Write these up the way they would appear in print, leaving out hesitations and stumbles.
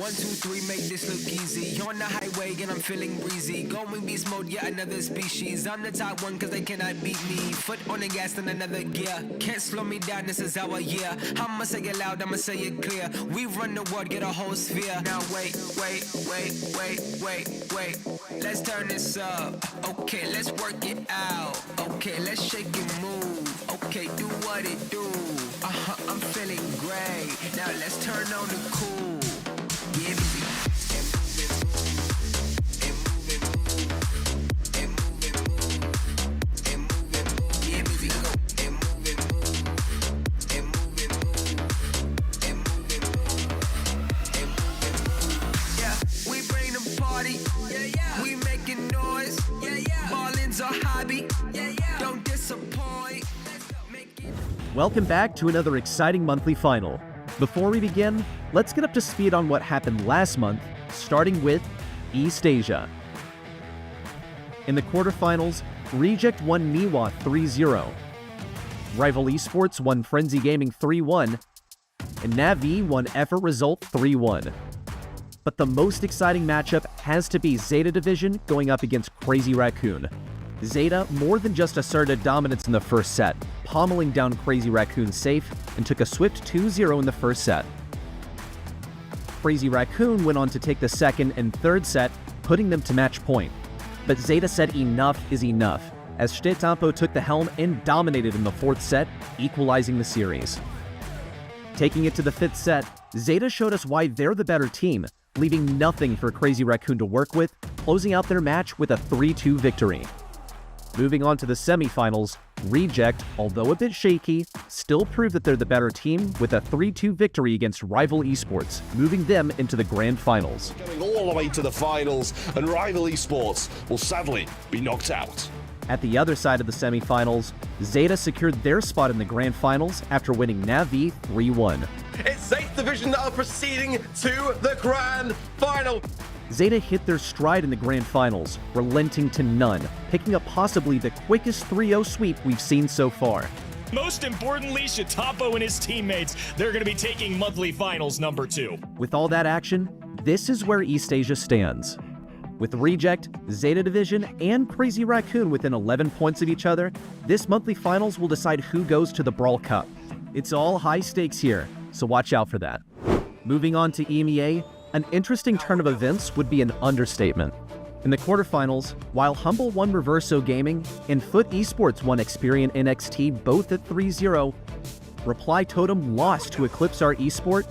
1, 2, 3, make this look easy. On the highway and I'm feeling breezy. Going beast mode, yeah, another species. I'm the top one cause they cannot beat me. Foot on the gas in another gear. Can't slow me down, this is our year. I'ma say it loud, I'ma say it clear. We run the world, get a whole sphere. Now wait. Let's turn this up. Okay, let's work it out. Okay, let's shake and move. Okay, do what it do. I'm feeling great. Now let's turn on the cool. Yeah, baby. We making noise. Balling's our hobby. Don't disappoint. Welcome back to another exciting monthly final. Before we begin, let's get up to speed on what happened last month, starting with East Asia. In the quarterfinals, Reject won Niwa 3-0. Rival Esports won Frenzy Gaming 3-1, and Navi won Effort Result 3-1. But the most exciting matchup has to be Zeta Division going up against Crazy Raccoon. Zeta more than just asserted dominance in the first set, pommeling down Crazy Raccoon safe and took a swift 2-0 in the first set. Crazy Raccoon went on to take the second and third set, putting them to match point. But Zeta said enough is enough, as Shtetampo took the helm and dominated in the fourth set, equalizing the series. Taking it to the fifth set, Zeta showed us why they're the better team, leaving nothing for Crazy Raccoon to work with, closing out their match with a 3-2 victory. Moving on to the semifinals, Reject, although a bit shaky, still proved that they're the better team with a 3-2 victory against rival Esports, moving them into the grand finals. Going all the way to the finals, and rival Esports will sadly be knocked out. At the other side of the semifinals, Zeta secured their spot in the grand finals after winning Navi 3-1. It's Zeta Division that are proceeding to the grand final. Zeta hit their stride in the grand finals, relenting to none, picking up possibly the quickest 3-0 sweep we've seen so far. Most importantly, Shtetampo and his teammates, they're going to be taking monthly finals number 2. With all that action, this is where East Asia stands. With Reject, Zeta Division, and Crazy Raccoon within 11 points of each other, this monthly finals will decide who goes to the Brawl Cup. It's all high stakes here, so watch out for that. Moving on to EMEA, an interesting turn of events would be an understatement. In the quarterfinals, while Humble won Reverso Gaming and Foot Esports won Experian NXT both at 3-0, Reply Totem lost to Eclipse R Esport,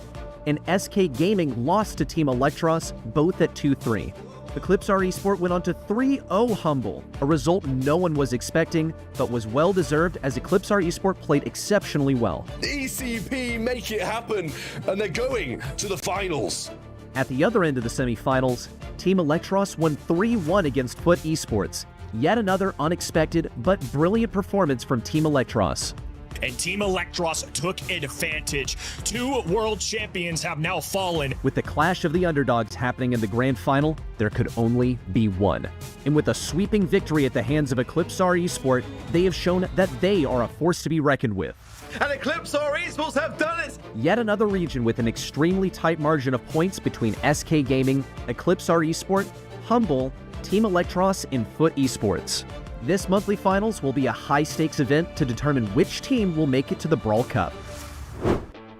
and SK Gaming lost to Team Electros both at 2-3. Eclipse R Esport went on to 3-0 Humble, a result no one was expecting, but was well-deserved as Eclipse R Esport played exceptionally well. ECP make it happen, and they're going to the finals. At the other end of the semifinals, Team Electros won 3-1 against Foot Esports. Yet another unexpected but brilliant performance from Team Electros. And Team Electros took advantage. 2 world champions have now fallen. With the clash of the underdogs happening in the grand final, there could only be one. And with a sweeping victory at the hands of Eclipse R Esport, they have shown that they are a force to be reckoned with. And Eclipse R Esports have done it! Yet another region with an extremely tight margin of points between SK Gaming, Eclipse R Esport, Humble, Team Electros, and Foot Esports. This monthly finals will be a high-stakes event to determine which team will make it to the Brawl Cup.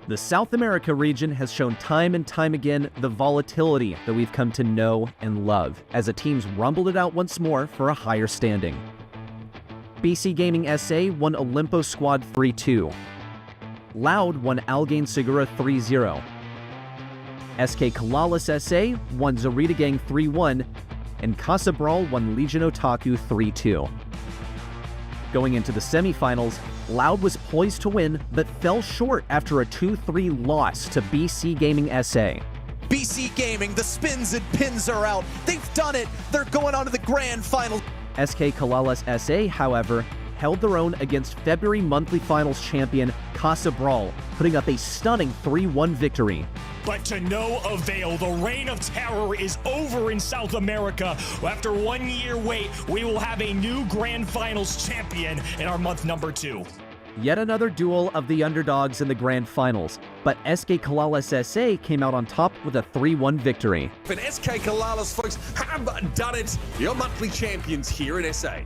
The South America region has shown time and time again the volatility that we've come to know and love, as the teams rumbled it out once more for a higher standing. BC Gaming SA won Olympus Squad 3-2. Loud won Algain Segura 3-0. SK Kalalis SA won Zorita Gang 3-1, and Casa Brawl won Legion Otaku 3-2. Going into the semifinals, Loud was poised to win, but fell short after a 2-3 loss to BC Gaming SA. BC Gaming, the spins and pins are out. They've done it. They're going on to the grand final. SK Kalalis SA, however, held their own against February monthly finals champion Casa Brawl, putting up a stunning 3-1 victory. But to no avail, the reign of terror is over in South America. After 1 year wait, we will have a new Grand Finals champion in our month number 2. Yet another duel of the underdogs in the grand finals, but SK Kalalas SA came out on top with a 3-1 victory. And SK Kalalas, folks, have done it. Your monthly champions here in SA.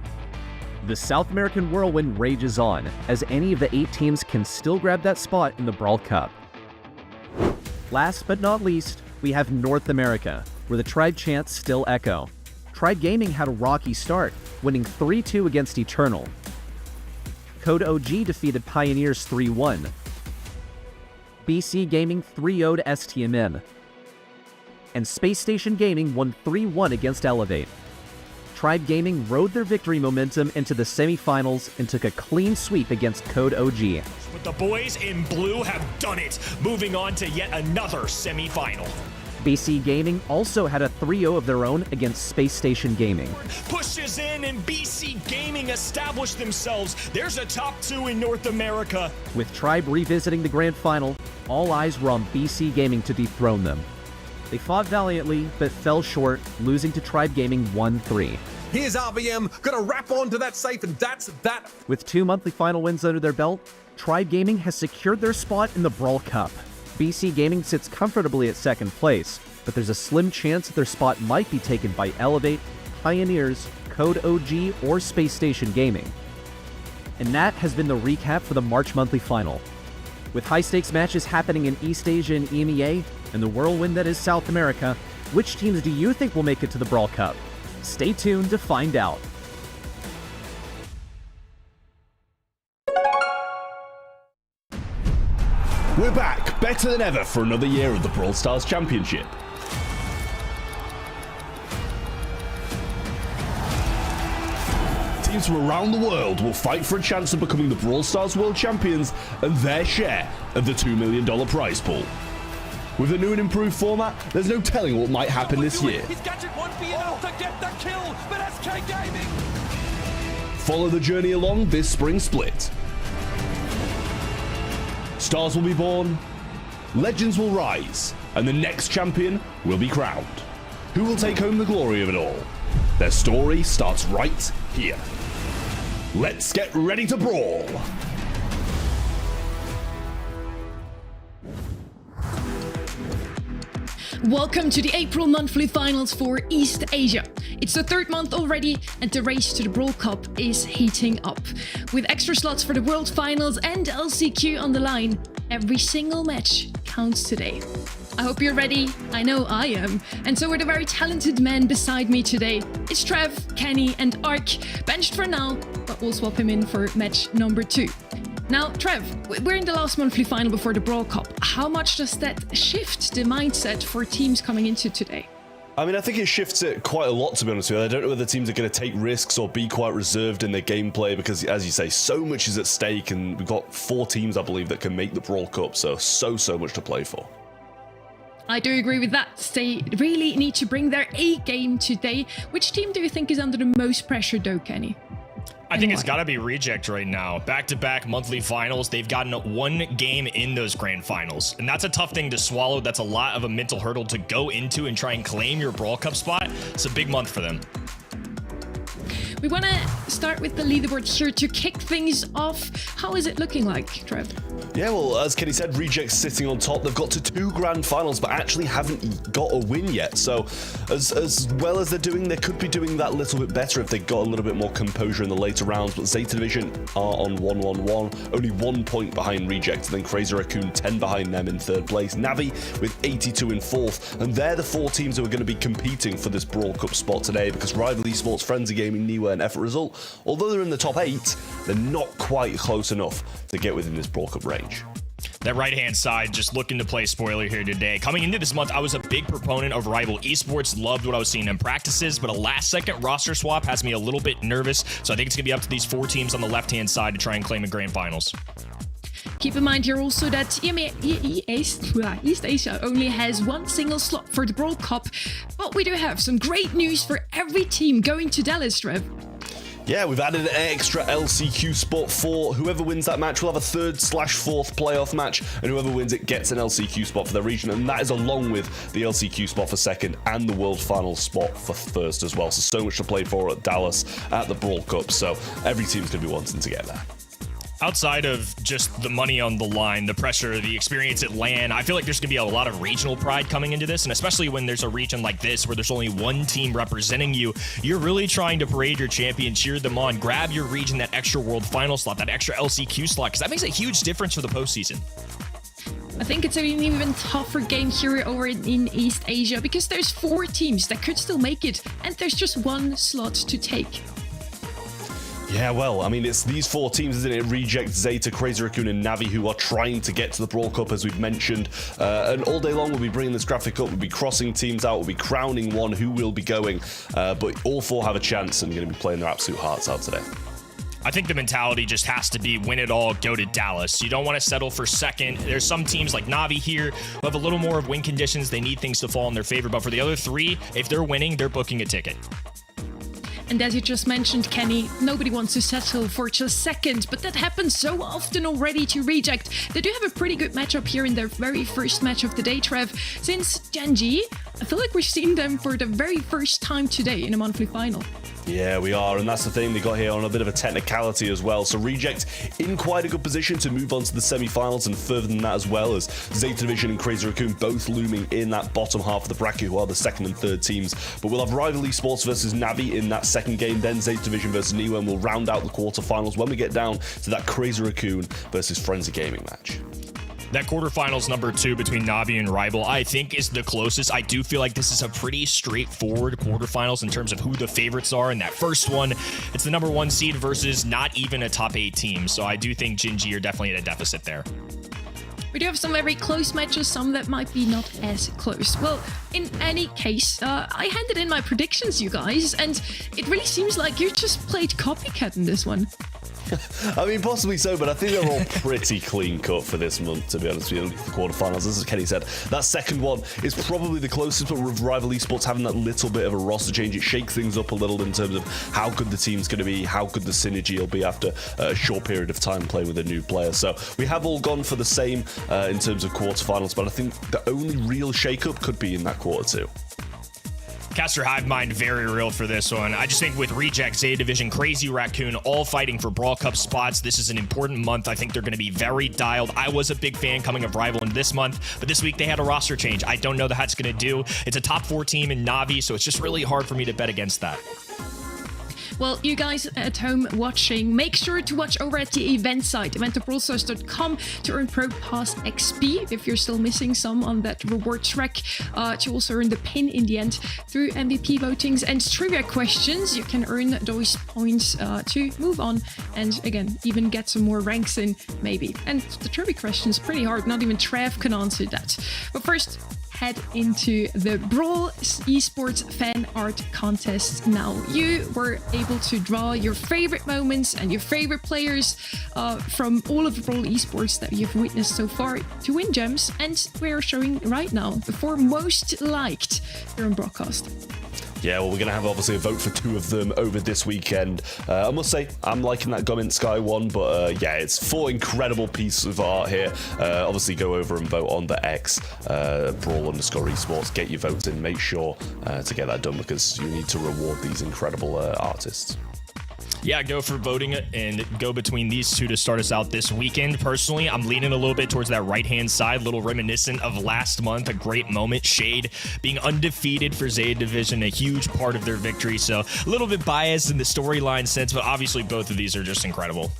The South American whirlwind rages on, as any of the 8 teams can still grab that spot in the Brawl Cup. Last but not least, we have North America, where the Tribe chants still echo. Tribe Gaming had a rocky start, winning 3-2 against Eternal. Code OG defeated Pioneers 3-1. BC Gaming 3-0 to STMN. And Space Station Gaming won 3-1 against Elevate. Tribe Gaming rode their victory momentum into the semifinals and took a clean sweep against Code OG. But the boys in blue have done it, moving on to yet another semifinal. BC Gaming also had a 3-0 of their own against Space Station Gaming. Pushes in and BC Gaming established themselves. There's a top 2 in North America. With Tribe revisiting the grand final, all eyes were on BC Gaming to dethrone them. They fought valiantly, but fell short, losing to Tribe Gaming 1-3. Here's RBM, gonna wrap onto that safe, and that's that. With 2 monthly final wins under their belt, Tribe Gaming has secured their spot in the Brawl Cup. BC Gaming sits comfortably at second place, but there's a slim chance that their spot might be taken by Elevate, Pioneers, Code OG, or Space Station Gaming. And that has been the recap for the March monthly final. With high-stakes matches happening in East Asia and EMEA, and the whirlwind that is South America, which teams do you think will make it to the Brawl Cup? Stay tuned to find out. We're back, better than ever for another year of the Brawl Stars Championship. Teams from around the world will fight for a chance of becoming the Brawl Stars World Champions and their share of the $2 million prize pool. With a new and improved format, there's no telling what might happen this year. His gadget won't be enough to get the kill, but SK Gaming! Follow the journey along this spring split. Stars will be born, legends will rise, and the next champion will be crowned. Who will take home the glory of it all? Their story starts right here. Let's get ready to brawl! Welcome to the April monthly finals for East Asia. It's the 3rd month already and the race to the Brawl Cup is heating up. With extra slots for the World Finals and LCQ on the line, every single match counts today. I hope you're ready. I know I am. And so are the very talented men beside me today. It's Trev, Kenny and Ark, benched for now, but we'll swap him in for match number 2. Now, Trev, we're in the last monthly final before the Brawl Cup. How much does that shift the mindset for teams coming into today? I mean, I think it shifts it quite a lot, to be honest with you. I don't know whether teams are going to take risks or be quite reserved in their gameplay because, as you say, so much is at stake, and we've got 4 teams, I believe, that can make the Brawl Cup, so much to play for. I do agree with that. They really need to bring their A game today. Which team do you think is under the most pressure, though, Kenny? I think it's got to be Reject right now. Back-to-back monthly finals. They've gotten 1 game in those grand finals. And that's a tough thing to swallow. That's a lot of a mental hurdle to go into and try and claim your Brawl Cup spot. It's a big month for them. We want to start with the leaderboard here to kick things off. How is it looking like, Trev? Yeah, well, as Kenny said, Reject's sitting on top. They've got to 2 grand finals, but actually haven't got a win yet. So as well as they're doing, they could be doing that a little bit better if they got a little bit more composure in the later rounds. But Zeta Division are on 1-1-1, only 1 point behind Reject. And then Crazy Raccoon 10 behind them in 3rd place. Navi with 82 in 4th. And they're the 4 teams who are going to be competing for this Brawl Cup spot today, because Rival Esports, Frenzy Gaming, Niwa and Effort Result, although they're in the top 8, they're not quite close enough to get within this Brawl Cup range. That right-hand side, just looking to play spoiler here today. Coming into this month, I was a big proponent of Rival Esports, loved what I was seeing in practices, but a last-second roster swap has me a little bit nervous, so I think it's going to be up to these 4 teams on the left-hand side to try and claim a grand finals. Keep in mind here also that East Asia only has 1 single slot for the Brawl Cup, but we do have some great news for every team going to Dallas, Trev. Yeah, we've added an extra LCQ spot for whoever wins that match will have a 3rd/4th playoff match, and whoever wins it gets an LCQ spot for their region, and that is along with the LCQ spot for 2nd and the World Finals spot for 1st as well. So much to play for at Dallas at the Brawl Cup, so every team's going to be wanting to get there. Outside of just the money on the line, the pressure, the experience at LAN, I feel like there's going to be a lot of regional pride coming into this, and especially when there's a region like this where there's only one team representing you, you're really trying to parade your champion, cheer them on, grab your region that extra World Final slot, that extra LCQ slot, because that makes a huge difference for the postseason. I think it's an even tougher game here over in East Asia because there's 4 teams that could still make it, and there's just 1 slot to take. Yeah, well, I mean, it's these 4 teams, isn't it? Reject, Zeta, Crazy Raccoon, and Navi, who are trying to get to the Brawl Cup, as we've mentioned. And all day long, we'll be bringing this graphic up. We'll be crossing teams out. We'll be crowning one who will be going. But all 4 have a chance and going to be playing their absolute hearts out today. I think the mentality just has to be win it all, go to Dallas. You don't want to settle for second. There's some teams like Navi here who have a little more of win conditions. They need things to fall in their favor. But for the other 3, if they're winning, they're booking a ticket. And as you just mentioned, Kenny, nobody wants to settle for just second, but that happens so often already to Reject. They do have a pretty good matchup here in their very first match of the day, Trev. Since Gen.G, I feel like we've seen them for the very first time today in a monthly final. Yeah, we are, and that's the thing, they got here on a bit of a technicality as well. So Reject in quite a good position to move on to the semi-finals, and further than that as well, as Zeta Division and Crazy Raccoon both looming in that bottom half of the bracket, who are the second and third teams. But we'll have Rival Esports versus Navi in that second game, then Zeta Division versus Niwa, and we'll round out the quarterfinals when we get down to that Crazy Raccoon versus Frenzy Gaming match. That quarterfinals number 2 between Navi and Rival, I think, is the closest. I do feel like this is a pretty straightforward quarterfinals in terms of who the favorites are. In that first one, it's the number 1 seed versus not even a top 8 team. So I do think Gen.G are definitely at a deficit there. We do have some very close matches, some that might be not as close. Well, in any case, I handed in my predictions, you guys, and it really seems like you just played copycat in this one. I mean, possibly so, but I think they're all pretty clean cut for this month, to be honest with you, the quarterfinals. As Kenny said, that second one is probably the closest, but with Rival Esports having that little bit of a roster change, it shakes things up a little in terms of how good the team's going to be, how good the synergy will be after a short period of time playing with a new player. So we have all gone for the same in terms of quarterfinals, but I think the only real shake-up could be in that quarter 2. Caster Hive Mind very real for this one. I just think with Reject, Zeta Division, Crazy Raccoon, all fighting for Brawl Cup spots, this is an important month. I think they're going to be very dialed. I was a big fan coming of Rival in this month, but this week they had a roster change. I don't know how it's going to do. It's a top 4 team in Navi, so it's just really hard for me to bet against that. Well, you guys at home watching, make sure to watch over at the event site, event.brawlstars.com, to earn Pro Pass XP if you're still missing some on that reward track, to also earn the pin in the end through MVP votings and trivia questions. You can earn those points to move on and, again, even get some more ranks in, maybe. And the trivia question is pretty hard. Not even Trev can answer that. But first, head into the Brawl Esports fan art contest now. You were able to draw your favorite moments and your favorite players from all of the Brawl Esports that you've witnessed so far to win gems, and we're showing right now the 4 most liked here on broadcast. Yeah, well, we're going to have obviously a vote for 2 of them over this weekend. I must say, I'm liking that Gum in Sky one, but yeah, it's 4 incredible pieces of art here. Obviously, go over and vote on the X, Brawl_Esports. Get your votes in. Make sure to get that done because you need to reward these incredible artists. Yeah, go for voting and go between these 2 to start us out this weekend. Personally, I'm leaning a little bit towards that right-hand side, a little reminiscent of last month, a great moment. Shade being undefeated for Zeta Division, a huge part of their victory. So a little bit biased in the storyline sense, but obviously both of these are just incredible.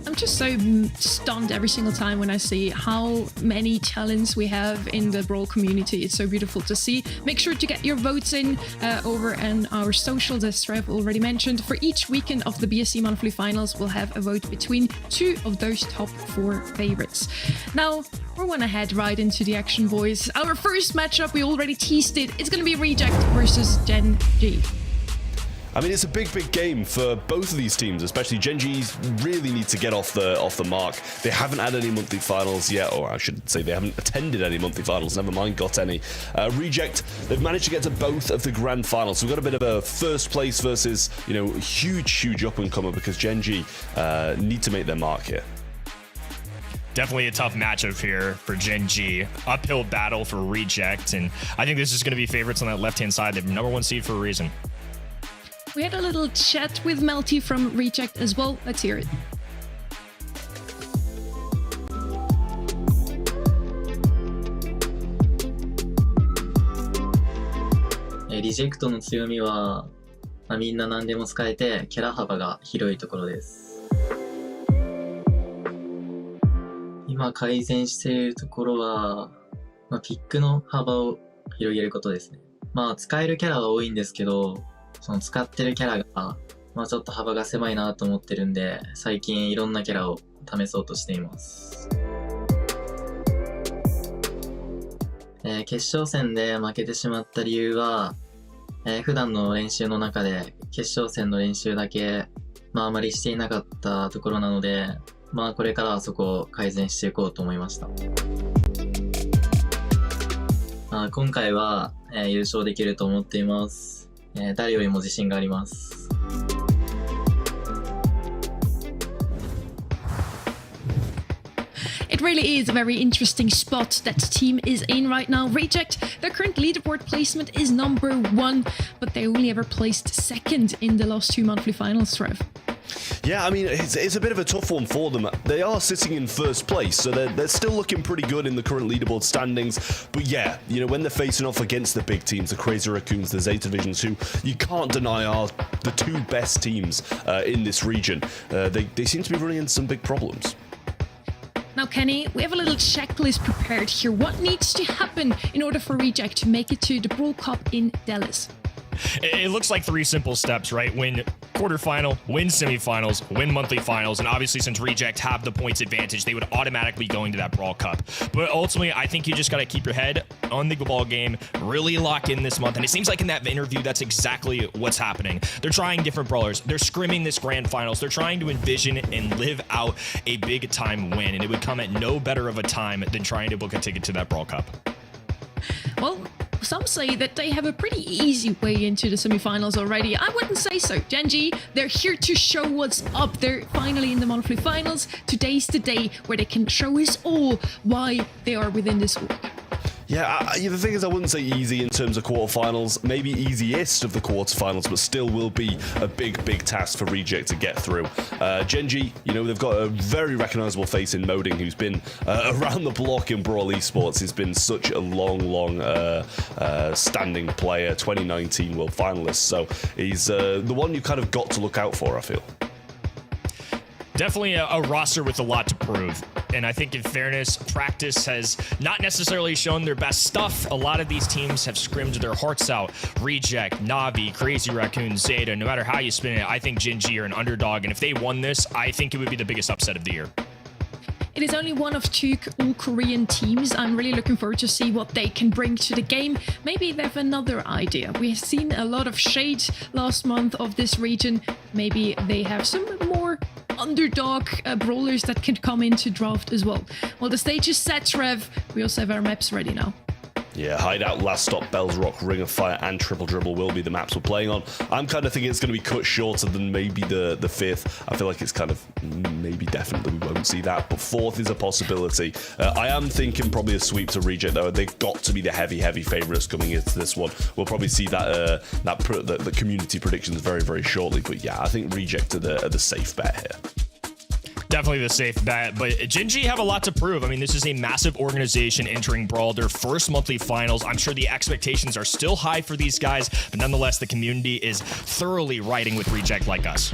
I'm just so stunned every single time when I see how many talents we have in the Brawl community. It's so beautiful to see. Make sure to get your votes in over on our socials, as Trev already mentioned. For each weekend of the BSC monthly finals, we'll have a vote between 2 of those top 4 favorites. Now, we're going to head right into the action, boys. Our first matchup, we already teased it. It's going to be Reject versus Gen.G. I mean, it's a big game for both of these teams, especially Gen.G really need to get off the mark. They haven't had any monthly finals yet, or I should say they haven't attended any monthly finals, never mind got any. Reject, they've managed to get to both of the grand finals. So we've got a bit of a first place versus, you know, huge up-and-comer because Gen.G need to make their mark here. Definitely a tough matchup here for Gen.G. Uphill battle for Reject, and I think this is going to be favorites on that left-hand side. They're number 1 seed for a reason. We had a little chat with Melty from Reject as well. Let's hear it. ジェクトの強みは、みんな何でも使えてキャラ幅が広いところです。今改善しているところは、ピックの幅を広げることですね。使えるキャラは多いんですけど、その使ってるキャラが、ちょっと幅が狭いなと思ってるんで、最近いろんなキャラを試そうとしています。決勝戦で負けてしまった理由は、普段の練習の中で決勝戦の練習だけ、あまりしていなかったところなので、これからはそこを改善していこうと思いました。今回は、優勝できると思っています。誰よりも自信があります。It really is a very interesting spot that team is in right now. Reject, their current leaderboard placement is number 1, but they only ever placed 2nd in the last 2 monthly finals, Trev. Yeah, I mean, it's a bit of a tough one for them. They are sitting in first place, so they're still looking pretty good in the current leaderboard standings. But yeah, you know, when they're facing off against the big teams, the Crazy Raccoons, the Zeta Divisions, who you can't deny are the 2 best teams in this region, they seem to be running into some big problems. Now, Kenny, we have a little checklist prepared here. What needs to happen in order for Reject to make it to the Brawl Cup in Dallas? It looks like 3 simple steps, right? Win quarterfinal, win semifinals, win monthly finals, and obviously since Reject have the points advantage, they would automatically go into that Brawl Cup. But ultimately, I think you just got to keep your head on the ball game, really lock in this month, and it seems like in that interview, that's exactly what's happening. They're trying different brawlers. They're scrimming this grand finals. They're trying to envision and live out a big time win, and it would come at no better of a time than trying to book a ticket to that Brawl Cup. Well, some say that they have a pretty easy way into the semifinals already. I wouldn't say so. Gen.G, they're here to show what's up. They're finally in the monthly finals. Today's the day where they can show us all why they are within this walk. Yeah, the thing is, I wouldn't say easy in terms of quarterfinals. Maybe easiest of the quarterfinals, but still will be a big, big task for Reject to get through. Gen.G, you know, they've got a very recognizable face in Moding, who's been around the block in Brawl Esports. He's been such a long standing player, 2019 World Finalist. So he's the one you kind of got to look out for, I feel. Definitely a roster with a lot to prove. And I think in fairness, practice has not necessarily shown their best stuff. A lot of these teams have scrimmed their hearts out. Reject, Navi, Crazy Raccoon, Zeta, no matter how you spin it, I think Gen.G are an underdog. And if they won this, I think it would be the biggest upset of the year. It is only one of 2 all-Korean teams. I'm really looking forward to see what they can bring to the game. Maybe they have another idea. We have seen a lot of shade last month of this region. Maybe they have some more underdog brawlers that can come into draft as well. Well, the stage is set, Trev. We also have our maps ready now. Yeah, Hideout, Last Stop, Bells Rock, Ring of Fire, and Triple Dribble will be the maps we're playing on. I'm kind of thinking it's going to be cut shorter than maybe the 5th. I feel like it's kind of maybe definitely we won't see that, but 4th is a possibility. I am thinking probably a sweep to Reject, though. They've got to be the heavy favourites coming into this one. We'll probably see that the community predictions very, very shortly. But yeah, I think Reject are the safe bet here. Definitely the safe bet, but Gen.G have a lot to prove. I mean, this is a massive organization entering Brawl, their first monthly finals. I'm sure the expectations are still high for these guys, but nonetheless, the community is thoroughly riding with Reject like us.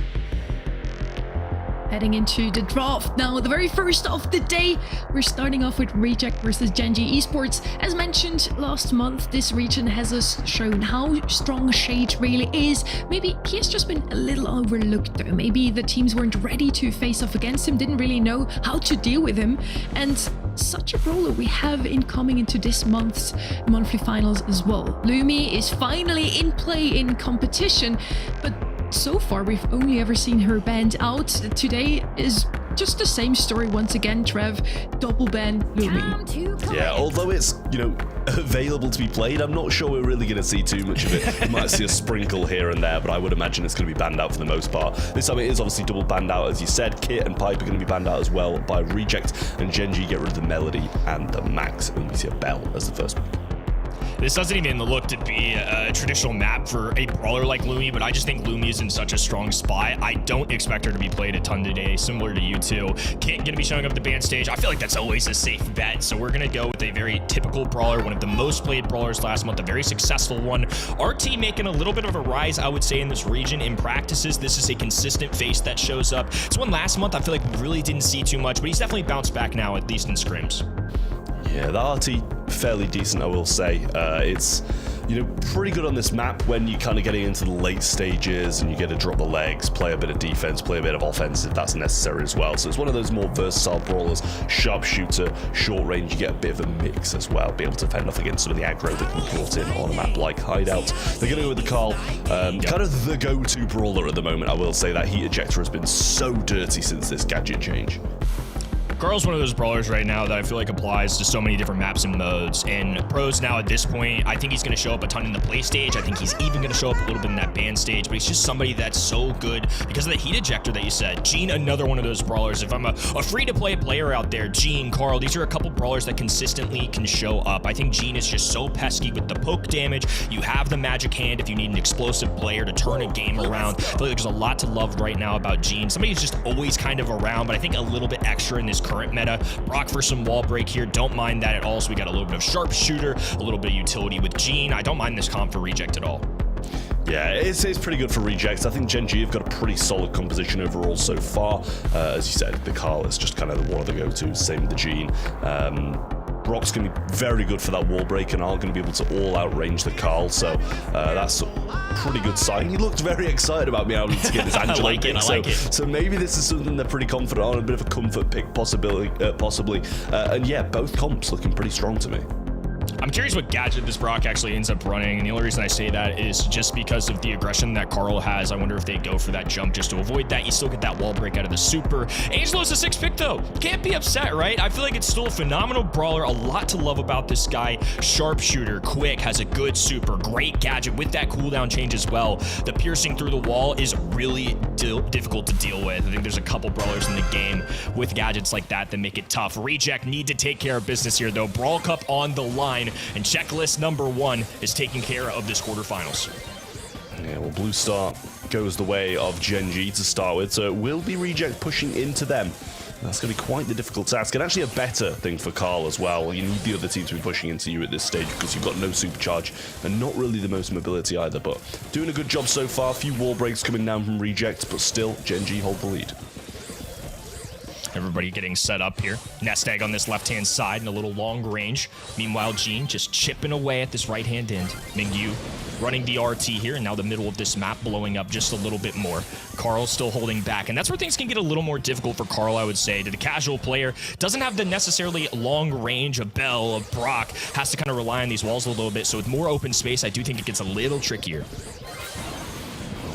Heading into the draft now, the very first of the day. We're starting off with Reject versus Gen.G Esports. As mentioned last month, this region has us shown how strong Shade really is. Maybe he has just been a little overlooked though. Maybe the teams weren't ready to face off against him, didn't really know how to deal with him. And such a brawler we have in coming into this month's monthly finals as well. Lumi is finally in play in competition, but so far we've only ever seen her banned out. Today is just the same story once again, Trev. Double ban Lumi. Yeah, although it's, you know, available to be played, I'm not sure we're really going to see too much of it. We might see a sprinkle here and there, but I would imagine it's going to be banned out for the most part. This time it is obviously double banned out, as you said. Kit and Pipe are going to be banned out as well by Reject, and Gen.G get rid of the Melody and the Max, and we see a Bell as the first one. This doesn't even look to be a traditional map for a brawler like Lumi, but I just think Lumi is in such a strong spot. I don't expect her to be played a ton today, similar to you two. Gonna be showing up at the band stage. I feel like that's always a safe bet, so we're gonna go with a very typical brawler, one of the most played brawlers last month, a very successful one. RT making a little bit of a rise, I would say, in this region. In practices, this is a consistent face that shows up. It's one last month I feel like we really didn't see too much, but he's definitely bounced back now, at least in scrims. Yeah, the RT fairly decent, I will say. It's, you know, pretty good on this map when you're kind of getting into the late stages and you get to drop the legs, play a bit of defense, play a bit of offense if that's necessary as well. So it's one of those more versatile brawlers, sharpshooter, short range. You get a bit of a mix as well, be able to fend off against some of the aggro that can be brought in on a map like Hideout. They're going to go with the Carl, kind of the go-to brawler at the moment. I will say that heat ejector has been so dirty since this gadget change. Carl's one of those brawlers right now that I feel like applies to so many different maps and modes. And pros now at this point, I think he's going to show up a ton in the play stage. I think he's even going to show up a little bit in that band stage, but he's just somebody that's so good because of the heat ejector that you said. Gene, another one of those brawlers. If I'm a free-to-play player out there, Gene, Carl, these are a couple brawlers that consistently can show up. I think Gene is just so pesky with the poke damage. You have the magic hand if you need an explosive player to turn a game around. I feel like there's a lot to love right now about Gene. Somebody who's just always kind of around, but I think a little bit extra in this current meta. Brock for some wall break here, don't mind that at all. So we got a little bit of sharpshooter, a little bit of utility with Gene. I don't mind this comp for Reject at all. Yeah, it's pretty good for Rejects. I think Gen.G have got a pretty solid composition overall so far. As you said, the Carl is just kind of one of the go-tos, same with the Gene. Brock's going to be very good for that wall break and aren't going to be able to all outrange the Carl, so that's a pretty good sign. He looked very excited about me able to get this Angelo pick, so maybe this is something they're pretty confident on, a bit of a comfort pick possibly. And yeah, both comps looking pretty strong to me. I'm curious what gadget this Brock actually ends up running, and the only reason I say that is just because of the aggression that Carl has. I wonder if they go for that jump just to avoid that. You still get that wall break out of the super. Angelo's a 6 pick though. Can't be upset, right? I feel like it's still a phenomenal brawler. A lot to love about this guy. Sharpshooter, quick, has a good super, great gadget with that cooldown change as well. The piercing through the wall is really difficult to deal with. I think there's a couple brawlers in the game with gadgets like that make it tough. Reject need to take care of business here though. Brawl Cup on the line. And checklist number 1 is taking care of this quarterfinals. Yeah, well, Blue Star goes the way of Gen.G to start with, so it will be Reject pushing into them. That's going to be quite the difficult task, and actually a better thing for Carl as well. You need the other team to be pushing into you at this stage because you've got no supercharge and not really the most mobility either, but doing a good job so far. A few wall breaks coming down from Reject, but still Gen.G hold the lead. Everybody getting set up here. Nest egg on this left-hand side in a little long range. Meanwhile, Gene just chipping away at this right-hand end. Mingyu running the RT here, and now the middle of this map blowing up just a little bit more. Carl still holding back, and that's where things can get a little more difficult for Carl, I would say. To the casual player, doesn't have the necessarily long range of Bell, of Brock, has to kind of rely on these walls a little bit, so with more open space, I do think it gets a little trickier.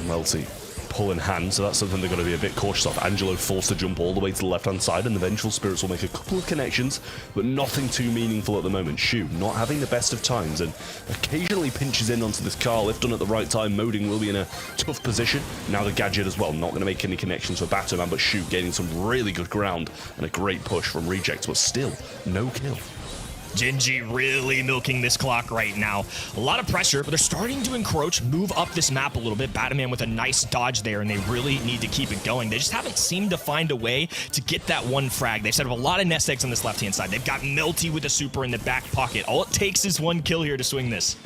Melty pull in hand, so that's something they're going to be a bit cautious of. Angelo forced to jump all the way to the left-hand side, and the Vengeful Spirits will make a couple of connections, but nothing too meaningful at the moment. Shu not having the best of times, and occasionally pinches in onto this Carl. If done at the right time, Moding will be in a tough position. Now the Gadget as well, not going to make any connections for Batman, but Shu gaining some really good ground, and a great push from Reject, but still, no kill. Gen.G really milking this clock right now. A lot of pressure, but they're starting to encroach, move up this map a little bit. Batman with a nice dodge there, and they really need to keep it going. They just haven't seemed to find a way to get that one frag. They've set up a lot of nest eggs on this left-hand side. They've got Melty with a super in the back pocket. All it takes is one kill here to swing this.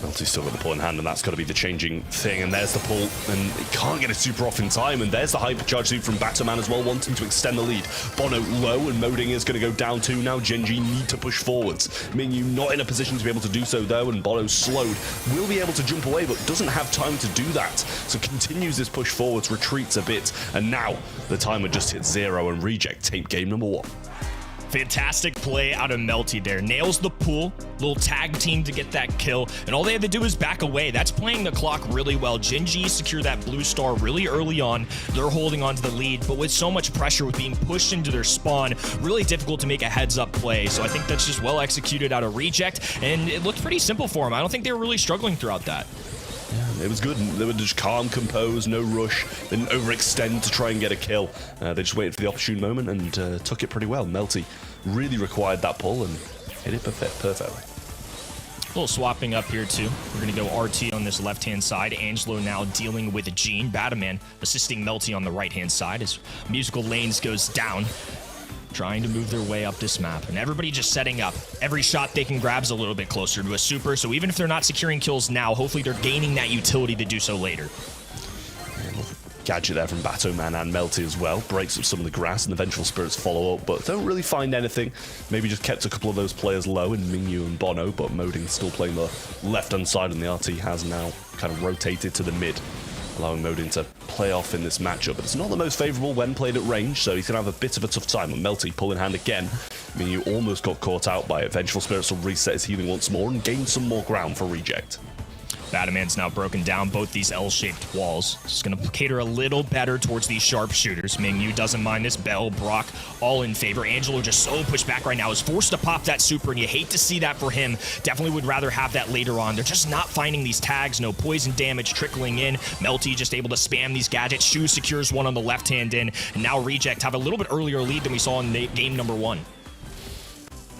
Melty's still got the pull in hand, and that's got to be the changing thing. And there's the pull, and he can't get a super off in time. And there's the hypercharge suit from Batman as well, wanting to extend the lead. Bono low, and Moding is going to go down too now. Gen.G need to push forwards. Mingyu not in a position to be able to do so though, and Bono slowed. Will be able to jump away, but doesn't have time to do that. So continues this push forwards, retreats a bit, and now the timer just hit 0, and Reject take game number 1. Fantastic play out of Melty there. Nails the pull, little tag team to get that kill, and all they had to do is back away. That's playing the clock really well. Gen.G secure that blue star really early on. They're holding on to the lead, but with so much pressure with being pushed into their spawn, really difficult to make a heads-up play. So I think that's just well executed out of Reject, and it looked pretty simple for them. I don't think they were really struggling throughout that. Yeah, it was good. They were just calm, composed, no rush. They didn't overextend to try and get a kill. They just waited for the opportune moment and took it pretty well. Melty really required that pull and hit it perfectly. A little swapping up here too. We're going to go RT on this left-hand side. Angelo now dealing with Gene. Bataman assisting Melty on the right-hand side as Musical Lanes goes down. Trying to move their way up this map. And everybody just setting up. Every shot they can grab is a little bit closer to a super. So even if they're not securing kills now, hopefully they're gaining that utility to do so later. Gadget there from Batoman and Melty as well. Breaks up some of the grass, and the Vengeful Spirits follow up, but don't really find anything. Maybe just kept a couple of those players low in Mingyu and Bono, but Moding still playing the left-hand side, and the RT has now kind of rotated to the mid, allowing Moding to play off in this matchup. But it's not the most favourable when played at range, so he's going to have a bit of a tough time. And Melty pull in hand again. Mingyu almost got caught out by it. Vengeful Spirits will reset his healing once more and gain some more ground for Reject. Bataman's now broken down both these L-shaped walls. Just going to cater a little better towards these sharpshooters. Mingyu doesn't mind this. Bell, Brock, all in favor. Angelo just so pushed back right now. Is forced to pop that super, and you hate to see that for him. Definitely would rather have that later on. They're just not finding these tags. No poison damage trickling in. Melty just able to spam these gadgets. Shu secures one on the left hand in. And now Reject have a little bit earlier lead than we saw in game number 1.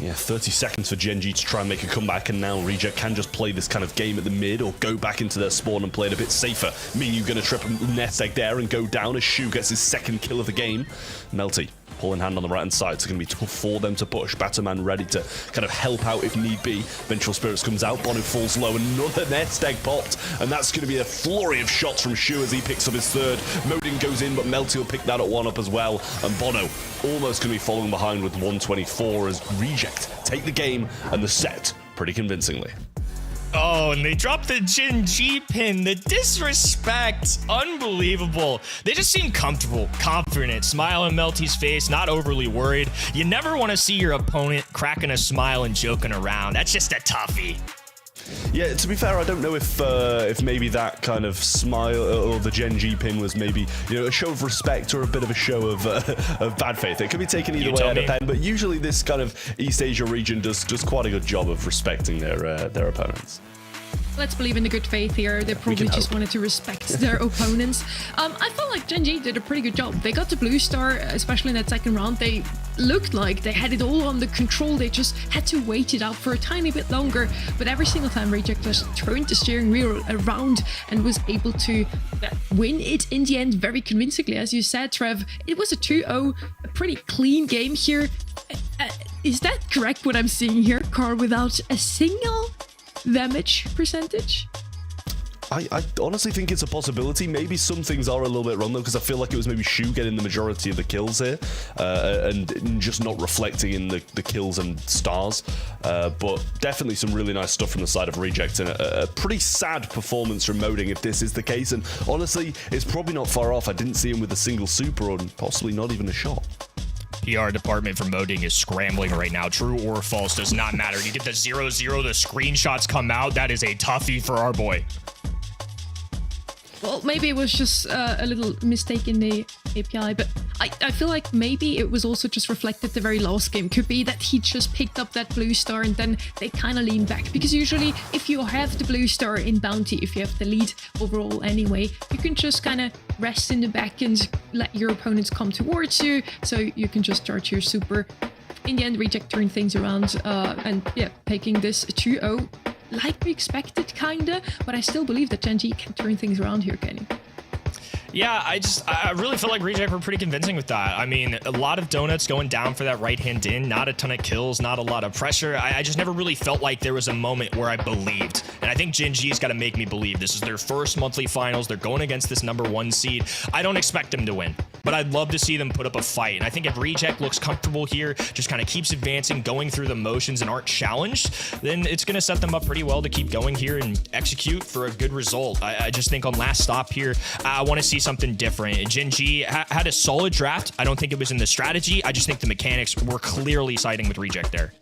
Yeah, 30 seconds for Gen.G to try and make a comeback, and now Reject can just play this kind of game at the mid or go back into their spawn and play it a bit safer. Mingyu gonna trip a nest egg there and go down as Shu gets his second kill of the game. Melty pull in hand on the right hand side. It's going to be tough for them to push. Bataman ready to kind of help out if need be. Vengeful Spirits comes out. Bono falls low. Another nest egg popped. And that's going to be a flurry of shots from Shu as he picks up his third. Moding goes in, but Melty will pick that at one up as well. And Bono almost going to be following behind with 124 as Reject take the game and the set pretty convincingly. Oh, and they dropped the Gen.G pin. The disrespect. Unbelievable. They just seem comfortable, confident. Smile on Melty's face, not overly worried. You never want to see your opponent cracking a smile and joking around. That's just a toughie. Yeah, to be fair, I don't know if maybe that kind of smile or the Gen.G pin was maybe, you know, a show of respect or a bit of a show of bad faith. It could be taken either way, I depend. But usually this kind of East Asia region does quite a good job of respecting their opponents. Let's believe in the good faith here. They probably just wanted to respect their opponents. I felt like Gen.G did a pretty good job. They got the blue star, especially in that second round. They looked like they had it all under control. They just had to wait it out for a tiny bit longer. But every single time Reject just turned the steering wheel around and was able to win it in the end very convincingly. As you said, Trev, it was a 2-0, a pretty clean game here. Is that correct what I'm seeing here, Carl, without a single damage percentage? I honestly think it's a possibility. Maybe some things are a little bit wrong though, because I feel like it was maybe Shu getting the majority of the kills here and just not reflecting in the kills and stars. But definitely some really nice stuff from the side of Reject, and a pretty sad performance from Moding if this is the case. And honestly, it's probably not far off. I didn't see him with a single super and possibly not even a shot. PR department from Moding is scrambling right now. True or false does not matter. You get the 0-0, the screenshots come out. That is a toughie for our boy. Well, maybe it was just a little mistake in the API, but I feel like maybe it was also just reflected the very last game. Could be that he just picked up that blue star and then they kind of lean back. Because usually if you have the blue star in Bounty, if you have the lead overall anyway, you can just kind of rest in the back and let your opponents come towards you. So you can just start your super. In the end, Reject turned things around and yeah, taking this 2-0. Like we expected, kinda, but I still believe that Gen.G can turn things around here, Kenny. Yeah, I really feel like Reject were pretty convincing with that. I mean, a lot of donuts going down for that right hand in, not a ton of kills, not a lot of pressure. I just never really felt like there was a moment where I believed. And I think Gen.G's got to make me believe. This is their first monthly finals. They're going against this #1 seed. I don't expect them to win, but I'd love to see them put up a fight. And I think if Reject looks comfortable here, just kind of keeps advancing, going through the motions and aren't challenged, then it's going to set them up pretty well to keep going here and execute for a good result. I just think on last stop here, I want to see something different. Gen.G had a solid draft. I don't think it was in the strategy. I just think the mechanics were clearly siding with Reject there.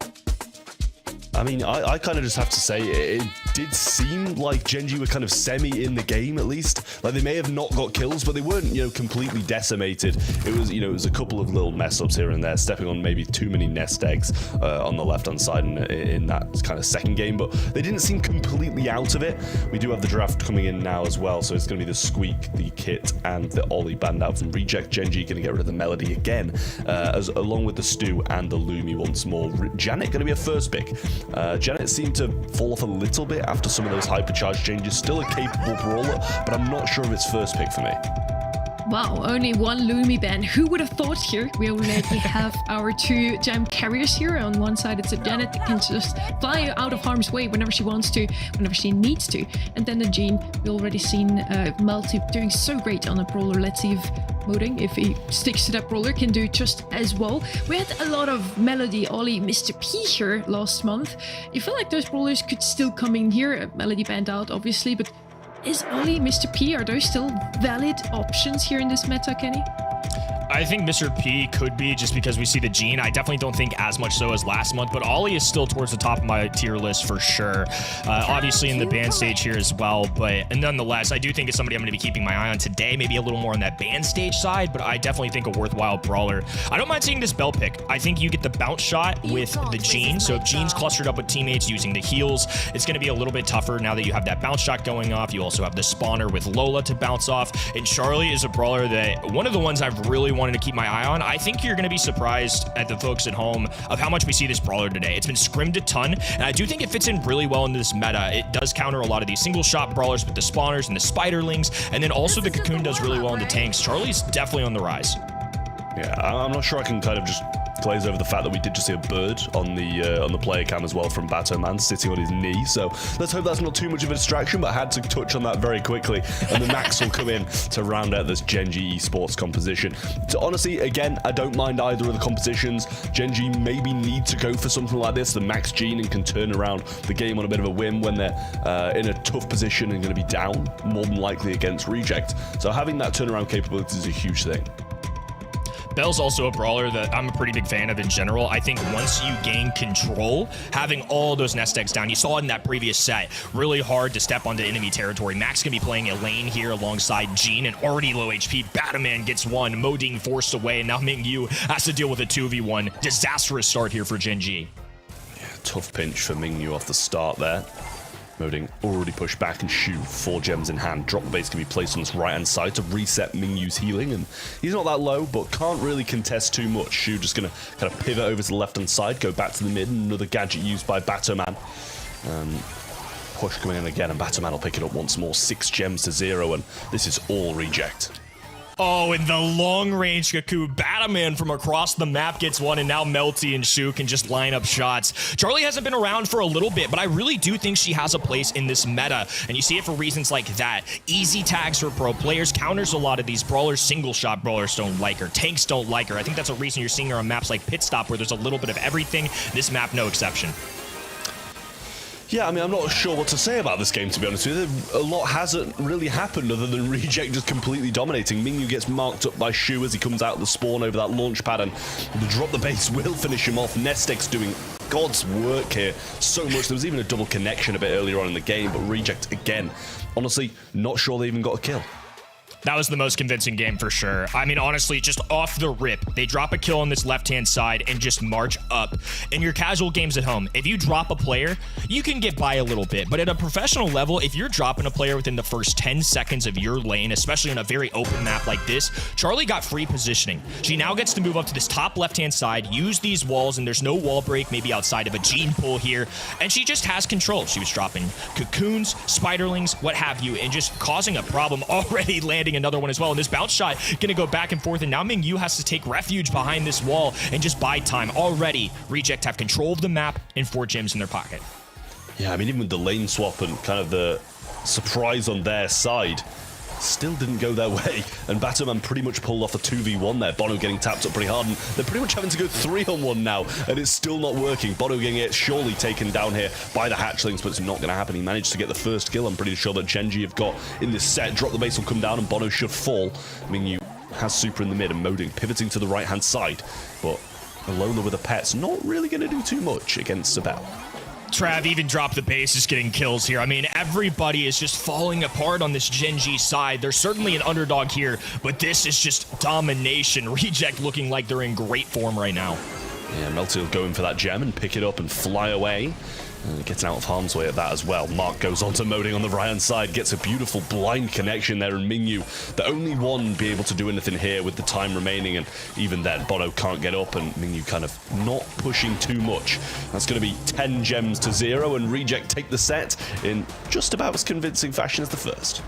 I mean, I kind of just have to say it did seem like Gen.G were kind of semi in the game, at least. Like, they may have not got kills, but they weren't, you know, completely decimated. It was, you know, it was a couple of little mess ups here and there, stepping on maybe too many nest eggs on the left-hand side in that kind of second game, but they didn't seem completely out of it. We do have the draft coming in now as well, so it's going to be the Squeak, the Kit, and the Ollie banned out from Reject. Gen.G going to get rid of the Melody again, along with the Stu and the Lumi once more. Janet going to be a first pick. Janet seemed to fall off a little bit after some of those hypercharge changes. Still a capable brawler, but I'm not sure if it's first pick for me. Wow, only one Lumi ban. Who would have thought here? We already have our two gem carriers here. On one side, it's a Janet that can just fly out of harm's way whenever she wants to, whenever she needs to. And then the Jean, we already seen Multi doing so great on a brawler. Let's see if Moding, if he sticks to that brawler, can do just as well. We had a lot of Melody, Ollie, Mr. P here last month. You feel like those brawlers could still come in here. Melody banned out, obviously, but is Ollie, Mr. P, are those still valid options here in this meta, Kenny? I think Mr. P could be, just because we see the Gene. I definitely don't think as much so as last month, but Ollie is still towards the top of my tier list for sure. Obviously in the ban stage here as well, but nonetheless, I do think it's somebody I'm going to be keeping my eye on today, maybe a little more on that ban stage side, but I definitely think a worthwhile brawler. I don't mind seeing this Bell pick. I think you get the bounce shot with the Gene, so if Gene's clustered up with teammates using the heals, it's going to be a little bit tougher now that you have that bounce shot going off. You also have the spawner with Lola to bounce off, and Charlie is a brawler that, one of the ones I've really wanted to keep my eye on. I think you're going to be surprised at the folks at home of how much we see this brawler today. It's been scrimmed a ton, and I do think it fits in really well into this meta. It does counter a lot of these single shot brawlers with the spawners and the spiderlings, and then also the Cocoon does really well in the tanks. Charlie's definitely on the rise. Yeah, I'm not sure I can kind of just glaze over the fact that we did just see a bird on the player cam as well from Batman sitting on his knee, so let's hope that's not too much of a distraction, but I had to touch on that very quickly, and the Max will come in to round out this Gen.G Esports composition. So honestly, again, I don't mind either of the compositions. Gen.G maybe need to go for something like this, the Max Gene, and can turn around the game on a bit of a whim when they're in a tough position and going to be down, more than likely against Reject. So having that turnaround capability is a huge thing. Bell's also a brawler that I'm a pretty big fan of in general. I think once you gain control, having all those nest eggs down, you saw it in that previous set, really hard to step onto enemy territory. Max gonna be playing a lane here alongside Gene, and already low HP. Batman gets one, Moding forced away, and now Mingyu has to deal with a 2v1. Disastrous start here for Gen.G. Yeah, tough pinch for Mingyu off the start there. Moding already pushed back, and Shu, 4 gems in hand. Drop the base can be placed on this right-hand side to reset Mingyu's healing, and he's not that low, but can't really contest too much. Shu just going to kind of pivot over to the left-hand side, go back to the mid, and another gadget used by Batman. Push coming in again, and Batman will pick it up once more. 6 gems to 0, and this is all Reject. Oh, and the long-range Kaku, Batman from across the map gets one, and now Melty and Shu can just line up shots. Charlie hasn't been around for a little bit, but I really do think she has a place in this meta, and you see it for reasons like that. Easy tags for pro players, counters a lot of these brawlers. Single-shot brawlers don't like her. Tanks don't like her. I think that's a reason you're seeing her on maps like Pit Stop, where there's a little bit of everything. This map, no exception. Yeah, I mean, I'm not sure what to say about this game, to be honest with you. A lot hasn't really happened other than Reject just completely dominating. Mingyu gets marked up by Shu as he comes out of the spawn over that launch pad, and the drop the base will finish him off. Nestex doing God's work here so much. There was even a double connection a bit earlier on in the game, but Reject again. Honestly, not sure they even got a kill. That was the most convincing game for sure. I mean, honestly, just off the rip, they drop a kill on this left-hand side and just march up. In your casual games at home, if you drop a player, you can get by a little bit. But at a professional level, if you're dropping a player within the first 10 seconds of your lane, especially on a very open map like this, Charlie got free positioning. She now gets to move up to this top left-hand side, use these walls, and there's no wall break, maybe outside of a Gene pull here, and she just has control. She was dropping cocoons, spiderlings, what have you, and just causing a problem, already landing another one as well. And this bounce shot gonna go back and forth, and now Mingyu has to take refuge behind this wall and just buy time. Already, Reject have control of the map and 4 gems in their pocket. Yeah, I mean, even with the lane swap and kind of the surprise on their side, still didn't go their way, and Batman pretty much pulled off a 2v1 there. Bono getting tapped up pretty hard, and they're pretty much having to go 3-on-1 now, and it's still not working. Bono getting it surely taken down here by the hatchlings, but it's not going to happen. He managed to get the first kill. I'm pretty sure that Gen.G have got in this set. Drop the base will come down, and Bono should fall. Mingyu has super in the mid, and Moding pivoting to the right-hand side, but Lola with the pets not really going to do too much against Sabelle. Trav even dropped the base, just getting kills here. I mean, everybody is just falling apart on this Gen.G side. They're certainly an underdog here, but this is just domination. Reject looking like they're in great form right now. Yeah, Melty will go in for that gem and pick it up and fly away. Getting out of harm's way at that as well. Mark goes on to moding on the right-hand side, gets a beautiful blind connection there, and Mingyu, the only one be able to do anything here with the time remaining, and even then, Bono can't get up, and Mingyu kind of not pushing too much. That's going to be 10 gems to 0, and Reject take the set in just about as convincing fashion as the first.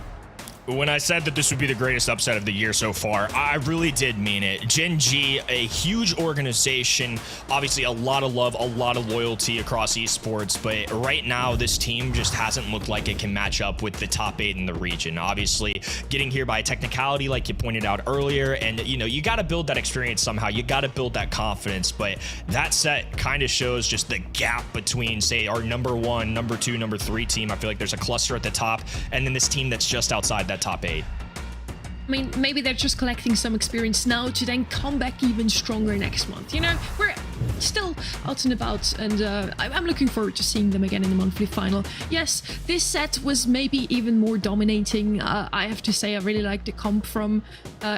When I said that this would be the greatest upset of the year so far, I really did mean it. Gen.G, a huge organization, obviously a lot of love, a lot of loyalty across esports, but right now this team just hasn't looked like it can match up with the top 8 in the region. Obviously, getting here by technicality, like you pointed out earlier, and you got to build that experience somehow. You got to build that confidence, but that set kind of shows just the gap between, say, our number 1, number 2, number 3 team. I feel like there's a cluster at the top, and then this team that's just outside that top 8. I mean, maybe they're just collecting some experience now to then come back even stronger next month. We're still out and about, and I'm looking forward to seeing them again in the monthly final. Yes, this set was maybe even more dominating. I have to say, I really like the comp from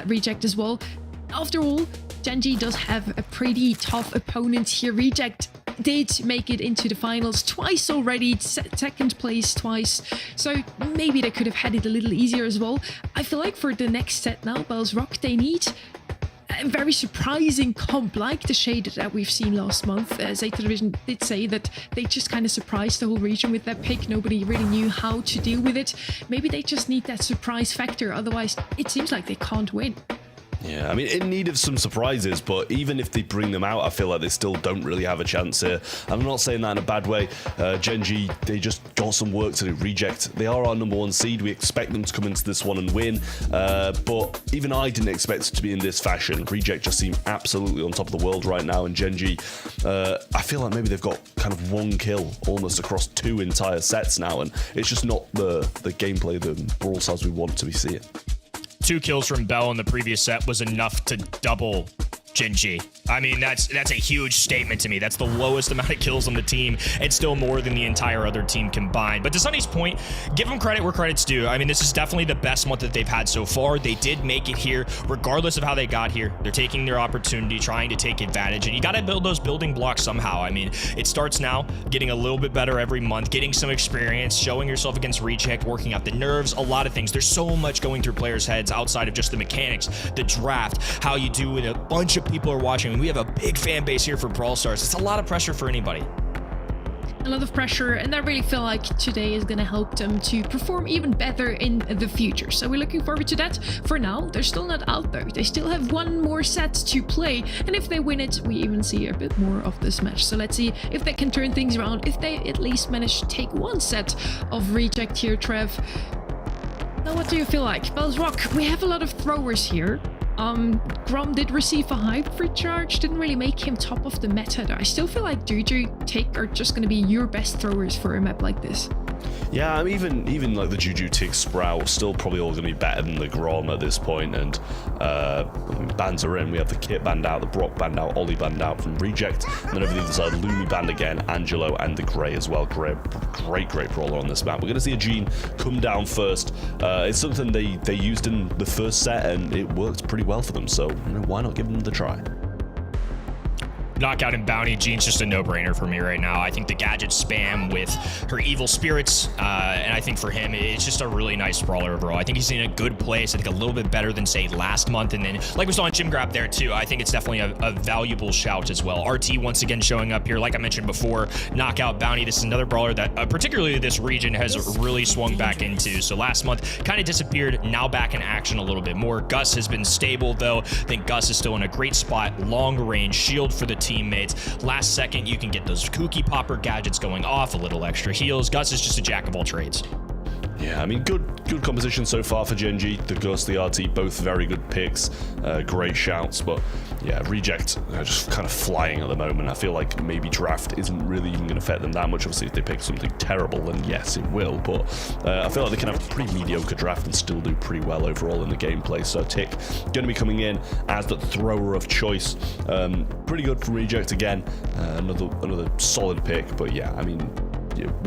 Reject as well. After all, Gen.G does have a pretty tough opponent here. Reject did make it into the finals twice already, second place twice, so maybe they could have had it a little easier as well. I feel like for the next set now, Bells Rock, they need a very surprising comp like the shade that we've seen last month. Zeta Division did say that they just kind of surprised the whole region with that pick. Nobody really knew how to deal with it. Maybe they just need that surprise factor, otherwise it seems like they can't win. Yeah, I mean, in need of some surprises, but even if they bring them out, I feel like they still don't really have a chance here. I'm not saying that in a bad way. Gen.G, they just got some work to do. Reject, they are our number 1 seed. We expect them to come into this one and win, but even I didn't expect it to be in this fashion. Reject just seem absolutely on top of the world right now, and Gen.G, I feel like maybe they've got kind of 1 kill almost across 2 entire sets now, and it's just not the gameplay, the Brawl styles we want to be seeing. 2 kills from Bell in the previous set was enough to double Gen.G. I mean, that's a huge statement to me. That's the lowest amount of kills on the team. It's still more than the entire other team combined. But to Sunny's point, give them credit where credit's due. I mean, this is definitely the best month that they've had so far. They did make it here, regardless of how they got here. They're taking their opportunity, trying to take advantage, and you got to build those building blocks somehow. I mean, it starts now, getting a little bit better every month, getting some experience, showing yourself against Reject, working out the nerves, a lot of things. There's so much going through players' heads outside of just the mechanics, the draft, how you do it. A bunch of people are watching. We have a big fan base here for Brawl Stars. It's a lot of pressure for anybody. A lot of pressure, and I really feel like today is going to help them to perform even better in the future. So we're looking forward to that. For now, they're still not out though. They still have 1 more set to play, and if they win it, we even see a bit more of this match. So let's see if they can turn things around, if they at least manage to take 1 set of Reject here, Trev. Now, what do you feel like? Bells Rock, we have a lot of throwers here. Grom did receive a hybrid charge, didn't really make him top of the meta though. I still feel like Juju, Tick are just going to be your best throwers for a map like this. Yeah, I mean, even like the Juju, Tick, Sprout, still probably all going to be better than the Grom at this point. And bans are in. We have the Kit banned out, the Brock banned out, Ollie banned out from Reject. And then over the other side, Lumi banned again, Angelo and the Grey as well. Great brawler on this map. We're going to see a Gene come down first. It's something they used in the first set, and it worked pretty well for them. So why not give them the try? Knockout and Bounty, Jean's just a no-brainer for me right now. I think the gadget spam with her evil spirits, and I think for him, it's just a really nice brawler overall. I think he's in a good place. I think a little bit better than, say, last month. And then, like we saw on Jim Grab there, too, I think it's definitely a valuable shout as well. RT once again showing up here. Like I mentioned before, Knockout, Bounty, this is another brawler that, particularly this region, has really swung back into. So last month, kind of disappeared, now back in action a little bit more. Gus has been stable, though. I think Gus is still in a great spot. Long range, shield for the teammates. Last second, you can get those kooky popper gadgets going off, a little extra heals. Gus is just a jack of all trades. Yeah, I mean, good composition so far for Gen.G. The Gus, the RT, both very good picks, great shouts, but yeah, Reject just kind of flying at the moment. I feel like maybe draft isn't really even going to affect them that much. Obviously, if they pick something terrible, then yes, it will, but I feel like they can have a pretty mediocre draft and still do pretty well overall in the gameplay. So Tick going to be coming in as the thrower of choice. Pretty good for Reject again. Another solid pick, but yeah, I mean,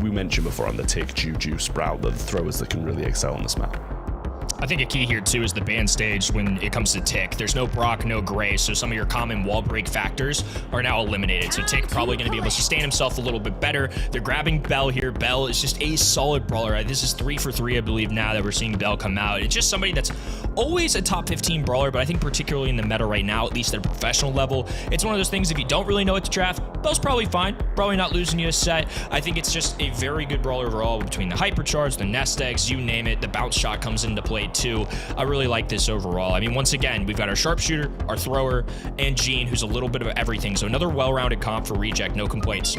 we mentioned before on the Tick, Juju, Sprout, the throwers that can really excel on this map. I think a key here too is the ban stage when it comes to Tick. There's no Brock, no Gray, so some of your common wall break factors are now eliminated. So Tick probably going to be able to sustain himself a little bit better. They're grabbing Bell here. Bell is just a solid brawler. This is 3 for 3, I believe, now that we're seeing Bell come out. It's just somebody that's always a top 15 brawler, but I think particularly in the meta right now, at least at a professional level, it's one of those things if you don't really know what to draft, Bell's probably fine. Probably not losing you a set. I think it's just a very good brawler overall between the hypercharge, the nest eggs, you name it. The bounce shot comes into play too. I really like this overall. I mean, once again, we've got our sharpshooter, our thrower, and Gene, who's a little bit of everything. So another well-rounded comp for Reject, no complaints.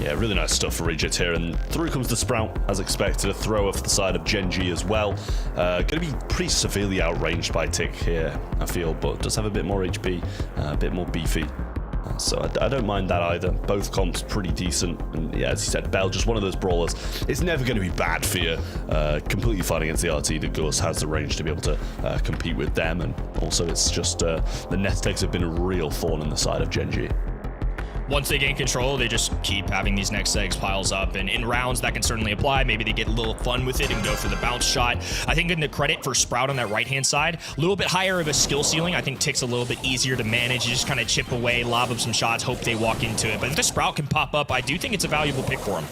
Yeah, really nice stuff for Reject here, and through comes the Sprout, as expected, a thrower for the side of Gen.G as well. Going to be pretty severely outranged by Tick here, I feel, but does have a bit more HP, a bit more beefy. So I don't mind that either. Both comps pretty decent, and yeah, as you said, Bell just one of those brawlers. It's never going to be bad for you. Completely fine against the RT. The Gus has the range to be able to compete with them, and also it's just the nest eggs have been a real thorn in the side of Gen.G. Once they gain control, they just keep having these next eggs piles up, and in rounds that can certainly apply. Maybe they get a little fun with it and go for the bounce shot. I think in the credit for Sprout on that right-hand side, a little bit higher of a skill ceiling. I think Tick's a little bit easier to manage. You just kind of chip away, lob up some shots, hope they walk into it. But if the Sprout can pop up, I do think it's a valuable pick for him.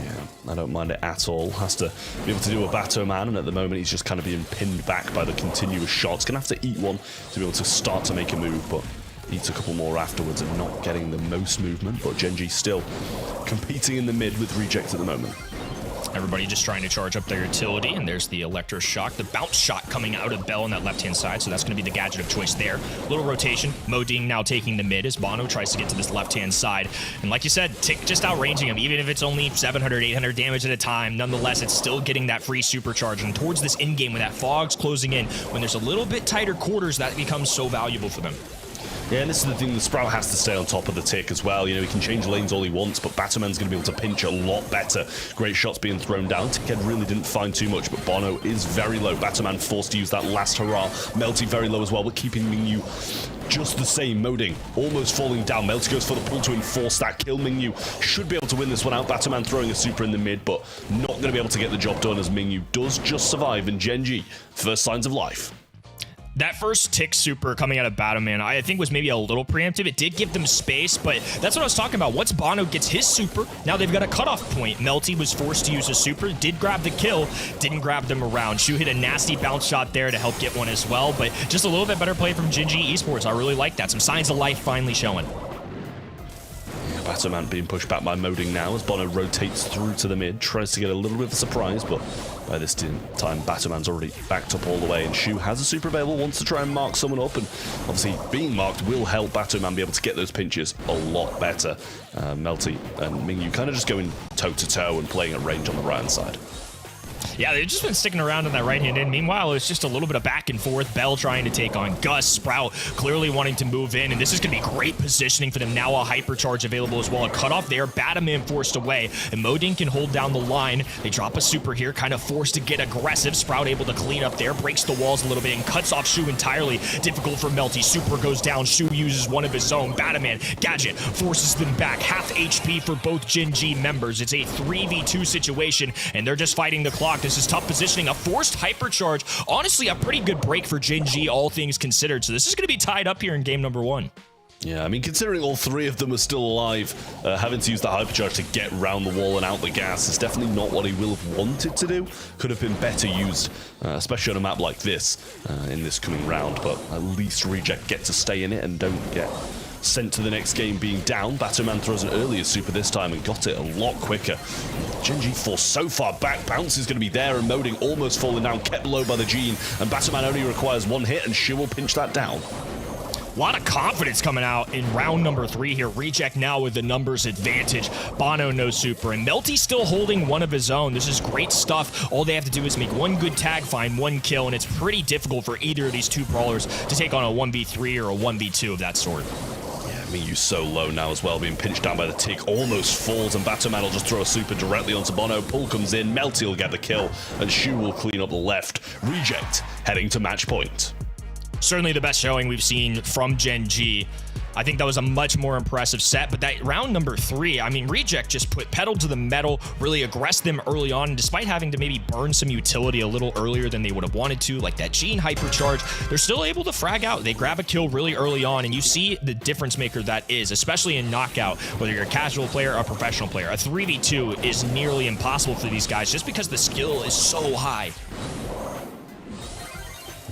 Yeah, I don't mind it at all. Has to be able to do a Bato Man, and at the moment he's just kind of being pinned back by the continuous shots. Gonna have to eat one to be able to start to make a move, but eats a couple more afterwards and not getting the most movement. But Gen.G still competing in the mid with Reject at the moment. Everybody just trying to charge up their utility, and there's the electroshock, the bounce shot coming out of Bell on that left-hand side, so that's going to be the gadget of choice there. Little rotation, Modine now taking the mid as Bono tries to get to this left-hand side. And like you said, Tick just outranging him, even if it's only 700, 800 damage at a time. Nonetheless, it's still getting that free supercharge, and towards this in-game when that fog's closing in, when there's a little bit tighter quarters, that becomes so valuable for them. Yeah, and this is the thing, the Sprout has to stay on top of the Tick as well. You know, he can change lanes all he wants, but Batman's going to be able to pinch a lot better. Great shots being thrown down. Tickhead really didn't find too much, but Bono is very low. Batman forced to use that last hurrah. Melty very low as well, but keeping Mingyu just the same. Moding almost falling down. Melty goes for the pull to enforce that kill. Mingyu should be able to win this one out. Batman throwing a super in the mid, but not going to be able to get the job done as Mingyu does just survive, and Gen.G, first signs of life. That first Tick super coming out of Batman, I think was maybe a little preemptive. It did give them space, but that's what I was talking about. Once Bono gets his super, now they've got a cutoff point. Melty was forced to use a super, did grab the kill, didn't grab them around. Shu hit a nasty bounce shot there to help get one as well, but just a little bit better play from Gen.G Esports. I really like that. Some signs of life finally showing. Batman being pushed back by Moding now as Bono rotates through to the mid, tries to get a little bit of a surprise, but by this time Batman's already backed up all the way, and Shu has a super available, wants to try and mark someone up, and obviously being marked will help Batman be able to get those pinches a lot better. Melty and Mingyu kind of just going toe-to-toe and playing at range on the right-hand side. Yeah, they've just been sticking around in that right-hand end. Meanwhile, it's just a little bit of back and forth. Bell trying to take on Gus. Sprout clearly wanting to move in, and this is going to be great positioning for them. Now a hypercharge available as well. A cutoff there. Batman forced away, and Modine can hold down the line. They drop a super here, kind of forced to get aggressive. Sprout able to clean up there, breaks the walls a little bit, and cuts off Shu entirely. Difficult for Melty. Super goes down. Shu uses one of his own. Batman, gadget, forces them back. Half HP for both Gen.G members. It's a 3v2 situation, and they're just fighting the clock. This is tough positioning, a forced hypercharge. Honestly, a pretty good break for Gen.G, all things considered. So this is going to be tied up here in game number 1. Yeah, I mean, considering all three of them are still alive, having to use the hypercharge to get round the wall and out the gas is definitely not what he will have wanted to do. Could have been better used, especially on a map like this in this coming round, but at least Reject get to stay in it and don't get sent to the next game being down. Batman throws an earlier super this time and got it a lot quicker. Gen.G forced so far back, bounce is going to be there, and Moding almost falling down, kept low by the Gene, and Batman only requires one hit, and Shu will pinch that down. A lot of confidence coming out in round number 3 here. Reject now with the numbers advantage. Bono no super, and Melty still holding one of his own. This is great stuff. All they have to do is make one good tag, find one kill, and it's pretty difficult for either of these two brawlers to take on a 1v3 or a 1v2 of that sort. Mingyu so low now as well, being pinched down by the Tick, almost falls, and Batman will just throw a super directly onto Bono. Pull comes in, Melty will get the kill, and Shu will clean up the left. Reject heading to match point. Certainly the best showing we've seen from Gen.G I think that was a much more impressive set, but that round number 3, I mean, Reject just put pedal to the metal, really aggressed them early on, and despite having to maybe burn some utility a little earlier than they would have wanted to, like that Gene hypercharge, they're still able to frag out. They grab a kill really early on, and you see the difference maker that is, especially in knockout, whether you're a casual player or a professional player. A 3v2 is nearly impossible for these guys just because the skill is so high.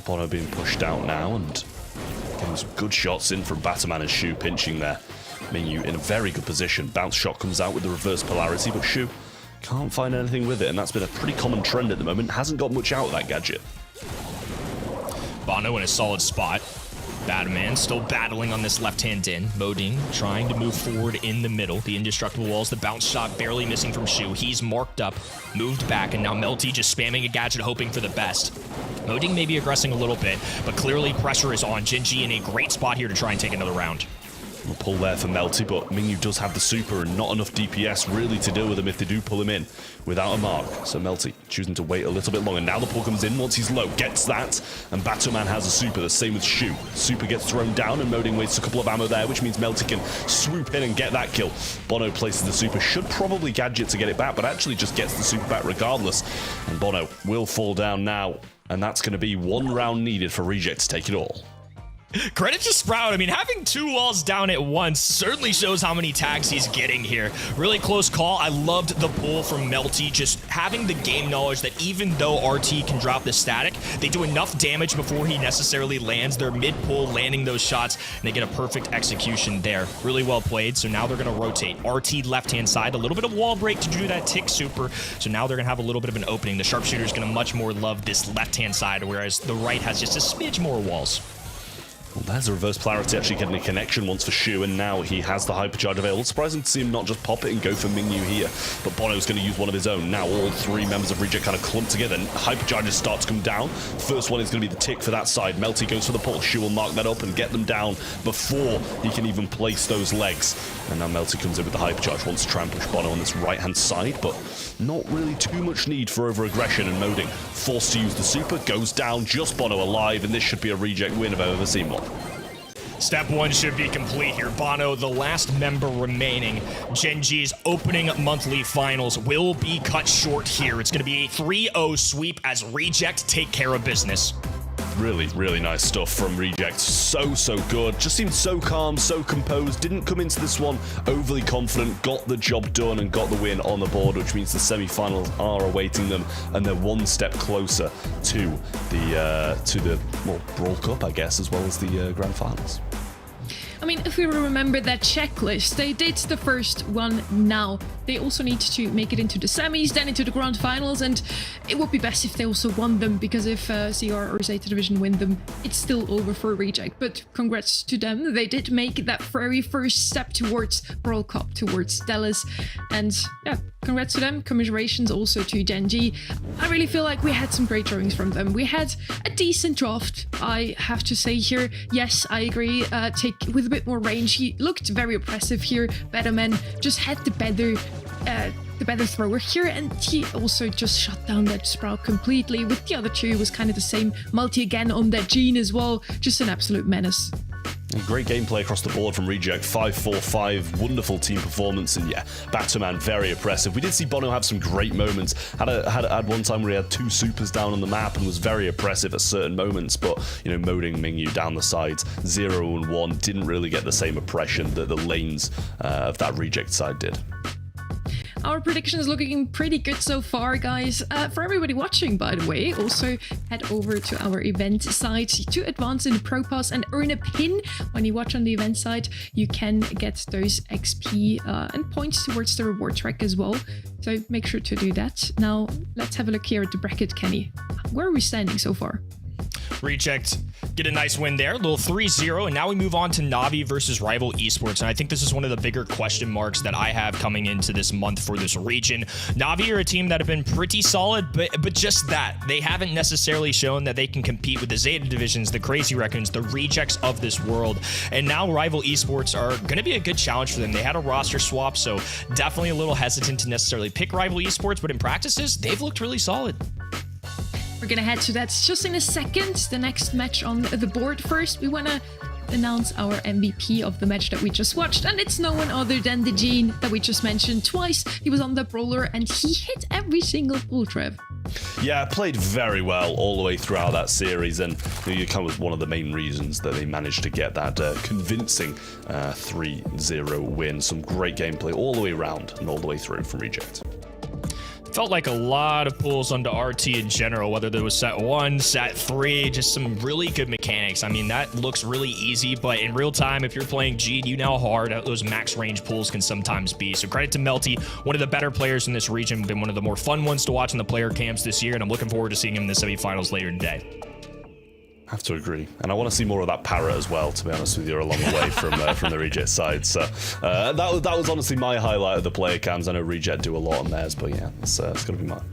Bono being pushed out now and getting some good shots in from Batman and Shu pinching there. Mingyu in a very good position. Bounce shot comes out with the reverse polarity, but Shu can't find anything with it, and that's been a pretty common trend at the moment. Hasn't got much out of that gadget. Bono in a solid spot. Batman still battling on this left-hand in. Moding trying to move forward in the middle. The indestructible walls, the bounce shot barely missing from Shu. He's marked up, moved back, and now Melty just spamming a gadget, hoping for the best. Moding maybe aggressing a little bit, but clearly pressure is on. Gen.G in a great spot here to try and take another round. A pull there for Melty, but Mingyu does have the super and not enough DPS really to deal with him if they do pull him in without a mark. So Melty choosing to wait a little bit longer. Now the pull comes in once he's low, gets that, and Batman has a super. The same with Shu. Super gets thrown down and Moding wastes a couple of ammo there, which means Melty can swoop in and get that kill. Bono places the super, should probably gadget to get it back, but actually just gets the super back regardless. And Bono will fall down now, and that's going to be one round needed for Reject to take it all. Credit to Sprout. I mean, having 2 walls down at once certainly shows how many tags he's getting here. Really close call. I loved the pull from Melty, just having the game knowledge that even though RT can drop the static, they do enough damage before he necessarily lands. They're mid-pull, landing those shots, and they get a perfect execution there. Really well played. So now they're going to rotate. RT left-hand side, a little bit of wall break to do that tick super. So now they're going to have a little bit of an opening. The sharpshooter is going to much more love this left-hand side, whereas the right has just a smidge more walls. Well, there's a reverse polarity actually getting a connection once for Shu, and now he has the hypercharge available. Surprising to see him not just pop it and go for Mingyu here, but Bono's going to use one of his own. Now all 3 members of Reject kind of clump together, and hypercharges start to come down. First one is going to be the tick for that side. Melty goes for the pull. Shu will mark that up and get them down before he can even place those legs. And now Melty comes in with the hypercharge, wants to try and push Bono on this right-hand side, but not really too much need for over-aggression, and Moding forced to use the super, goes down, just Bono alive, and this should be a Reject win if I've ever seen one. Step 1 should be complete here. Bono, the last member remaining. Gen.G's opening monthly finals will be cut short here. It's going to be a 3-0 sweep as Reject take care of business. Really, really nice stuff from Reject. So good. Just seemed so calm, so composed. Didn't come into this one overly confident. Got the job done and got the win on the board, which means the semi-finals are awaiting them, and they're one step closer to the Brawl Cup, I guess, as well as the grand finals. I mean, if we remember that checklist, they did the first one now. They also need to make it into the semis, then into the grand finals, and it would be best if they also won them, because if CR or Zeta Division win them, it's still over for Reject. But congrats to them. They did make that very first step towards Brawl Cup, towards Dallas, and yeah, congrats to them. Commiserations also to Gen.G. I really feel like we had some great drawings from them. We had a decent draft, I have to say here. Yes, I agree. Take with a bit more range. He looked very oppressive here. Betterman just had the better thrower here, and he also just shut down that Sprout completely. With the other 2, it was kind of the same. Multi again on that Gene as well. Just an absolute menace. Great gameplay across the board from Reject. 5-4-5, wonderful team performance, and yeah, Batman very impressive. We did see Bono have some great moments. Had one time where he had 2 supers down on the map and was very oppressive at certain moments, but you know, Moding Mingyu down the sides, 0 and 1, didn't really get the same oppression that the lanes of that Reject side did. Our prediction is looking pretty good so far, guys. For everybody watching, by the way, also head over to our event site to advance in the Pro Pass and earn a pin. When you watch on the event site, you can get those XP and points towards the reward track as well. So make sure to do that. Now, let's have a look here at the bracket, Kenny. Where are we standing so far? Reject get a nice win there, a little 3-0, and now we move on to Navi versus Rival Esports, and I think this is one of the bigger question marks that I have coming into this month for this region. Navi are a team that have been pretty solid, but just that. They haven't necessarily shown that they can compete with the Zeta divisions, the Crazy Raccoons, the Rejects of this world, and now Rival Esports are going to be a good challenge for them. They had a roster swap, so definitely a little hesitant to necessarily pick Rival Esports, but in practices, they've looked really solid. We're gonna head to that just in a second. The next match on the board. First, we wanna announce our MVP of the match that we just watched, and it's no one other than the Gene that we just mentioned twice. He was on the brawler and he hit every single pull, Trev. Yeah, played very well all the way throughout that series, and it kind of was one of the main reasons that they managed to get that convincing 3-0 win. Some great gameplay all the way around and all the way through from Reject. Felt like a lot of pulls onto RT in general, whether there was set 1, set 3, just some really good mechanics. I mean, that looks really easy, but in real time, if you're playing G, you know how hard those max range pulls can sometimes be. So credit to Melty, one of the better players in this region, been one of the more fun ones to watch in the player camps this year, and I'm looking forward to seeing him in the semifinals later today. I have to agree, and I want to see more of that parrot as well, to be honest with you, along the way from the Reject side. So that was honestly my highlight of the player cams. I know Reject do a lot on theirs, but yeah, it's gonna be mine.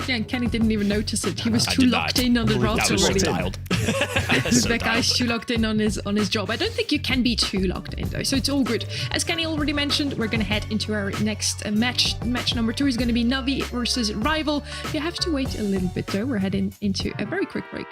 Yeah, and Kenny didn't even notice it. He was too locked in on the routes already. That guy's too locked in on his job. I don't think you can be too locked in though, so it's all good. As Kenny already mentioned, we're gonna head into our next match. Match number 2 is gonna be Navi versus Rival. You have to wait a little bit though. We're heading into a very quick break.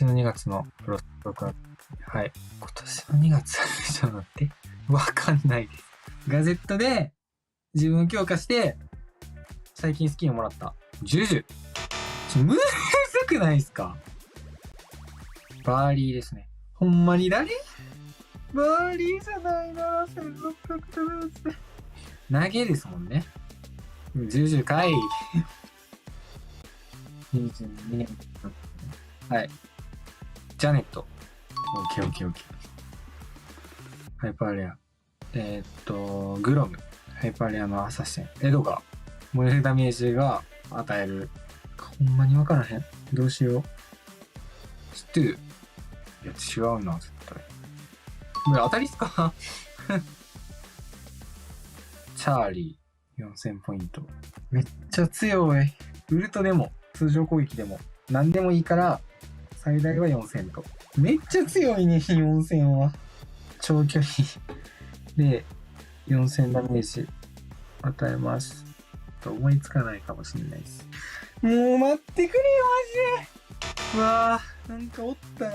今年の2月のプロストクラブ。はい。今年の2月ちょっと待って。わかんないです。ガゼットで自分を強化して、最近スキンをもらった。ジュジュ。むずくないですか？バーリーですね。ほんまに誰？バーリーじゃないな。1600ドルですね。投げですもんね。ジュジュかい。22年。はい。ジャネット。オッケーオッケーオッケー。ハイパーレア。グロム。ハイパーレアのアサシン。エドガー。燃えるダメージが与える。ほんまにわからへん。どうしよう。ストゥー。いや、違うな、絶対。これ当たりっすかチャーリー。4000ポイント。めっちゃ強い。ウルトでも、通常攻撃でも、何でもいいから、最大は4000と。めっちゃ強いね、4000は。長距離で4000ダメージ与えます。と思いつかないかもしれないです。もう待ってくれよ、マジで。うわぁ、なんかおったな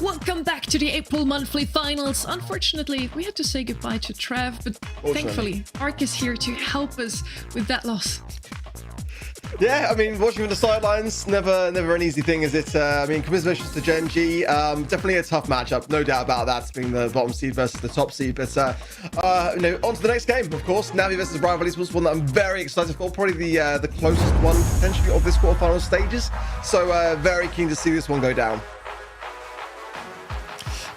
Welcome back to the April monthly finals. Unfortunately, we had to say goodbye to Trev, but thankfully, Ark is here to help us with that loss. Yeah, I mean, watching from the sidelines, never an easy thing, is it? I mean, commiserations to Gen.G. Definitely a tough matchup, no doubt about that, being the bottom seed versus the top seed. But you know, on to the next game, of course. Navi versus Rival Esports, one that I'm very excited for. Probably the closest one potentially of this quarterfinal stages. So very keen to see this one go down.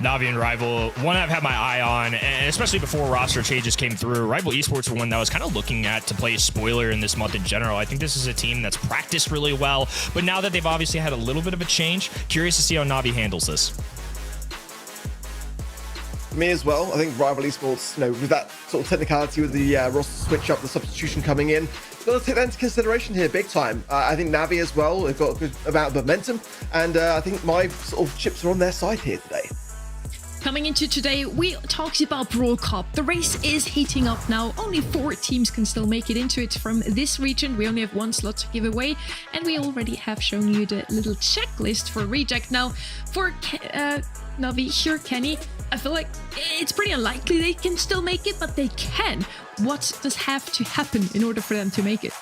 Navi and Rival, one I've had my eye on, and especially before roster changes came through. Rival Esports were one that I was kind of looking at to play spoiler in this month in general. I think this is a team that's practiced really well, but now that they've obviously had a little bit of a change, curious to see how Navi handles this. Me as well. I think Rival Esports, you know, with that sort of technicality with the roster switch up, the substitution coming in, got to take that into consideration here big time. I think Navi as well, they've got a good amount of momentum, and I think my sort of chips are on their side here today. Coming into today, we talked about Brawl Cup. The race is heating up now. Only 4 teams can still make it into it from this region. We only have 1 slot to give away, and we already have shown you the little checklist for Reject. Now, for Navi, here, Kenny, I feel like it's pretty unlikely they can still make it, but they can. What does have to happen in order for them to make it?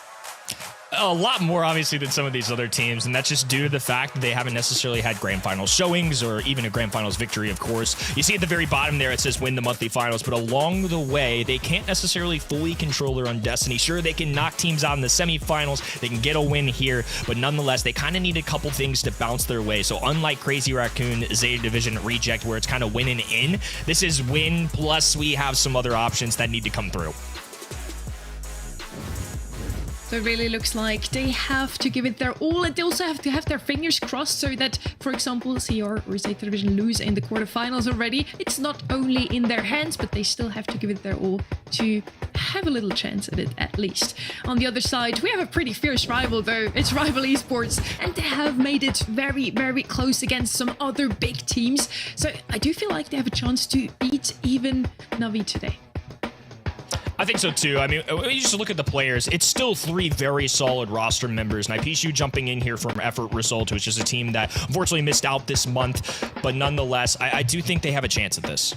A lot more, obviously, than some of these other teams, and that's just due to the fact that they haven't necessarily had grand finals showings or even a grand finals victory, of course. You see at the very bottom there, it says win the monthly finals, but along the way, they can't necessarily fully control their own destiny. Sure, they can knock teams out in the semifinals, they can get a win here, but nonetheless, they kind of need a couple things to bounce their way. So unlike Crazy Raccoon, Zeta Division, Reject, where it's kind of win and in, this is win, plus we have some other options that need to come through. So it really looks like they have to give it their all, and they also have to have their fingers crossed so that, for example, CR or Zeta Division lose in the quarterfinals already. It's not only in their hands, but they still have to give it their all to have a little chance at it, at least. On the other side, we have a pretty fierce rival, though. It's Rival Esports, and they have made it very, very close against some other big teams. So I do feel like they have a chance to beat even Navi today. I think so too. I mean, when you just look at the players, it's still 3 very solid roster members. Nipishu jumping in here from Effort Result, which is a team that unfortunately missed out this month. But nonetheless, I do think they have a chance at this.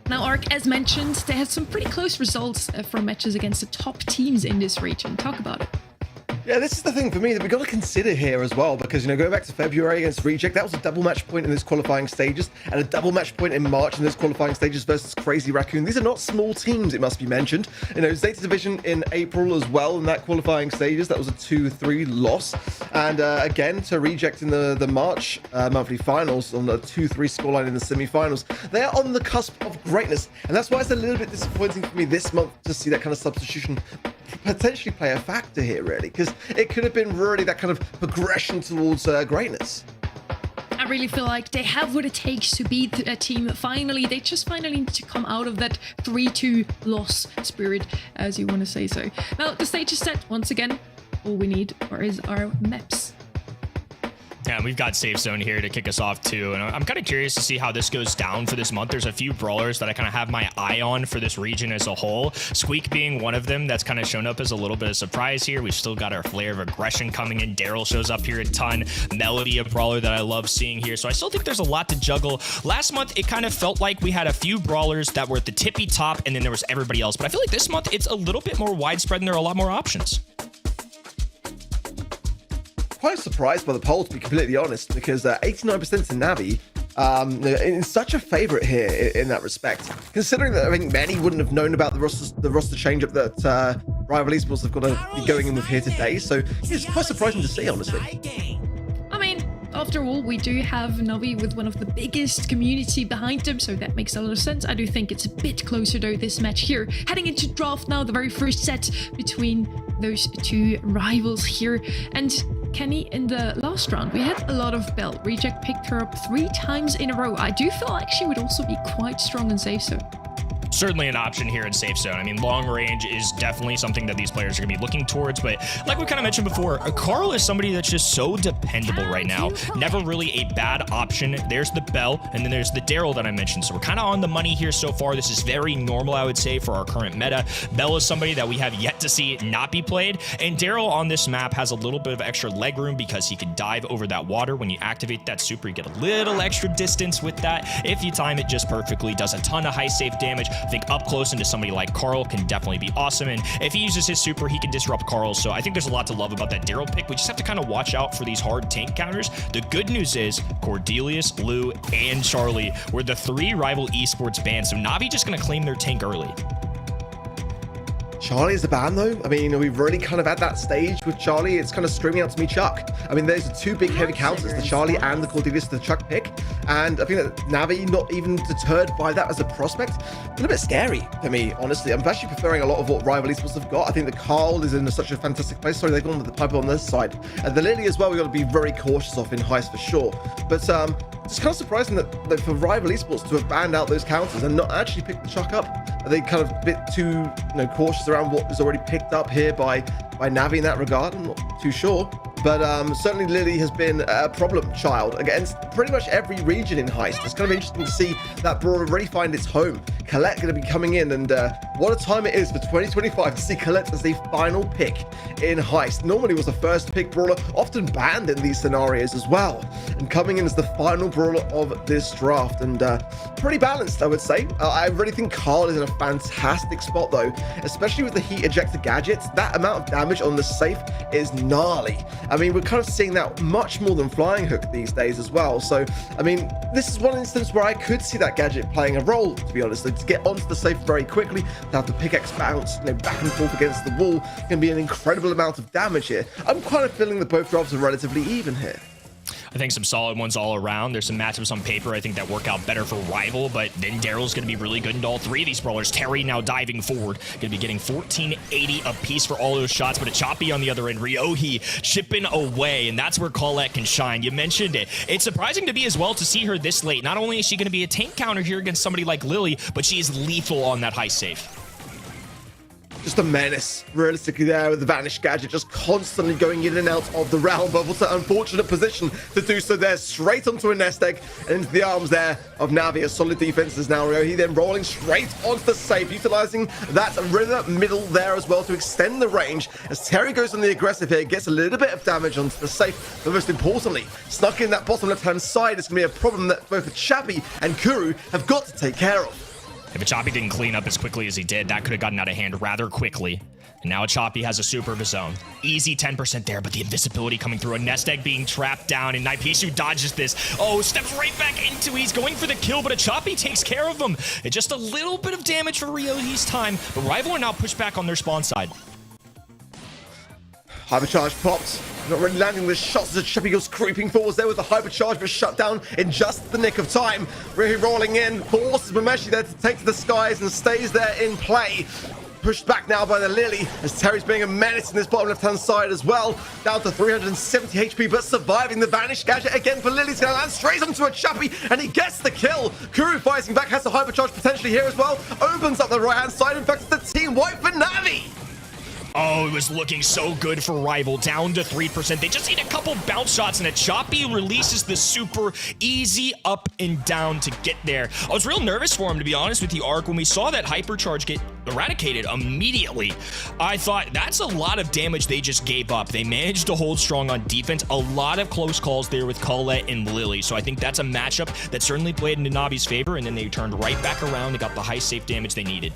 Now, Ark, as mentioned, they had some pretty close results from matches against the top teams in this region. Talk about it. Yeah, this is the thing for me that we've got to consider here as well, because, you know, going back to February against Reject, that was a double match point in this qualifying stages, and a double match point in March in this qualifying stages versus Crazy Raccoon. These are not small teams, it must be mentioned. You know, Zeta Division in April as well in that qualifying stages, that was a 2-3 loss. And again, to Reject in the March monthly finals on a 2-3 scoreline in the semi-finals. They are on the cusp of greatness, and that's why it's a little bit disappointing for me this month to see that kind of substitution potentially play a factor here, really, because it could have been really that kind of progression towards greatness. I really feel like they have what it takes to beat a team finally. They just finally need to come out of that 3-2 loss spirit, as you want to say so. Now, the stage is set once again. All we need is our maps. Yeah, we've got Safe Zone here to kick us off too, and I'm kind of curious to see how this goes down for this month. There's a few brawlers that I kind of have my eye on for this region as a whole. Squeak being one of them that's kind of shown up as a little bit of surprise here. We've still got our Flare of Aggression coming in. Daryl shows up here a ton. Melody, a brawler that I love seeing here. So I still think there's a lot to juggle. Last month, it kind of felt like we had a few brawlers that were at the tippy top, and then there was everybody else. But I feel like this month, it's a little bit more widespread, and there are a lot more options. Quite surprised by the poll, to be completely honest, because 89% to Navi in such a favorite here in that respect, considering that I think many wouldn't have known about the roster change up that Rival Esports have got to be going in with here today. So it's quite surprising to see, honestly. I mean, after all, we do have Navi with one of the biggest community behind them, so that makes a lot of sense. I do think it's a bit closer though, this match here. Heading into draft now, the very first set between those two rivals here. And Kenny, in the last round, we had a lot of Bell. Reject picked her up 3 times in a row. I do feel like she would also be quite strong in safe zone. Certainly an option here in Safe Zone. I mean, long range is definitely something that these players are going to be looking towards, but like we kind of mentioned before, Carl is somebody that's just so dependable right now. Never really a bad option. There's the Bell, and then there's the Daryl that I mentioned. So we're kind of on the money here so far. This is very normal, I would say, for our current meta. Bell is somebody that we have yet to see not be played, and Daryl on this map has a little bit of extra leg room because he can dive over that water. When you activate that super, you get a little extra distance with that. If you time it just perfectly, does a ton of high safe damage. I think up close into somebody like Carl can definitely be awesome, and if he uses his super, he can disrupt Carl. So I think there's a lot to love about that Daryl pick. We just have to kind of watch out for these hard tank counters. The good news is Cordelius, Lou, and Charlie were the 3 Rival Esports bans, so Navi just going to claim their tank early. Charlie is the ban though. I mean, we've really kind of at that stage with Charlie. It's kind of screaming out to me Chuck. I mean, there's the 2 big heavy counters, the Charlie and the Cordelius, the Chuck pick. And I think that Navi not even deterred by that as a prospect. A little bit scary for me, honestly. I'm actually preferring a lot of what Rival Esports have got. I think the Carl is in such a fantastic place. Sorry, they've gone with the Piper on this side. And the Lily as well, we've got to be very cautious of in Heist for sure. But it's kind of surprising that for Rival Esports to have banned out those counters and not actually pick the Chuck up. Are they kind of a bit too cautious around what is already picked up here by Navi in that regard? I'm not too sure. But certainly Lily has been a problem child against pretty much every region in Heist. It's kind of interesting to see that Brawl really find its home. Colette going to be coming in and what a time it is for 2025 to see Colette as the final pick in Heist. Normally was a first pick brawler, often banned in these scenarios as well. And coming in as the final brawler of this draft, and pretty balanced, I would say. I really think Carl is in a fantastic spot though, especially with the heat ejector gadgets. That amount of damage on the safe is gnarly. I mean, we're kind of seeing that much more than Flying Hook these days as well. So, I mean, this is one instance where I could see that gadget playing a role, to be honest. So to get onto the safe very quickly, to have the pickaxe bounce, back and forth against the wall, can be an incredible amount of damage here. I'm kind of feeling that both drafts are relatively even here. I think some solid ones all around. There's some matchups on paper I think that work out better for Rival, but then Daryl's going to be really good into all three of these brawlers. Terry now diving forward, going to be getting 1480 apiece for all those shots, but a Choppy on the other end. Ryohi chipping away, and that's where Colette can shine. You mentioned it. It's surprising to me as well to see her this late. Not only is she going to be a tank counter here against somebody like Lily, but she is lethal on that high safe. Just a menace, realistically, there with the Vanish gadget just constantly going in and out of the round, but what's an unfortunate position to do so there, straight onto a nest egg and into the arms there of Navi. A solid defenses now. He then rolling straight onto the safe, utilizing that rhythm middle there as well to extend the range as Terry goes on the aggressive here, gets a little bit of damage onto the safe, but most importantly, snuck in that bottom left-hand side is going to be a problem that both Chappy and Kuru have got to take care of. If Choppy didn't clean up as quickly as he did, that could have gotten out of hand rather quickly. And now Choppy has a super of his own. Easy 10% there, but the invisibility coming through. A nest egg being trapped down, and Naipishu dodges this. Oh, steps right back into it. He's going for the kill, but a Choppy takes care of him. It's just a little bit of damage for Ryohi's time, but Rival are now pushed back on their spawn side. Hypercharge popped. Not really landing the shots as Chappy goes creeping forwards there with the hypercharge, but shut down in just the nick of time. Really rolling in, forces Mameshi there to take to the skies and stays there in play. Pushed back now by the Lily as Terry's being a menace in this bottom left-hand side as well. Down to 370 HP, but surviving the Vanish gadget again for Lily's going to land straight onto a Chappy, and he gets the kill. Kuru fighting back, has a hypercharge potentially here as well. Opens up the right-hand side. In fact, it's the team wipe for Navi. Oh, it was looking so good for Rival, down to 3%. They just need a couple bounce shots, and a Choppy releases the super easy up and down to get there. I was real nervous for him, to be honest with you, Ark. When we saw that hypercharge get eradicated immediately, I thought that's a lot of damage they just gave up. They managed to hold strong on defense. A lot of close calls there with Colette and Lily, so I think that's a matchup that certainly played into Navi's favor, and then they turned right back around and got the high safe damage they needed.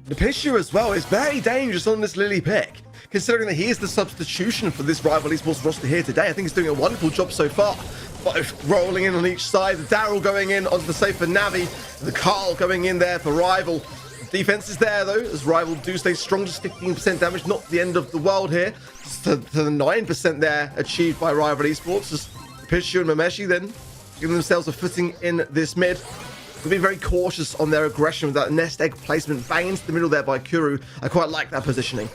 The Pishu as well is very dangerous on this Lily pick, considering that he is the substitution for this Rival Esports roster here today. I think he's doing a wonderful job so far. Both rolling in on each side, the Daryl going in onto the safe for Navi, the Carl going in there for Rival. Defense is there though, as Rival do stay strong, just 15% damage, not the end of the world here. Just to the 9% there achieved by Rival Esports, just Pishu and Mameshi then giving themselves a footing in this mid. They'll be very cautious on their aggression with that nest egg placement bang into the middle there by Kuru. I quite like that positioning.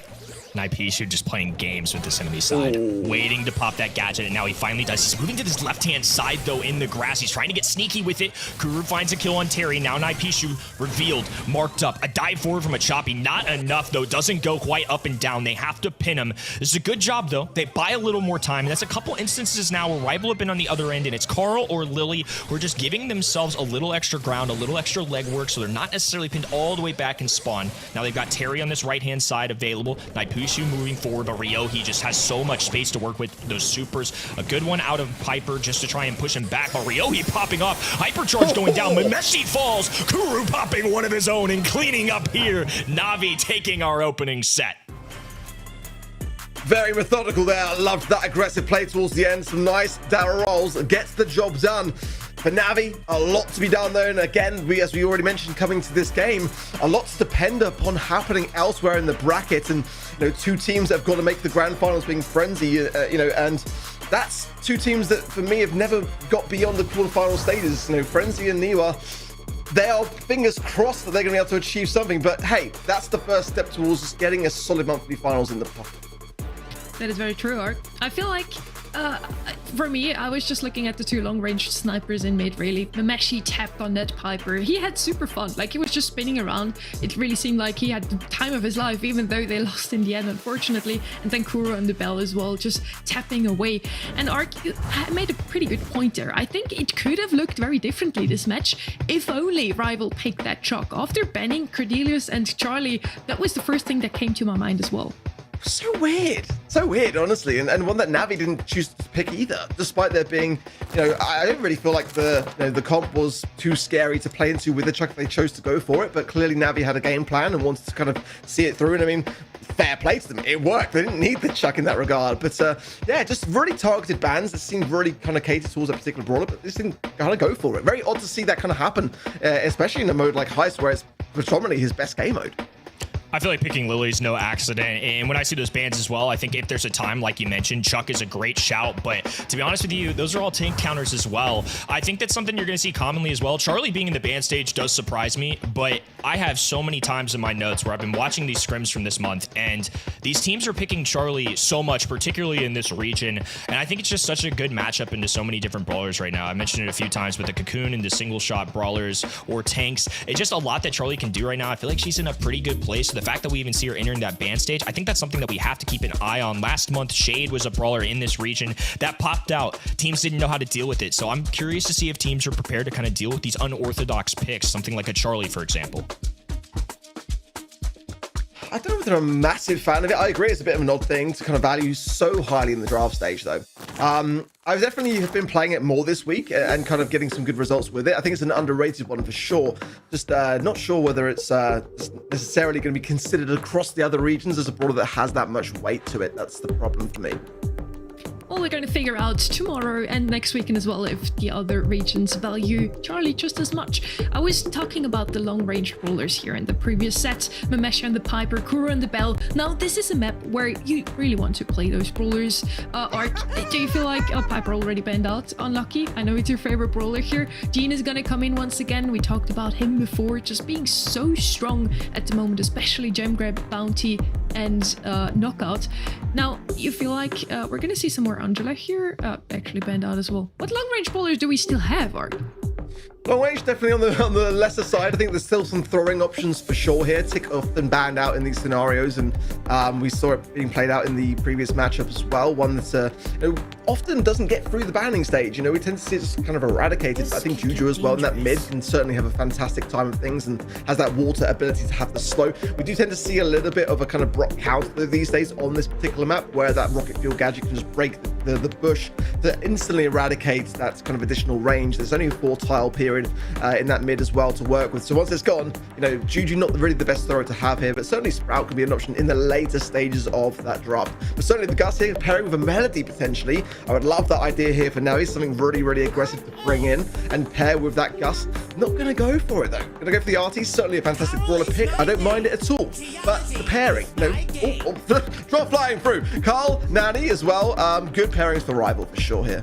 Naipishu just playing games with this enemy side, waiting to pop that gadget, and now he finally does. He's moving to this left-hand side, though, in the grass. He's trying to get sneaky with it. Kuru finds a kill on Terry. Now Naipishu revealed, marked up. A dive forward from a Choppy. Not enough, though. Doesn't go quite up and down. They have to pin him. This is a good job, though. They buy a little more time, and that's a couple instances now where Rival have been on the other end, and it's Carl or Lily who are just giving themselves a little extra ground, a little extra leg work, so they're not necessarily pinned all the way back in spawn. Now they've got Terry on this right-hand side available. Naipishu moving forward, but Ryohi just has so much space to work with those supers. A good one out of Piper just to try and push him back, but Ryohi popping off. Hypercharge going down. Mameshi falls. Kuru popping one of his own and cleaning up here. Navi taking our opening set. Very methodical there. Loved that aggressive play towards the end. Some nice Daryl rolls. Gets the job done. For Navi, a lot to be done there, and again, as we already mentioned coming to this game, a lot to depend upon happening elsewhere in the bracket, and two teams that have got to make the grand finals being Frenzy, and that's two teams that for me have never got beyond the quarterfinal stages. Frenzy and Niwa, they are fingers crossed that they're going to be able to achieve something, but hey, that's the first step towards just getting a solid monthly finals in the pocket. That is very true, Art. I feel like For me, I was just looking at the two long-range snipers in mid, really. Memeshi tapped on that Piper. He had super fun. Like, he was just spinning around. It really seemed like he had the time of his life, even though they lost in the end, unfortunately. And then Kuro and the Bell as well, just tapping away. And Ark made a pretty good point there. I think it could have looked very differently this match, if only Rival picked that chalk. After banning Cordelius and Charlie, that was the first thing that came to my mind as well. So weird, honestly, and one that Navi didn't choose to pick either, despite there being, I don't really feel like the comp was too scary to play into with the chuck. They chose to go for it, but clearly Navi had a game plan and wanted to kind of see it through, and I mean, fair play to them, it worked. They didn't need the chuck in that regard, but yeah, just really targeted bans that seemed really kind of catered towards a particular brawler, but this didn't kind of go for it. Very odd to see that kind of happen, especially in a mode like Heist, where it's predominantly his best game mode. I feel like picking Lily is no accident, and when I see those bans as well, I think if there's a time, like you mentioned, Chuck is a great shout, but to be honest with you, those are all tank counters as well. I think that's something you're going to see commonly as well. Charlie being in the ban stage does surprise me, but I have so many times in my notes where I've been watching these scrims from this month, and these teams are picking Charlie so much, particularly in this region, and I think it's just such a good matchup into so many different brawlers right now. I mentioned it a few times with the Cocoon and the single shot brawlers or tanks. It's just a lot that Charlie can do right now. I feel like she's in a pretty good place. So the fact that we even see her entering that ban stage, I think that's something that we have to keep an eye on. Last month, Shade was a brawler in this region that popped out. Teams didn't know how to deal with it. So I'm curious to see if teams are prepared to kind of deal with these unorthodox picks, something like a Charlie, for example. I don't know if they're a massive fan of it. I agree, it's a bit of an odd thing to kind of value so highly in the draft stage, though. I definitely have been playing it more this week and kind of getting some good results with it. I think it's an underrated one for sure. Just not sure whether it's necessarily going to be considered across the other regions as a brawler that has that much weight to it. That's the problem for me. Well, we're going to figure out tomorrow and next weekend as well if the other regions value Charlie just as much. I was talking about the long-range brawlers here in the previous set, Memeshi and the Piper, Kuro and the Bell. Now, this is a map where you really want to play those brawlers. Ark, do you feel like Piper already banned out? Unlucky. I know it's your favorite brawler here. Gene is going to come in once again. We talked about him before, just being so strong at the moment, especially gem grab, bounty, and knockout. Now, you feel like we're going to see some more Angela here, actually banned out as well. What long-range brawlers do we still have, Ark? Long range definitely on the lesser side. I think there's still some throwing options for sure here. Tick often banned out in these scenarios, and we saw it being played out in the previous matchup as well. One that often doesn't get through the banning stage. We tend to see it just kind of eradicated. But I think Juju as well in that mid can certainly have a fantastic time of things and has that water ability to have the slow. We do tend to see a little bit of a kind of Brock counter these days on this particular map, where that rocket fuel gadget can just break the bush to instantly eradicate that kind of additional range. There's only a 4-tile period in that mid as well to work with. So once it's gone, Juju not really the best thrower to have here, but certainly Sprout could be an option in the later stages of that draft. But certainly the Gus here pairing with a Melody potentially. I would love that idea here for now. He's something really, really aggressive to bring in and pair with that Gus. Not going to go for it though. Going to go for the RT. Certainly a fantastic brawler pick. I don't mind it at all. But the pairing, drop flying through. Carl, Nani as well. Good pairings for Rival for sure here.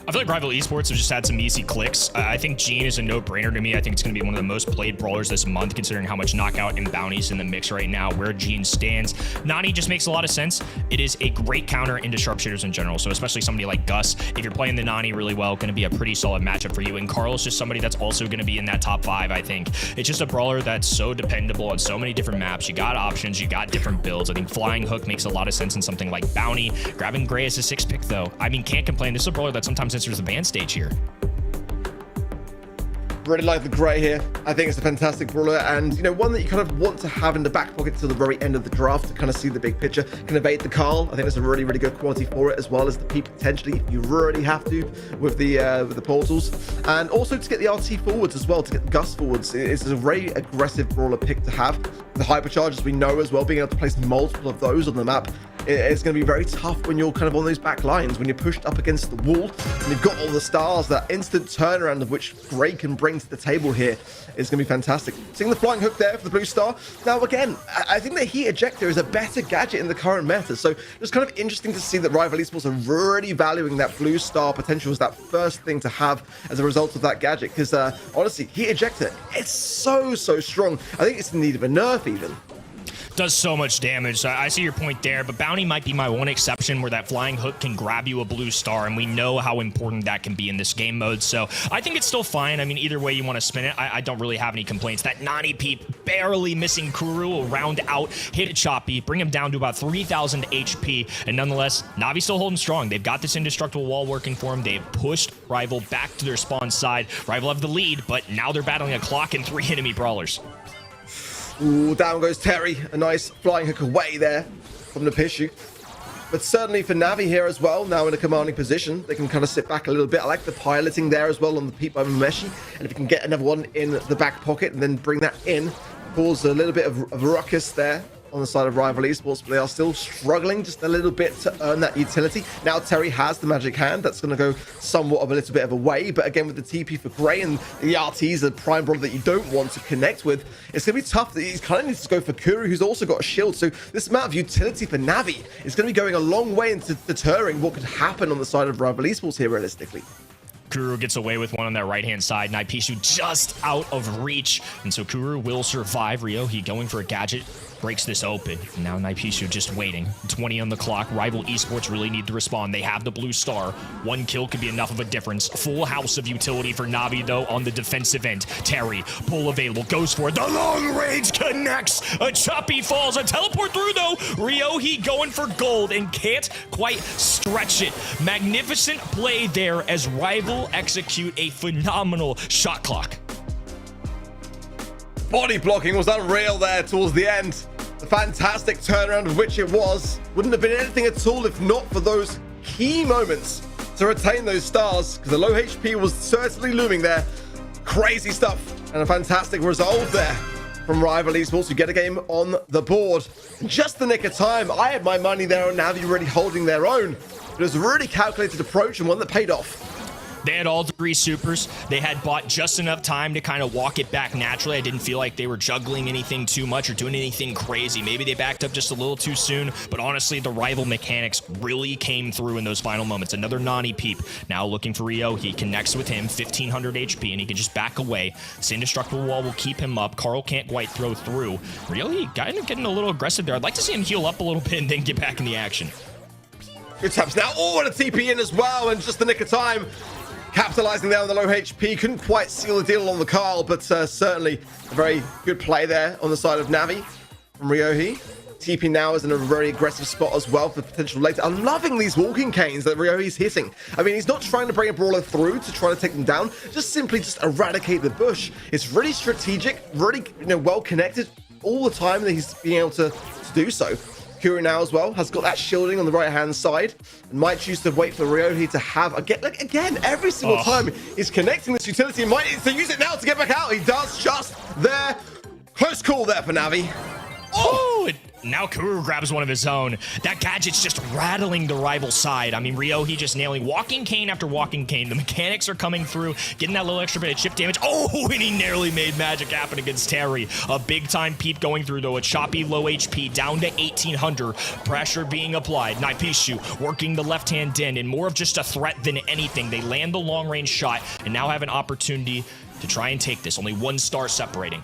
I feel like Rival Esports have just had some easy clicks. I think Gene is a no-brainer to me. I think it's going to be one of the most played brawlers this month, considering how much knockout and bounties in the mix right now, where Gene stands. Nani just makes a lot of sense. It is a great counter into sharpshooters in general, so especially somebody like Gus, if you're playing the Nani really well, going to be a pretty solid matchup for you. And Carl's just somebody that's also going to be in that top 5, I think. It's just a brawler that's so dependable on so many different maps. You got options, you got different builds. I think Flying Hook makes a lot of sense in something like Bounty. Grabbing Gray as a 6 pick, though. I mean, can't complain. This is a brawler that sometimes enters the ban stage here. Really like the Gray here. I think it's a fantastic brawler, and one that you kind of want to have in the back pocket till the very end of the draft to kind of see the big picture. Can evade the Carl. I think there's a really, really good quality for it, as well as the Peep potentially if you really have to with the portals, and also to get the RT forwards as well, to get the Gus forwards. It's a very aggressive brawler pick to have. The hypercharges we know as well, being able to place multiple of those on the map. It's going to be very tough when you're kind of on those back lines, when you're pushed up against the wall and you've got all the stars. That instant turnaround of which Gray can bring to the table here is going to be fantastic. Seeing the Flying Hook there for the blue star. Now again, I think the heat ejector is a better gadget in the current meta, so it's kind of interesting to see that Rival Esports are really valuing that blue star potential as that first thing to have as a result of that gadget, because honestly, heat ejector, it's so strong. I think it's in need of a nerf even. Does so much damage. I see your point there, but Bounty might be my one exception where that flying hook can grab you a blue star, and we know how important that can be in this game mode. So I think it's still fine. I mean, either way you want to spin it, I don't really have any complaints. That Nani Peep barely missing Kuru will round out, hit it choppy, bring him down to about 3,000 HP, and nonetheless, Navi still holding strong. They've got this indestructible wall working for them. They've pushed Rival back to their spawn side. Rival have the lead, but now they're battling a clock and 3 enemy brawlers. Ooh, down goes Terry. A nice flying hook away there from the Pishu. But certainly for Navi here as well, now in a commanding position, they can kind of sit back a little bit. I like the piloting there as well on the Peep by Mameshi. And if you can get another one in the back pocket and then bring that in, cause a little bit of ruckus there on the side of Rival Esports, but they are still struggling just a little bit to earn that utility. Now Terry has the magic hand. That's going to go somewhat of a little bit of a way, but again with the TP for Gray and the RTs, the prime brawler that you don't want to connect with, it's going to be tough. He kind of needs to go for Kuru, who's also got a shield, so this amount of utility for Navi is going to be going a long way into deterring what could happen on the side of Rival Esports here realistically. Kuru gets away with one on that right-hand side. Naipishu just out of reach. And so Kuru will survive. Ryohi going for a gadget. Breaks this open. Now Naipishu just waiting. 20 on the clock. Rival Esports really need to respond. They have the blue star. One kill could be enough of a difference. Full house of utility for Navi, though, on the defensive end. Terry, pull available. Goes for it. The long range connects. A choppy falls. A teleport through, though. Ryohi going for gold and can't quite stretch it. Magnificent play there as Rival execute a phenomenal shot clock. Body blocking was unreal there towards the end. The fantastic turnaround of which it was. Wouldn't have been anything at all if not for those key moments to retain those stars, because the low HP was certainly looming there. Crazy stuff and a fantastic resolve there from Rival Esports to get a game on the board. In just the nick of time, I had my money there on Navi really holding their own. It was a really calculated approach and one that paid off. They had all 3 supers. They had bought just enough time to kind of walk it back naturally. I didn't feel like they were juggling anything too much or doing anything crazy. Maybe they backed up just a little too soon, but honestly, the Rival mechanics really came through in those final moments. Another Nani Peep. Now looking for Rio. He connects with him, 1,500 HP, and he can just back away. This indestructible wall will keep him up. Carl can't quite throw through. Rio, he kind of getting a little aggressive there. I'd like to see him heal up a little bit and then get back in the action. Good taps now. Oh, and a TP in as well, and just the nick of time. Capitalizing there on the low HP. Couldn't quite seal the deal on the Carl, but certainly a very good play there on the side of Navi from Ryohi. TP now is in a very aggressive spot as well for potential later. I'm loving these walking canes that Ryohi's hitting. I mean, he's not trying to bring a brawler through to try to take them down, just simply eradicate the bush. It's really strategic, really well connected all the time that he's being able to do so. Kuru now as well has got that shielding on the right hand side and might choose to wait for Ryohi to have again every single time he's connecting this utility and might need to use it now to get back out. He does just there. Close call there for Navi. Oh, now Kuru grabs one of his own. That gadget's just rattling the Rival side. I mean, Ryohi just nailing walking cane after walking cane. The mechanics are coming through, getting that little extra bit of chip damage. Oh, and he nearly made magic happen against Terry. A big time Peep going through, though. A choppy low HP down to 1,800. Pressure being applied. Naipishu working the left-hand den and more of just a threat than anything. They land the long-range shot and now have an opportunity to try and take this. Only 1 star separating.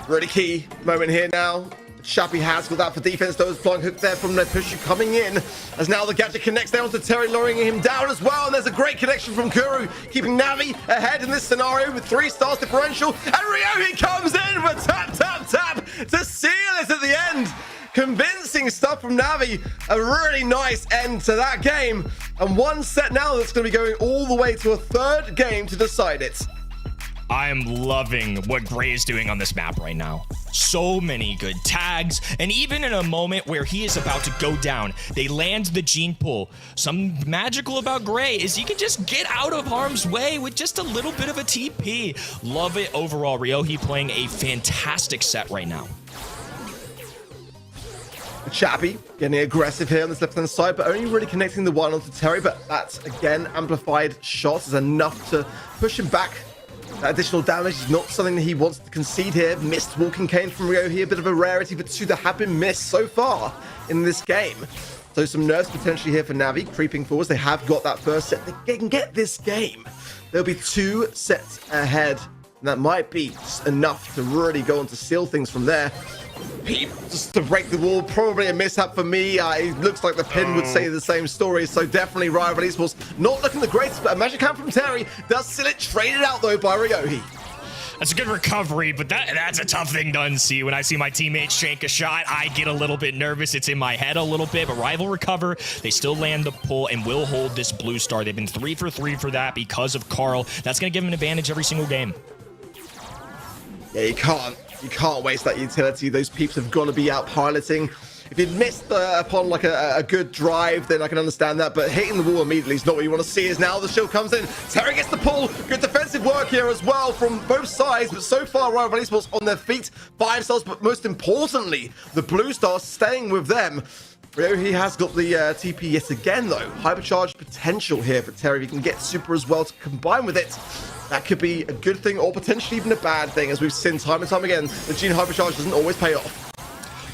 Really key moment here now. Shappy has got that for defense, though. Flying hook there from Naipishu coming in. As now the gadget connects down to Terry, lowering him down as well. And there's a great connection from Kuru, keeping Navi ahead in this scenario with 3 stars differential. And Ryohi comes in for tap to seal it at the end. Convincing stuff from Navi. A really nice end to that game. And 1 set now that's going to be going all the way to a 3rd game to decide it. I am loving what Gray is doing on this map right now. So many good tags, and even in a moment where he is about to go down, they land the gene pull. Some magical about Gray is he can just get out of harm's way with just a little bit of a TP. Love it overall. Ryohi playing a fantastic set right now. Chappy getting aggressive here on this left-hand side, but only really connecting the one onto Terry, but that's, again, amplified shots is enough to push him back. That additional damage is not something that he wants to concede here. Missed walking cane from Ryohi, a bit of a rarity, but 2 that have been missed so far in this game. So some nerfs potentially here for Navi, creeping forwards. They have got that first set. They can get this game. There'll be 2 sets ahead, and that might be enough to really go on to seal things from there. Peep just to break the wall. Probably a mishap for me. It looks like the pin would say the same story. So definitely Rival Esports not looking the greatest, but a magic hand from Terry does seal it. Traded out though by Ryohi. That's a good recovery, but that's a tough thing to unsee. When I see my teammates shank a shot, I get a little bit nervous. It's in my head a little bit, but Rival recover. They still land the pull and will hold this blue star. They've been 3 for 3 for that because of Carl. That's going to give them an advantage every single game. Yeah, you can't waste that utility. Those peeps have got to be out piloting. If you'd missed upon like a good drive, then I can understand that. But hitting the wall immediately is not what you want to see. As now the shield comes in, Terry gets the pull. Good defensive work here as well from both sides. But so far, Rival Esports on their feet, 5 stars. But most importantly, the blue stars staying with them. He has got the TP yet again, though. Hypercharge potential here for Terry. If he can get super as well to combine with it, that could be a good thing or potentially even a bad thing. As we've seen time and time again, the Gene Hypercharge doesn't always pay off.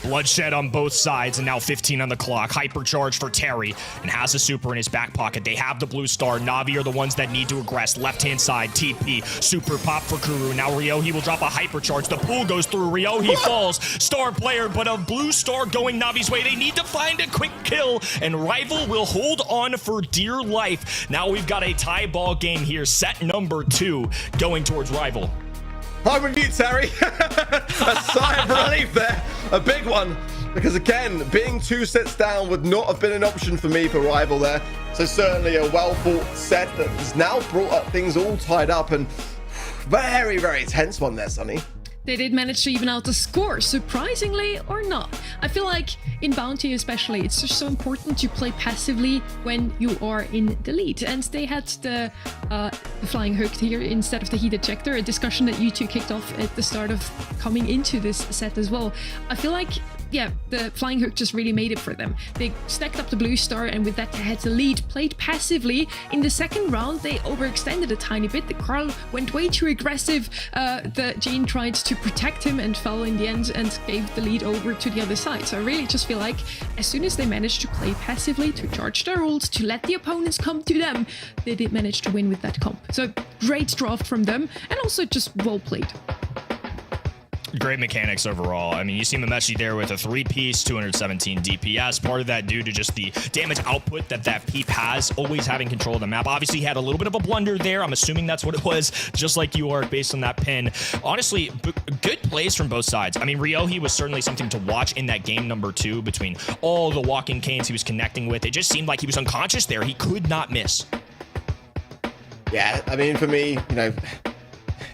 Bloodshed on both sides, and now 15 on the clock. Hypercharge for Terry, and has a super in his back pocket. They have the blue star. Na'Vi are the ones that need to aggress. Left-hand side, TP. Super pop for Kuru. Now Ryohi will drop a hypercharge. The pool goes through. Ryohi falls. Star player, but a blue star going Na'Vi's way. They need to find a quick kill, and Rival will hold on for dear life. Now we've got a tie ball game here. Set number 2 going towards Rival. I'm with you, Terry. A sigh of relief there. A big one. Because again, being 2 sets down would not have been an option for me for Rival there. So certainly a well-fought set that has now brought up things all tied up. And very, very tense one there, Sonny. They did manage to even out the score, surprisingly or not. I feel like in Bounty especially, it's just so important to play passively when you are in the lead. And they had the flying hook here instead of the heat ejector, a discussion that you two kicked off at the start of coming into this set as well. I feel like, yeah, the flying hook just really made it for them. They stacked up the blue star, and with that they had the lead, played passively. In the second round, they overextended a tiny bit. The Carl went way too aggressive. The Gene tried to protect him and fell in the end and gave the lead over to the other side. So I really just feel like as soon as they managed to play passively, to charge their ults, to let the opponents come to them, they did manage to win with that comp. So great draft from them, and also just well played. Great mechanics overall. I mean, you see Mameshi there with a 3-piece, 217 DPS. Part of that due to just the damage output that Peep has, always having control of the map. Obviously, he had a little bit of a blunder there. I'm assuming that's what it was, just like you are based on that pin. Honestly, good plays from both sides. I mean, Ryohi was certainly something to watch in that game number 2 between all the walking canes he was connecting with. It just seemed like he was unconscious there. He could not miss. Yeah, I mean, for me, you know,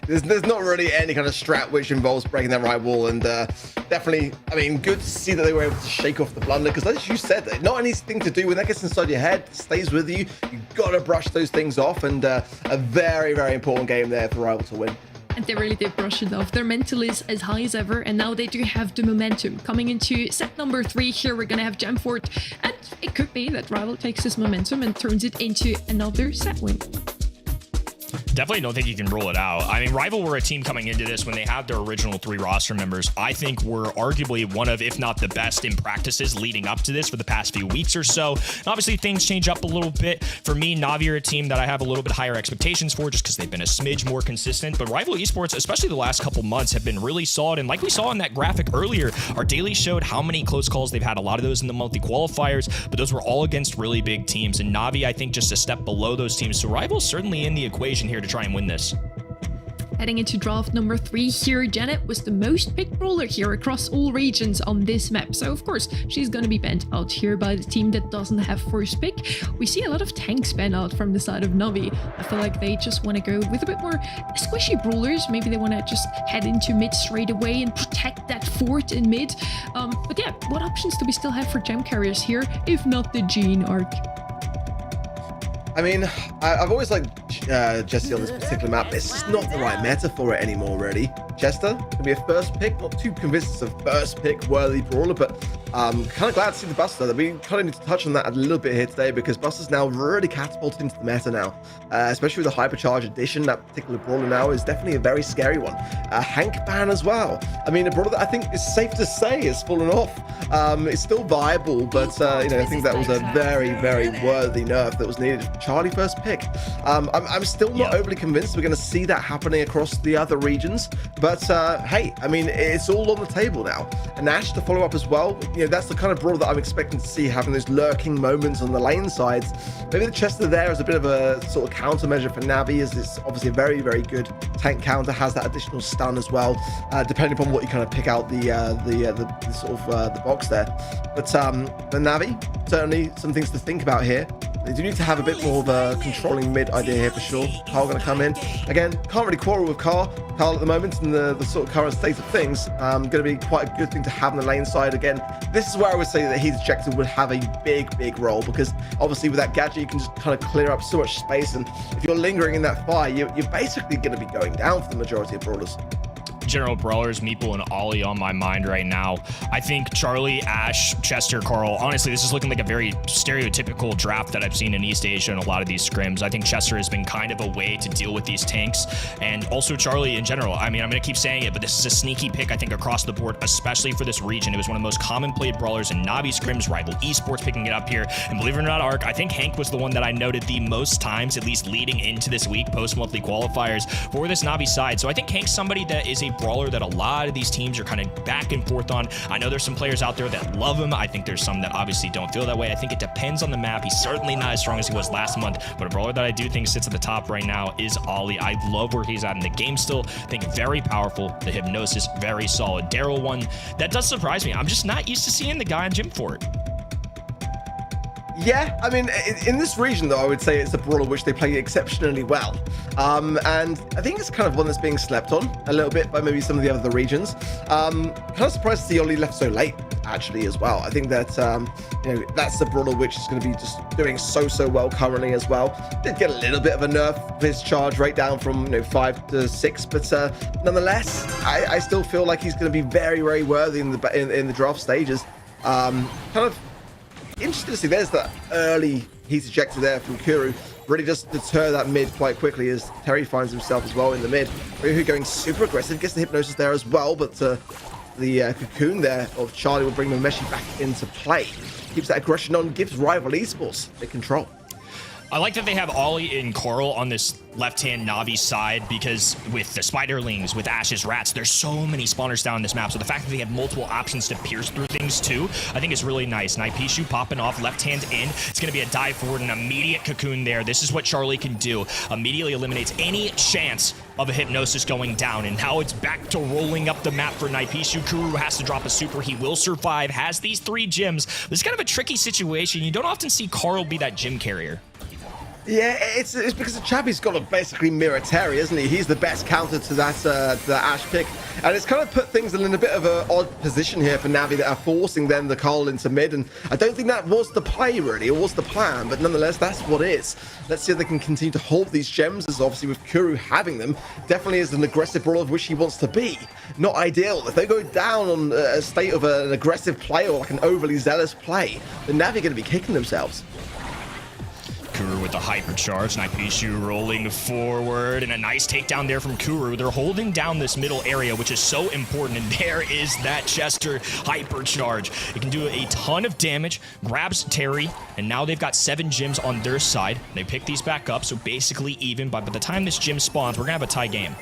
there's not really any kind of strat which involves breaking that right wall, and definitely, I mean, good to see that they were able to shake off the blunder, because as you said, not anything to do when that gets inside your head, stays with you, you gotta brush those things off, and a very, very important game there for Rival to win. And they really did brush it off. Their mental is as high as ever, and now they do have the momentum. Coming into set number 3 here, we're gonna have Gemfort, and it could be that Rival takes this momentum and turns it into another set win. Definitely don't think you can rule it out. I mean, Rival were a team coming into this when they had their original 3 roster members. I think were arguably one of, if not the best in practices leading up to this for the past few weeks or so. And obviously, things change up a little bit. For me, Na'Vi are a team that I have a little bit higher expectations for just because they've been a smidge more consistent. But Rival Esports, especially the last couple months, have been really solid. And like we saw in that graphic earlier, our daily showed how many close calls they've had. A lot of those in the monthly qualifiers, but those were all against really big teams. And Na'Vi, I think, just a step below those teams. So Rival's certainly in the equation here to try and win this. Heading into draft number 3 here, Janet was the most picked brawler here across all regions on this map. So of course, she's gonna be banned out here by the team that doesn't have first pick. We see a lot of tanks banned out from the side of Na'Vi. I feel like they just want to go with a bit more squishy brawlers. Maybe they want to just head into mid straight away and protect that fort in mid. But yeah, what options do we still have for gem carriers here, if not the Gene arc? I mean, I've always liked Jesse on this particular map. It's just not the right meta for it anymore, really. Chester can be a first pick, not too convinced it's a first pick worthy brawler, but kind of glad to see the Buster. We kind of need to touch on that a little bit here today, because Buster's now really catapulted into the meta now, especially with the Hypercharge edition. That particular brawler now is definitely a very scary one. Hank ban as well. I mean, a brawler that I think is safe to say has fallen off. It's still viable, but you know, I think that was a very, very worthy nerf that was needed to Charlie first pick. I'm still not overly convinced we're going to see that happening across the other regions, but hey, I mean, it's all on the table now. And Ash to follow up as well, you know, that's the kind of Brawl that I'm expecting to see, having those lurking moments on the lane sides. Maybe the Chester there is a bit of a sort of countermeasure for Navi, as it's obviously a very, very good tank counter, has that additional stun as well, depending upon what you kind of pick out the sort of the box there. But the Navi, certainly some things to think about here. They do need to have a bit more of a controlling mid idea here for sure. Carl going to come in. Again, can't really quarrel with Carl at the moment in the sort of current state of things. Going to be quite a good thing to have on the lane side. Again, this is where I would say that his ejector would have a big role, because obviously with that gadget, you can just kind of clear up so much space. And if you're lingering in that fire, you're basically going to be going down for the majority of brawlers. General Brawlers, Meeple, and Ollie on my mind right now. I think Charlie, Ash, Chester, Carl, honestly, this is looking like a very stereotypical draft that I've seen in East Asia in a lot of these scrims. I think Chester has been kind of a way to deal with these tanks, and also Charlie in general. I mean, I'm going to keep saying it, but this is a sneaky pick, I think, across the board, especially for this region. It was one of the most common played brawlers in Navi scrims, Rival Esports picking it up here, and believe it or not, Ark, I think Hank was the one that I noted the most times, at least leading into this week, post-monthly qualifiers for this Navi side. So I think Hank's somebody that is a brawler that a lot of these teams are kind of back and forth on. I know there's some players out there that love him. I think there's some that obviously don't feel that way. I think it depends on the map. He's certainly not as strong as he was last month, but a brawler that I do think sits at the top right now is Ollie. I love where he's at in the game still. I think very powerful. The hypnosis, very solid. Daryl one, that does surprise me. I'm just not used to seeing the guy on Gym for it. Yeah, I mean, in this region, though, I would say it's a brawler which they play exceptionally well. And I think it's kind of one that's being slept on a little bit by maybe some of the other regions. Kind of surprised to see Ollie left so late, actually, as well. I think that, you know, that's the brawler which is going to be just doing so well currently as well. Did get a little bit of a nerf of his charge rate down from, you know, 5 to 6, but nonetheless, I still feel like he's going to be very worthy in the draft stages. Kind of interesting to see. There's that early heat ejector there from Kuru. Really just deter that mid quite quickly, as Terry finds himself as well in the mid. Ryuhu going super aggressive, gets the hypnosis there as well, but the cocoon there of Charlie will bring Memeshi back into play. Keeps that aggression on, gives Rival Esports the control. I like that they have Ollie and Coral on this left-hand Navi side, because with the Spiderlings, with Ash's Rats, there's so many spawners down this map. So the fact that they have multiple options to pierce through things too, I think is really nice. Naipishu popping off left-hand in. It's going to be a dive forward, an immediate cocoon there. This is what Charlie can do. Immediately eliminates any chance of a hypnosis going down. And now it's back to rolling up the map for Naipishu. Kuru has to drop a super. He will survive, has these 3 gyms. This is kind of a tricky situation. You don't often see Carl be that gym carrier. Yeah, it's because the Chappie's got to basically mirror Terry, isn't he? He's the best counter to that Ash pick, and it's kind of put things in a bit of an odd position here for Navi, that are forcing then the Carl into mid, and I don't think that was the play really, or was the plan, but nonetheless, that's what it is. Let's see if they can continue to hold these gems, as obviously with Kuru having them, definitely is an aggressive brawler of which he wants to be. Not ideal. If they go down on a state of an aggressive play or like an overly zealous play, then Navi are going to be kicking themselves. Kuru with the hypercharge. Naipishu rolling forward, and a nice takedown there from Kuru. They're holding down this middle area, which is so important, and there is that Chester hypercharge. It can do a ton of damage, grabs Terry, and now they've got 7 gyms on their side. They pick these back up, so basically even, but by the time this gym spawns, we're gonna have a tie game.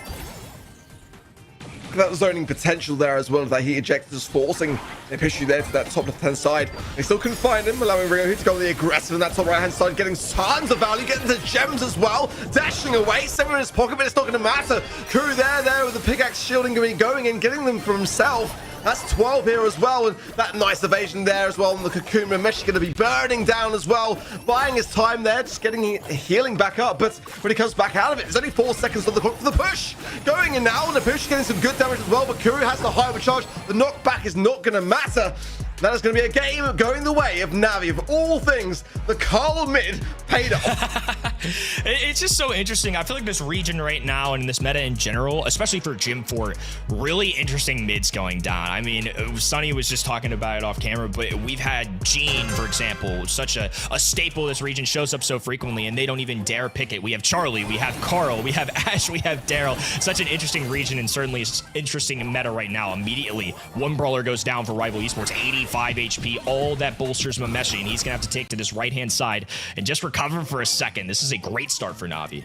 That zoning potential there as well, that he ejected, just forcing the issue there to that top left-hand side. They still couldn't find him, allowing Ryohu to go with the aggressive on that top right-hand side, getting tons of value, getting the gems as well, dashing away, 7 in his pocket, but it's not going to matter. Kuru there with the pickaxe shielding, going in, getting them for himself. That's 12 here as well, and that nice evasion there as well. And the Cocoon Mesh going to be burning down as well, buying his time there, just getting healing back up. But when he comes back out of it, there's only 4 seconds on the clock for the push. Going in now, and the push getting some good damage as well, but Kuru has the hypercharge. The knockback is not going to matter. That is going to be a game going the way of Navi. Of all things, the Carl mid paid off. It's just so interesting. I feel like this region right now and this meta in general, especially for Gym 4, really interesting mids going down. I mean, Sunny was just talking about it off camera, but we've had Gene, for example, such a staple of this region, shows up so frequently, and they don't even dare pick it. We have Charlie, we have Carl, we have Ash, we have Daryl. Such an interesting region, and certainly interesting meta right now. Immediately, one brawler goes down for Rival Esports, 80 85 HP, all that bolsters Mameshi, and he's gonna have to take to this right-hand side and just recover for a second. This is a great start for Navi.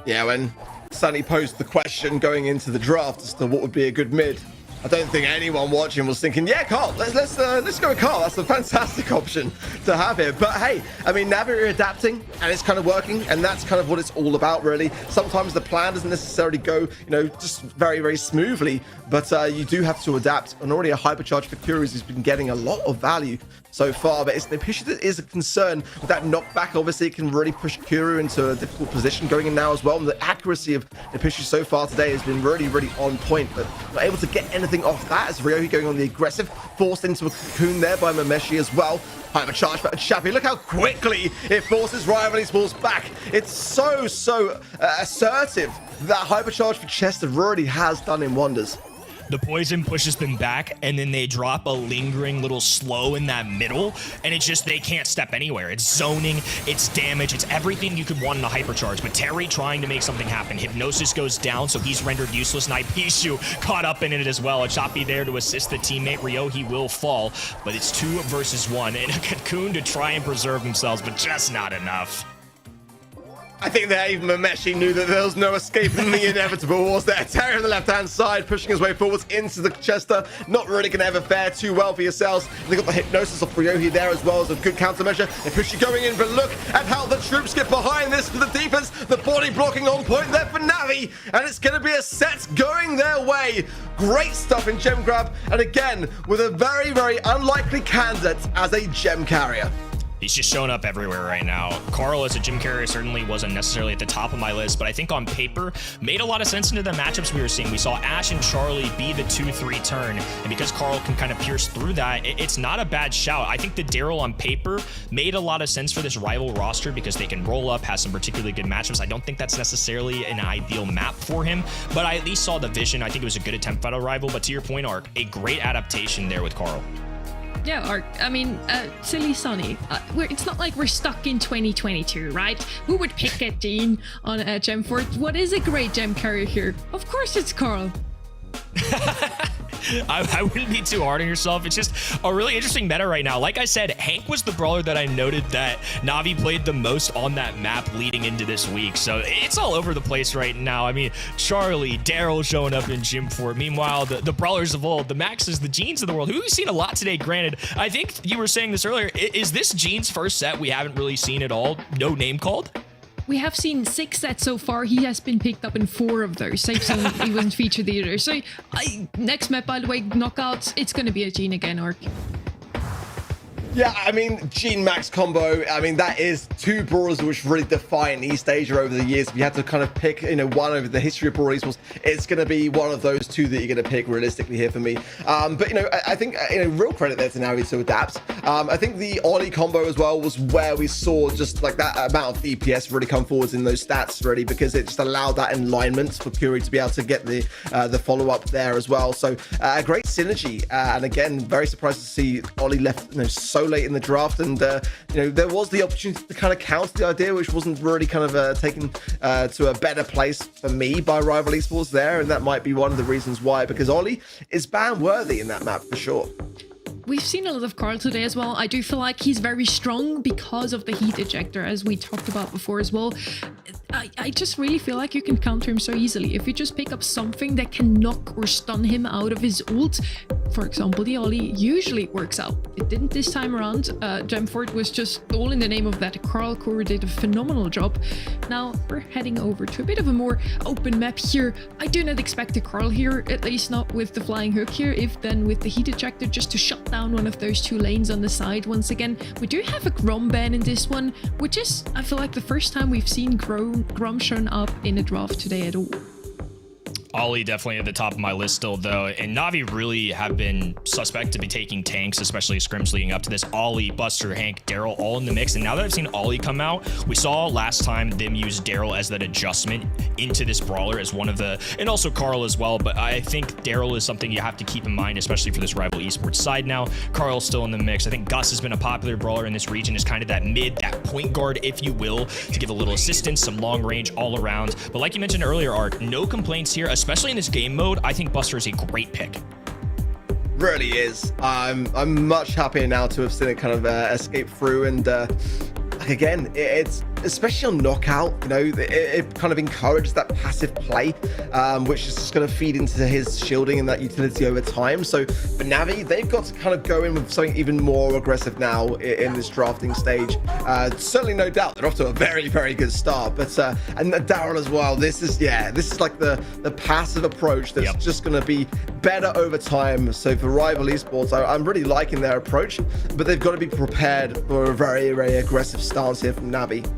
Yeah, when Sunny posed the question going into the draft as to what would be a good mid, I don't think anyone watching was thinking, yeah, Carl, let's go with Carl. That's a fantastic option to have here. But hey, I mean, Navi are adapting and it's kind of working, and that's kind of what it's all about, really. Sometimes the plan doesn't necessarily go, just very, very smoothly, but you do have to adapt. And already a hypercharge for Curious has been getting a lot of value so far, but it's the issue that is a concern with that knockback. Obviously, it can really push Kuru into a difficult position going in now as well. And the accuracy of the Pishu so far today has been really, really on point, but not able to get anything off that as Ryohi going on the aggressive, forced into a cocoon there by Mameshi as well. Hypercharge for Chappie. Look how quickly it forces Rival Esports back. It's so assertive. That hypercharge for Chester really has done him wonders. The poison pushes them back, and then they drop a lingering little slow in that middle, and it's just they can't step anywhere. It's zoning, it's damage, it's everything you could want in a hypercharge. But Terry trying to make something happen. Hypnosis goes down, so he's rendered useless. Naipishu caught up in it as well. A Choppy there to assist the teammate. Ryohi will fall, but it's 2 versus 1, and a Cocoon to try and preserve themselves, but just not enough. I think that even Mameshi knew that there was no escaping the inevitable. Was there? Terry on the left-hand side, pushing his way forwards into the Chester. Not really going to ever fare too well for yourselves. They got the hypnosis of Ryohi there as well as a good countermeasure. They push you going in, but look at how the troops get behind this for the defense. The body blocking on point there for Navi, and it's going to be a set going their way. Great stuff in gem grab, and again, with a very, very unlikely candidate as a gem carrier. He's just showing up everywhere right now. Carl as a gym carrier certainly wasn't necessarily at the top of my list, but I think on paper made a lot of sense into the matchups we were seeing. We saw Ash and Charlie be the 2-3 turn, and because Carl can kind of pierce through that, it's not a bad shout. I think the Daryl on paper made a lot of sense for this rival roster because they can roll up, has some particularly good matchups. I don't think that's necessarily an ideal map for him, but I at least saw the vision. I think it was a good attempt at a rival, but to your point, Ark, a great adaptation there with Carl. Yeah, Ark, I mean, silly Sonny, it's not like we're stuck in 2022, right? Who would pick a Dean on Gem 4? What is a great gem carrier here? Of course it's Carl. I wouldn't be too hard on yourself. It's just a really interesting meta right now. Like I said, Hank was the brawler that I noted that Navi played the most on that map leading into this week. So it's all over the place right now. I mean, Charlie, Daryl showing up in Gym 4. Meanwhile, the brawlers of old, the Maxes, the Jeans of the world, who we've seen a lot today, granted. I think you were saying this earlier. Is this Jeans' first set we haven't really seen at all? No name called? We have seen 6 sets so far. He has been picked up in 4 of those. Safe zone, he wasn't featured either. So next map, by the way, knockouts, it's going to be a Gene again, Ark. Yeah, I mean, Gene Max combo, I mean, that is 2 brawlers which really define East Asia over the years. If you had to kind of pick, one over the history of Brawl Esports, it's going to be one of those 2 that you're going to pick realistically here for me. But, I think, real credit there to Navi to adapt. I think the Ollie combo as well was where we saw just like that amount of DPS really come forwards in those stats, really, because it just allowed that alignment for Curie to be able to get the follow-up there as well. So, great synergy. And again, very surprised to see Ollie left, so late in the draft, and there was the opportunity to kind of counter the idea, which wasn't really kind of taken to a better place for me by Rival Esports there, and that might be one of the reasons why, because Ollie is ban worthy in that map for sure. We've seen a lot of Carl today as well. I do feel like he's very strong because of the heat ejector, as we talked about before as well. I just really feel like you can counter him so easily. If you just pick up something that can knock or stun him out of his ult, for example, the Ollie, usually works out. It didn't this time around. Gemford was just all in the name of that. Carl Core did a phenomenal job. Now we're heading over to a bit of a more open map here. I do not expect a Carl here, at least not with the flying hook here, if then with the heat ejector just to shut down one of those 2 lanes on the side. Once again, we do have a Grom ban in this one, which is, I feel like, the first time we've seen Grom shown up in a draft today at all. Ollie definitely at the top of my list still, though, and Navi really have been suspect to be taking tanks, especially scrims leading up to this. Ollie, Buster, Hank, Daryl all in the mix, and now that I've seen Ollie come out, we saw last time them use Daryl as that adjustment into this brawler as one of the, and also Carl as well, but I think Daryl is something you have to keep in mind, especially for this Rival Esports side now. Carl's still in the mix. I think Gus has been a popular brawler in this region as kind of that mid, that point guard, if you will, to give a little assistance, some long range all around. But like you mentioned earlier, Art, no complaints here, especially in this game mode. I think Buster is a great pick. Really is. I'm much happier now to have seen it kind of escape through, and like again, it's especially on knockout, you know, it kind of encourages that passive play, which is just going to feed into his shielding and that utility over time. So for Navi, they've got to kind of go in with something even more aggressive now in this drafting stage. Certainly, no doubt, they're off to a very, very good start. But and Daryl as well. This is like the passive approach that's just going to be better over time. So for Rival Esports, I'm really liking their approach, but they've got to be prepared for a very, very aggressive stance here from Navi.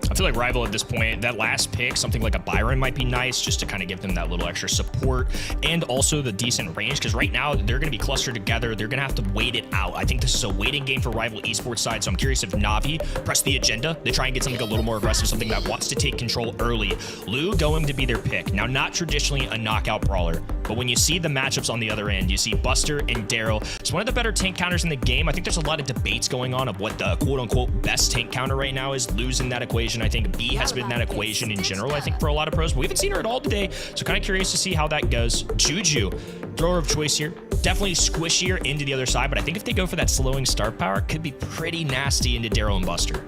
I feel like Rival at this point, that last pick, something like a Byron might be nice just to kind of give them that little extra support and also the decent range, because right now they're going to be clustered together. They're going to have to wait it out. I think this is a waiting game for Rival Esports side, so I'm curious if Navi press the agenda. They try and get something a little more aggressive, something that wants to take control early. Lou going to be their pick. Now, not traditionally a knockout brawler, but when you see the matchups on the other end, you see Buster and Daryl. It's one of the better tank counters in the game. I think there's a lot of debates going on of what the quote-unquote best tank counter right now is. Lou's in that equation. I think B has been in that equation in general, I think, for a lot of pros, but we haven't seen her at all today, so kind of curious to see how that goes. Juju, thrower of choice here. Definitely squishier into the other side, but I think if they go for that slowing start power, it could be pretty nasty into Daryl and Buster.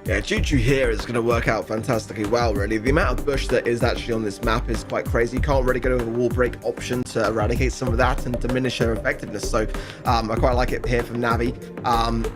Yeah, Juju here is going to work out fantastically well, really. The amount of bush that is actually on this map is quite crazy. You can't really go to a wall break option to eradicate some of that and diminish her effectiveness. So I quite like it here from Navi.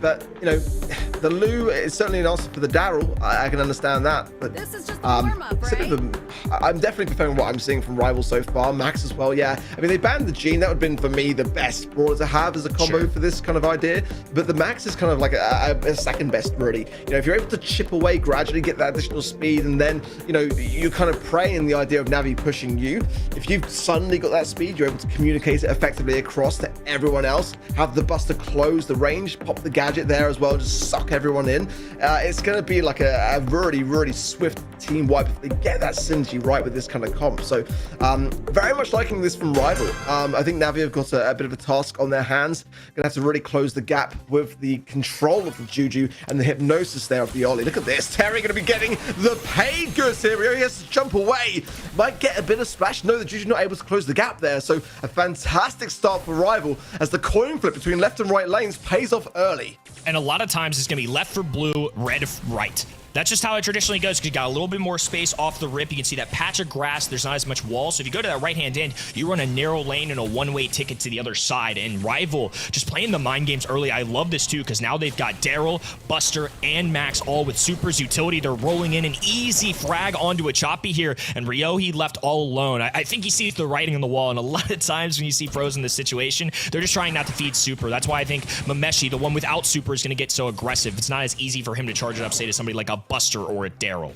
But, you know, the Lou is certainly an answer for the Daryl. I can understand that. But this is just a warm-up, right? I'm definitely preferring what I'm seeing from Rival so far. Max as well, yeah. I mean, they banned the Gene. That would have been, for me, the best brawler to have as a combo for this kind of idea. But the Max is kind of like a second best, really. You know, if you're able to chip away gradually, get that additional speed, and then, you know, you kind of prey in the idea of Navi pushing you. If you've suddenly got that speed, you're able to communicate it effectively across to everyone else, have the Buster close the range, pop the gadget there as well, just suck everyone in. It's going to be like a really, really swift team wipe if they get that synergy right with this kind of comp. So very much liking this from Rival. I think Navi have got a bit of a task on their hands. Gonna have to really close the gap with the control of the Juju and the hypnosis there of the Ollie. Look at this. Terry going to be getting the paid goods here. He has to jump away. Might get a bit of splash. No, the Juju not able to close the gap there. So a fantastic start for Rival as the coin flip between left and right lanes pays off early. And a lot of times it's going to be left for blue, red right. That's just how it traditionally goes, because you got a little bit more space off the rip. You can see that patch of grass. There's not as much wall. So if you go to that right-hand end, you run a narrow lane and a one-way ticket to the other side. And Rival just playing the mind games early. I love this, too, because now they've got Daryl, Buster, and Max all with Super's utility. They're rolling in an easy frag onto a choppy here. And Ryohi left all alone. I think he sees the writing on the wall. And a lot of times when you see pros in this situation, they're just trying not to feed Super. That's why I think Mameshi, the one without Super, is going to get so aggressive. It's not as easy for him to charge it up, say, to somebody like a Buster or a Daryl.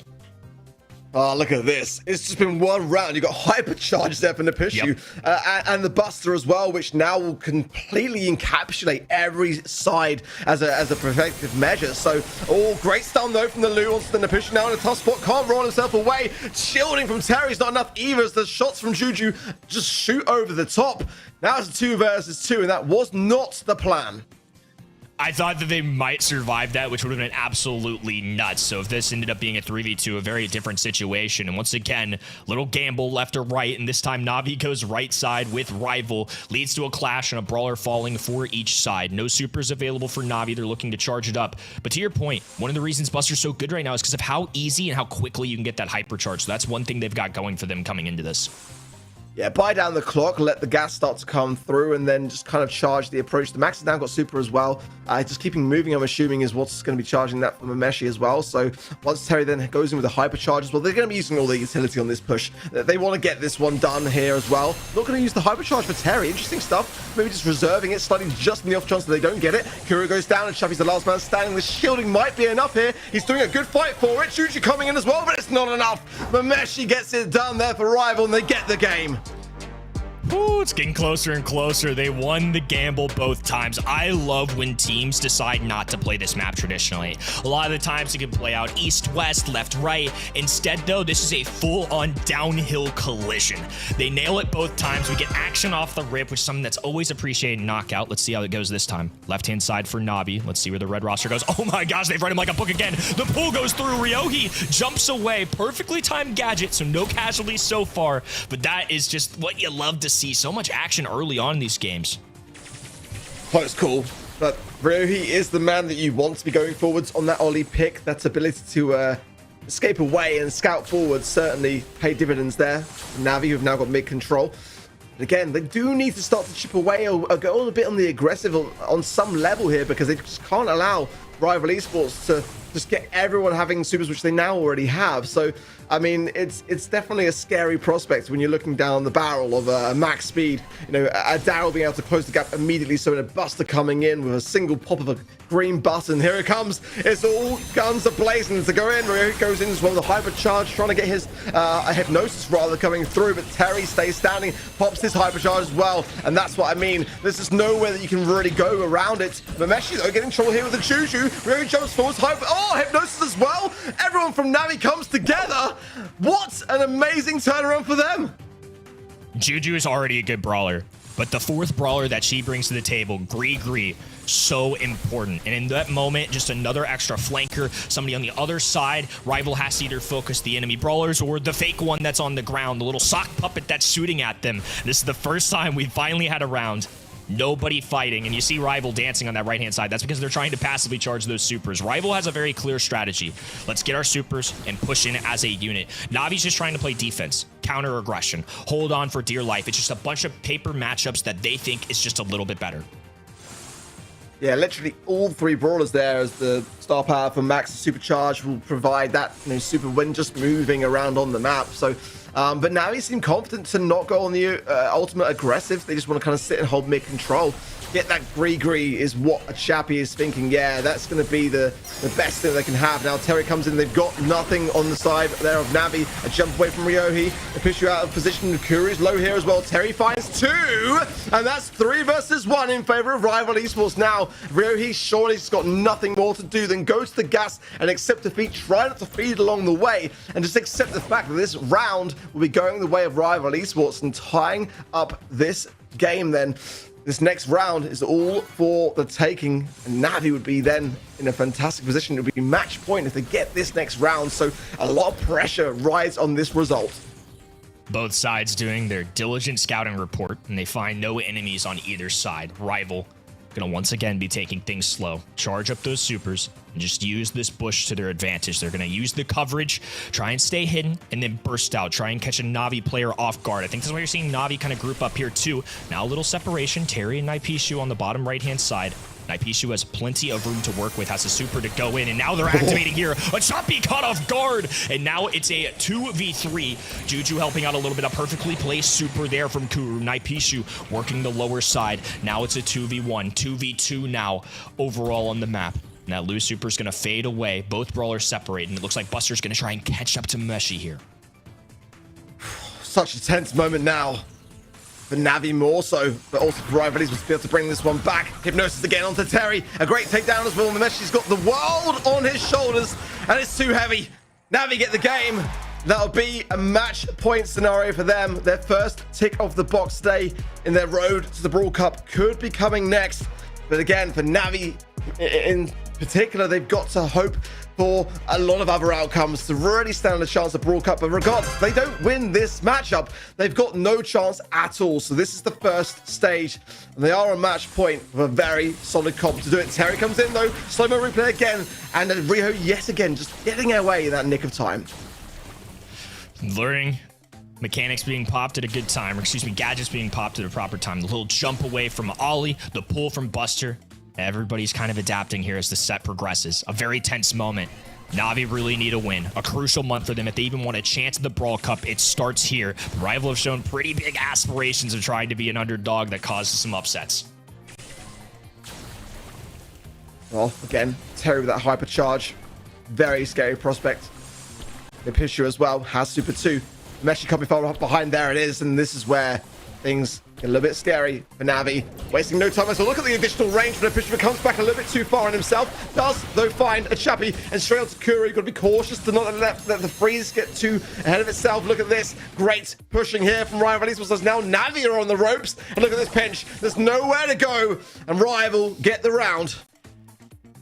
Oh, look at this. It's just been one round. You've got hypercharge there from the push you. And the Buster as well, which now will completely encapsulate every side as a protective measure. So, great stun though from the Lou onto the push. Now in a tough spot, can't roll himself away. Shielding from Terry's not enough either as the shots from Juju just shoot over the top. Now it's a 2 versus 2, and that was not the plan. I thought that they might survive that, which would have been absolutely nuts. So if this ended up being a 3v2, a very different situation. And once again, little gamble left or right. And this time Navi goes right side with Rival. Leads to a clash and a brawler falling for each side. No supers available for Navi. They're looking to charge it up. But to your point, one of the reasons Buster's so good right now is because of how easy and how quickly you can get that hypercharge. So that's one thing they've got going for them coming into this. Yeah, buy down the clock, let the gas start to come through, and then just kind of charge the approach. The Max has now got super as well. Just keeping moving, I'm assuming, is what's going to be charging that from Mameshi as well. So once Terry then goes in with a hypercharge as well, they're going to be using all the utility on this push. They want to get this one done here as well. Not going to use the hypercharge for Terry. Interesting stuff. Maybe just reserving it slightly just in the off chance that they don't get it. Kuro goes down, and Shuffy's the last man standing. The shielding might be enough here. He's doing a good fight for it. Juju coming in as well, but it's not enough. Mameshi gets it done there for Rival, and they get the game. Ooh, it's getting closer and closer. They won the gamble both times. I love when teams decide not to play this map traditionally. A lot of the times it can play out east-west, left-right. Instead, though, this is a full-on downhill collision. They nail it both times. We get action off the rip, which is something that's always appreciated in Knockout. Let's see how it goes this time. Left-hand side for Navi. Let's see where the red roster goes. Oh my gosh, they've read him like a book again. The pull goes through. Ryohi jumps away. Perfectly timed gadget, so no casualties so far. But that is just what you love to see so much action early on in these games. Close call, but Ryohi is the man that you want to be going forwards on that Ollie pick. That ability to escape away and scout forwards certainly pay dividends there. Navi, who've now got mid control. But again, they do need to start to chip away or go on a bit on the aggressive on some level here, because they just can't allow rival esports to just get everyone having supers, which they now already have. So I mean, it's definitely a scary prospect when you're looking down the barrel of a max speed, you know, a Daryl being able to close the gap immediately, so in a Buster coming in with a single pop of a green button. Here it comes. It's all guns ablazing to go in. Ryo goes in as well, the hypercharge, trying to get his hypnosis rather coming through, but Terry stays standing, pops his hypercharge as well, and that's what I mean. There's just nowhere that you can really go around it. Mameshi though getting trouble here with the Juju. Ryo jumps forwards, hypnosis as well. Everyone from Navi comes together. What an amazing turnaround for them. Juju is already a good brawler, but the fourth brawler that she brings to the table, Gree, so important. And in that moment, just another extra flanker, somebody on the other side. Rival has to either focus the enemy brawlers or the fake one that's on the ground, the little sock puppet that's shooting at them. This is the first time we finally had a round. Nobody fighting, and you see Rival dancing on that right-hand side. That's because they're trying to passively charge those supers. Rival has a very clear strategy. Let's get our supers and push in as a unit. Navi's just trying to play defense, counter aggression, hold on for dear life. It's just a bunch of paper matchups that they think is just a little bit better. Yeah, literally all three brawlers there, as the star power from Max Supercharge will provide that, you know, super win just moving around on the map. So but now he seemed confident to not go on the ultimate aggressive. They just want to kind of sit and hold mid control. Get that Gree is what a Chappie is thinking. Yeah, that's going to be the best thing they can have. Now Terry comes in. They've got nothing on the side there of Navi. A jump away from Ryohi. They push you out of position. Kuri's low here as well. Terry finds two. And that's 3 versus 1 in favor of rival esports. Now, Ryohi surely's got nothing more to do than go to the gas and accept defeat. Try not to feed along the way. And just accept the fact that this round will be going the way of rival esports and tying up this game then. This next round is all for the taking, and Navi would be then in a fantastic position. It would be match point if they get this next round, so a lot of pressure rides on this result. Both sides doing their diligent scouting report, and they find no enemies on either side. Rival gonna once again be taking things slow. Charge up those supers and just use this bush to their advantage. They're gonna use the coverage, try and stay hidden, and then burst out. Try and catch a Navi player off guard. I think this is why you're seeing Navi kind of group up here too. Now a little separation. Terry and Naipishu on the bottom right-hand side. Naipishu has plenty of room to work with, has a super to go in, and now they're activating here. A Choppy caught off guard, and now it's a 2v3. Juju helping out a little bit. A perfectly placed super there from Kuru. Naipishu working the lower side. Now it's a 2v1, 2v2 now overall on the map. And that loose super is going to fade away. Both brawlers separate, and it looks like Buster's going to try and catch up to Meshi here. Such a tense moment now. For Navi more so, but also for Rivalries was to be able to bring this one back. Hypnosis again onto Terry. A great takedown as well. Memeshi's got the world on his shoulders, and it's too heavy. Navi get the game. That'll be a match point scenario for them. Their first tick off the box today in their road to the Brawl Cup could be coming next. But again, for Navi in particular, they've got to hope for a lot of other outcomes to really stand a chance at Brawl Cup. But regardless, if they don't win this matchup, they've got no chance at all. So this is the first stage, and they are a match point with a very solid comp to do it. Terry comes in though, slow-mo replay again, and then Ryo yet again just getting away in that nick of time. Learning mechanics being popped at a good time, or excuse me, gadgets being popped at a proper time. The little jump away from Ollie, the pull from Buster. Everybody's kind of adapting here as the set progresses. A very tense moment. Navi really need a win. A crucial month for them. If they even want a chance at the Brawl Cup, it starts here. The Rival have shown pretty big aspirations of trying to be an underdog that causes some upsets. Well, again, Terry with that hypercharge. Very scary prospect. Naipishu as well has Super 2. Meshi coming far behind. There it is, and this is where things get a little bit scary for Navi. Wasting no time. So look at the additional range, but Naipishu comes back a little bit too far on himself. Does, though, find a Chappie, and straight on to Kuru. You've got to be cautious to not let the freeze get too ahead of itself. Look at this. Great pushing here from Rival Esports. There's now Navi are on the ropes. And look at this pinch. There's nowhere to go. And Rival get the round.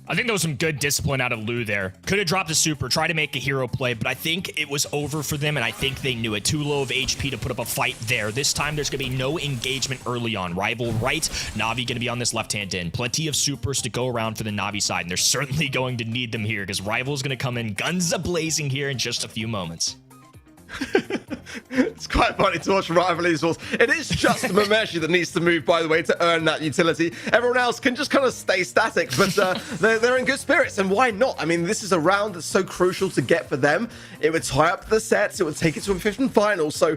I think there was some good discipline out of Lou there. Could have dropped a super, tried to make a hero play, but I think it was over for them, and I think they knew it. Too low of HP to put up a fight there. This time, there's going to be no engagement early on. Rival right, Na'Vi going to be on this left-hand end. Plenty of supers to go around for the Na'Vi side, and they're certainly going to need them here because Rival's going to come in guns a-blazing here in just a few moments. It's quite funny to watch Rival Esports. It is just Mameshi that needs to move, by the way, to earn that utility. Everyone else can just kind of stay static, but they're in good spirits, and why not? I mean, this is a round that's so crucial to get for them. It would tie up the sets, it would take it to a fifth and final, so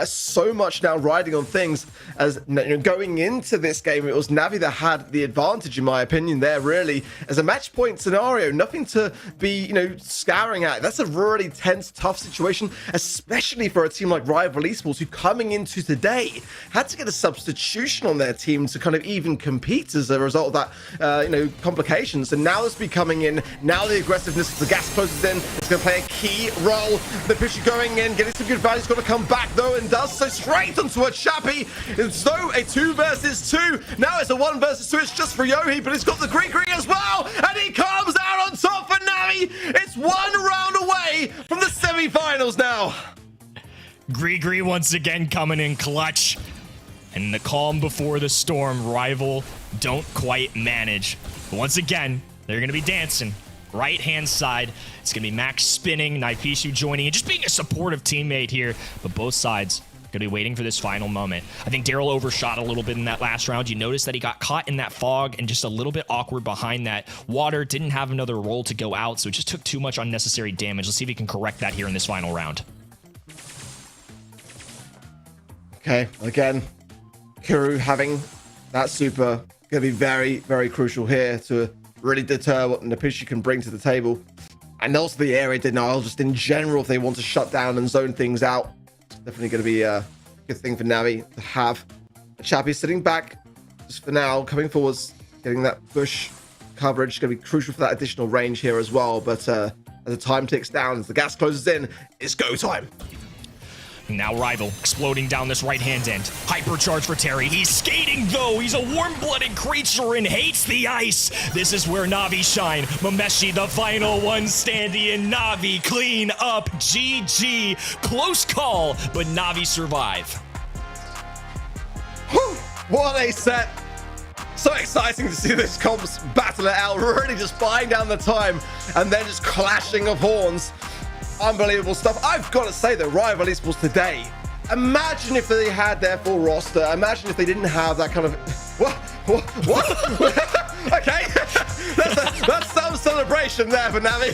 so much now riding on things. As going into this game, it was Navi that had the advantage, in my opinion, there, really. As a match point scenario, nothing to be, scouring at. That's a really tense, tough situation, especially for a team like Rival Esports, who coming into today had to get a substitution on their team to kind of even compete as a result of that, complications. And now it's becoming in, now the aggressiveness, the gas closes in, it's going to play a key role. The pitcher going in, getting some good value, he's got to come back though, and does so straight onto a Chappie. It's though a 2 versus 2. Now it's a 1 versus 2, it's just for Yohi, but he's got the Greek as well, and he comes out on top for Navi. It's 1 round away from the semi-finals now. Gree once again coming in clutch. And the calm before the storm, Rival don't quite manage. But once again, they're going to be dancing. Right-hand side, it's going to be Max spinning, Naipishu joining, and just being a supportive teammate here. But both sides going to be waiting for this final moment. I think Daryl overshot a little bit in that last round. You notice that he got caught in that fog and just a little bit awkward behind that water. Didn't have another roll to go out, so it just took too much unnecessary damage. Let's see if he can correct that here in this final round. Okay, again, Kuru having that super going to be very, very crucial here to really deter what Napishu can bring to the table. And also the area denial, just in general, if they want to shut down and zone things out. Definitely going to be a good thing for Navi to have. Chappie sitting back, just for now, coming forwards, getting that push coverage. Going to be crucial for that additional range here as well. But as the time ticks down, as the gas closes in, it's go time. Now Rival exploding down this right-hand end. Hypercharge for Terry. He's skating, though. He's a warm-blooded creature and hates the ice. This is where Na'Vi shine. Mameshi, the final one standing in. Na'Vi clean up. GG. Close call, but Na'Vi survive. Whew, what a set. So exciting to see this comps battle it out. Really just buying down the time and then just clashing of horns. Unbelievable stuff. I've got to say that Rival Esports today, imagine if they had their full roster. Imagine if they didn't have that kind of... What? Okay. That's some celebration there for Navi.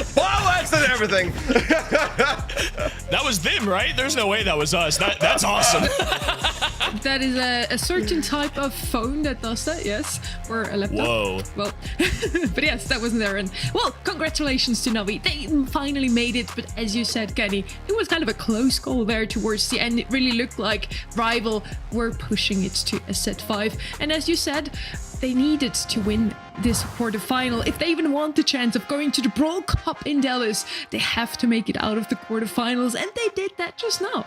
Fireworks and everything. That was them, right? There's no way that was us. That's awesome. That is a certain type of phone that does that, yes. Or a laptop. Whoa. Well, but yes, that wasn't there. And well, congratulations to Navi. They finally made it. But as you said, Kenny, it was kind of a close call there towards the end. It really looked like Rival were pushing it to a set 5. And as you said, they needed to win this quarterfinal. If they even want the chance of going to the Brawl Cup in Dallas, they have to make it out of the quarterfinals. And they did that just now.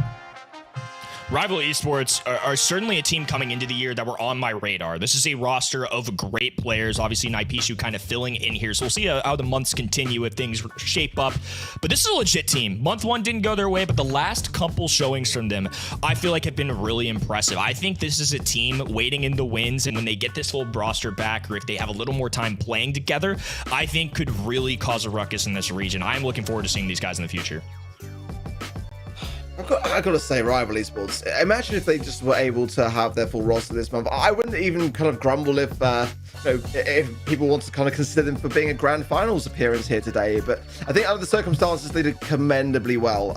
Rival Esports are certainly a team coming into the year that were on my radar. This is a roster of great players. Obviously, Naipishu kind of filling in here. So we'll see how the months continue if things shape up. But this is a legit team. Month 1 didn't go their way, but the last couple showings from them, I feel like have been really impressive. I think this is a team waiting in the wins, and when they get this full roster back, or if they have a little more time playing together, I think could really cause a ruckus in this region. I'm looking forward to seeing these guys in the future. I've got to say, Rival Esports, imagine if they just were able to have their full roster this month. I wouldn't even kind of grumble if people want to kind of consider them for being a grand finals appearance here today. But I think under the circumstances, they did commendably well.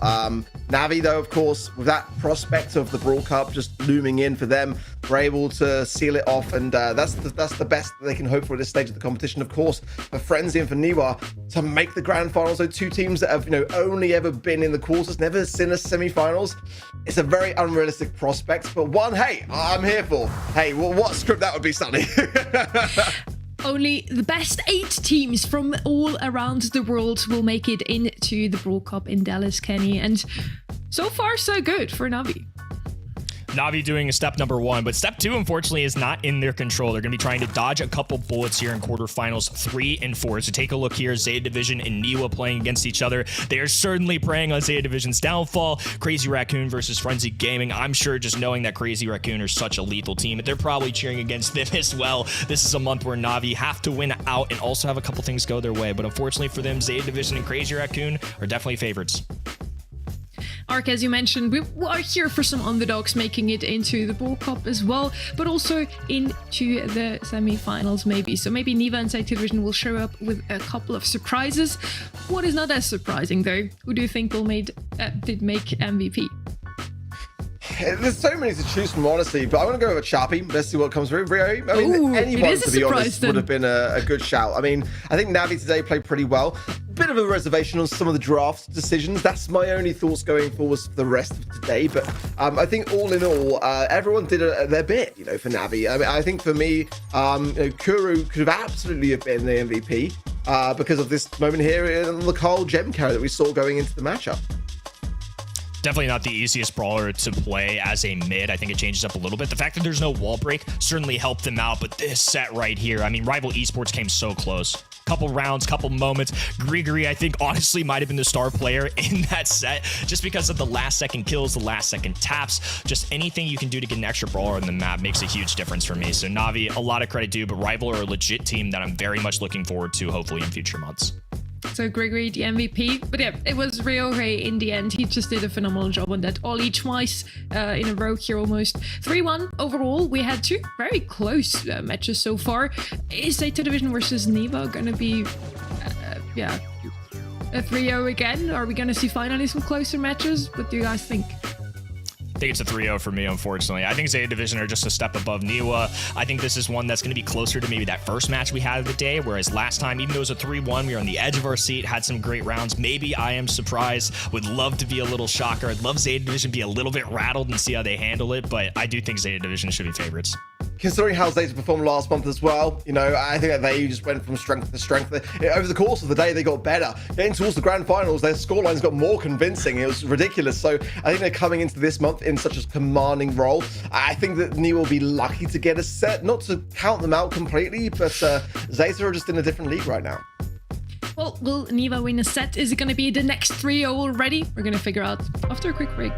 Navi, though, of course, with that prospect of the Brawl Cup just looming in for them, were able to seal it off. And that's the best that they can hope for at this stage of the competition. Of course, for Frenzy and for Niwa to make the grand finals. So 2 teams that have, only ever been in the quarters, never seen a semi-finals. It's a very unrealistic prospect, but one, hey, I'm here for. Hey, well, what script that would be, Sunny? Only the best 8 teams from all around the world will make it into the Brawl Cup in Dallas, Kenny. And so far, so good for Navi. Navi doing step number 1, but step 2, unfortunately, is not in their control. They're going to be trying to dodge a couple bullets here in quarterfinals 3 and 4. So take a look here. Zeta Division and Niwa playing against each other. They are certainly preying on Zeta Division's downfall. Crazy Raccoon versus Frenzy Gaming. I'm sure just knowing that Crazy Raccoon are such a lethal team, they're probably cheering against them as well. This is a month where Navi have to win out and also have a couple things go their way. But unfortunately for them, Zeta Division and Crazy Raccoon are definitely favorites. Ark, as you mentioned, we are here for some underdogs making it into the Brawl Cup as well, but also into the semi-finals maybe. So maybe Niwa and Zeta Division will show up with a couple of surprises. What is not as surprising though? Who do you think did make MVP? There's so many to choose from, honestly, but I want to go with Chappie. Let's see what comes through. Rio, I mean, anyone, to be honest, would have been a good shout. I mean, I think Navi today played pretty well. Bit of a reservation on some of the draft decisions. That's my only thoughts going forward for the rest of today. But I think all in all, everyone did their bit, for Navi. I mean, I think for me, Kuru could have absolutely have been the MVP because of this moment here in the Carl gem carry that we saw going into the matchup. Definitely not the easiest brawler to play as a mid. I think it changes up a little bit. The fact that there's no wall break certainly helped them out, but this set right here, I mean, Rival Esports came so close. Couple rounds, couple moments. Gregory, I think, honestly might have been the star player in that set just because of the last second kills, the last second taps. Just anything you can do to get an extra brawler on the map makes a huge difference for me. So Navi, a lot of credit due, but Rival are a legit team that I'm very much looking forward to, hopefully in future months. So Gregory, the MVP. But yeah, it was Rio Ray in the end. He just did a phenomenal job on that. Ollie twice in a row here almost. 3-1 overall. We had 2 very close matches so far. Is Zeta Division versus Niwa going to be, a 3-0 again? Are we going to see finally some closer matches? What do you guys think? I think it's a 3-0 for me, unfortunately. I think Zeta Division are just a step above Niwa. I think this is one that's going to be closer to maybe that first match we had of the day, whereas last time, even though it was a 3-1, we were on the edge of our seat, had some great rounds. Maybe I am surprised. Would love to be a little shocker. I'd love Zeta Division to be a little bit rattled and see how they handle it, but I do think Zeta Division should be favorites. Considering how Zeta performed last month as well, I think that they just went from strength to strength. Over the course of the day, they got better. Getting towards the grand finals, their scorelines got more convincing. It was ridiculous. So I think they're coming into this month in such a commanding role. I think that Niwa will be lucky to get a set. Not to count them out completely, but Zeta are just in a different league right now. Well, will Niwa win a set? Is it going to be the next 3-0 already? We're going to figure out after a quick break.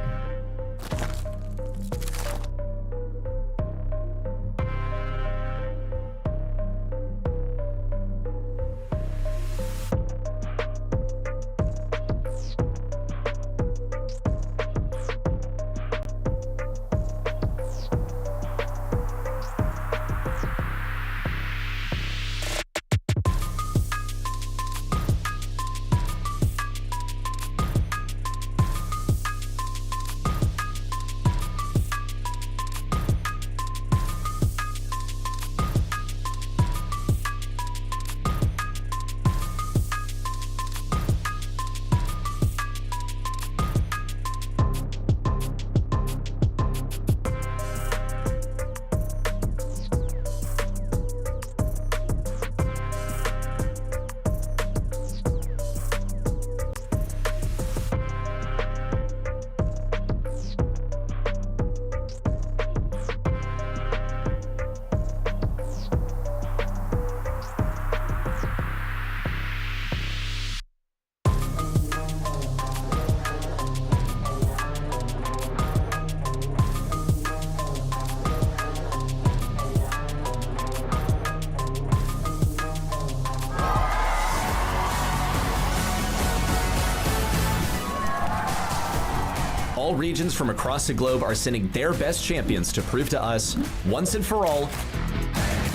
All regions from across the globe are sending their best champions to prove to us, once and for all,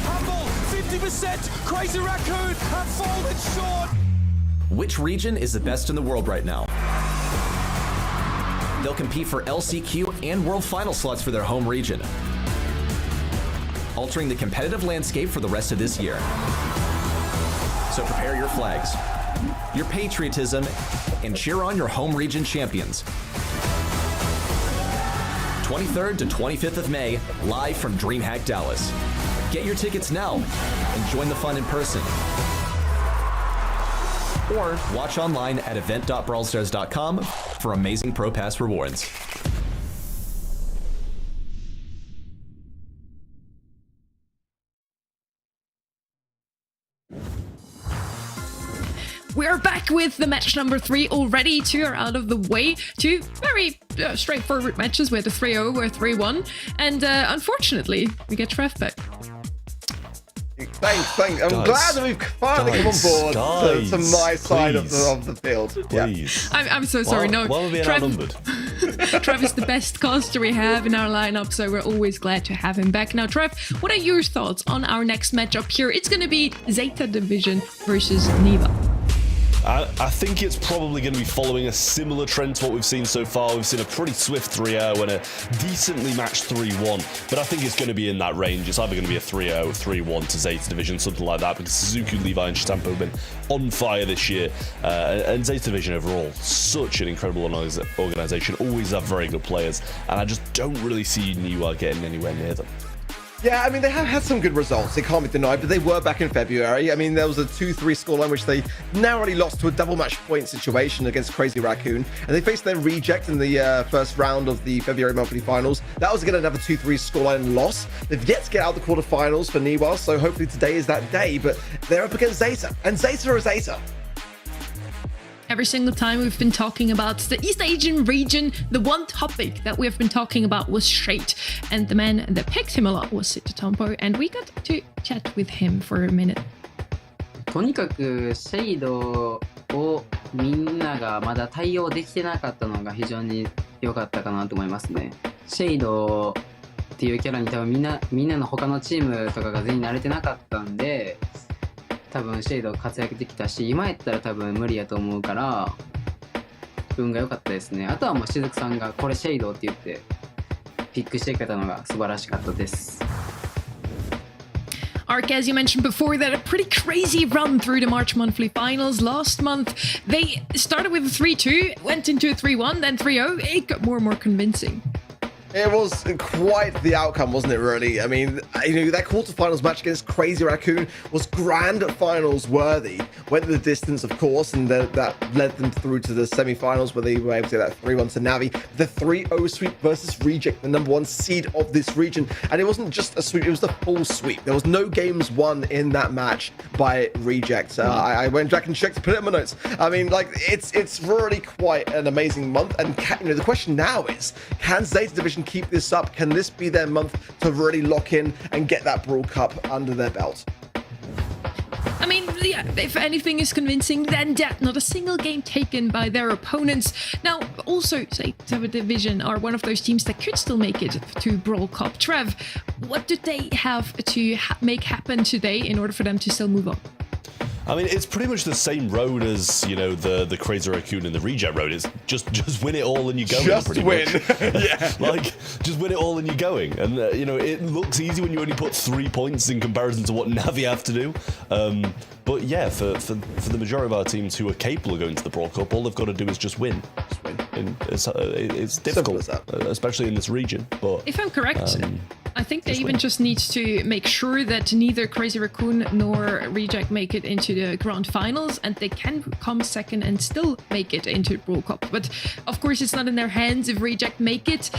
Humble, 50%, Crazy Raccoon have fallen short. which region is the best in the world right now. They'll compete for LCQ and World Final slots for their home region, altering the competitive landscape for the rest of this year. So prepare your flags, your patriotism, and cheer on your home region champions. 23rd to 25th of May, live from DreamHack Dallas. Get your tickets now and join the fun in person. Or watch online at event.brawlstars.com for amazing Pro Pass rewards. we're back with the match number 3 already. 2 are out of the way. 2 very straightforward matches. We had a 3-0, we're 3-1. And unfortunately, we get Trev back. Thanks. I'm glad that we've finally come on board to my side of the field. Please. Yeah. I'm so sorry. Why are we being outnumbered? Trev is the best caster we have in our lineup, so we're always glad to have him back. Now, Trev, what are your thoughts on our next matchup here? It's going to be Zeta Division versus Niwa. I think it's probably going to be following a similar trend to what we've seen so far. We've seen a pretty swift 3-0 and a decently matched 3-1, but I think it's going to be in that range. It's either going to be a 3-0, 3-1 to Zeta Division, something like that, because Suzuki, Levi, and Shatampo have been on fire this year. And Zeta Division overall, such an incredible organization, always have very good players, and I just don't really see Niwa getting anywhere near them. Yeah, I mean, they have had some good results, it can't be denied, but they were back in February. I mean, there was a 2-3 scoreline, which they narrowly lost to a double match point situation against Crazy Raccoon, and they faced their reject in the first round of the February monthly finals. That was again another 2-3 scoreline loss. They've yet to get out the quarterfinals for Niwa, so hopefully today is that day, but they're up against Zeta, and Zeta is Zeta. Every single time we've been talking about the East Asian region, the one topic that we have been talking about was Shade. And the man that picked him a lot was Zeta Tompo, and we got to chat with him for a minute. とにかくシェイドをみんながまだ対応できてなかったのが非常に良かったかなと思いますね。シェイドっていうキャラに多分みんなの他のチームとかが全員慣れてなかったんで、多分シェイド活躍できたし、今やったら多分無理やと思うから運が良かったですね。あとはもうしずくさんがこれシェイドって言ってピックしてくれたのが素晴らしかったです。Ark, as you mentioned before, that a pretty crazy run through the March monthly finals. Last month, they started with a 3-2, went into a 3-1, then 3-0. It got more and more convincing. It was quite the outcome, wasn't it, really? I mean, you know, that quarterfinals match against Crazy Raccoon was grand finals worthy. Went the distance, of course, and that led them through to the semifinals where they were able to get that 3-1 to Navi. The 3-0 sweep versus Reject, the #1 seed of this region. And it wasn't just a sweep, it was the full sweep. There was no games won in that match by Reject. I went back and checked to put it in my notes. I mean, like, it's really quite an amazing month. And, you know, the question now is, can Zeta Division keep this up? Can this be their month to really lock in and get that Brawl Cup under their belt? I mean, yeah, if anything is convincing, then that not a single game taken by their opponents. Now, also, Zeta Division are one of those teams that could still make it to Brawl Cup. Trev, what do they have to make happen today in order for them to still move on? I mean, it's pretty much the same road as, you know, the Crazy Raccoon and the Reject road. It's just win it all and you're going. Just pretty win. Much. Yeah. Like, just win it all and you're going. And, you know, it looks easy when you only put 3 points in comparison to what Navi have to do. But yeah, for the majority of our teams who are capable of going to the Brawl Cup, all they've got to do is just win. And it's difficult, especially in this region. But if I'm correct, I think they even just need to make sure that neither Crazy Raccoon nor Reject make it into the grand finals, and they can come second and still make it into the Brawl Cup. But of course, it's not in their hands if Reject make it.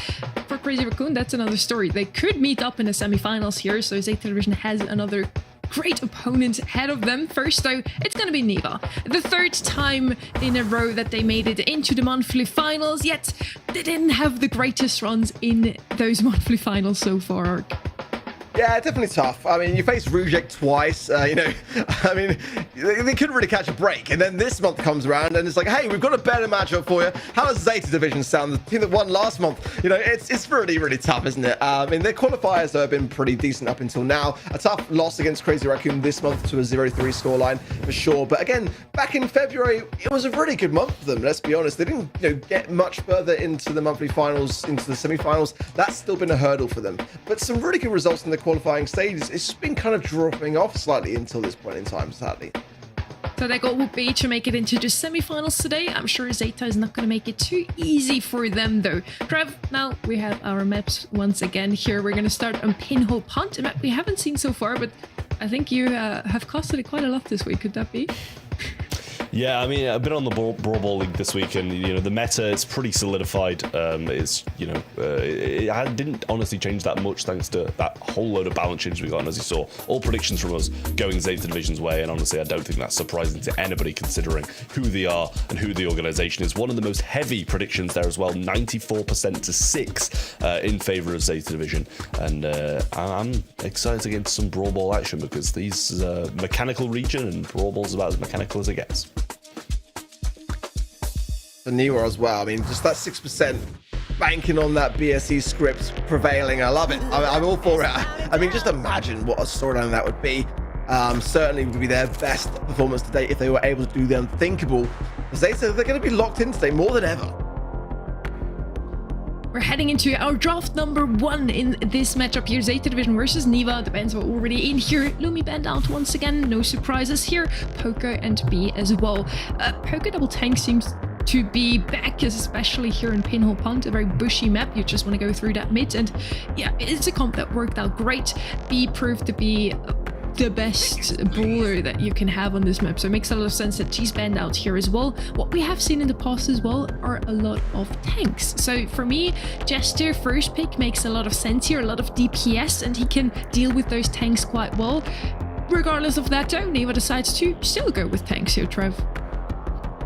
For Crazy Raccoon, that's another story. They could meet up in the semifinals here, so Zeta Division has another great opponent ahead of them. First, though, it's going to be Niwa. The 3rd time in a row that they made it into the monthly finals, yet they didn't have the greatest runs in those monthly finals so far. Yeah, definitely tough. I mean, you face Reject twice, you know, I mean, they couldn't really catch a break. And then this month comes around and it's like, hey, we've got a better matchup for you. How does Zeta Division sound? The team that won last month, you know, it's really, really tough, isn't it? I mean, their qualifiers have been pretty decent up until now. A tough loss against Crazy Raccoon this month to a 0-3 scoreline for sure. But again, back in February, it was a really good month for them, let's be honest. They didn't, you know, get much further into the monthly finals, into the semifinals. That's still been a hurdle for them. But some really good results in the qualifying stages. It's just been kind of dropping off slightly until this point in time, sadly. So their goal would be to make it into the semifinals today. I'm sure Zeta is not going to make it too easy for them, though. Trev, now we have our maps once again here. We're going to start on Pinhole Pond, a map we haven't seen so far, but I think you have costed it quite a lot this week. Could that be? Yeah, I mean, I've been on the Brawl League this week, and you know the meta is pretty solidified. It's it didn't honestly change that much thanks to that whole load of balance changes we got. And as you saw, all predictions from us going Zeta Division's way, and honestly, I don't think that's surprising to anybody considering who they are and who the organization is. One of the most heavy predictions there as well, 94% to 6 in favor of Zeta Division, and I'm excited to get into some Brawl Ball action because these mechanical region and Brawl Ball's about as mechanical as it gets. For Niwa as well, I mean, just that 6% banking on that BSE script prevailing, I love it. I'm all for it. I mean, just imagine what a storyline that would be. Certainly would be their best performance to date if they were able to do the unthinkable. Zeta, they're going to be locked in today more than ever. We're heading into our draft number 1 in this matchup here. Zeta Division versus Niwa. The bands are already in here. Lumi band out once again. No surprises here. Poker and B as well. Poker double tank seems to be back, especially here in Pinhole Pond, a very bushy map. You just want to go through that mid, and yeah, it's a comp that worked out great. B proved to be the best brawler that you can have on this map, so it makes a lot of sense that she's banned out here as well. What we have seen in the past as well are a lot of tanks, so for me, Jester first pick makes a lot of sense here, a lot of DPS, and he can deal with those tanks quite well. Regardless of that though, Niwa decides to still go with tanks here, Trev.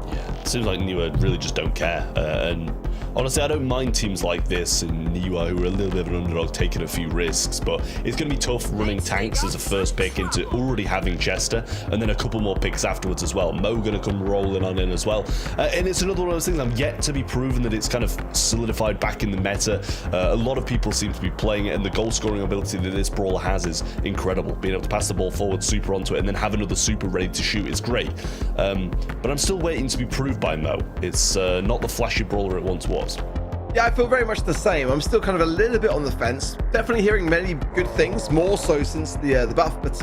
Yeah, it seems like Niwa really just don't care, and honestly, I don't mind teams like this in Niwa who are a little bit of an underdog taking a few risks, but it's going to be tough running tanks as a first pick into already having Chester, and then a couple more picks afterwards as well. Mo going to come rolling on in as well. And it's another one of those things, I'm yet to be proven that it's kind of solidified back in the meta. A lot of people seem to be playing it, and the goal scoring ability that this brawler has is incredible. Being able to pass the ball forward, super onto it, and then have another super ready to shoot is great. But I'm still waiting to be proved by Mo. It's not the flashy brawler it once was. Yeah, I feel very much the same. I'm still kind of a little bit on the fence. Definitely hearing many good things, more so since the buff, but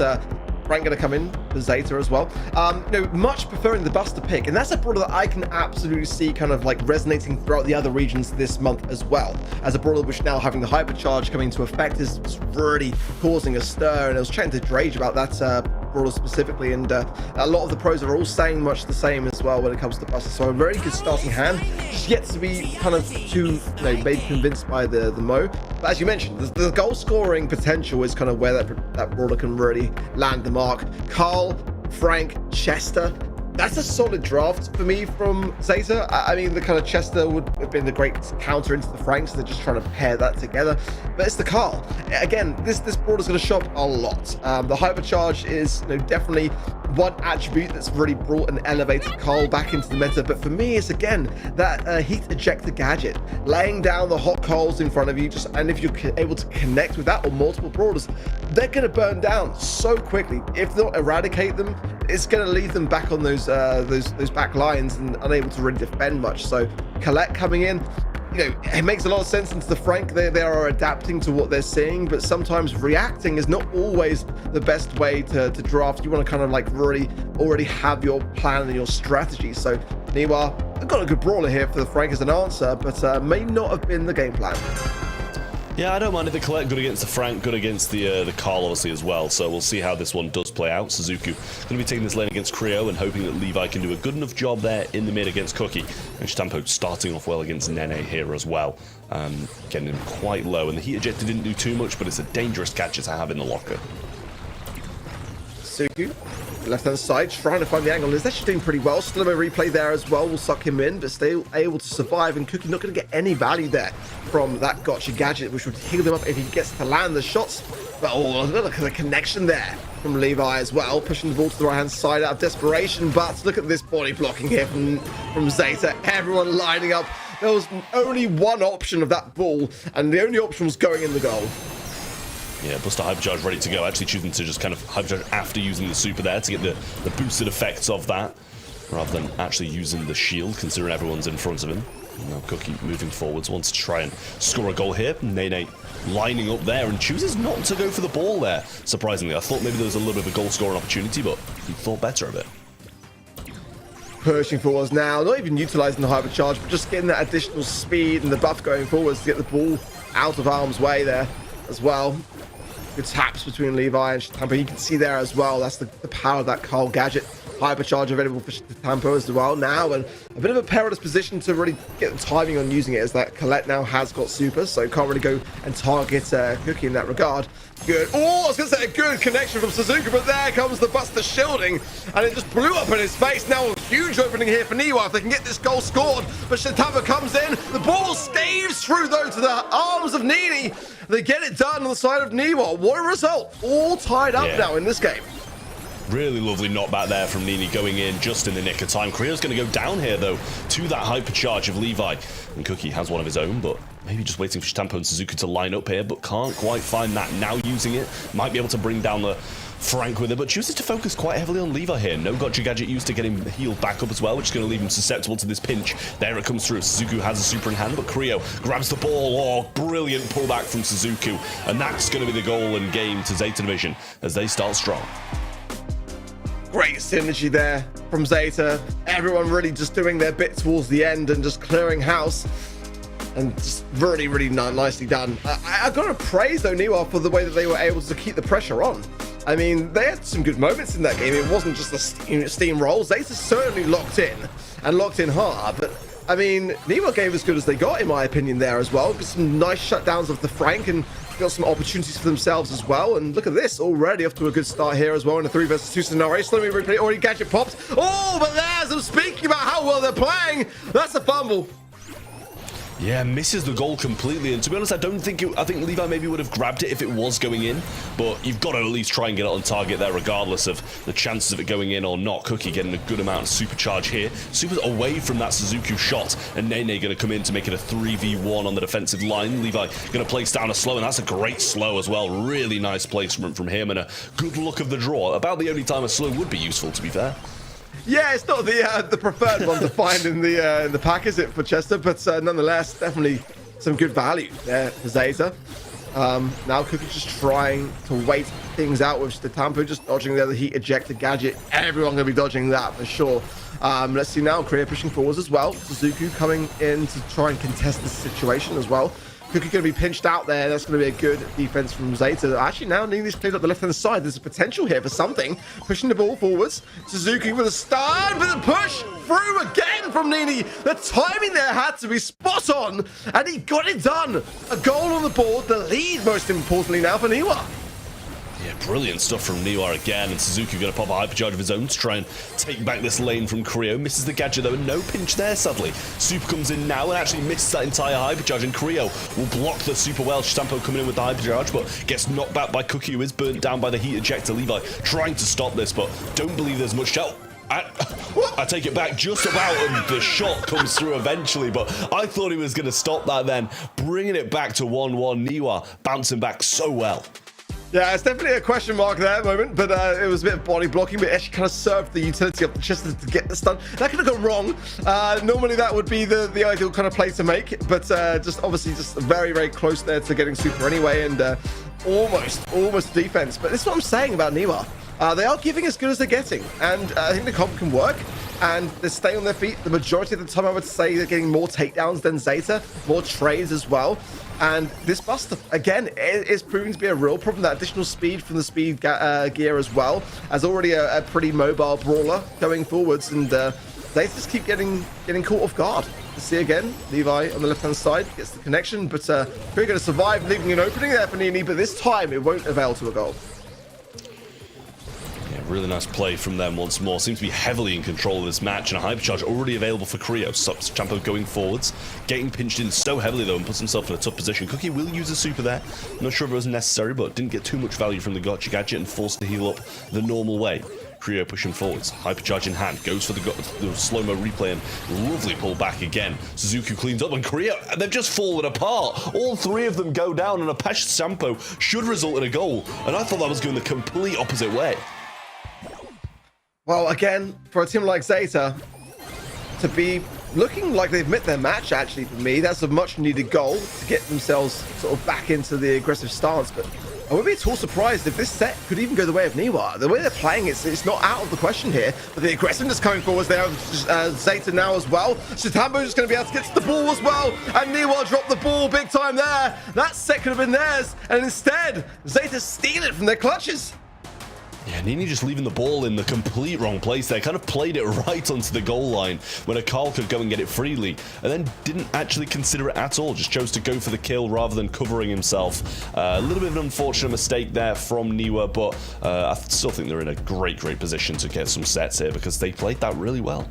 Frank going to come in for Zeta as well. Much preferring the Buster pick, and that's a brawler that I can absolutely see kind of like resonating throughout the other regions this month as well. As a brawler which now having the hypercharge coming into effect is really causing a stir, and I was chatting to Drage about that brawler specifically, and a lot of the pros are all saying much the same as well when it comes to Buster. So a very good starting hand, just yet to be kind of too maybe convinced by the Mo. But as you mentioned, the goal scoring potential is kind of where that brawler can really land the mark. Carl, Frank, Chester, that's a solid draft for me from Zeta. I mean, the kind of Chester would have been the great counter into the Franks. They're just trying to pair that together. But it's the Carl. Again, this brawler's going to shop a lot. The hypercharge is definitely one attribute that's really brought and elevated Carl back into the meta. But for me, it's again that heat ejector gadget, laying down the hot coals in front of you. And if you're able to connect with that or multiple brawlers, they're going to burn down so quickly. If they don't eradicate them, it's going to leave them back on those back lines and unable to really defend much. So Colette coming in, it makes a lot of sense into the Frank. They are adapting to what they're seeing, but sometimes reacting is not always the best way to draft. You want to kind of like really already have your plan and your strategy. So Niwa, I've got a good brawler here for the Frank as an answer, but may not have been the game plan. Yeah, I don't mind it. The Colette good against the Frank, good against the Carl obviously as well. So we'll see how this one does play out. Suzuku going to be taking this lane against Creo and hoping that Levi can do a good enough job there in the mid against Cookie. And Stampo starting off well against Nene here as well. Getting him quite low. And the heat ejector didn't do too much, but it's a dangerous gadget to have in the locker. Suzuku, left-hand side, trying to find the angle. Is actually doing pretty well. Slow-mo replay there as well will suck him in, but still able to survive. And Cookie not going to get any value there from that gotcha gadget, which would heal him up if he gets to land the shots. But look at the connection there from Levi as well, pushing the ball to the right-hand side out of desperation. But look at this body blocking here from Zeta. Everyone lining up. There was only one option of that ball, and the only option was going in the goal. Yeah, Buster Hypercharge ready to go. Actually choosing to just kind of Hypercharge after using the super there to get the boosted effects of that, rather than actually using the shield, considering everyone's in front of him. Now Cookie moving forwards, wants to try and score a goal here. Nene lining up there and chooses not to go for the ball there, surprisingly. I thought maybe there was a little bit of a goal scoring opportunity, but he thought better of it. Pushing forwards now, not even utilising the Hypercharge, but just getting that additional speed and the buff going forwards to get the ball out of harm's way there as well. Good taps between Levi and Stampo. You can see there as well, that's the power of that Carl gadget. hypercharge available for Tampo as well now, and a bit of a perilous position to really get the timing on using it, as that Colette now has got super, so can't really go and target Cookie in that regard. Good. Oh, I was going to say a good connection from Suzuki, but there comes the Buster shielding, and it just blew up in his face. Now a huge opening here for Niwa if they can get this goal scored, but Shatama comes in, the ball staves through though to the arms of Nini. They get it done on the side of Niwa. What a result. All tied up now in this game. Really lovely knockback there from Nini, going in just in the nick of time. Creo's going to go down here, though, to that hypercharge of Levi. And Cookie has one of his own, but maybe just waiting for Shitampo and Suzuki to line up here, but can't quite find that. Now using it, might be able to bring down the Frank with it, but chooses to focus quite heavily on Levi here. No Gotcha Gadget used to get him healed back up as well, which is going to leave him susceptible to this pinch. There it comes through. Suzuki has a super in hand, but Creo grabs the ball. Oh, brilliant pullback from Suzuki. And that's going to be the goal and game to Zeta Division as they start strong. Great synergy there from Zeta. Everyone really just doing their bit towards the end and just clearing house. And just really, really nicely done. I got to praise, though, Niwa for the way that they were able to keep the pressure on. I mean, they had some good moments in that game. It wasn't just a steamroll. Zeta certainly locked in and locked in hard. But, I mean, Niwa gave as good as they got, in my opinion, there as well. Got some nice shutdowns of the Frank and got some opportunities for themselves as well. And look at this, already off to a good start here as well in a 3 versus 2 scenario. Slowly replay, already Gadget popped. Oh, but there's, I'm speaking about how well they're playing. That's a fumble. Yeah, misses the goal completely, and to be honest, I think Levi maybe would have grabbed it if it was going in, but you've got to at least try and get it on target there regardless of the chances of it going in or not. Cookie getting a good amount of supercharge here. Super's away from that Suzuki shot, and Nene going to come in to make it a 3v1 on the defensive line. Levi going to place down a slow, and that's a great slow as well. Really nice placement from him, and a good look of the draw. About the only time a slow would be useful, to be fair. Yeah, it's not the preferred one to find in the pack, is it, for Chester? But nonetheless, definitely some good value there for Zeta. Now Cookie's just trying to wait things out with Tampo, just dodging the other heat ejector gadget. Everyone going to be dodging that for sure. Let's see now, Korea pushing forwards as well. Suzuki coming in to try and contest this situation as well. Cookie going to be pinched out there. That's going to be a good defense from Zeta. Actually, now Nini's cleared up the left-hand side. There's a potential here for something. Pushing the ball forwards. Suzuki with a start, with a push through again from Nini. The timing there had to be spot on, and he got it done. A goal on the board. The lead, most importantly, now for Niwa. Yeah, brilliant stuff from Niwa again, and Suzuki going to pop a hypercharge of his own to try and take back this lane from Creo. Misses the gadget though, and no pinch there, sadly. Super comes in now and actually misses that entire hypercharge, and Creo will block the super well. Stampo coming in with the hypercharge, but gets knocked back by Cookie, who is burnt down by the heat ejector. Levi trying to stop this, but don't believe there's much help. I take it back just about, and the shot comes through eventually, but I thought he was going to stop that then. Bringing it back to 1-1. Niwa bouncing back so well. Yeah, it's definitely a question mark there at the moment, but it was a bit of body blocking, but it actually kind of served the utility of the Chester to get this done. That could have gone wrong. Normally that would be the ideal kind of play to make, but just obviously just very, very close there to getting super anyway, and almost defense. But this is what I'm saying about Niwa. They are giving as good as they're getting, and I think the comp can work, and they're staying on their feet. The majority of the time, I would say they're getting more takedowns than Zeta, more trades as well. And this Buster, again, is proving to be a real problem. That additional speed from the speed gear as well, as already a pretty mobile brawler going forwards, and they just keep getting caught off guard. Let's see again, Levi on the left-hand side gets the connection, but we're going to survive, leaving an opening there for Nini, but this time it won't avail to a goal. Yeah, really nice play from them once more. Seems to be heavily in control of this match, and a hypercharge already available for Creo. Champo going forwards, getting pinched in so heavily though, and puts himself in a tough position. Cookie will use a super there. Not sure if it was necessary, but didn't get too much value from the Gotcha Gadget and forced to heal up the normal way. Creo pushing forwards, hypercharge in hand, goes for the slow-mo replay, and lovely pull back again. Suzuki cleans up, and Creo, they've just fallen apart. All three of them go down, and a Pesh Sampo should result in a goal, and I thought that was going the complete opposite way. Well, again, for a team like Zeta to be looking like they've met their match, actually, for me, that's a much-needed goal to get themselves sort of back into the aggressive stance, but I wouldn't be at all surprised if this set could even go the way of Niwa. The way they're playing, it's not out of the question here, but the aggressiveness coming forwards there, Zeta now as well. Shitambo just going to be able to get to the ball as well, and Niwa dropped the ball big time there. That set could have been theirs, and instead, Zeta steal it from their clutches. Yeah, Nini just leaving the ball in the complete wrong place there. Kind of played it right onto the goal line when a Carl could go and get it freely, and then didn't actually consider it at all. Just chose to go for the kill rather than covering himself. A little bit of an unfortunate mistake there from Niwa, but I still think they're in a great position to get some sets here because they played that really well.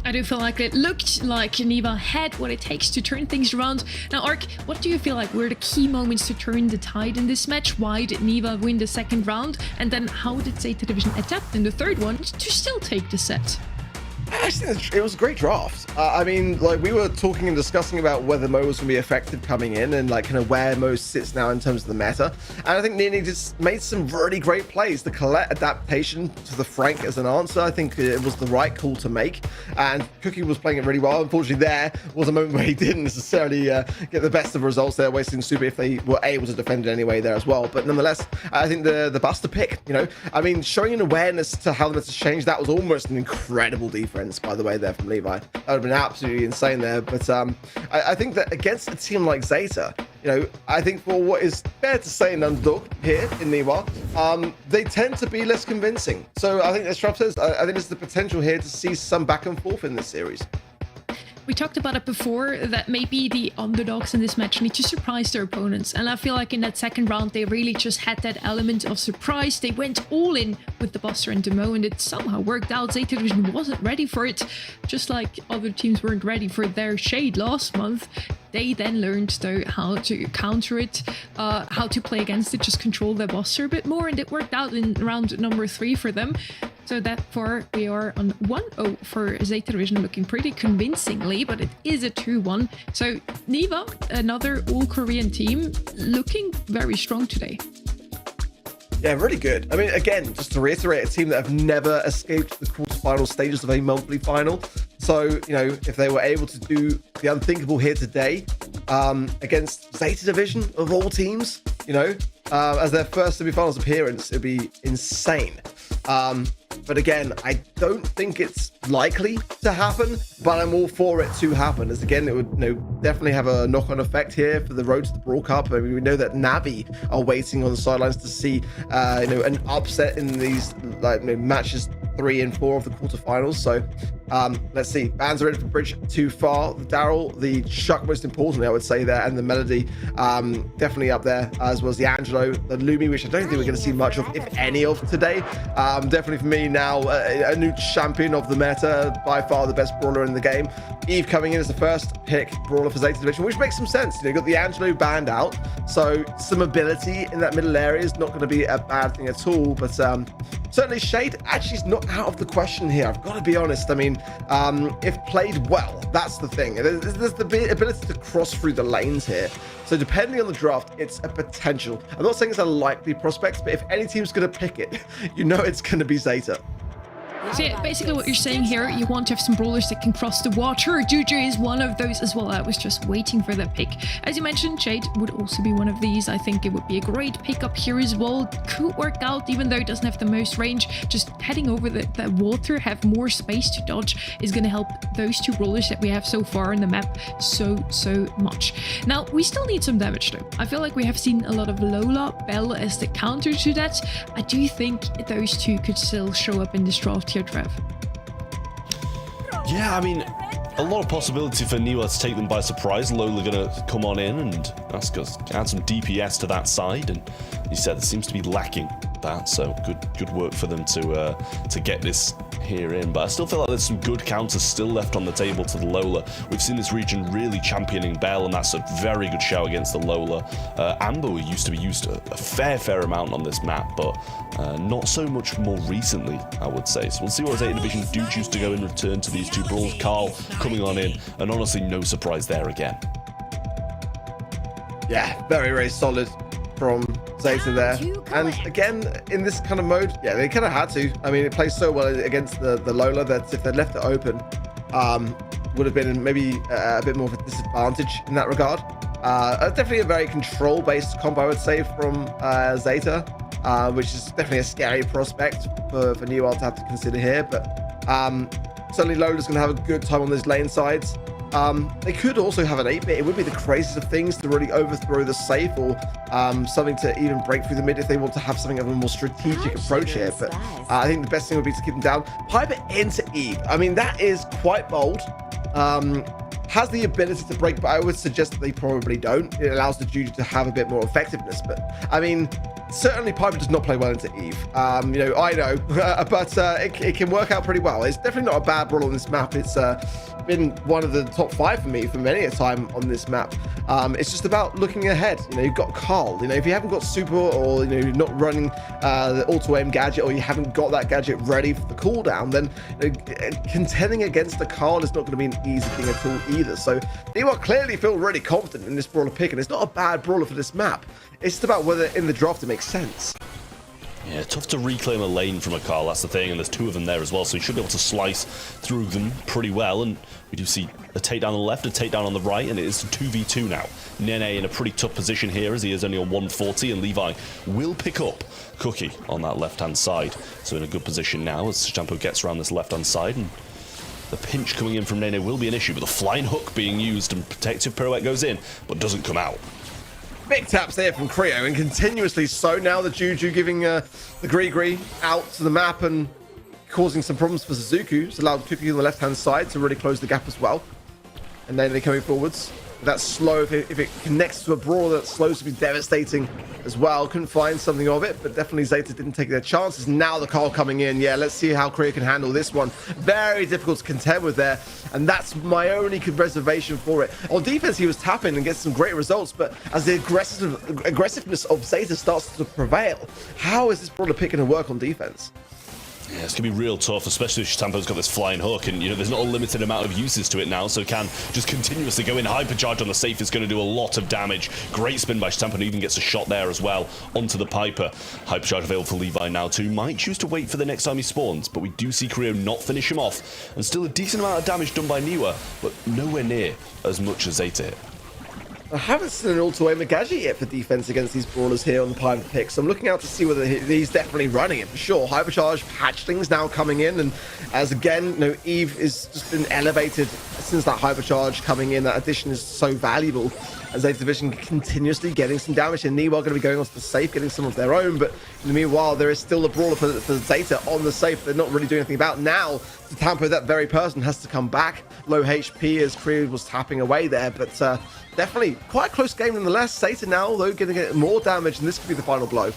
I do feel like it looked like Niwa had what it takes to turn things around. Now, Ark, what do you feel like were the key moments to turn the tide in this match? Why did Niwa win the second round? And then how did Zeta Division adapt in the third one to still take the set? I think it was a great draft. I mean, like, we were talking and discussing about whether Mo was going to be effective coming in and like kind of where Mo sits now in terms of the meta. And I think Nini just made some really great plays. The Colette adaptation to the Frank as an answer, I think it was the right call to make. And Cookie was playing it really well. Unfortunately, there was a moment where he didn't necessarily get the best of results there, wasting super if they were able to defend it anyway there as well. But nonetheless, I think the Buster pick, you know, I mean, showing an awareness to how the meta's changed, that was almost an incredible defense, by the way, there from Levi. That would have been absolutely insane there. But I think that against a team like Zeta, you know, I think for what is fair to say an underdog here in Niwa, they tend to be less convincing. So I think, as Trav says, I think there's the potential here to see some back and forth in this series. We talked about it before, that maybe the underdogs in this match need to surprise their opponents. And I feel like in that second round, they really just had that element of surprise. They went all in with the Buster and Demo, and it somehow worked out. Zeta Division wasn't ready for it, just like other teams weren't ready for their Shade last month. They then learned, though, how to counter it, how to play against it, just control their Buster a bit more, and it worked out in round number 3 for them. So that far, we are on 1-0 for Zeta Division, looking pretty convincingly, but it is a 2-1. So Niwa, another all-Korean team, looking very strong today. Yeah, really good. I mean, again, just to reiterate, a team that have never escaped the quarterfinal stages of a monthly final. So, you know, if they were able to do the unthinkable here today against Zeta Division of all teams, you know, as their first semifinals appearance, it'd be insane. But again, I don't think it's likely to happen, but I'm all for it to happen, as again, it would, you know, definitely have a knock-on effect here for the road to the Brawl Cup. I mean, we know that Navi are waiting on the sidelines to see, you know, an upset in these, like, you know, matches 3 and 4 of the quarterfinals. So let's see. Bands are in for bridge too far. The Daryl, the Chuck, most importantly, I would say there, and the Melody definitely up there, as well as the Angelo, the Lumi, which I don't think we're going to see much of, if any of today. Definitely for me now, a new champion of the meta, by far the best brawler in the game. Eve coming in as the first pick brawler for Zeta Division, which makes some sense. You know, you've got the Angelo banned out, so some ability in that middle area is not going to be a bad thing at all. But certainly Shade actually is not out of the question here. I've got to be honest. I mean, if played well, that's the thing. There's the ability to cross through the lanes here. So depending on the draft, it's a potential. I'm not saying it's a likely prospect, but if any team's going to pick it, you know it's going to be Zeta. So yeah, basically what you're saying here, you want to have some brawlers that can cross the water. Juju is one of those as well. I was just waiting for that pick. As you mentioned, Shade would also be one of these. I think it would be a great pickup here as well. Could work out, even though it doesn't have the most range. Just heading over the water, have more space to dodge, is going to help those two brawlers that we have so far in the map so much. Now, we still need some damage though. I feel like we have seen a lot of Lola, Bell as the counter to that. I do think those two could still show up in this draft here, Trev. Yeah, I mean, a lot of possibility for Niwa to take them by surprise. Lola gonna come on in and ask us to add some DPS to that side, and he said it seems to be lacking that, so good work for them to get this here in. But I still feel like there's some good counters still left on the table to the Lola. We've seen this region really championing Bell, and that's a very good show against the Lola. Amber used to be used a fair amount on this map, but not so much more recently, I would say. So we'll see what Zeta Division do choose to go in return to these two brawls. Carl coming on in, and honestly, no surprise there again. Yeah, very solid from Zeta there. And again, in this kind of mode, yeah, they kind of had to. I mean, it plays so well against the Lola that if they'd left it open, would have been maybe a bit more of a disadvantage in that regard. Definitely a very control-based comp, I would say, from Zeta, which is definitely a scary prospect for Niwa to have to consider here. But certainly Lola's going to have a good time on those lane sides. They could also have an 8-bit. It would be the craziest of things to really overthrow the safe, or something to even break through the mid if they want to have something of a more strategic approach here. But I think the best thing would be to keep them down. Piper into Eve. I mean, that is quite bold. Has the ability to break, but I would suggest that they probably don't. It allows the Juju to have a bit more effectiveness. But I mean, certainly Piper does not play well into Eve. I know, but it can work out pretty well. It's definitely not a bad brawl on this map. It's been one of the top 5 for me for many a time on this map. It's just about looking ahead. You've got Carl. If you haven't got super, or you're not running the auto aim gadget, or you haven't got that gadget ready for the cooldown, then contending against the Carl is not going to be an easy thing at all either. So Niwa clearly feel really confident in this brawler pick, and it's not a bad brawler for this map. It's just about whether in the draft it makes sense. Yeah, tough to reclaim a lane from a Carl, that's the thing, and there's 2 of them there as well, so he should be able to slice through them pretty well. And we do see a takedown on the left, a takedown on the right, and it is 2v2 now. Nene in a pretty tough position here, as he is only on 140, and Levi will pick up Cookie on that left-hand side. So in a good position now as Stampo gets around this left-hand side, and the pinch coming in from Nene will be an issue, but the flying hook being used and protective pirouette goes in, but doesn't come out. Big taps there from Creo, and continuously so. Now the Juju giving the Gree out to the map and causing some problems for Suzuku. It's allowed Cookie on the left-hand side to really close the gap as well. And then they're coming forwards. That's slow. If it connects to a brawl, that slows to be devastating as well. Couldn't find something of it, but definitely Zeta didn't take their chances. Now the call coming in. Yeah, let's see how Korea can handle this one. Very difficult to contend with there, and that's my only reservation for it. On defense, he was tapping and gets some great results, but as the aggressiveness of Zeta starts to prevail, how is this brawler pick going to work on defense? Yeah, it's going to be real tough, especially if Stampo's got this flying hook, and there's not a limited amount of uses to it now, so can just continuously go in. Hypercharge on the safe is going to do a lot of damage. Great spin by Stampo, and even gets a shot there as well onto the Piper. Hypercharge available for Levi now too. Might choose to wait for the next time he spawns, but we do see Creo not finish him off, and still a decent amount of damage done by Niwa, but nowhere near as much as Zeta hit. I haven't seen an auto-aim gadget yet for defense against these brawlers here on the Piper pick, so I'm looking out to see whether he's definitely running it for sure. Hypercharge hatchlings now coming in, and as again, Eve has just been elevated since that Hypercharge coming in. That addition is so valuable, as Zeta Division continuously getting some damage, and Niwa going to be going onto the safe, getting some of their own, but in the meanwhile, there is still a brawler for Zeta on the safe they're not really doing anything about. Now, to tamper, that very person has to come back. Low HP as Creo was tapping away there, but definitely quite a close game nonetheless. Zeta now, though, going to get more damage, and this could be the final blow.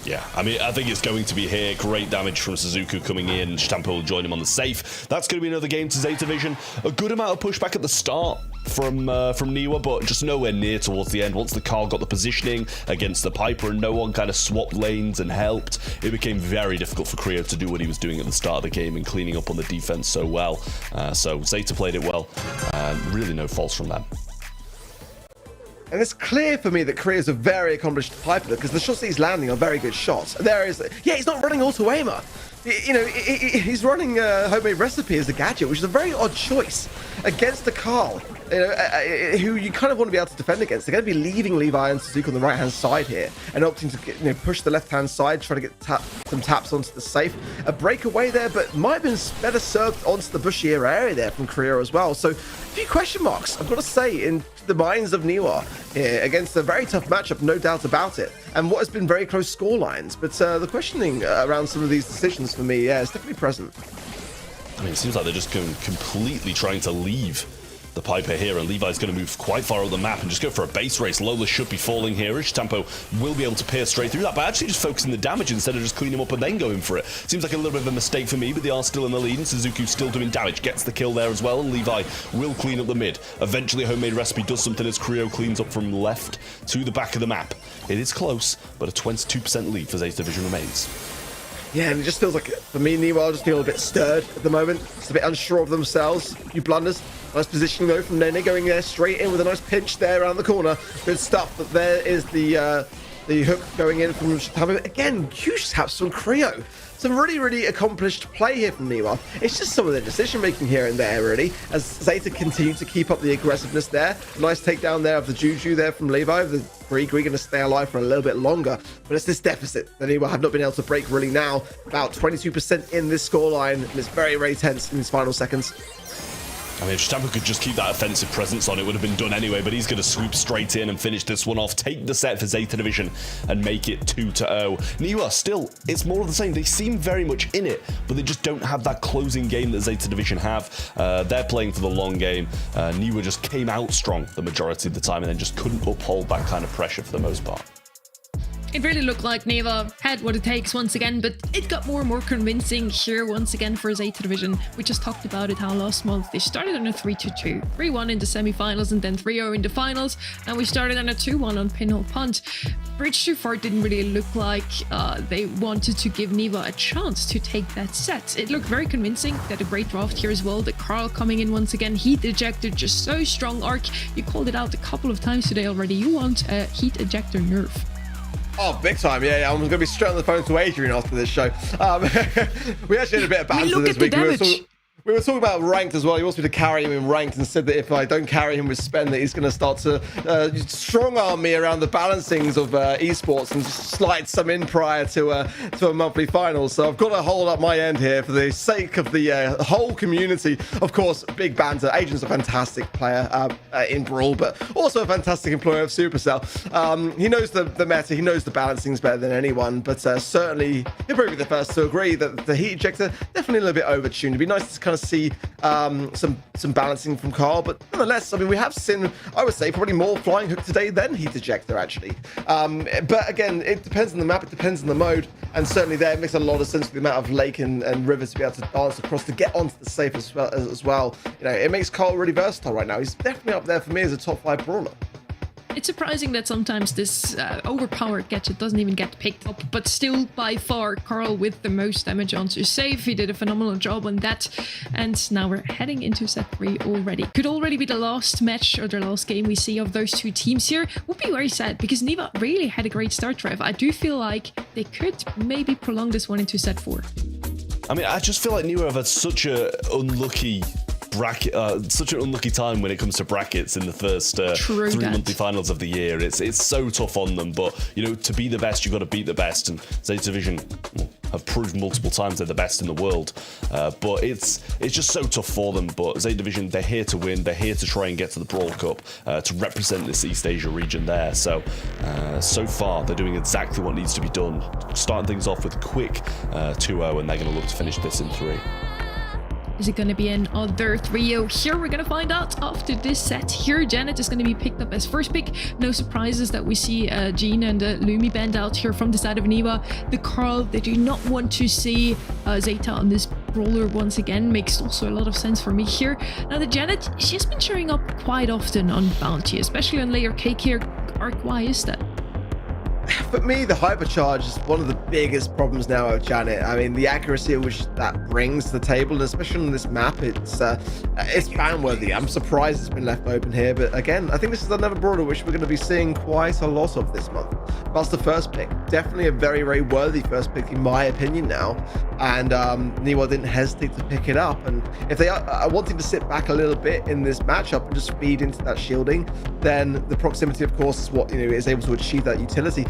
Yeah, I mean, I think it's going to be here. Great damage from Suzuku coming in. Stampo will join him on the safe. That's going to be another game to Zeta Vision. A good amount of pushback at the start from Niwa, but just nowhere near towards the end. Once the Carl got the positioning against the Piper and no one kind of swapped lanes and helped, it became very difficult for Creo to do what he was doing at the start of the game and cleaning up on the defense so well. So Zeta played it well. Really no faults from them. And it's clear for me that Korea's a very accomplished Piper, because the shots that he's landing are very good shots. There is, yeah, he's not running auto-aimer. He's running homemade recipe as a gadget, which is a very odd choice against the Carl, who you kind of want to be able to defend against. They're going to be leaving Levi and Suzuki on the right-hand side here, and opting to push the left-hand side, try to get some taps onto the safe. A breakaway there, but might have been better served onto the bushier area there from Korea as well. So a few question marks, I've got to say, in the minds of Niwa here against a very tough matchup, no doubt about it, and what has been very close score lines. But the questioning around some of these decisions for me, yeah, it's definitely present. I mean, it seems like they're just going completely trying to leave the Piper here, and Levi's going to move quite far up the map and just go for a base race. Lola should be falling here. Stampo will be able to pierce straight through that, but actually just focusing the damage instead of just cleaning him up and then going for it. Seems like a little bit of a mistake for me, but they are still in the lead, and Suzuku's still doing damage. Gets the kill there as well, and Levi will clean up the mid. Eventually, Homemade Recipe does something as Creo cleans up from left to the back of the map. It is close, but a 22% lead for Zeta Division remains. Yeah, and it just feels like, for me, Niwa just feel a bit stirred at the moment. Just a bit unsure of themselves. A few blunders. Nice positioning, though, from Nene, going there straight in with a nice pinch there around the corner. Good stuff, but there is the hook going in from Stampo. Again, huge taps from Creo. Some really, really accomplished play here from Niwa. It's just some of the decision-making here and there, really, as Zeta continued to keep up the aggressiveness there. Nice takedown there of the Juju there from Levi. The Gree going to stay alive for a little bit longer, but it's this deficit that Niwa have not been able to break really now. About 22% in this scoreline, and it's very, very tense in these final seconds. I mean, if Stamper could just keep that offensive presence on, it would have been done anyway, but he's going to swoop straight in and finish this one off, take the set for Zeta Division, and make it 2-0. Niwa, still, it's more of the same. They seem very much in it, but they just don't have that closing game that Zeta Division have. They're playing for the long game. Niwa just came out strong the majority of the time and then just couldn't uphold that kind of pressure for the most part. It really looked like Niwa had what it takes once again, but it got more and more convincing here once again for Zeta Division. We just talked about it, how last month they started on a 3-2, 3-1 in the semifinals and then 3-0 in the finals, and we started on a 2-1 on pinhole punt. Bridge too far didn't really look like they wanted to give Niwa a chance to take that set. It looked very convincing. Got a great draft here as well. The Carl coming in once again, heat ejector, just so strong. Arc, you called it out a couple of times today already. You want a heat ejector nerf. Oh, big time. Yeah, I'm going to be straight on the phone to Adrian after this show. We actually had a bit of banter this week. We were talking about ranked as well. He wants me to carry him in ranked and said that if I don't carry him with Spen, that he's going to start to strong arm me around the balancings of esports and slide some in prior to a monthly final. So I've got to hold up my end here for the sake of the whole community. Of course, big banter. Adrian's a fantastic player in Brawl, but also a fantastic employer of Supercell. He knows the meta. He knows the balancings better than anyone, but certainly he'll probably be the first to agree that the heat ejector definitely a little bit overtuned. It'd be nice to kind of see some balancing from Carl, but nonetheless, I mean, we have seen, I would say, probably more flying hook today than heat ejector actually. But again, it depends on the map, it depends on the mode, and certainly there it makes a lot of sense with the amount of lake and river to be able to dance across to get onto the safe as well. You know, it makes Carl really versatile right now. He's definitely up there for me as a top 5 brawler. It's surprising that sometimes this overpowered gadget doesn't even get picked up, but still by far Carl with the most damage onto safe. He did a phenomenal job on that, and now we're heading into set 3 already. Could already be the last match or the last game we see of those two teams here. Would be very sad because Niwa really had a great start, Trev. I do feel like they could maybe prolong this one into set 4. I mean, I just feel like Niwa have had such a unlucky such an unlucky time when it comes to brackets in the first 3 monthly finals of the year. It's so tough on them, but you know, to be the best, you've got to beat the best, and Zeta Division have proved multiple times they're the best in the world. But it's just so tough for them. But Zeta Division, they're here to win. They're here to try and get to the Brawl Cup to represent this East Asia region there. So far, they're doing exactly what needs to be done. Starting things off with a quick 2-0, and they're going to look to finish this in 3. Is it going to be another 3-0 here? We're going to find out after this set here. Janet is going to be picked up as first pick. No surprises that we see Jean and Lumi band out here from the side of Niwa. The Carl, they do not want to see Zeta on this brawler once again. Makes also a lot of sense for me here. Now the Janet, she's been showing up quite often on Bounty, especially on layer cake here. Arc, why is that? For me, the hypercharge is one of the biggest problems now of Janet. I mean, the accuracy which that brings to the table, and especially on this map, it's fan-worthy. I'm surprised it's been left open here, but again, I think this is another brawler which we're going to be seeing quite a lot of this month. That's the first pick. Definitely a very, very worthy first pick in my opinion now, and Niwa didn't hesitate to pick it up. And if they are wanting to sit back a little bit in this matchup and just feed into that shielding, then the proximity, of course, is what is able to achieve that utility.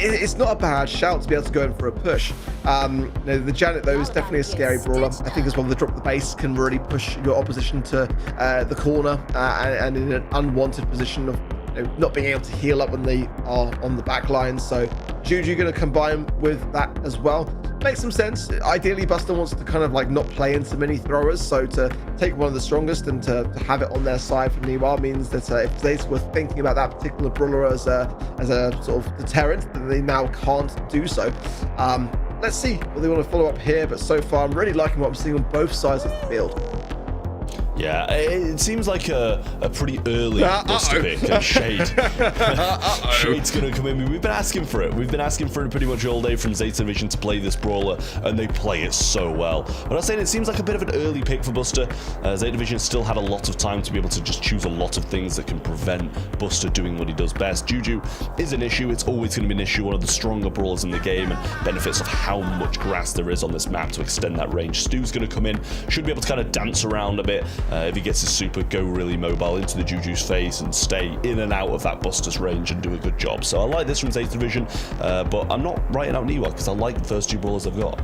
It's not a bad shout to be able to go in for a push. The Janet, though, is definitely a scary brawler. I think as well, the drop the base can really push your opposition to the corner and in an unwanted position of not being able to heal up when they are on the back line. So Juju going to combine with that as well. Makes some sense. Ideally, Buster wants to kind of like not play into many throwers, so to take one of the strongest and to have it on their side from Niwa means that if they were thinking about that particular brawler as a sort of deterrent, then they now can't do so. Let's see what they want to follow up here, but so far I'm really liking what I'm seeing on both sides of the field. Yeah, it seems like a pretty early Buster pick. Shade. Shade's going to come in. We've been asking for it. We've been asking for it pretty much all day from Zeta Division to play this brawler, and they play it so well. But I'm saying it seems like a bit of an early pick for Buster. Zeta Division still had a lot of time to be able to just choose a lot of things that can prevent Buster doing what he does best. Juju is an issue. It's always going to be an issue. One of the stronger brawlers in the game, and benefits of how much grass there is on this map to extend that range. Stu's going to come in. Should be able to kind of dance around a bit. If he gets his super, go really mobile into the Juju's face and stay in and out of that Buster's range and do a good job. So I like this from Zeta Division, but I'm not writing out Niwa because I like the first 2 brawlers I've got.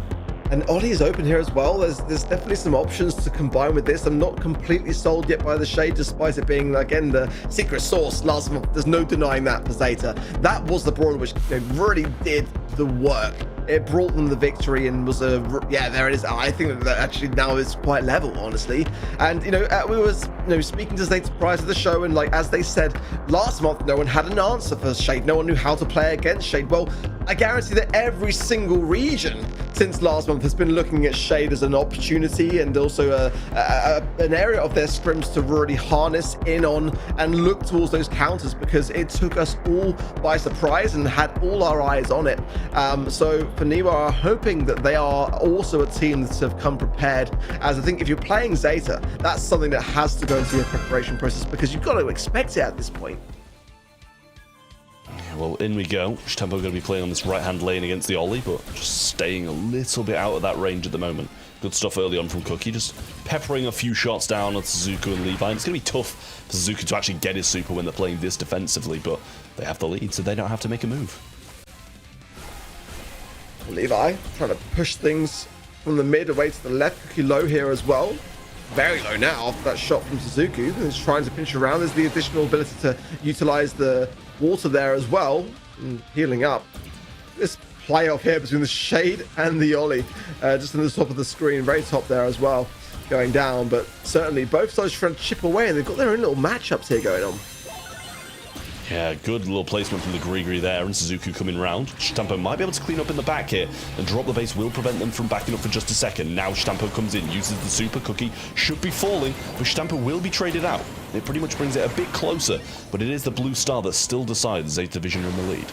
And Ollie is open here as well. There's definitely some options to combine with this. I'm not completely sold yet by the Shade, despite it being, again, the secret sauce last month. There's no denying that for Zeta. That was the Brawl which really did the work. It brought them the victory and was yeah, there it is. I think that actually now is quite level, honestly. And, we was, speaking to Zeta prior to the show, and like, as they said last month, no one had an answer for Shade. No one knew how to play against Shade. Well, I guarantee that every single region since last month has been looking at Shade as an opportunity and also an area of their scrims to really harness in on and look towards those counters, because it took us all by surprise and had all our eyes on it. So for Niwa, I'm hoping that they are also a team that have come prepared, as I think if you're playing Zeta, that's something that has to go into your preparation process, because you've got to expect it at this point. Well, in we go. Shtempo going to be playing on this right-hand lane against the Ollie, but just staying a little bit out of that range at the moment. Good stuff early on from Cookie, just peppering a few shots down on Suzuki and Levi. And it's going to be tough for Suzuki to actually get his super when they're playing this defensively, but they have the lead, so they don't have to make a move. Levi trying to push things from the mid away to the left. Cookie low here as well. Very low now after that shot from Suzuki. He's trying to pinch around. There's the additional ability to utilize the water there as well. And healing up. This playoff here between the Shade and the Ollie. Just in the top of the screen. Very top there as well. Going down. But certainly both sides trying to chip away. And they've got their own little matchups here going on. Yeah, good little placement from the Grigri there, and Suzuki coming round. Shtempo might be able to clean up in the back here, and drop the base will prevent them from backing up for just a second. Now Shtempo comes in, uses the super. Cookie should be falling, but Shtempo will be traded out. It pretty much brings it a bit closer, but it is the blue star that still decides Zeta Division are in the lead.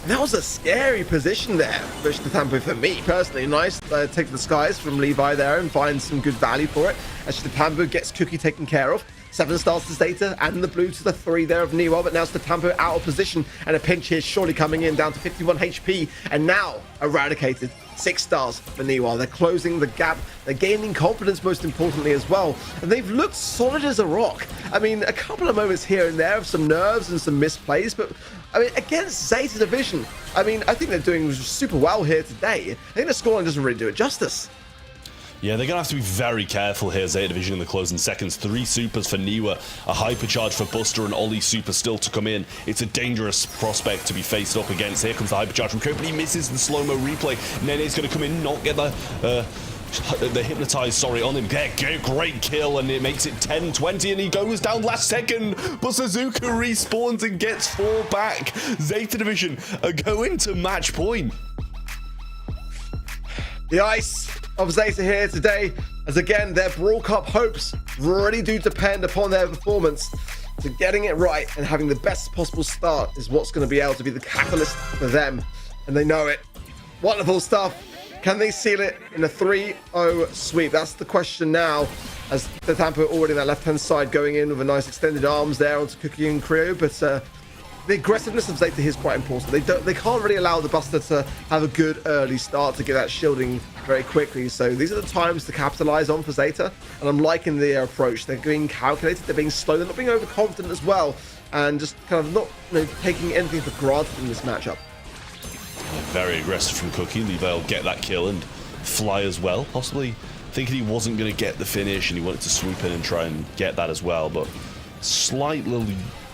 That was a scary position there for Shtempo for me personally. Nice take to the skies from Levi there and find some good value for it. As Shtempo gets Cookie taken care of. 7 stars to Zeta and the blue to the 3 there of Niwa, but now Shtempo out of position and a pinch here surely coming in down to 51 HP and now eradicated. 6 stars for Niwa. They're closing the gap. They're gaining confidence most importantly as well. And they've looked solid as a rock. I mean, a couple of moments here and there of some nerves and some misplays, but I mean, against Zeta Division, I mean, I think they're doing super well here today. I think the scoreline doesn't really do it justice. Yeah, they're going to have to be very careful here, Zeta Division, in the closing seconds. 3 supers for Niwa, a hypercharge for Buster, and Ollie super still to come in. It's a dangerous prospect to be faced up against. Here comes the hypercharge from Cope, but he misses the slow-mo replay. Nene's going to come in, not get the hypnotize, on him. Great kill, and it makes it 10-20, and he goes down last second, but Suzuki respawns and gets 4 back. Zeta Division are going to match point. The ice of Zeta here today, as again, their Brawl Cup hopes really do depend upon their performance. So getting it right and having the best possible start is what's going to be able to be the catalyst for them. And they know it. Wonderful stuff. Can they seal it in a 3-0 sweep? That's the question now, as the Tampa already on that left-hand side going in with a nice extended arms there onto Cookie and Creo, but the aggressiveness of Zeta here is quite important. They can't really allow the Buster to have a good early start to get that shielding very quickly. So these are the times to capitalize on for Zeta, and I'm liking their approach. They're being calculated, they're being slow, they're not being overconfident as well, and just kind of not taking anything for granted in this matchup. Very aggressive from Cookie. Levi will get that kill and fly as well, possibly thinking he wasn't going to get the finish and he wanted to swoop in and try and get that as well, but slight little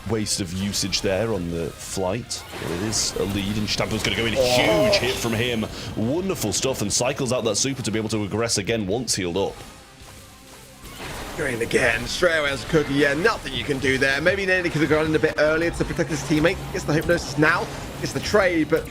waste of usage there on the flight. But it is a lead, and Shtempo's going to go in. Huge hit from him. Wonderful stuff, and cycles out that super to be able to aggress again once healed up. Going again, straight away as a Cookie. Yeah, nothing you can do there. Maybe Nene could have gone in a bit earlier to protect his teammate. Gets the hypnosis now, gets the trade, but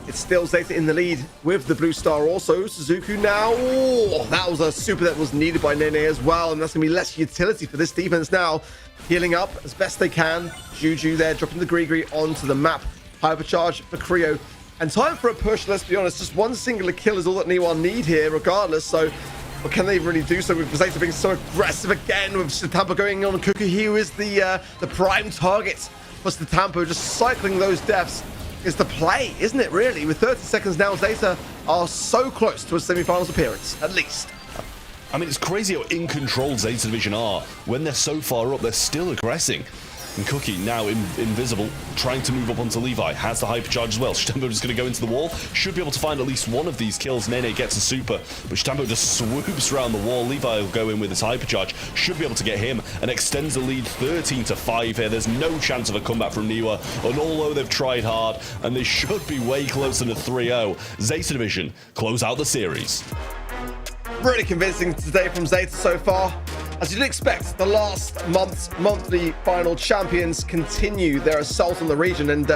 it's still Zeta in the lead with the blue star also. Suzuki now. Oh, that was a super that was needed by Nene as well, and that's going to be less utility for this defense now. Healing up as best they can. Juju there, dropping the Grigri onto the map. Hypercharge for Creo. And time for a push, let's be honest. Just one singular kill is all that Niwa need here, regardless. So, what can they really do so with Zeta being so aggressive again, with Tampa going on Cookie? He is the prime target for Tampa, just cycling those deaths. Is the play, isn't it, really? With 30 seconds now, Zeta are so close to a semi-finals appearance, at least. I mean, it's crazy how in control Zeta Division are. When they're so far up, they're still aggressing. And Cookie, now invisible, trying to move up onto Levi, has the hypercharge as well. Shitambo just going to go into the wall, should be able to find at least one of these kills. Nene gets a super, but Shitambo just swoops around the wall. Levi will go in with his hypercharge, should be able to get him, and extends the lead 13-5 here. There's no chance of a comeback from Niwa, and although they've tried hard, and they should be way closer to 3-0, Zeta Division close out the series. Really convincing today from Zeta so far. As you'd expect, the last month's monthly final champions continue their assault on the region and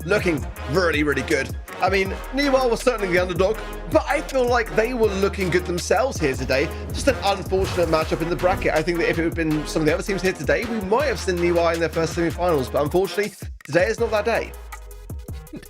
looking really, really good. I mean, Niwa was certainly the underdog, but I feel like they were looking good themselves here today. Just an unfortunate matchup in the bracket. I think that if it had been some of the other teams here today, we might have seen Niwa in their first semi-finals, but unfortunately, today is not that day.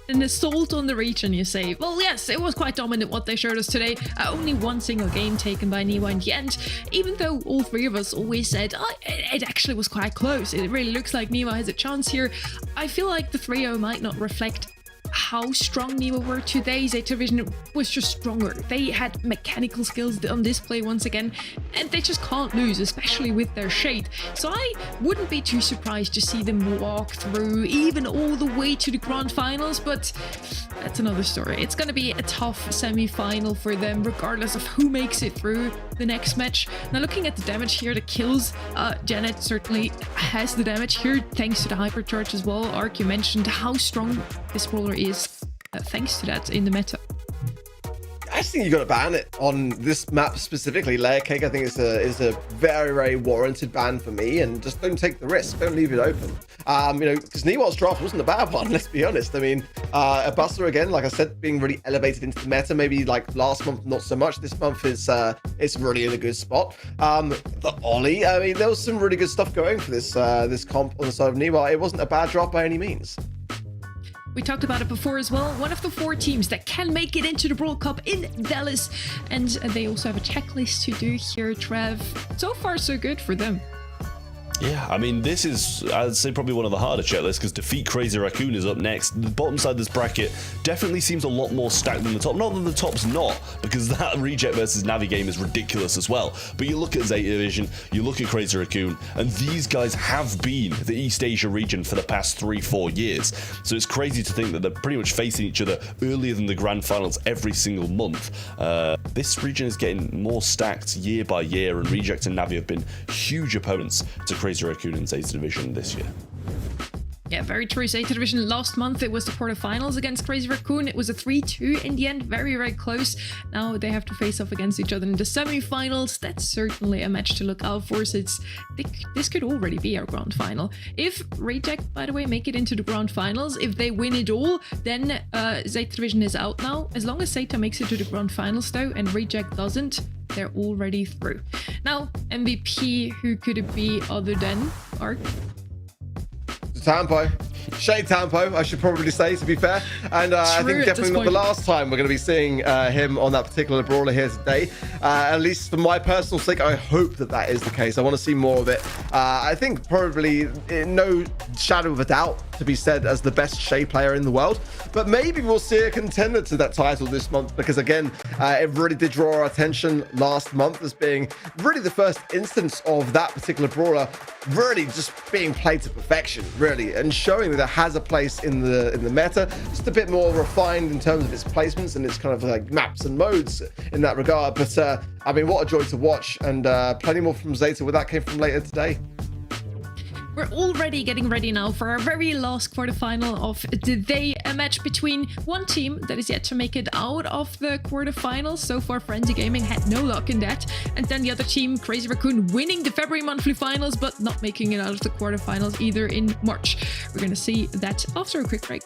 An assault on the region, you say? Well, yes, it was quite dominant what they showed us today. Only one single game taken by Niwa in the end, even though all three of us always said it actually was quite close. It really looks like Niwa has a chance here. I feel like the 3-0 might not reflect how strong Niwa were today. Zeta Division was just stronger. They had mechanical skills on display once again, and they just can't lose, especially with their shade. So I wouldn't be too surprised to see them walk through even all the way to the grand finals, but that's another story. It's going to be a tough semi-final for them, regardless of who makes it through the next match. Now, looking at the damage here, the kills, Janet certainly has the damage here, thanks to the hypercharge as well. Ark, you mentioned how strong this brawler is, thanks to that in the meta. I just think you got to ban it on this map specifically. Layer Cake, I think is a very, very warranted ban for me, and just don't take the risk. Don't leave it open. You know, because Niwa's draft wasn't a bad one, let's be honest. I mean, a Buster again, like I said, being really elevated into the meta. Maybe like last month, not so much. This month is it's really in a good spot. The Ollie, I mean, there was some really good stuff going for this this comp on the side of Niwa. It wasn't a bad draft by any means. We talked about it before as well. One of the 4 teams that can make it into the Brawl Cup in Dallas. And they also have a checklist to do here, Trev. So far, so good for them. Yeah, I mean, this is, I'd say, probably one of the harder checklists, because defeat Crazy Raccoon is up next. The bottom side of this bracket definitely seems a lot more stacked than the top. Not that the top's not, because that Reject versus Navi game is ridiculous as well. But you look at Zeta Division, you look at Crazy Raccoon, and these guys have been the East Asia region for the past 3-4 years. So it's crazy to think that they're pretty much facing each other earlier than the grand finals every single month. This region is getting more stacked year by year, and Reject and Navi have been huge opponents to Crazy Raccoon and Zeta Division this year. Yeah, very true. Zeta Division last month, it was the quarterfinals against Crazy Raccoon. It was a 3-2 in the end, very, very close. Now they have to face off against each other in the semifinals. That's certainly a match to look out for. So this could already be our grand final. If Reject, by the way, make it into the grand finals, if they win it all, then Zeta Division is out now. As long as Zeta makes it to the grand finals though, and Reject doesn't, they're already through. Now, MVP, who could it be other than Ark? Tampo. Shade Tampo, I should probably say, to be fair. And I think definitely not the last time we're going to be seeing him on that particular brawler here today. At least for my personal sake, I hope that that is the case. I want to see more of it. I think probably no shadow of a doubt to be said as the best Shade player in the world. But maybe we'll see a contender to that title this month, because again, it really did draw our attention last month as being really the first instance of that particular brawler really just being played to perfection, really, and showing that it has a place in the meta, just a bit more refined in terms of its placements and its kind of like maps and modes in that regard. But I mean, what a joy to watch, and plenty more from Zeta where that came from later today. We're already getting ready now for our very last quarterfinal of the day, a match between one team that is yet to make it out of the quarterfinals. So far, Frenzy Gaming had no luck in that. And then the other team, Crazy Raccoon, winning the February monthly finals, but not making it out of the quarterfinals either in March. We're going to see that after a quick break.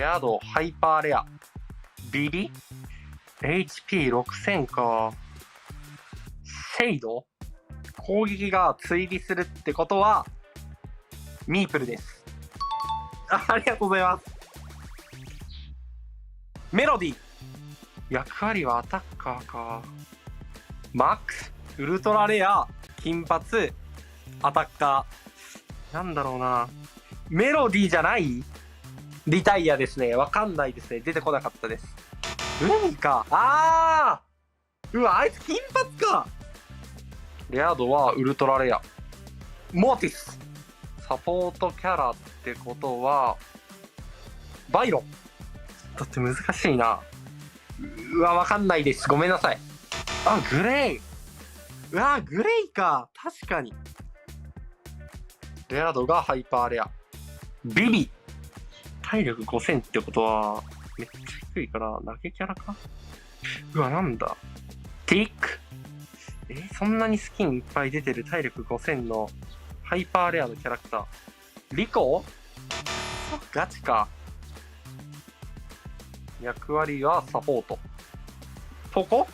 アド、ハイパーレア、ビビ HP6000 か。シェイド、攻撃が追尾するってことはミープルです。ありがとうございます。メロディー、役割はアタッカーか。マックス、ウルトラレア、金髪、アタッカー。なんだろうな。メロディーじゃない？リタイアですね。わかんないですね。出てこなかったです。海か。うわ、あいつ金髪か。レア度はウルトラレア。モーティス。サポートキャラってことは、バイロン。だって難しいな。うわ、わかんないです。ごめんなさい。グレイ。うわ、グレイか。確かに。レア度がハイパーレア。ビビ。体力5000ってことは、めっちゃ低いから、投げキャラか。うわ、なんだ。ティック。そんなにスキンいっぱい出てる体力5000のハイパーレアのキャラクター。リコ？ガチか。役割はサポート。ポコ？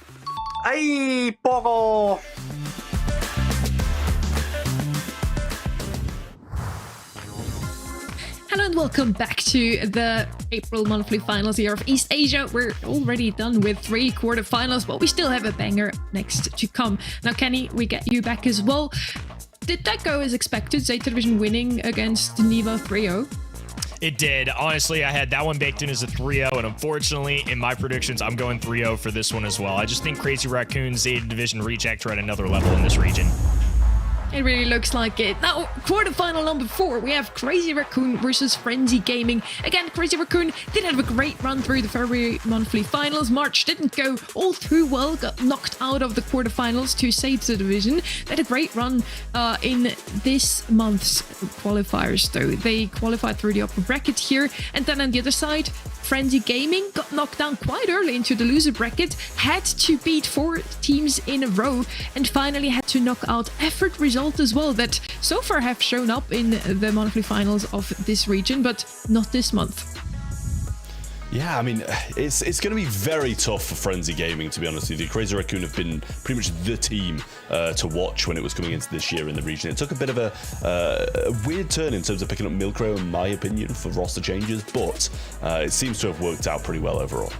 ポコ！Hello and welcome back to the April monthly finals here of East Asia. We're already done with 3 quarterfinals, but we still have a banger next to come. Now, Kenny, we get you back as well. Did that go as expected? Zeta Division winning against Niwa 3-0? It did. Honestly, I had that one baked in as a 3-0, and unfortunately, in my predictions, I'm going 3-0 for this one as well. I just think Crazy Raccoon, Zeta Division reject are at another level in this region. It really looks like it. Now, quarterfinal number 4, we have Crazy Raccoon versus Frenzy Gaming. Again, Crazy Raccoon did have a great run through the February monthly finals. March didn't go all too well, got knocked out of the quarterfinals to Zeta Division. They had a great run in this month's qualifiers, though. They qualified through the upper bracket here. And then on the other side, Frenzy Gaming got knocked down quite early into the loser bracket, had to beat 4 teams in a row, and finally had to knock out Effort Result as well, that so far have shown up in the monthly finals of this region, but not this month. Yeah, I mean, it's going to be very tough for Frenzy Gaming, to be honest with you. Crazy Raccoon have been pretty much the team to watch when it was coming into this year in the region. It took a bit of a weird turn in terms of picking up Milkro, in my opinion, for roster changes, but it seems to have worked out pretty well overall.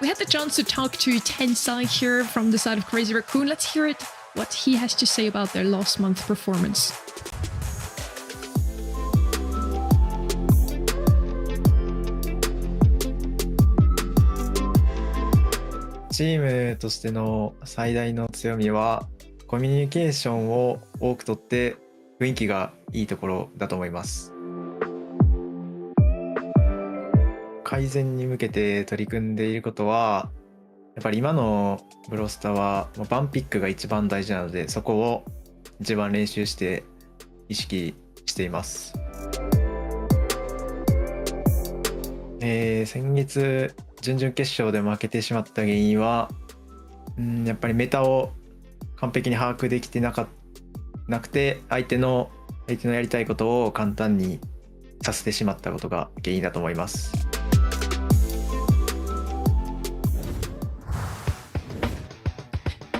We had the chance to talk to Tensai here from the side of Crazy Raccoon. Let's hear it, what he has to say about their last month performance. チームとしての最大の強みはコミュニケーションを多くとって雰囲気がいいところだと思います。改善に向けて取り組んでいることはやっぱり今のブロスタはバンピックが一番大事なので、そこを一番練習して意識しています。先月準々決勝で負けてしまった原因は、やっぱりメタを完璧に把握できてなくて相手のやりたいことを簡単にさせてしまったことが原因だと思います。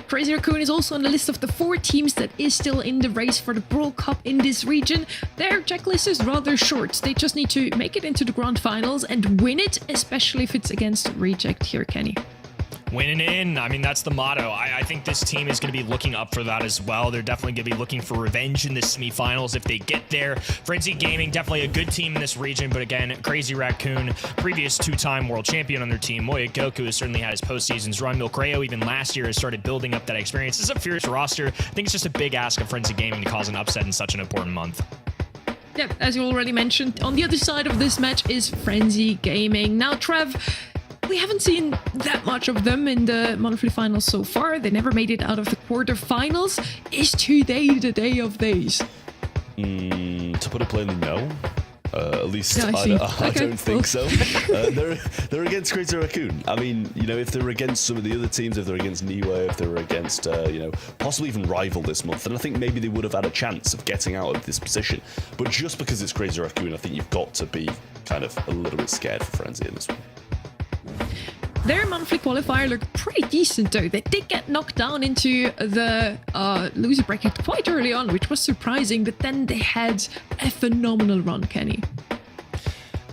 Crazy Raccoon is also on the list of the 4 teams that is still in the race for the Brawl Cup in this region. Their checklist is rather short. They just need to make it into the grand finals and win it, especially if it's against Reject here, Kenny. Winning in, I mean, that's the motto. I think this team is going to be looking up for that as well. They're definitely going to be looking for revenge in the semifinals if they get there. Frenzy Gaming, definitely a good team in this region, but again, Crazy Raccoon, previous 2-time world champion on their team. Moya Goku has certainly had his postseasons run. Milkreo, even last year, has started building up that experience. This is a fierce roster. I think it's just a big ask of Frenzy Gaming to cause an upset in such an important month. Yeah, as you already mentioned, on the other side of this match is Frenzy Gaming. Now, Trev, we haven't seen that much of them in the monthly finals so far. They never made it out of the quarterfinals. Is today the day of days? To put it plainly, no. At least Yeah, I don't think so. They're against Crazy Raccoon. I mean, you know, if they're against some of the other teams, if they're against Niwa, if they're against, you know, possibly even Rival this month, then I think maybe they would have had a chance of getting out of this position. But just because it's Crazy Raccoon, I think you've got to be kind of a little bit scared for Frenzy in this one. Their monthly qualifier looked pretty decent though. They did get knocked down into the loser bracket quite early on, which was surprising, but then they had a phenomenal run, Kenny.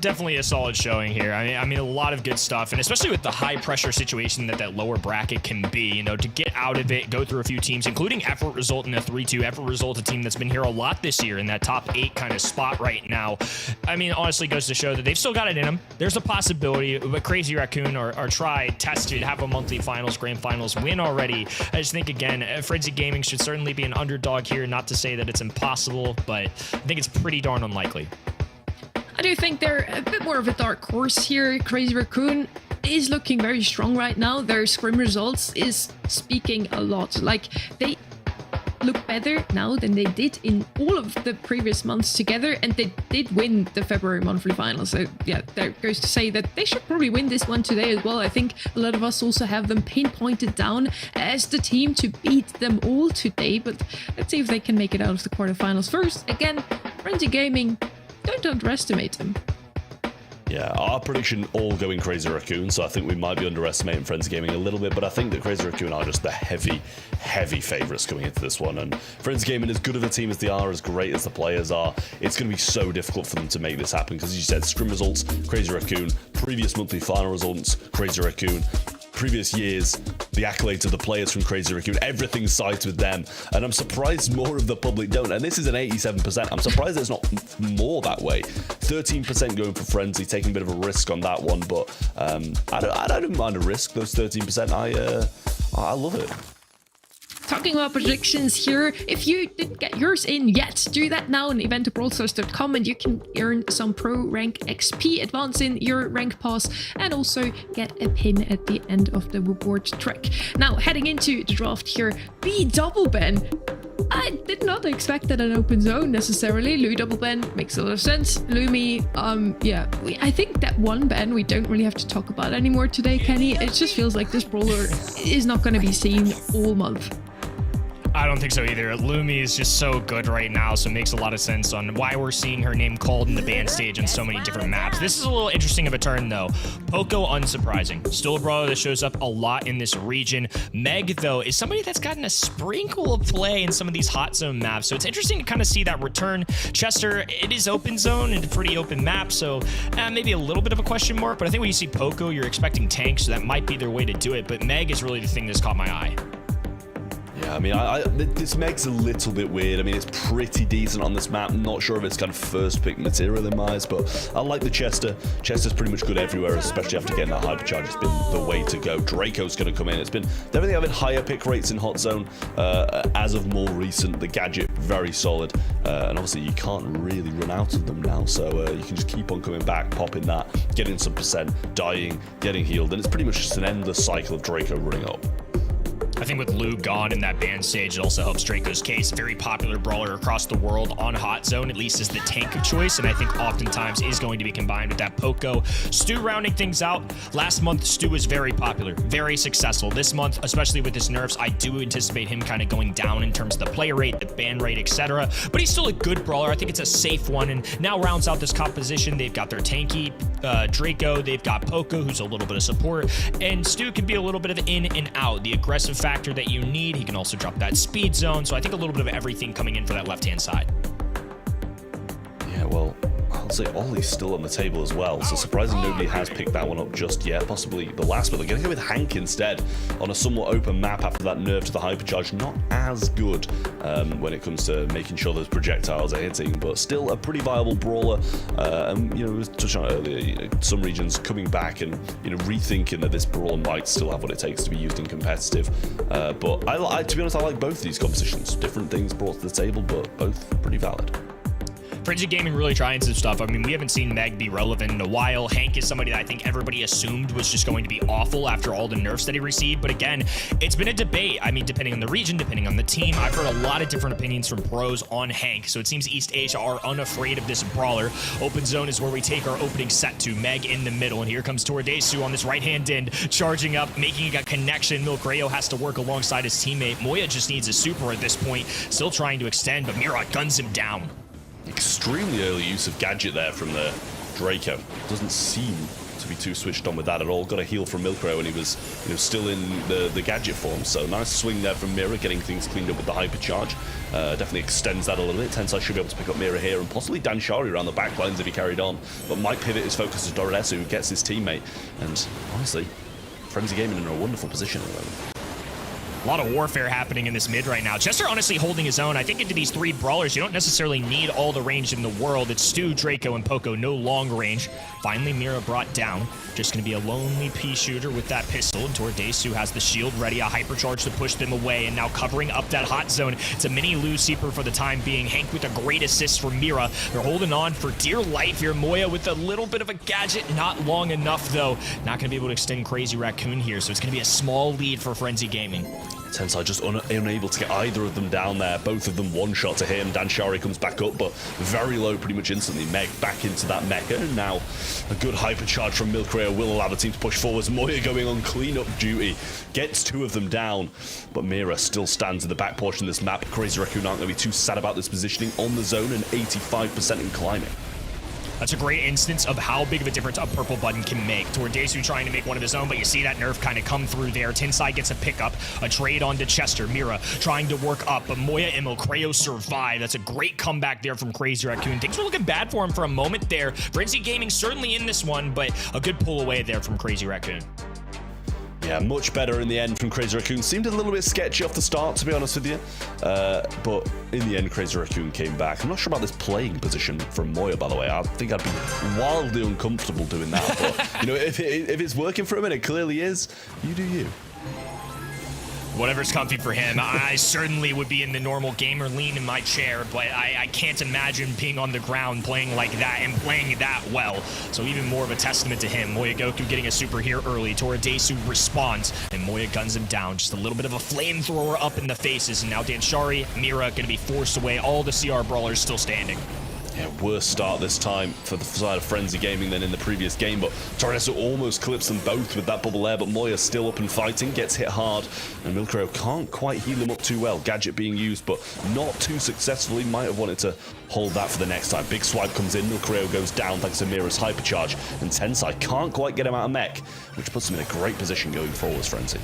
Definitely a solid showing here. I mean, a lot of good stuff, and especially with the high pressure situation that lower bracket can be, you know, to get out of it, go through a few teams, including Effort result in a 3-2. Effort result, a team that's been here a lot this year in that top 8 kind of spot right now. I mean, honestly goes to show that they've still got it in them. There's a possibility, but Crazy Raccoon are tried, tested, have a monthly finals, grand finals win already. I just think, again, Frenzy Gaming should certainly be an underdog here. Not to say that it's impossible, but I think it's pretty darn unlikely. I do think they're a bit more of a dark horse here. Crazy Raccoon is looking very strong right now. Their scrim results is speaking a lot. Like, they look better now than they did in all of the previous months together, and they did win the February monthly final. So yeah, that goes to say that they should probably win this one today as well. I think a lot of us also have them pinpointed down as the team to beat them all today, but let's see if they can make it out of the quarterfinals first. Again, Frenzy Gaming, don't underestimate them. Yeah, our prediction all going Crazy Raccoon, so I think we might be underestimating Frenzy Gaming a little bit, but I think that Crazy Raccoon are just the heavy favourites coming into this one, and Frenzy Gaming, as good of a team as they are, as great as the players are, it's going to be so difficult for them to make this happen, because as you said, scrim results, Crazy Raccoon, previous monthly final results, Crazy Raccoon, previous years, the accolades of the players from Crazy Raccoon, everything sides with them, and I'm surprised more of the public don't, and this is an 87%, I'm surprised there's not more that way. 13% going for Frenzy, taking a bit of a risk on that one, but I don't mind a risk, those 13%, I love it. Talking about predictions here, if you didn't get yours in yet, do that now on event.brawlstars.com and you can earn some pro rank XP, advance in your rank pass, and also get a pin at the end of the reward track. Now, heading into the draft here, B double ban. I did not expect that an open zone necessarily. Lou double ban makes a lot of sense. Lumi, yeah, I think that one ban we don't really have to talk about anymore today, Kenny. It just feels like this brawler is not going to be seen all month. I don't think so either. Lumi is just so good right now, so it makes a lot of sense on why we're seeing her name called in the ban stage on so many different maps. This is a little interesting of a turn, though. Poco, unsurprising. Still a brawler that shows up a lot in this region. Meg, though, is somebody that's gotten a sprinkle of play in some of these hot zone maps, so it's interesting to kind of see that return. Chester, it is open zone and a pretty open map, so maybe a little bit of a question mark, but I think when you see Poco, you're expecting tanks, so that might be their way to do it, but Meg is really the thing that's caught my eye. Yeah, I mean, this Meg's a little bit weird. I mean, it's pretty decent on this map. I'm not sure if it's kind of first pick material in my eyes, but I like the Chester. Chester's pretty much good everywhere, especially after getting that hypercharge. It's been the way to go. Draco's going to come in. It's been definitely having higher pick rates in hot zone as of more recent. The gadget, very solid. And obviously, you can't really run out of them now, so you can just keep on coming back, popping that, getting some percent, dying, getting healed, and it's pretty much just an endless cycle of Draco running up. I think with Lou gone in that ban stage, it also helps Draco's case. Very popular brawler across the world on hot zone, at least as the tank of choice, and I think oftentimes is going to be combined with that Poco. Stu rounding things out. Last month, Stu was very popular, very successful. This month, especially with his nerfs, I do anticipate him kind of going down in terms of the play rate, the ban rate, etc. But he's still a good brawler. I think it's a safe one, and now rounds out this composition. They've got their tanky Draco, they've got Poco, who's a little bit of support, and Stu can be a little bit of in and out. The aggressive factor that you need. He can also drop that speed zone. So I think a little bit of everything coming in for that left-hand side. Yeah, well, I'll say Ollie's still on the table as well. So surprising nobody has picked that one up just yet. Possibly the last, but they're going to go with Hank instead on a somewhat open map after that nerf to the hypercharge. Not as good when it comes to making sure those projectiles are hitting, but still a pretty viable brawler. And you know, we were touching on it earlier, you know, some regions coming back and rethinking that this brawler might still have what it takes to be used in competitive. But I to be honest, I like both these compositions. Different things brought to the table, but both pretty valid. Frenzy Gaming really trying some stuff. I mean, we haven't seen Meg be relevant in a while. Hank is somebody that I think everybody assumed was just going to be awful after all the nerfs that he received. But again, it's been a debate. I mean, depending on the region, depending on the team, I've heard a lot of different opinions from pros on Hank. So it seems East Asia are unafraid of this brawler. Open zone is where we take our opening set to. Meg in the middle. And here comes Tordesu on this right-hand end, charging up, making a connection. Milcreo has to work alongside his teammate. Moya just needs a super at this point. Still trying to extend, but Mira guns him down. Extremely early use of gadget there from the Draco. Doesn't seem to be too switched on with that at all. Got a heal from Milcreo and he was still in the gadget form. So nice swing there from Mira, getting things cleaned up with the hypercharge. Definitely extends that a little bit. Tensai should be able to pick up Mira here and possibly Danshari around the back lines if he carried on. But might pivot his focus to Doradesu, who gets his teammate. And honestly, Frenzy Gaming in a wonderful position at the moment. A lot of warfare happening in this mid right now. Chester honestly holding his own. I think into these three brawlers, you don't necessarily need all the range in the world. It's Stu, Draco, and Poco, no long range. Finally, Mira brought down. Just going to be a lonely pea shooter with that pistol. And Tordesu has the shield ready, a hypercharge to push them away. And now covering up that hot zone. It's a mini Lucifer for the time being. Hank with a great assist from Mira. They're holding on for dear life here. Moya with a little bit of a gadget. Not long enough, though. Not going to be able to extend Crazy Raccoon here. So it's going to be a small lead for Frenzy Gaming. Tensai just unable to get either of them down there. Both of them one shot to him. Danshari comes back up, but very low pretty much instantly. Meg back into that mecha. And now a good hypercharge from Milcreo will allow the team to push forwards. Moya going on cleanup duty. Gets two of them down. But Mira still stands in the back portion of this map. Crazy Raccoon aren't going to be too sad about this positioning on the zone and 85% in climbing. That's a great instance of how big of a difference a purple button can make. Tordesu trying to make one of his own, but you see that nerf kind of come through there. Tensai gets a pickup, a trade onto Chester. Mira trying to work up, but Moya and Milcreo survive. That's a great comeback there from Crazy Raccoon. Things were looking bad for him for a moment there. Frenzy Gaming certainly in this one, but a good pull away there from Crazy Raccoon. Yeah, much better in the end from Crazy Raccoon. Seemed a little bit sketchy off the start, to be honest with you. But in the end, Crazy Raccoon came back. I'm not sure about this playing position from Moya, by the way. I think I'd be wildly uncomfortable doing that. But, you know, if it's working for him, and it clearly is, you do you. Whatever's comfy for him. I certainly would be in the normal gamer lean in my chair, but I can't imagine being on the ground playing like that and playing that well. So even more of a testament to him. Moya Goku getting a super here early. Tordesu responds, and Moya guns him down. Just a little bit of a flamethrower up in the faces. And now Danshari, Mira going to be forced away. All the CR brawlers still standing. Yeah, worse start this time for the side of Frenzy Gaming than in the previous game, but Torreso almost clips them both with that bubble air, but Moya still up and fighting, gets hit hard, and Milcreo can't quite heal him up too well. Gadget being used, but not too successfully. Might have wanted to hold that for the next time. Big swipe comes in, Milcreo goes down thanks to Mira's hypercharge, and Tensai can't quite get him out of mech, which puts him in a great position going forwards, Frenzy.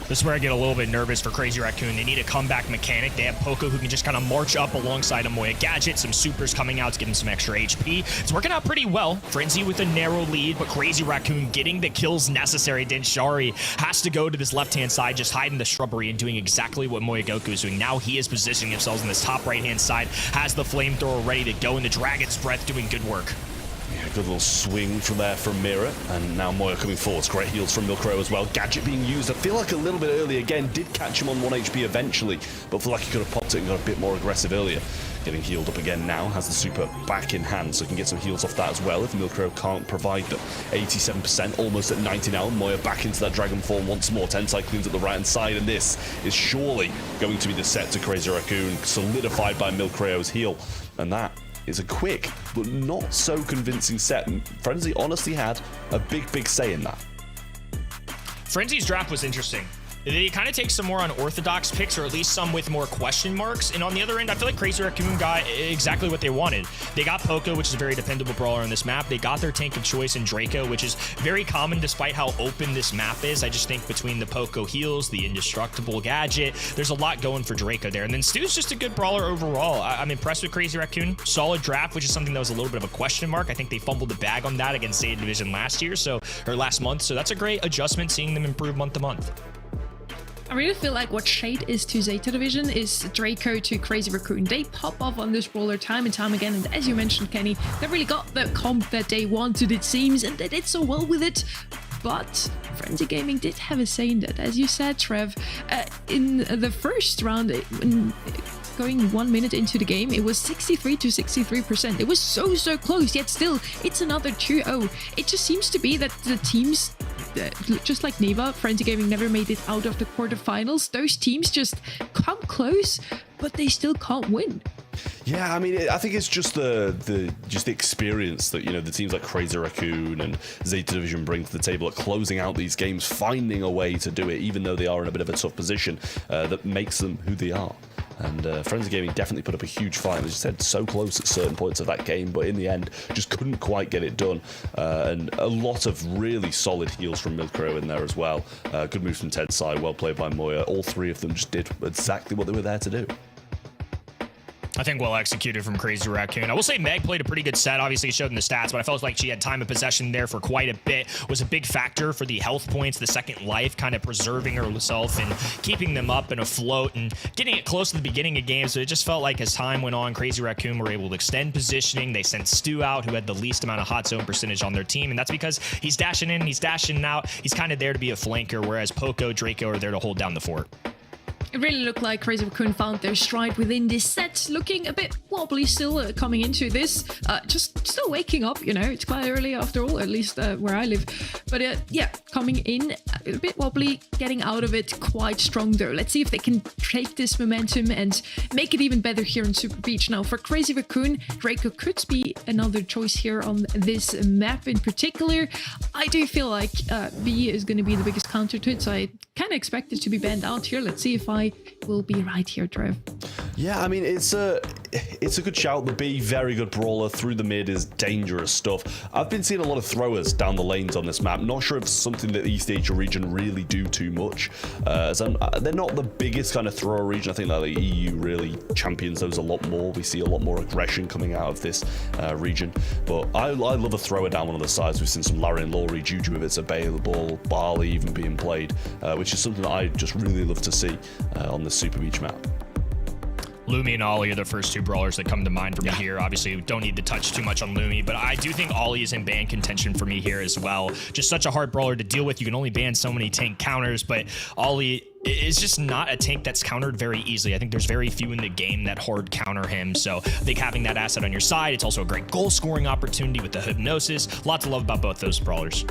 This is where I get a little bit nervous for Crazy Raccoon. They need a comeback mechanic. They have Poco who can just kind of march up alongside a Moya Gadget. Some supers coming out to give him some extra HP. It's working out pretty well. Frenzy with a narrow lead, but Crazy Raccoon getting the kills necessary. Danshari has to go to this left-hand side, just hiding the shrubbery and doing exactly what Moya Goku is doing. Now he is positioning himself on this top right-hand side, has the flamethrower ready to go, and the Dragon's Breath doing good work. Yeah, good little swing from there from Mira, and now Moya coming forwards. Great heals from Milcreo as well. Gadget being used, I feel like a little bit early again. Did catch him on 1 HP eventually, but feel like he could have popped it and got a bit more aggressive earlier. Getting healed up again now, has the super back in hand, so can get some heals off that as well if Milcreo can't provide them. 87%, almost at 90 now. Moya back into that dragon form once more. Tensai cleans up the right-hand side, and this is surely going to be the set to Crazy Raccoon, solidified by Milcreo's heal, and that is a quick but not so convincing set. Frenzy honestly had a big say in that. Frenzy's draft was interesting. They kind of take some more unorthodox picks, or at least some with more question marks. And on the other end, I feel like Crazy Raccoon got exactly what they wanted. They got Poco, which is a very dependable brawler on this map. They got their tank of choice in Draco, which is very common despite how open this map is. I just think between the Poco heals, the indestructible gadget, there's a lot going for Draco there. And then Stu's just a good brawler overall. I'm impressed with Crazy Raccoon. Solid draft, which is something that was a little bit of a question mark. I think they fumbled the bag on that against Zeta Division last month. So that's a great adjustment, seeing them improve month to month. I really feel like what Shade is to Zeta Division is Draco to Crazy Raccoon. They pop off on this brawler time and time again, and as you mentioned, Kenny, they really got the comp that they wanted, it seems, and they did so well with it. But Frenzy Gaming did have a say in that. As you said, Trev, in the first round, going 1 minute into the game, it was 63 to 63%. It was so close, yet still, it's another 2-0. It just seems to be that the teams, just like Niwa, Frenzy Gaming never made it out of the quarterfinals. Those teams just come close, but they still can't win. Yeah, I mean, I think it's just the experience that, you know, the teams like Crazy Raccoon and Zeta Division bring to the table at closing out these games, finding a way to do it, even though they are in a bit of a tough position, that makes them who they are. And Frenzy Gaming definitely put up a huge fight. As you said, so close at certain points of that game, but in the end, just couldn't quite get it done. And a lot of really solid heals from Milkro in there as well. Good move from Ted's side, well played by Moya. All three of them just did exactly what they were there to do. I think well executed from Crazy Raccoon. I will say Meg played a pretty good set. Obviously, showed in the stats, but I felt like she had time of possession there for quite a bit. Was a big factor for the health points, the second life, kind of preserving herself and keeping them up and afloat and getting it close to the beginning of games. So it just felt like as time went on, Crazy Raccoon were able to extend positioning. They sent Stu out, who had the least amount of hot zone percentage on their team, and that's because he's dashing in, he's dashing out. He's kind of there to be a flanker, whereas Poco, Draco are there to hold down the fort. It really looked like Crazy Raccoon found their stride within this set, looking a bit wobbly still coming into this. Just still waking up, you know, it's quite early after all, at least where I live. But yeah, coming in a bit wobbly, getting out of it quite strong though. Let's see if they can take this momentum and make it even better here in Super Beach. Now for Crazy Raccoon, Draco could be another choice here on this map in particular. I do feel like B is going to be the biggest counter to it, so I kind of expect it to be banned out here. Let's see if I will be right here, Trev. Yeah, I mean, it's a good shout. The B, very good brawler through the mid, is dangerous stuff. I've been seeing a lot of throwers down the lanes on this map. Not sure if it's something that the East Asia region really do too much. They're not the biggest kind of thrower region. I think that the EU really champions those a lot more. We see a lot more aggression coming out of this region. But I love a thrower down one of the sides. We've seen some Larry and Laurie, Juju if it's available, Barley even being played, which is something that I just really love to see on the Super Beach map. Lumi and Ollie are the first two brawlers that come to mind for me here. Obviously, we don't need to touch too much on Lumi, but I do think Ollie is in ban contention for me here as well. Just such a hard brawler to deal with. You can only ban so many tank counters, but Ollie is just not a tank that's countered very easily. I think there's very few in the game that hard counter him, so I think having that asset on your side, it's also a great goal scoring opportunity with the hypnosis. Lots to love about both those brawlers.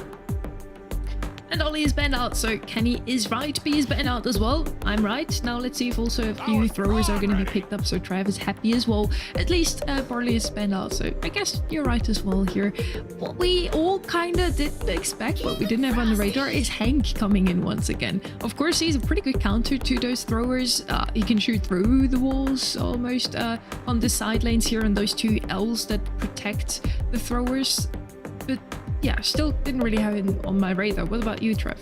And Ollie is banned out, so Kenny is right. B is banned out as well. I'm right. Now let's see if also a few throwers are going to be picked up, so Trav is happy as well. At least Barley is banned out, so I guess you're right as well here. What we all kind of did expect, but we didn't have on the radar, is Hank coming in once again. Of course, he's a pretty good counter to those throwers. He can shoot through the walls almost on the side lanes here, and those two L's that protect the throwers. But yeah, still didn't really have it on my radar. What about you, Trev?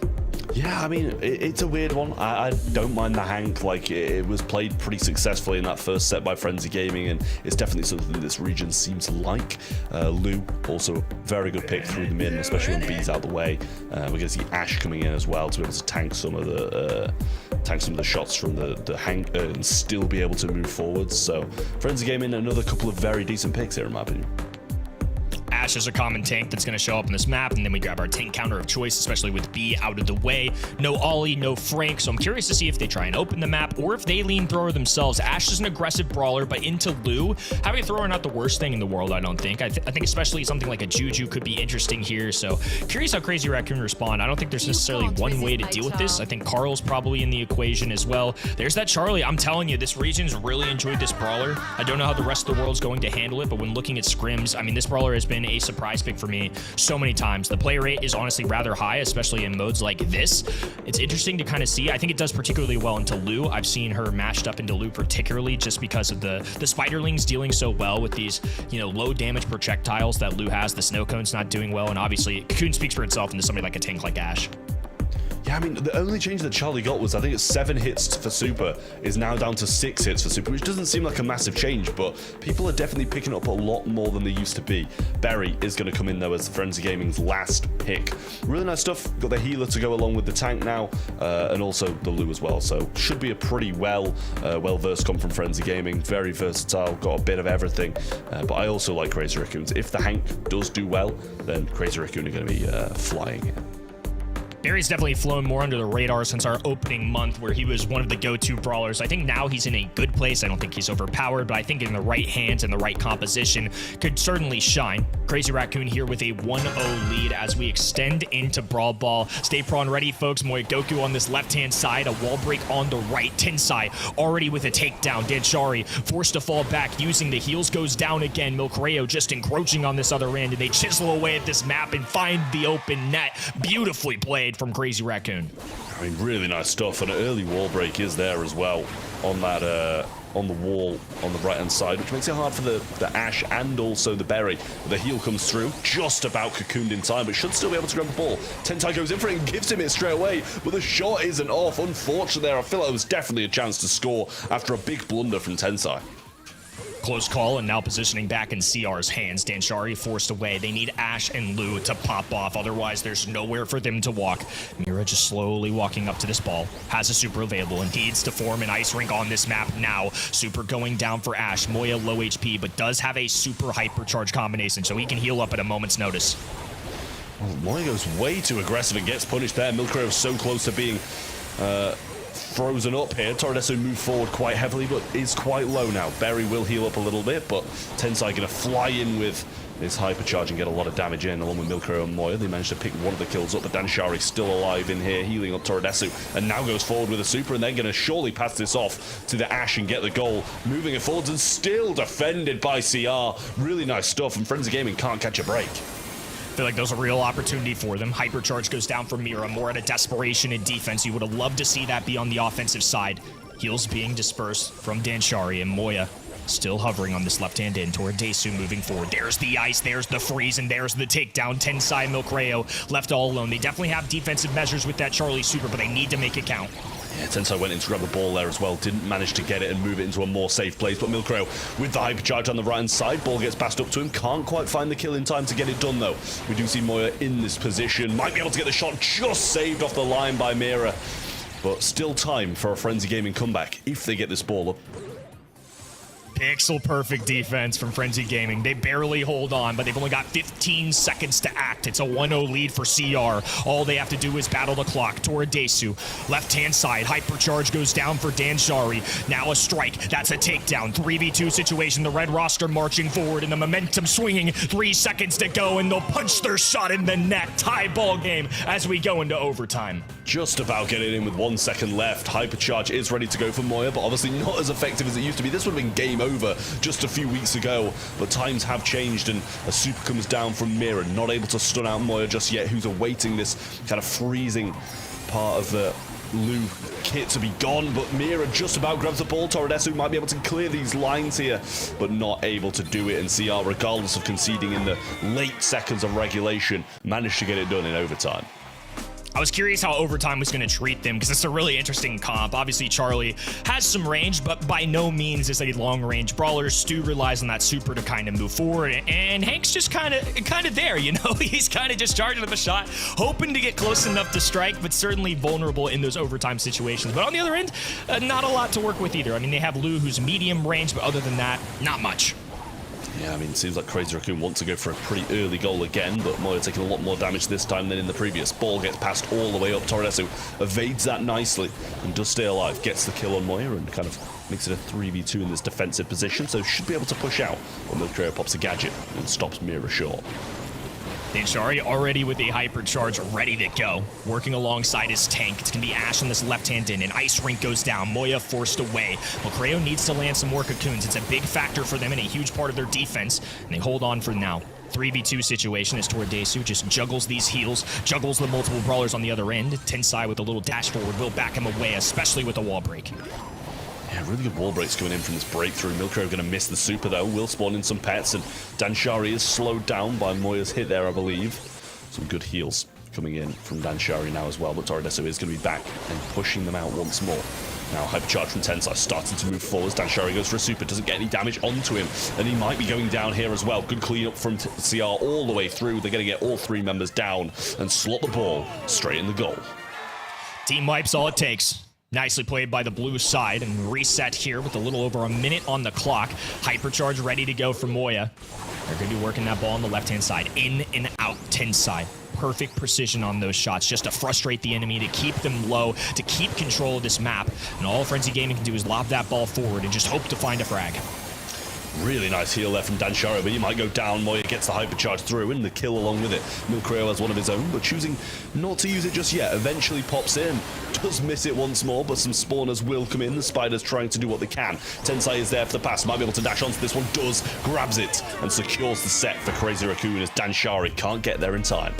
Yeah, I mean, it's a weird one. I don't mind the Hank. Like, it was played pretty successfully in that first set by Frenzy Gaming, and it's definitely something this region seems to like. Lou, also a very good pick through the mid, especially when B's out the way. We're going to see Ash coming in as well to be able to tank some of the shots from the Hank and still be able to move forwards. So, Frenzy Gaming, another couple of very decent picks here in my opinion. Ash is a common tank that's going to show up on this map, and then we grab our tank counter of choice, especially with B out of the way. No Ollie, no Frank, so I'm curious to see if they try and open the map or if they lean thrower themselves. Ash is an aggressive brawler, but into Lou, having a thrower not the worst thing in the world, I don't think. I think especially something like a Juju could be interesting here, so curious how Crazy Raccoon respond. I don't think there's necessarily one way to deal with this. I think Carl's probably in the equation as well. There's that Charlie. I'm telling you, this region's really enjoyed this brawler. I don't know how the rest of the world's going to handle it, but when looking at scrims, I mean, this brawler has been a surprise pick for me so many times. The play rate is honestly rather high, especially in modes like this. It's interesting to kind of see. I think it does particularly well into Lou. I've seen her mashed up into Lou particularly just because of the spiderlings dealing so well with these, you know, low damage projectiles that Lou has. The snow cone's not doing well, and obviously Cocoon speaks for itself into somebody like a tank like Ash. Yeah, I mean, the only change that Charlie got was, I think it's 7 hits for Super, is now down to 6 hits for Super, which doesn't seem like a massive change, but people are definitely picking up a lot more than they used to be. Berry is going to come in, though, as Frenzy Gaming's last pick. Really nice stuff. Got the healer to go along with the tank now, and also the Lou as well, so should be a pretty well-versed comp from Frenzy Gaming. Very versatile, got a bit of everything, but I also like Crazy Raccoons. If the Hank does do well, then Crazy Raccoon are going to be flying here. Barry's definitely flown more under the radar since our opening month where he was one of the go-to brawlers. I think now he's in a good place. I don't think he's overpowered, but I think in the right hands and the right composition could certainly shine. Crazy Raccoon here with a 1-0 lead as we extend into Brawl Ball. Stay prawn ready, folks. Moya Goku on this left-hand side, a wall break on the right. Tensai already with a takedown. Danshari forced to fall back using the heals, goes down again. Milkreo just encroaching on this other end, and they chisel away at this map and find the open net. Beautifully played from Crazy Raccoon. I mean, really nice stuff, and an early wall break is there as well on that on the wall on the right hand side, which makes it hard for the Ash and also the Berry. The heal comes through, just about cocooned in time, but should still be able to grab the ball. Tentai goes in for it and gives him it straight away, but the shot isn't off. Unfortunately there, I feel like it was definitely a chance to score after a big blunder from Tensai. Close call, and now positioning back in CR's hands. Danshari forced away. They need Ash and Lu to pop off, otherwise there's nowhere for them to walk. Mira just slowly walking up to this ball. Has a super available and needs to form an ice rink on this map now. Super going down for Ash. Moya low HP, but does have a super hypercharge combination, so he can heal up at a moment's notice. Well, Moya goes way too aggressive and gets punished there. Milkreo is so close to being frozen up here. Toradesu moved forward quite heavily, but is quite low now. Berry will heal up a little bit, but Tensai going to fly in with his hypercharge and get a lot of damage in, along with Milkreo and Moya. They managed to pick one of the kills up, but Danshari still alive in here, healing up Toradesu, and now goes forward with a super, and they're going to surely pass this off to the Ash and get the goal. Moving it forwards and still defended by CR. Really nice stuff, and Frenzy Gaming can't catch a break. I feel like there's a real opportunity for them. Hypercharge goes down from Mira, more at a desperation in defense. You would have loved to see that be on the offensive side. Heals being dispersed from Danshari, and Moya still hovering on this left-hand end toward Desu moving forward. There's the ice, there's the freeze, and there's the takedown. Tensai, Milkreo left all alone. They definitely have defensive measures with that Charlie super, but they need to make it count. Yeah, Tensai went in to grab the ball there as well. Didn't manage to get it and move it into a more safe place. But Milkreo with the hypercharge on the right-hand side. Ball gets passed up to him. Can't quite find the kill in time to get it done, though. We do see Moya in this position. Might be able to get the shot just saved off the line by Mira. But still time for a Frenzy Gaming comeback if they get this ball up. Pixel perfect defense from Frenzy Gaming. They barely hold on, but they've only got 15 seconds to act. It's a 1-0 lead for CR. All they have to do is battle the clock. Toradesu, left-hand side. Hypercharge goes down for Danshari. Now a strike. That's a takedown. 3v2 situation. The red roster marching forward and the momentum swinging. 3 seconds to go, and they'll punch their shot in the net. Tie ball game as we go into overtime. Just about getting in with 1 second left. Hypercharge is ready to go for Moya, but obviously not as effective as it used to be. This would have been game over just a few weeks ago, but times have changed, and a super comes down from Mira, not able to stun out Moya just yet, who's awaiting this kind of freezing part of the Lu kit to be gone, but Mira just about grabs the ball. Toradesu might be able to clear these lines here, but not able to do it, and CR, regardless of conceding in the late seconds of regulation, managed to get it done in overtime. I was curious how overtime was going to treat them because it's a really interesting comp. Obviously, Charlie has some range, but by no means is a long-range brawler. Stu relies on that super to kind of move forward, and Hank's just kind of there, you know? He's kind of just charging at the shot, hoping to get close enough to strike, but certainly vulnerable in those overtime situations. But on the other end, not a lot to work with either. I mean, they have Lu, who's medium range, but other than that, not much. Yeah, I mean, it seems like Crazy Raccoon wants to go for a pretty early goal again, but Moya taking a lot more damage this time than in the previous. Ball gets passed all the way up. Toradesu evades that nicely and does stay alive. Gets the kill on Moya and kind of makes it a 3v2 in this defensive position, so should be able to push out when Milkreo pops a gadget and stops Mira short. Danshari already with a hypercharge ready to go. Working alongside his tank. It's going to be Ash on this left-hand end. An ice rink goes down. Moya forced away. Milkreo needs to land some more cocoons. It's a big factor for them and a huge part of their defense. And they hold on for now. 3v2 situation as Toradesu just juggles these heals, juggles the multiple brawlers on the other end. Tensai with a little dash forward will back him away, especially with the wall break. Yeah, really good wall breaks coming in from this breakthrough. Milkreo going to miss the super, though. Will spawn in some pets, and Danshari is slowed down by Moya's hit there, I believe. Some good heals coming in from Danshari now as well, but Toradesu is going to be back and pushing them out once more. Now, hypercharge from Tensai starting to move forwards. Danshari goes for a super, doesn't get any damage onto him, and he might be going down here as well. Good cleanup from CR all the way through. They're going to get all 3 members down and slot the ball straight in the goal. Team wipes all it takes. Nicely played by the blue side, and reset here with a little over a minute on the clock. Hypercharge ready to go for Moya. They're going to be working that ball on the left-hand side. In and out, Tensai. perfect precision on those shots, just to frustrate the enemy, to keep them low, to keep control of this map. And all Frenzy Gaming can do is lob that ball forward and just hope to find a frag. Really nice heal there from Dansharo, but he might go down. Moya gets the hypercharge through and the kill along with it. Milcreo has one of his own, but choosing not to use it just yet. Eventually pops in, does miss it once more, but some spawners will come in. The Spiders trying to do what they can. Tensai is there for the pass, might be able to dash onto this one, does, grabs it, and secures the set for Crazy Raccoon as Danshari can't get there in time.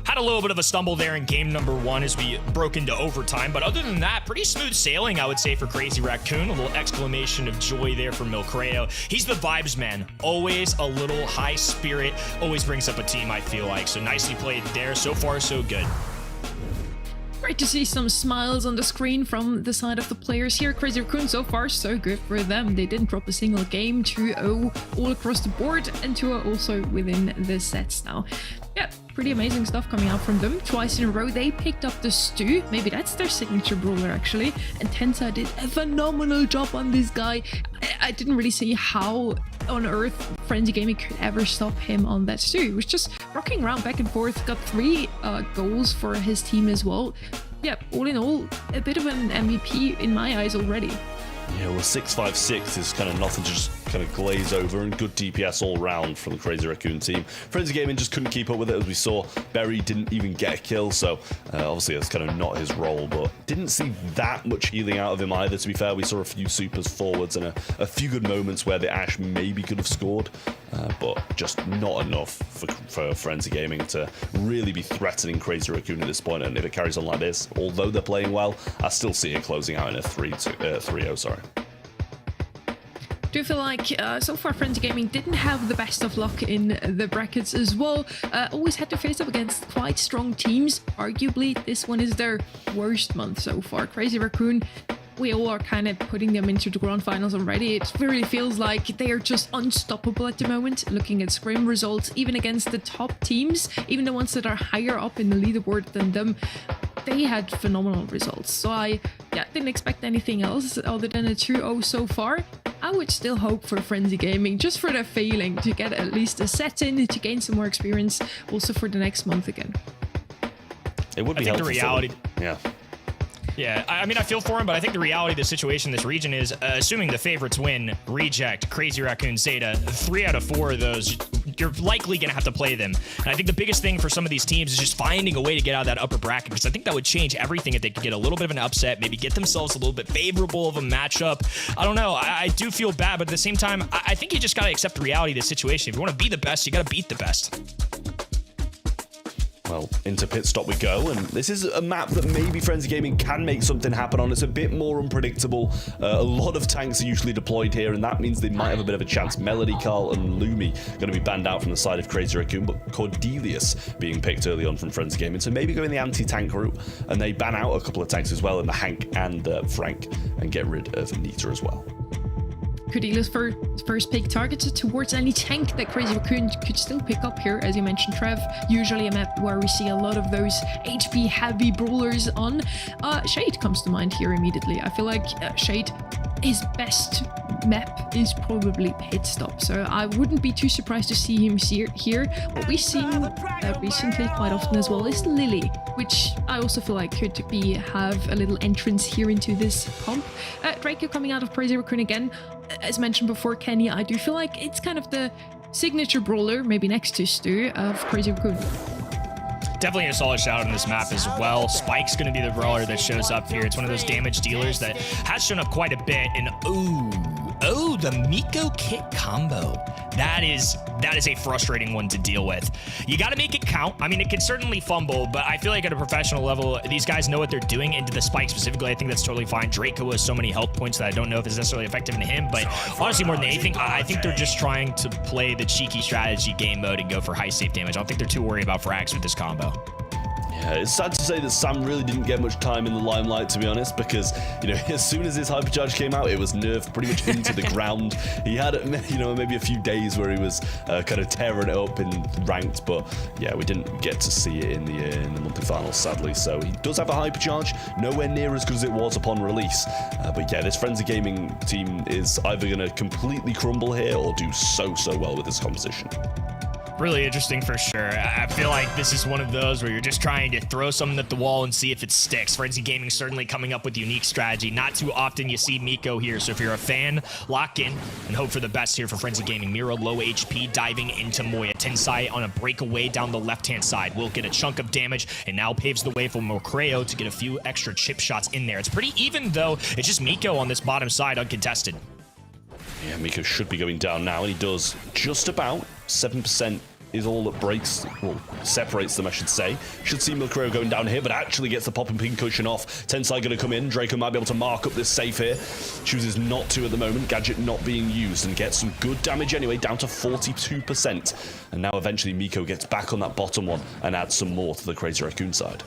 Had a little bit of a stumble there in game number 1 as we broke into overtime, but other than that, pretty smooth sailing, I would say, for Crazy Raccoon. A little exclamation of joy there from Milcreo. He's the vibes man, always a little high spirit, always brings up a team, I feel like. So nicely played there. So far, so good. Great to see some smiles on the screen from the side of the players here. Crazy Raccoon, so far so good for them. They didn't drop a single game, 2-0 all across the board, and 2-0 also within the sets now. Yeah, pretty amazing stuff coming out from them. Twice in a row they picked up the Stu. Maybe that's their signature brawler actually. And Tensa did a phenomenal job on this guy. I didn't really see how on earth Frenzy Gaming could ever stop him on that Stu. He was just rocking around back and forth, got 3 goals for his team as well. Yeah, all in all, a bit of an MVP in my eyes already. Yeah, well, 656 is kind of nothing to just kind of glaze over, and good DPS all round from the Crazy Raccoon team. Frenzy Gaming just couldn't keep up with it, as we saw. Berry didn't even get a kill, so obviously that's kind of not his role, but didn't see that much healing out of him either, to be fair. We saw a few supers forwards and a few good moments where the Ash maybe could have scored, but just not enough for Frenzy Gaming to really be threatening Crazy Raccoon at this point. And if it carries on like this, although they're playing well, I still see it closing out in a 3-0, sorry. Do feel like so far Frenzy Gaming didn't have the best of luck in the brackets as well. Always had to face up against quite strong teams. Arguably, this one is their worst month so far. Crazy Raccoon, we all are kind of putting them into the grand finals already. It really feels like they are just unstoppable at the moment. Looking at scrim results, even against the top teams, even the ones that are higher up in the leaderboard than them, they had phenomenal results. So I didn't expect anything else other than a 2-0 so far. I would still hope for Frenzy Gaming, just for their feeling, to get at least a set in, to gain some more experience, also for the next month again. It would be I think helpful. the reality... Yeah, I mean, I feel for him, but I think the reality of the situation in this region is, assuming the favorites win, Reject, Crazy Raccoon, Zeta, 3 out of 4 of those, you're likely going to have to play them. And I think the biggest thing for some of these teams is just finding a way to get out of that upper bracket, because I think that would change everything if they could get a little bit of an upset, maybe get themselves a little bit favorable of a matchup. I don't know. I do feel bad, but at the same time, I think you just got to accept the reality of the situation. If you want to be the best, you got to beat the best. Well, into pit stop we go, and this is a map that maybe Frenzy Gaming can make something happen on. It's a bit more unpredictable. A lot of tanks are usually deployed here, and that means they might have a bit of a chance. Melody, Carl, and Lumi going to be banned out from the side of Crazy Raccoon, but Cordelius being picked early on from Frenzy Gaming, so maybe going the anti-tank route, and they ban out a couple of tanks as well, in the Hank and Frank, and get rid of Nita as well. Cordelius first pick targeted towards any tank that Crazy Raccoon could still pick up here, as you mentioned, Trev. Usually a map where we see a lot of those HP heavy brawlers on. Shade comes to mind here immediately. I feel like Shade, his best map is probably pit stop, so I wouldn't be too surprised to see him here. What we've seen recently quite often as well is Lily, which I also feel like could have a little entrance here into this comp. Draco coming out of Crazy Raccoon again. As mentioned before, Kenny, I do feel like it's kind of the signature brawler, maybe next to Stu, of Crazy Raccoon. Definitely a solid shout on this map as well. Spike's going to be the brawler that shows up here. It's one of those damage dealers that has shown up quite a bit. And oh, the Miko kick combo. That is a frustrating one to deal with. You got to make it count. I mean, it can certainly fumble, but I feel like at a professional level, these guys know what they're doing. Into the spike specifically, I think that's totally fine. Draco has so many health points that I don't know if it's necessarily effective in him, but honestly, more than anything, I think they're just trying to play the cheeky strategy game mode and go for high safe damage. I don't think they're too worried about frags with this combo. Yeah, it's sad to say that Sam really didn't get much time in the limelight, to be honest, because, you know, as soon as his hypercharge came out, it was nerfed pretty much into the ground. He had, you know, maybe a few days where he was kind of tearing it up in ranked, but yeah, we didn't get to see it in the monthly finals, sadly. So he does have a hypercharge, nowhere near as good as it was upon release. But yeah, this Frenzy Gaming team is either going to completely crumble here or do so well with this composition. Really interesting for sure. I feel like this is one of those where you're just trying to throw something at the wall and see if it sticks. Frenzy Gaming certainly coming up with unique strategy. Not too often you see Miko here, so if you're a fan, lock in and hope for the best here for Frenzy Gaming. Mira low HP diving into Moya. Tensai on a breakaway down the left-hand side will get a chunk of damage and now paves the way for Mocreo to get a few extra chip shots in there. It's pretty even though. It's just Miko on this bottom side uncontested. Yeah, Miko should be going down now, and he does just about. 7% is all that breaks, well, separates them, I should say. Should see Milcreo going down here, but actually gets the popping pin cushion off. Tensai going to come in. Draco might be able to mark up this safe here. Chooses not to at the moment. Gadget not being used and gets some good damage anyway, down to 42%. And now eventually Miko gets back on that bottom one and adds some more to the Crazy Raccoon side.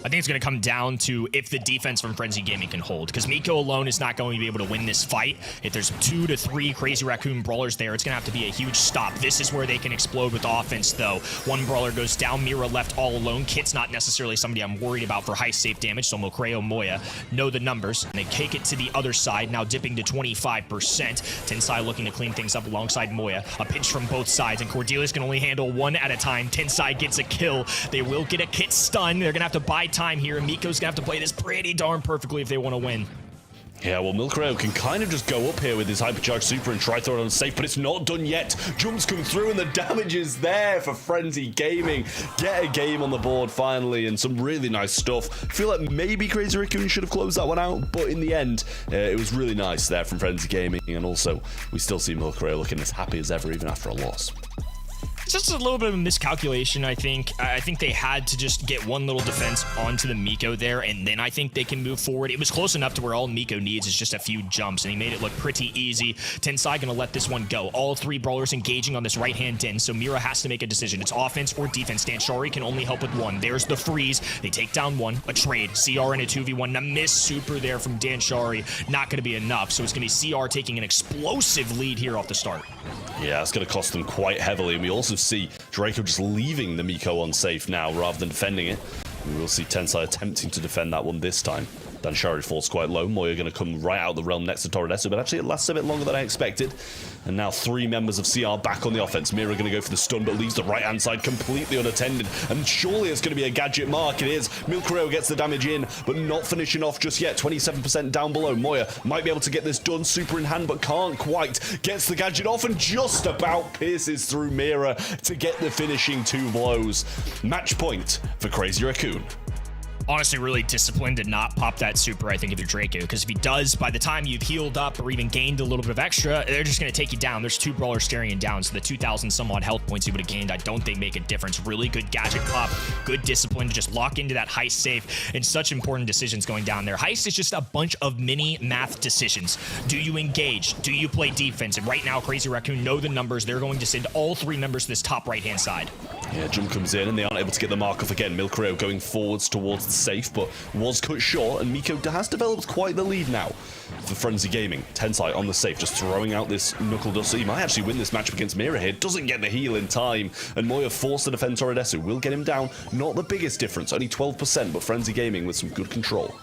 I think it's going to come down to if the defense from Frenzy Gaming can hold, because Miko alone is not going to be able to win this fight. If there's 2 to 3 Crazy Raccoon brawlers there, it's going to have to be a huge stop. This is where they can explode with offense, though. One brawler goes down, Mira left all alone. Kit's not necessarily somebody I'm worried about for high safe damage, so Mocreo, Moya know the numbers, and they take it to the other side, now dipping to 25%. Tensai looking to clean things up alongside Moya. A pinch from both sides, and Cordelius can only handle one at a time. Tensai gets a kill. They will get a Kit stun. They're going to have to buy time here, and Miko's gonna have to play this pretty darn perfectly if they want to win. Yeah, well, Milcreo can kind of just go up here with his hypercharged super and try to throw it on safe, but it's not done yet. Jumps come through and the damage is there for Frenzy Gaming. Get a game on the board finally and some really nice stuff. Feel like maybe Crazy Raccoon should have closed that one out, but in the end, it was really nice there from Frenzy Gaming, and also we still see Milcreo looking as happy as ever even after a loss. It's just a little bit of a miscalculation, I think. I think they had to just get one little defense onto the Miko there, and then I think they can move forward. It was close enough to where all Miko needs is just a few jumps, and he made it look pretty easy. Tensai gonna let this one go. All 3 brawlers engaging on this right-hand din, so Mira has to make a decision. It's offense or defense. Danshari can only help with one. There's the freeze. They take down one. A trade. CR in a 2v1. A miss super there from Danshari. Not gonna be enough, so it's gonna be CR taking an explosive lead here off the start. Yeah, it's going to cost them quite heavily, and we also see Draco just leaving the Miko unsafe now rather than defending it. We will see Tensai attempting to defend that one this time. Danshari falls quite low. Moya going to come right out of the realm next to Toradesu, but actually it lasts a bit longer than I expected. And now 3 members of CR back on the offense. Mira going to go for the stun, but leaves the right-hand side completely unattended. And surely it's going to be a gadget mark. It is. Milcreo gets the damage in, but not finishing off just yet. 27% down below. Moya might be able to get this done. Super in hand, but can't quite. Gets the gadget off and just about pierces through Mira to get the finishing 2 blows. Match point for Crazy Raccoon. Honestly, really disciplined to not pop that super, I think, if you're Draco, because if he does, by the time you've healed up or even gained a little bit of extra, they're just going to take you down. There's 2 brawlers staring you down, so the 2,000 somewhat health points you would have gained, I don't think make a difference. Really good gadget pop, good discipline to just lock into that Heist safe, and such important decisions going down there. Heist is just a bunch of mini math decisions. Do you engage? Do you play defense? And right now, Crazy Raccoon know the numbers. They're going to send all 3 members to this top right-hand side. Yeah, jump comes in, and they aren't able to get the mark off again. Milcreo going forwards towards the safe, but was cut short, and Miko has developed quite the lead now for Frenzy Gaming. Tensai on the safe, just throwing out this knuckle dust. So he might actually win this matchup against Mira here. Doesn't get the heal in time, and Moya forced to defend Toradesu. Will get him down. Not the biggest difference, only 12%, but Frenzy Gaming with some good control.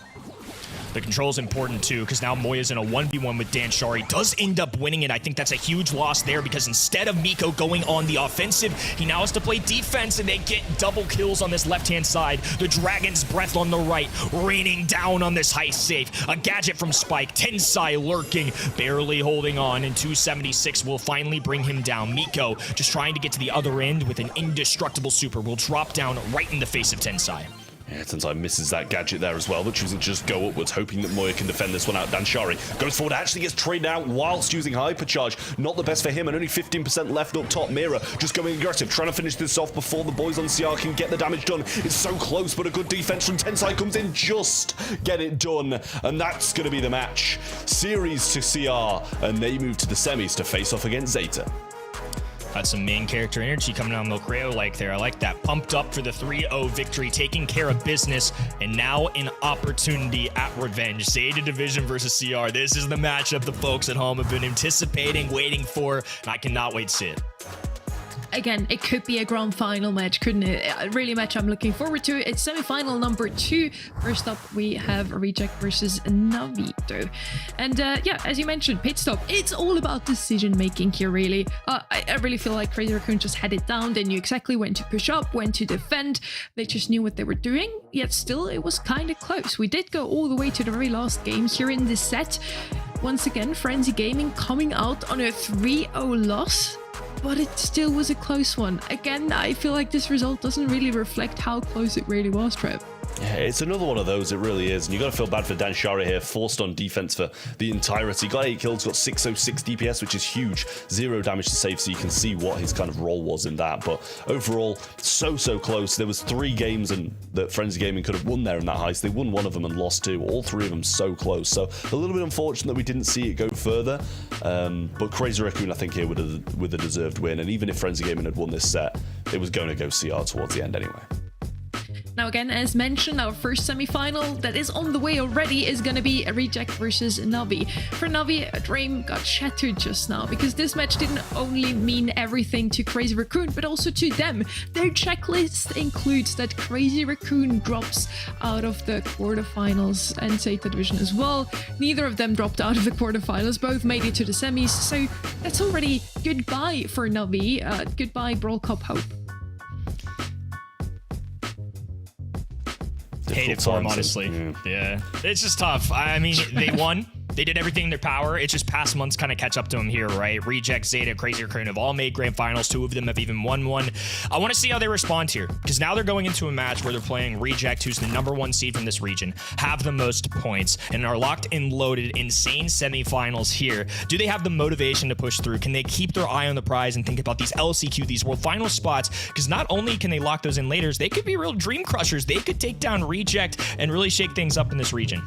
The control is important too, because now Moya's in a 1v1 with Danshari. Does end up winning it. I think that's a huge loss there, because instead of Miko going on the offensive, he now has to play defense, and they get double kills on this left-hand side. The Dragon's Breath on the right, raining down on this Heist safe. A gadget from Spike. Tensai lurking, barely holding on, and 276 will finally bring him down. Miko just trying to get to the other end with an indestructible super. Will drop down right in the face of Tensai. Yeah, Tensai misses that gadget there as well, but choosing to just go upwards, hoping that Moya can defend this one out. Danshari goes forward, actually gets traded out whilst using Hypercharge. Not the best for him, and only 15% left up top. Mira just going aggressive, trying to finish this off before the boys on CR can get the damage done. It's so close, but a good defense from Tensai comes in, just get it done. And that's going to be the match. Series to CR, and they move to the semis to face off against Zeta. Got some main character energy coming on Mocreo like there. I like that. Pumped up for the 3-0 victory, taking care of business, and now an opportunity at revenge. Zeta Division versus CR. This is the matchup the folks at home have been anticipating, waiting for, and I cannot wait to see it. again, it could be a grand final match, couldn't it? Really a match I'm looking forward to. It's semi-final number 2. First up, we have Reject versus Navi, though. And yeah, as you mentioned, pit stop, it's all about decision making here, really. I really feel like Crazy Raccoon just had it down. They knew exactly when to push up, when to defend. They just knew what they were doing, yet still it was kind of close. We did go all the way to the very last game here in this set. Once again, Frenzy Gaming coming out on a 3-0 loss, but it still was a close one. Again, I feel like this result doesn't really reflect how close it really was, Trev. Yeah, it's another one of those, it really is. And you got to feel bad for Dan Shara here, forced on defense for the entirety. Got 8 kills, got 606 DPS, which is huge. 0 damage to save, so you can see what his kind of role was in that. But overall, so close. There was 3 games that Frenzy Gaming could have won there in that heist. They won one of them and lost 2. All 3 of them so close. So a little bit unfortunate that we didn't see it go further. But Crazy Raccoon, I think, here with a deserved win. And even if Frenzy Gaming had won this set, it was going to go CR towards the end anyway. Now again, as mentioned, our first semi-final that is on the way already is going to be a Reject versus Navi. For Navi, a dream got shattered just now because this match didn't only mean everything to Crazy Raccoon, but also to them. Their checklist includes that Crazy Raccoon drops out of the quarterfinals and Zeta division as well. Neither of them dropped out of the quarterfinals, both made it to the semis, so that's already goodbye for Navi. Goodbye Brawl Cup hope. Hate it for him, honestly. Yeah. It's just tough. I mean, they won. They did everything in their power. It's just past months kind of catch up to them here, right? Reject, Zeta, Crazy Raccoon have all made grand finals. 2 of them have even won one. I want to see how they respond here, because now they're going into a match where they're playing Reject, who's the #1 seed from this region, have the most points, and are locked and loaded, insane semifinals here. Do they have the motivation to push through? Can they keep their eye on the prize and think about these LCQ, these world final spots? Because not only can they lock those in later, they could be real dream crushers. They could take down Reject and really shake things up in this region.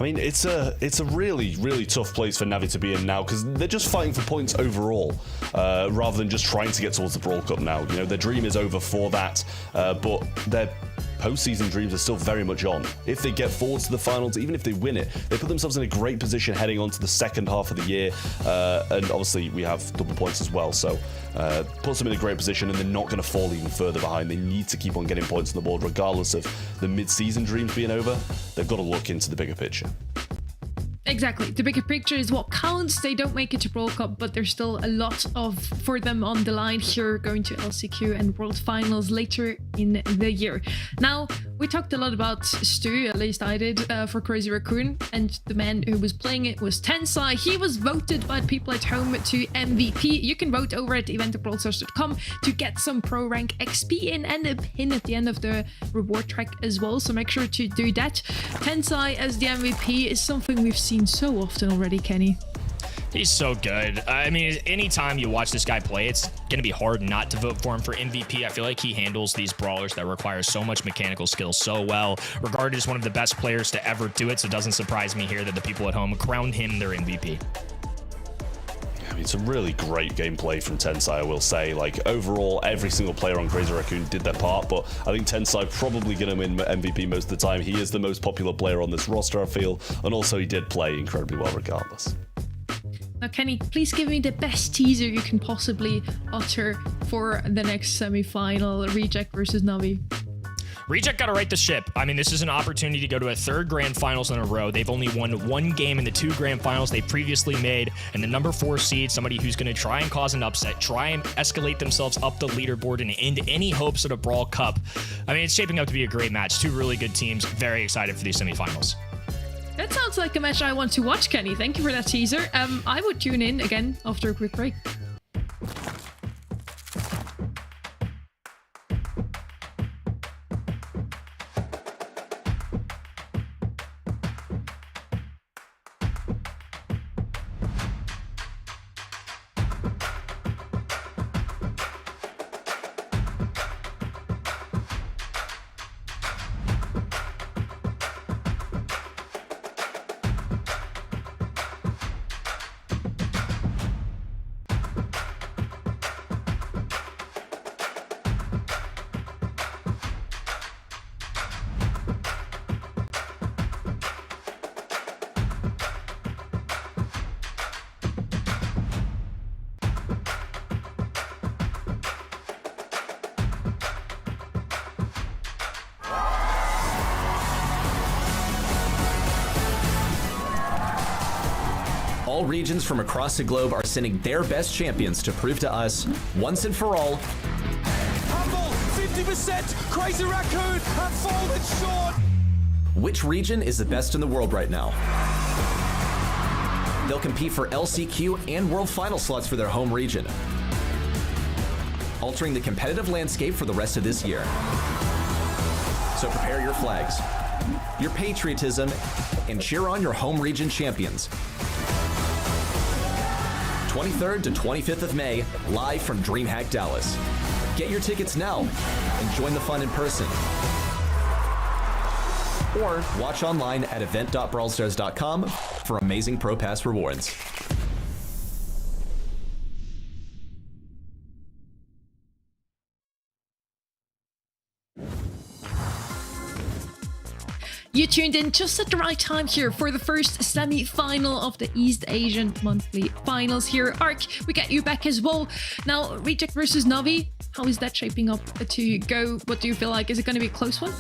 I mean, it's a really tough place for Navi to be in now, because they're just fighting for points overall, rather than just trying to get towards the Brawl Cup now. You know, their dream is over for that, but their postseason dreams are still very much on. If they get forward to the finals, even if they win it, they put themselves in a great position heading on to the second half of the year, and obviously we have double points as well, so puts them in a great position, and they're not going to fall even further behind. They need to keep on getting points on the board regardless of the mid-season dreams being over. They've got to look into the bigger picture. Exactly. The bigger picture is what counts. They don't make it to Brawl Cup, but there's still a lot for them on the line here, going to LCQ and World Finals later in the year. Now, we talked a lot about Stu, at least I did, for Crazy Raccoon, and the man who was playing it was Tensai. He was voted by people at home to MVP. You can vote over at event.brawlstars.com to get some pro rank XP in and a pin at the end of the reward track as well, so make sure to do that. Tensai as the MVP is something we've seen so often already, Kenny. He's so good. I mean, anytime you watch this guy play, it's going to be hard not to vote for him for MVP. I feel like he handles these brawlers that require so much mechanical skill so well. Regarded as one of the best players to ever do it, so it doesn't surprise me here that the people at home crown him their MVP. I mean, it's a really great gameplay from Tensai, I will say. Like, overall, every single player on Crazy Raccoon did their part, but I think Tensai probably going to win MVP most of the time. He is the most popular player on this roster, I feel, and also he did play incredibly well regardless. Now, Kenny, please give me the best teaser you can possibly utter for the next semi-final, Reject versus Navi. Reject got to right the ship. I mean, this is an opportunity to go to a 3rd grand finals in a row. They've only won 1 game in the 2 grand finals they previously made, and the #4 seed, somebody who's going to try and cause an upset, try and escalate themselves up the leaderboard and end any hopes at a Brawl Cup. I mean, it's shaping up to be a great match. 2 really good teams. Very excited for these semifinals. That sounds like a match I want to watch, Kenny. Thank you for that teaser. I would tune in again after a quick break. All regions from across the globe are sending their best champions to prove to us, once and for all, Humble, 50%, Crazy Raccoon have fallen short. which region is the best in the world right now. They'll compete for LCQ and World Final slots for their home region, altering the competitive landscape for the rest of this year. So prepare your flags, your patriotism, and cheer on your home region champions. 23rd to 25th of May, live from DreamHack Dallas. Get your tickets now and join the fun in person. Or watch online at event.brawlstars.com for amazing Pro Pass rewards. You tuned in just at the right time here for the first semi-final of the East Asian monthly finals here. Ark, we get you back as well. Now, Reject versus Navi, how is that shaping up to go? What do you feel like? Is it going to be a close one?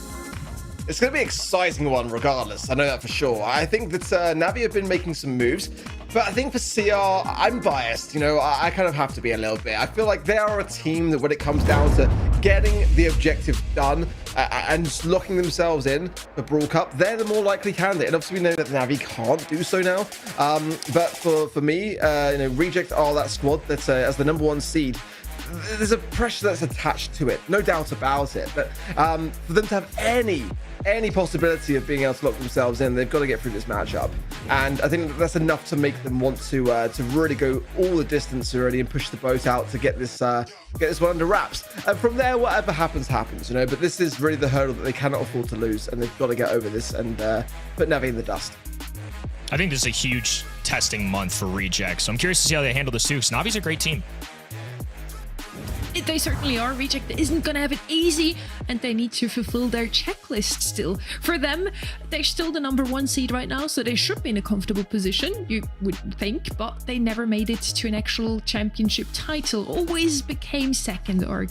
It's going to be an exciting one regardless. I know that for sure. I think that Navi have been making some moves, but I think for CR, I'm biased. You know, I kind of have to be a little bit. I feel like they are a team that when it comes down to getting the objective done and just locking themselves in for Brawl Cup, they're the more likely candidate. And obviously we know that Navi can't do so now. But for me, you know, Reject are that squad that's as the #1 seed. There's a pressure that's attached to it, no doubt about it. But for them to have any possibility of being able to lock themselves in, they've got to get through this matchup. And I think that's enough to make them want to really go all the distance already and push the boat out to get this one under wraps. And from there, whatever happens, you know. But this is really the hurdle that they cannot afford to lose, and they've got to get over this and put Navi in the dust. I think this is a huge testing month for Reject, so I'm curious to see how they handle this too, because Navi's a great team. They certainly are. Reject isn't going to have it easy, and they need to fulfill their checklist still. For them, they're still the #1 seed right now, so they should be in a comfortable position, you would think, but they never made it to an actual championship title. Always became second, Org.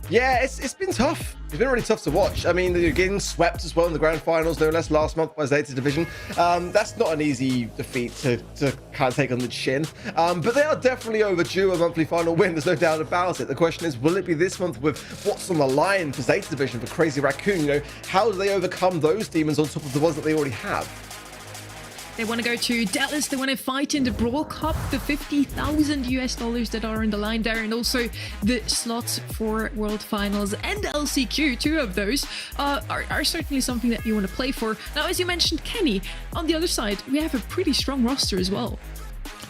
Yeah, it's been tough. It's been really tough to watch. I mean, they're getting swept as well in the grand finals, no less, last month by Zeta Division. That's not an easy defeat to kind of take on the chin. But they are definitely overdue a monthly final win. There's no doubt about it. The question is, will it be this month with what's on the line for Zeta Division, for Crazy Raccoon? You know, how do they overcome those demons on top of the ones that they already have? They want to go to Dallas. They want to fight in the Brawl Cup, the $50,000 that are on the line there, and also the slots for World Finals and LCQ. Two of those are certainly something that you want to play for. Now, as you mentioned, Kenny, on the other side, we have a pretty strong roster as well.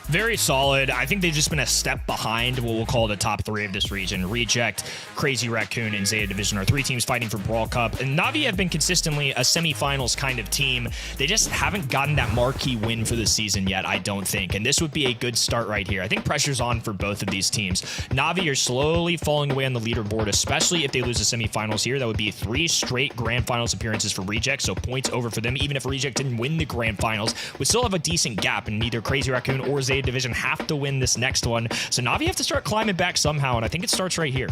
Very solid. I think they've just been a step behind what we'll call the top three of this region. Reject, Crazy Raccoon, and Zeta Division are three teams fighting for Brawl Cup. And Navi have been consistently a semifinals kind of team. They just haven't gotten that marquee win for the season yet, I don't think. And this would be a good start right here. I think pressure's on for both of these teams. Navi are slowly falling away on the leaderboard, especially if they lose the semifinals here. That would be 3 straight grand finals appearances for Reject, so points over for them. Even if Reject didn't win the grand finals, we still have a decent gap, and neither Crazy Raccoon or Zeta Division have to win this next one. So Navi have to start climbing back somehow, and I think it starts right here.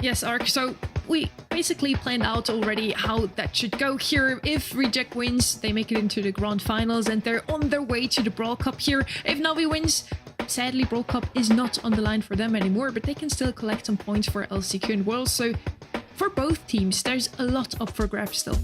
Yes, Ark. So we basically planned out already how that should go here. If Reject wins, they make it into the grand finals, and they're on their way to the Brawl Cup here. If Navi wins, sadly, Brawl Cup is not on the line for them anymore, but they can still collect some points for LCQ and World. So for both teams, there's a lot up for grabs still.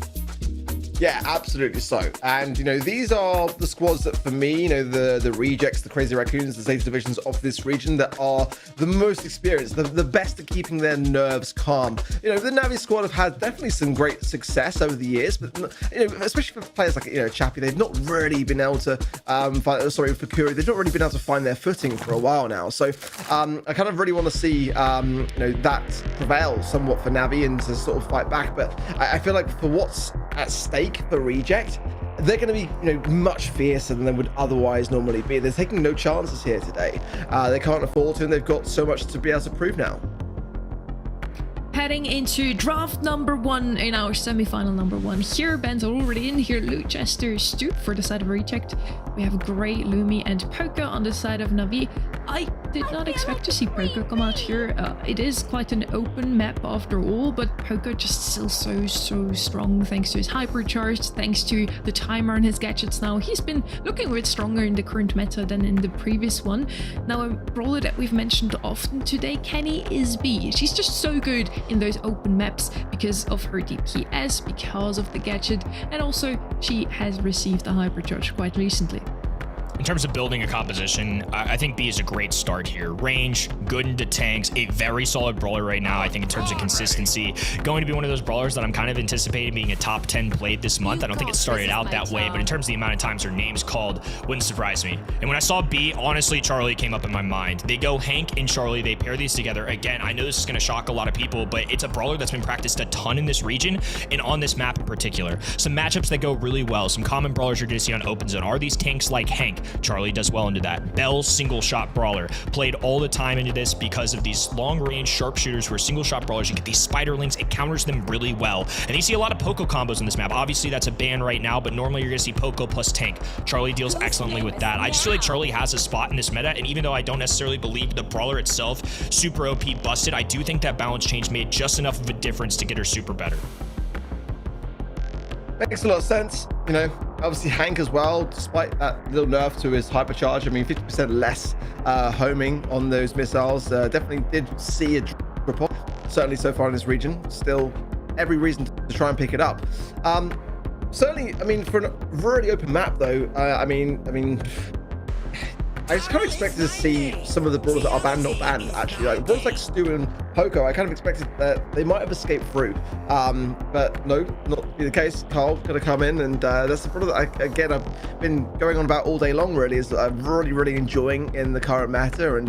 Yeah, absolutely so. And, you know, these are the squads that, for me, you know, the Rejects, the Crazy Raccoons, the Zeta Divisions of this region that are the most experienced, the best at keeping their nerves calm. You know, the Navi squad have had definitely some great success over the years, but, you know, especially for players like, you know, Chappie, they've not really been able to, for Kuri, they've not really been able to find their footing for a while now. So I kind of really want to see, you know, that prevail somewhat for Navi and to sort of fight back. But I feel like for what's at stake for Reject, they're going to be, you know, much fiercer than they would otherwise normally be. They're taking no chances here today. They can't afford to, and they've got so much to be able to prove now. Heading into draft #1 in our semi-final #1. Here, Ben's already in. Here, Lou, Chester, Stu for the side of Reject. We have Grey, Lumi, and Poker on the side of Navi. I did not expect to see Poco come out here. It is quite an open map after all, but Poco just still so strong thanks to his hypercharge, thanks to the timer on his gadgets now. He's been looking a bit stronger in the current meta than in the previous one. Now, a brawler that we've mentioned often today, Kenny, is B. She's just so good in those open maps because of her DPS, because of the gadget, and also she has received a hypercharge quite recently. In terms of building a composition, I think B is a great start here. Range, good into tanks, a very solid brawler right now. I think in terms of consistency, going to be one of those brawlers that I'm kind of anticipating being a top 10 played this month. I don't think it started out that way, but in terms of the amount of times her name's called, wouldn't surprise me. And when I saw B, honestly, Charlie came up in my mind. They go Hank and Charlie, they pair these together. Again, I know this is going to shock a lot of people, but it's a brawler that's been practiced a ton in this region and on this map in particular. Some matchups that go really well, some common brawlers you're going to see on open zone are these tanks like Hank. Charlie does well into that. Bell, single shot brawler, played all the time into this because of these long range sharpshooters who are single shot brawlers. You get these spiderlings, it counters them really well. And you see a lot of Poco combos in this map. Obviously that's a ban right now, but normally you're gonna see Poco plus tank. Charlie deals excellently with that. I just feel like Charlie has a spot in this meta, and even though I don't necessarily believe the brawler itself super OP busted, I do think that balance change made just enough of a difference to get her super better. Makes a lot of sense. You know, obviously Hank as well, despite that little nerf to his hypercharge. I mean, 50% less homing on those missiles. Definitely did see a drop off, certainly so far in this region. Still every reason to try and pick it up. Certainly, I mean, for a really open map though, I just kind of expected to see some of the brawlers that are banned not banned, actually. Like brawlers like Stu and Poco, I kind of expected that they might have escaped through. But no, not to be the case. Carl going to come in, and that's the brawler that I've been going on about all day long, really, is that I'm really enjoying in the current meta, and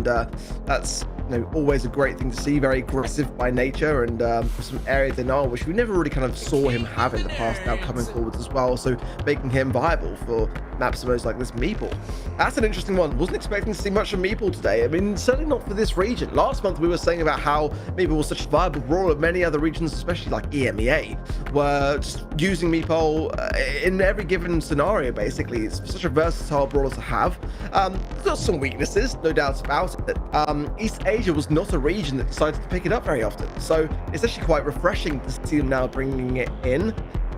that's, you know, always a great thing to see. Very aggressive by nature, and some area denial, which we never really kind of saw him have in the past, now coming forwards as well, so making him viable for maps like this Meeple. That's an interesting one. Wasn't expecting to see much of Meeple today. I mean, certainly not for this region. Last month we were saying about how Meeple was such a viable brawler. Many other regions, especially like EMEA, were just using Meeple in every given scenario, basically. It's such a versatile brawler to have. There's got some weaknesses, no doubt about it. East Asia was not a region that decided to pick it up very often, so it's actually quite refreshing to see them now bringing it in.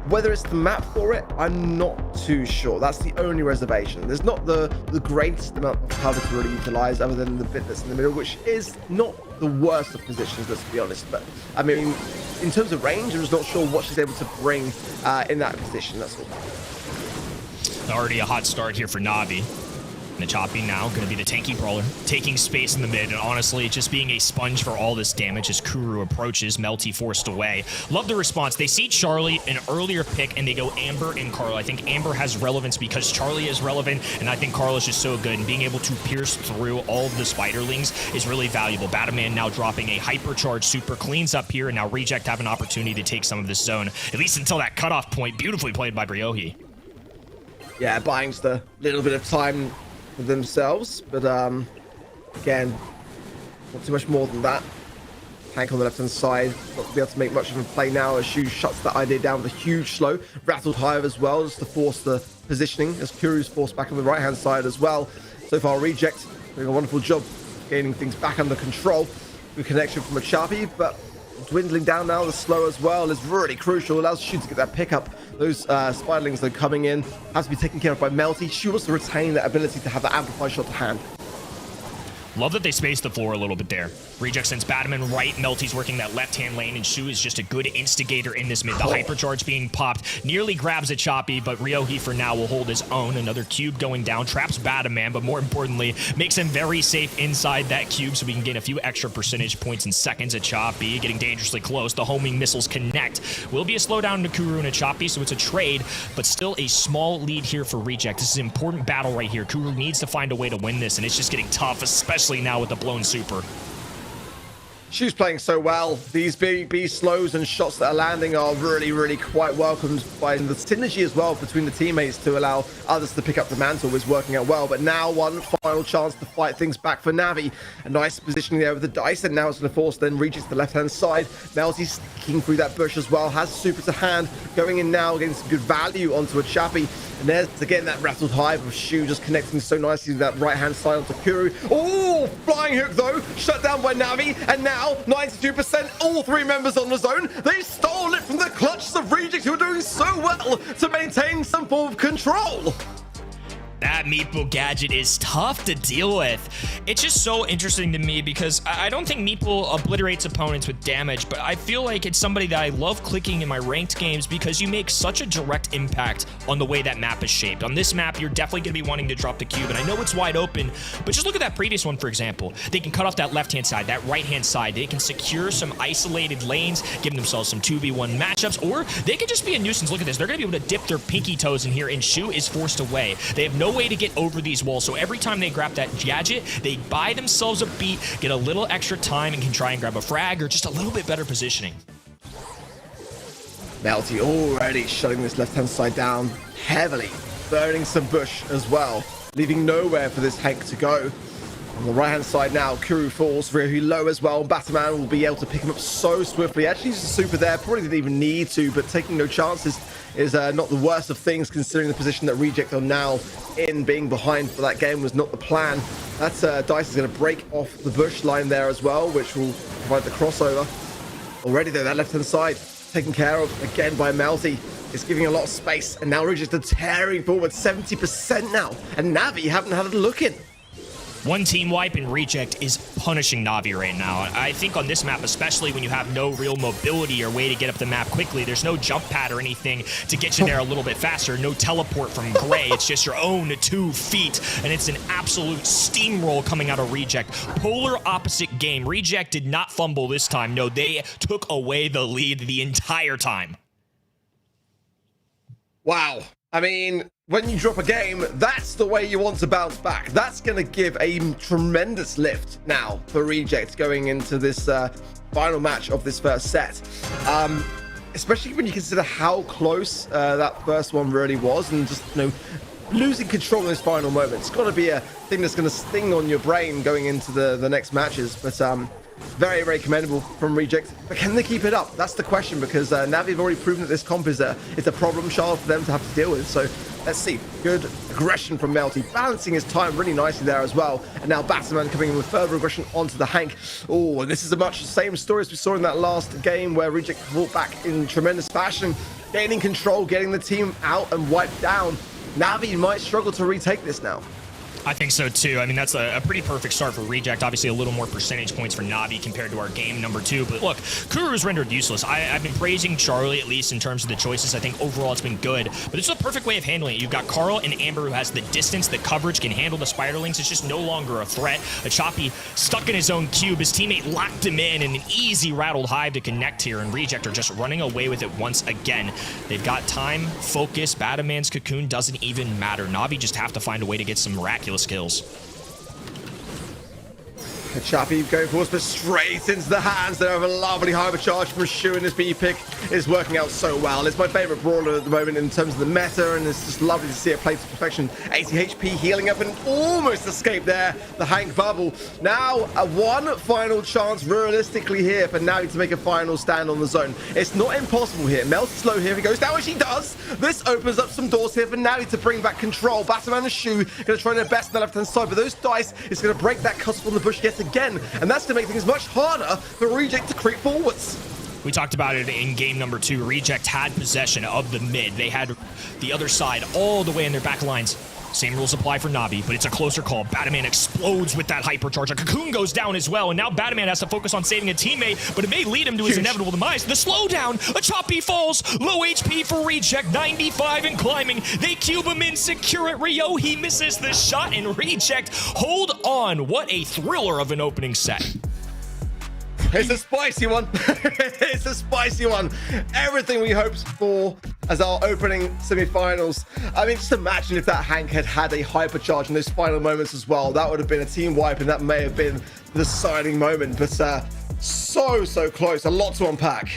Whether it's the map for it, I'm not too sure. That's the only reservation. There's not the greatest amount of cover to really utilize, other than the bit that's in the middle, which is not the worst of positions, let's be honest. But I mean, in terms of range, I'm just not sure what she's able to bring in that position, that's all. Already a hot start here for Navi. The choppy now going to be the tanky brawler, taking space in the mid, and honestly just being a sponge for all this damage as Kuru approaches. Melty forced away. Love the response. They see Charlie, an earlier pick, and they go Amber and Carl. I think Amber has relevance because Charlie is relevant, and I think Carl is just so good, and being able to pierce through all of the spiderlings is really valuable. Batman now dropping a hypercharge super, cleans up here, and now Reject have an opportunity to take some of this zone, at least until that cutoff point. Beautifully played by Briohi. Yeah, buying just a little bit of time themselves, but again, not too much more than that. Hank on the left hand side, not to be able to make much of a play now as Shu shuts that idea down with a huge slow. Rattled Hive as well, just to force the positioning, as Kuru's forced back on the right hand side as well. So far, Reject doing a wonderful job gaining things back under control. Good connection from a Chappie, but dwindling down now. The slow as well is really crucial. Allows Shu to get that pickup. Those spiderlings that are coming in have to be taken care of by Melty. Shu wants to retain that ability to have that amplified shot to hand. Love that they spaced the floor a little bit there. Reject sends Batman right. Melty's working that left-hand lane, and Shu is just a good instigator in this mid. The hypercharge being popped nearly grabs a Choppy, but Ryohi for now will hold his own. Another cube going down, traps Batman, but more importantly, makes him very safe inside that cube so we can gain a few extra percentage points in seconds. A Choppy getting dangerously close. The homing missiles connect. Will be a slowdown to Kuru and a Choppy, so it's a trade, but still a small lead here for Reject. This is an important battle right here. Kuru needs to find a way to win this, and it's just getting tough, especially now with the blown super. Shu's playing so well. These B slows and shots that are landing are really quite welcomed by the synergy as well between the teammates to allow others to pick up the mantle is working out well. But now one final chance to fight things back for Navi. A nice positioning there with the dice, and now it's going to force then reaches the left-hand side. Melty sticking through that bush as well, has super to hand, going in now, getting some good value onto a Chappie. And there's again that rattled hive of Shu just connecting so nicely with that right-hand side onto Kuru. Oh, Flying hook though, shut down by Navi, and now 92%, all 3 members on the zone. They stole it from the clutches of Reject, who are doing so well to maintain some form of control. That Meeple gadget is tough to deal with. It's just so interesting to me because I don't think Meeple obliterates opponents with damage, but I feel like it's somebody that I love clicking in my ranked games because you make such a direct impact on the way that map is shaped. On this map, you're definitely going to be wanting to drop the cube, and I know it's wide open, but just look at that previous one, for example. They can cut off that left-hand side, that right-hand side. They can secure some isolated lanes, give themselves some 2v1 matchups, or they could just be a nuisance. Look at this. They're going to be able to dip their pinky toes in here, and Shu is forced away. They have no way to get over these walls, so every time they grab that gadget, they buy themselves a beat, get a little extra time, and can try and grab a frag or just a little bit better positioning. Melty already shutting this left-hand side down heavily, burning some bush as well, leaving nowhere for this Hank to go. On the right-hand side now, Kuru falls very low as well. Batman will be able to pick him up so swiftly. Actually, he's a super there. Probably didn't even need to, but taking no chances is not the worst of things, considering the position that Reject are now in. Being behind for that game was not the plan. That's Dice is going to break off the bush line there as well, which will provide the crossover. Already though, that left-hand side taken care of again by Melty. It's giving a lot of space, and now Reject are tearing forward 70% now, and Navi haven't had a look in. One team wipe and Reject is punishing Navi right now. I think on this map, especially when you have no real mobility or way to get up the map quickly, there's no jump pad or anything to get you there a little bit faster, no teleport from Gray. It's just your own 2 feet, and it's an absolute steamroll coming out of Reject. Polar opposite game. Reject did not fumble this time. No, they took away the lead the entire time. Wow. I mean, when you drop a game, that's the way you want to bounce back. That's going to give a tremendous lift now for Reject going into this final match of this first set. Especially when you consider how close that first one really was, and just, you know, losing control in those final moments. It's got to be a thing that's going to sting on your brain going into the next matches. But very, very commendable from Reject. But can they keep it up? That's the question, because Navi have already proven that this comp is a problem child for them to have to deal with. So let's see. Good aggression from Melty, balancing his time really nicely there as well. And now Batman coming in with further aggression onto the Hank. Oh, and this is a much the same story as we saw in that last game where Reject fought back in tremendous fashion, gaining control, getting the team out and wiped down. Navi might struggle to retake this now. I think so too. I mean, that's a pretty perfect start for Reject. Obviously, a little more percentage points for Navi compared to our game number 2. But look, Kuru's rendered useless. I've been praising Charlie, at least in terms of the choices. I think overall it's been good. But it's a perfect way of handling it. You've got Carl and Amber, who has the distance, the coverage, can handle the Spiderlings. It's just no longer a threat. A Choppy stuck in his own cube. His teammate locked him in, and an easy rattled hive to connect here. And Reject are just running away with it once again. They've got time, focus. Bataman's cocoon doesn't even matter. Navi just have to find a way to get some miraculous kills. Chappie going forward, but straight into the hands there of a lovely hypercharge from Shu, and this B pick is working out so well. It's my favorite brawler at the moment in terms of the meta, and it's just lovely to see it play to perfection. 80 HP healing up and almost escaped there. The Hank bubble. Now a one final chance realistically here for Navi to make a final stand on the zone. It's not impossible here. Melts low here. He goes down, and she does. This opens up some doors here for Navi to bring back control. Batman and Shu going to try their best on the left-hand side, but those dice is going to break that cusp on the bush yet again, and that's to make things much harder for Reject to creep forwards. We talked about it in game number 2. Reject had possession of the mid. They had the other side all the way in their back lines. Same rules apply for Navi, but it's a closer call. Bataman explodes with that hypercharge. A Cocoon goes down as well, and now Bataman has to focus on saving a teammate, but it may lead him to his inevitable demise. The slowdown, a Choppy falls, low HP for Reject, 95 and climbing. They cube him in, secure it. Rio, he misses the shot, and Reject hold on. What a thriller of an opening set. It's a spicy one. It's a spicy one. Everything we hoped for as our opening semi-finals. I mean, just imagine if that Hank had had a hypercharge in those final moments as well. That would have been a team wipe, and that may have been the deciding moment. But so close. A lot to unpack.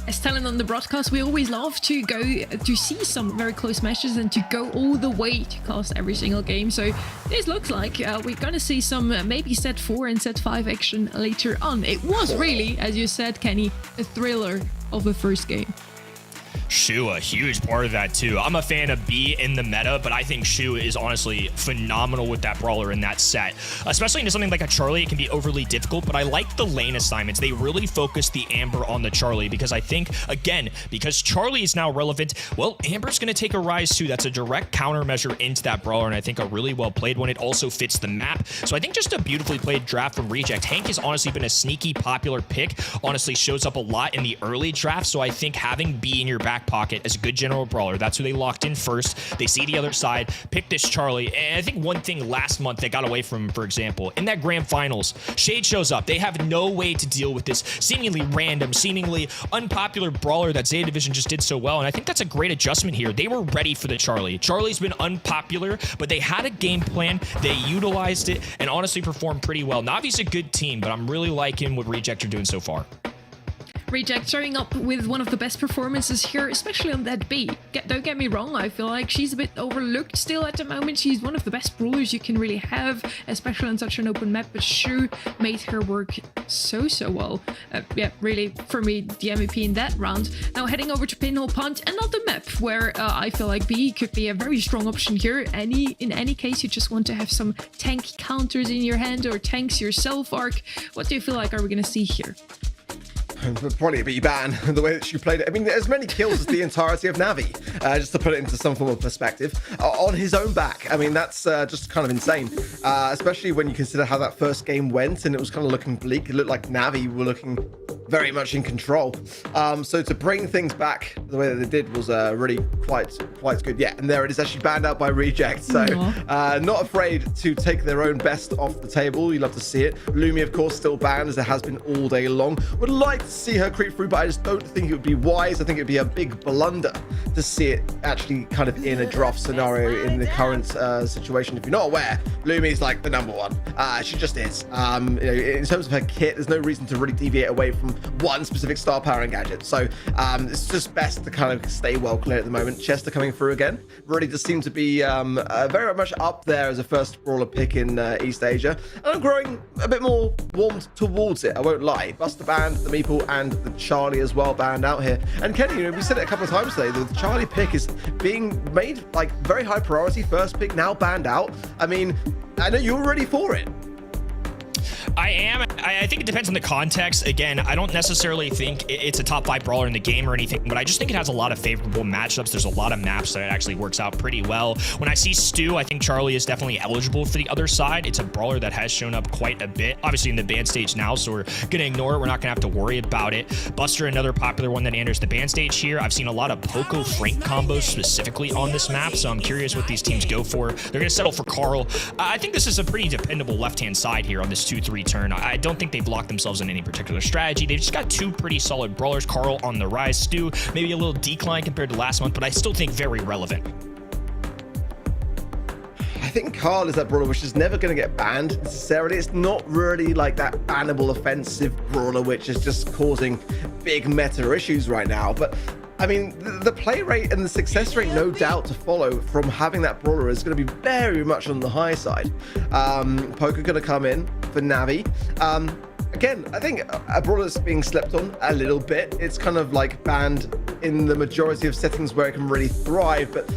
As talent on the broadcast, we always love to go to see some very close matches and to go all the way to cast every single game. So this looks like we're going to see some maybe set 4 and set 5 action later on. It was really, as you said, Kenny, a thriller of the first game. Shu, a huge part of that too. I'm a fan of B in the meta, but I think Shu is honestly phenomenal with that brawler in that set. Especially into something like a Charlie, it can be overly difficult, but I like the lane assignments. They really focus the Amber on the Charlie because I think, again, because Charlie is now relevant, well, Amber's going to take a rise too. That's a direct countermeasure into that brawler, and I think a really well played one. It also fits the map. So I think just a beautifully played draft from Reject. Hank has honestly been a sneaky popular pick, honestly shows up a lot in the early draft, so I think having B in your back pocket as a good general brawler, that's who they locked in first. They see the other side, pick this Charlie, and I think one thing last month they got away from, for example, in that grand finals, Shade shows up. They have no way to deal with this seemingly random, seemingly unpopular brawler that Zeta Division just did so well, and I think that's a great adjustment here. They were ready for the Charlie. Charlie's been unpopular, but they had a game plan, they utilized it, and honestly performed pretty well. Navi's a good team, but I'm really liking what Reject are doing so far. Reject showing up with one of the best performances here, especially on that B. Don't get me wrong, I feel like she's a bit overlooked still at the moment. She's one of the best brawlers you can really have, especially on such an open map, but Shu made her work so well. Yeah, really, for me, the MVP in that round. Now heading over to Pinhole Punt, another map where I feel like B could be a very strong option here. In any case, you just want to have some tank counters in your hand or tanks yourself, Arc. What do you feel like are we going to see here? Probably a bit ban the way that she played it. I mean, as many kills as the entirety of Navi, just to put it into some form of perspective, on his own back. I mean, that's just kind of insane, especially when you consider how that first game went and it was kind of looking bleak. It looked like Navi were looking very much in control. So to bring things back the way that they did was really quite good. Yeah, and there it is, actually banned out by Reject. So not afraid to take their own best off the table. You love to see it. Lumi, of course, still banned as it has been all day long. Would like to see her creep through, but I just don't think it would be wise. I think it would be a big blunder to see it actually kind of in a draft scenario in the current situation. If you're not aware, Lumi's like the number one. She just is. You know, in terms of her kit, there's no reason to really deviate away from one specific star power and gadget. So it's just best to kind of stay well clear at the moment. Chester coming through again really does seem to be very much up there as a first brawler pick in East Asia, and I'm growing a bit more warmed towards it, I won't lie. Buster banned, the Meeple and the Charlie as well banned out here. And Kenny, you know, we said it a couple of times today, the Charlie pick is being made like very high priority, first pick, now banned out. I mean, I know you're ready for it. I am. I think it depends on the context. Again, I don't necessarily think it's a top 5 brawler in the game or anything, but I just think it has a lot of favorable matchups. There's a lot of maps that it actually works out pretty well. When I see Stu, I think Charlie is definitely eligible for the other side. It's a brawler that has shown up quite a bit, obviously in the ban stage now, so we're going to ignore it. We're not going to have to worry about it. Buster, another popular one that enters the ban stage here. I've seen a lot of Poco Frank combos specifically on this map, so I'm curious what these teams go for. They're going to settle for Carl. I think this is a pretty dependable left-hand side here on this 2-3 turn. I don't think they've locked themselves in any particular strategy. They've just got two pretty solid brawlers. Carl on the rise, Stu maybe a little decline compared to last month, but I still think very relevant. I think Carl is that brawler which is never going to get banned necessarily. It's not really like that bannable offensive brawler which is just causing big meta issues right now, but I mean, the play rate and the success rate, no doubt, to follow from having that brawler is going to be very much on the high side. Poker going to come in for Navi. Again, I think a brawler that's being slept on a little bit. It's kind of like banned in the majority of settings where it can really thrive, but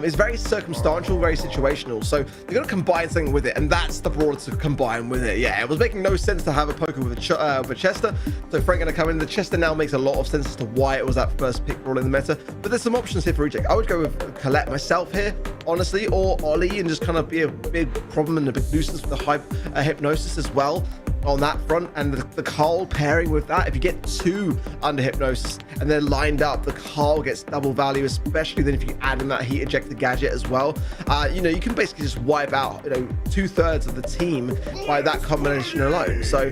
it's very circumstantial, very situational. So they're going to combine something with it, and that's the brawler to combine with it. Yeah, it was making no sense to have a Poker with a Chester. So Frank going to come in. The Chester now makes a lot of sense as to why it was that first pick brawler in the meta. But there's some options here for Reject. I would go with Colette myself here, honestly, or Ollie, and just kind of be a big problem and a big nuisance with the Hypnosis as well on that front, and the Carl pairing with that. If you get two under Hypnosis and they're lined up, the Carl gets double value, especially then if you add in that heat ejector gadget as well. You know, you can basically just wipe out, you know, 2/3 of the team by that combination alone. So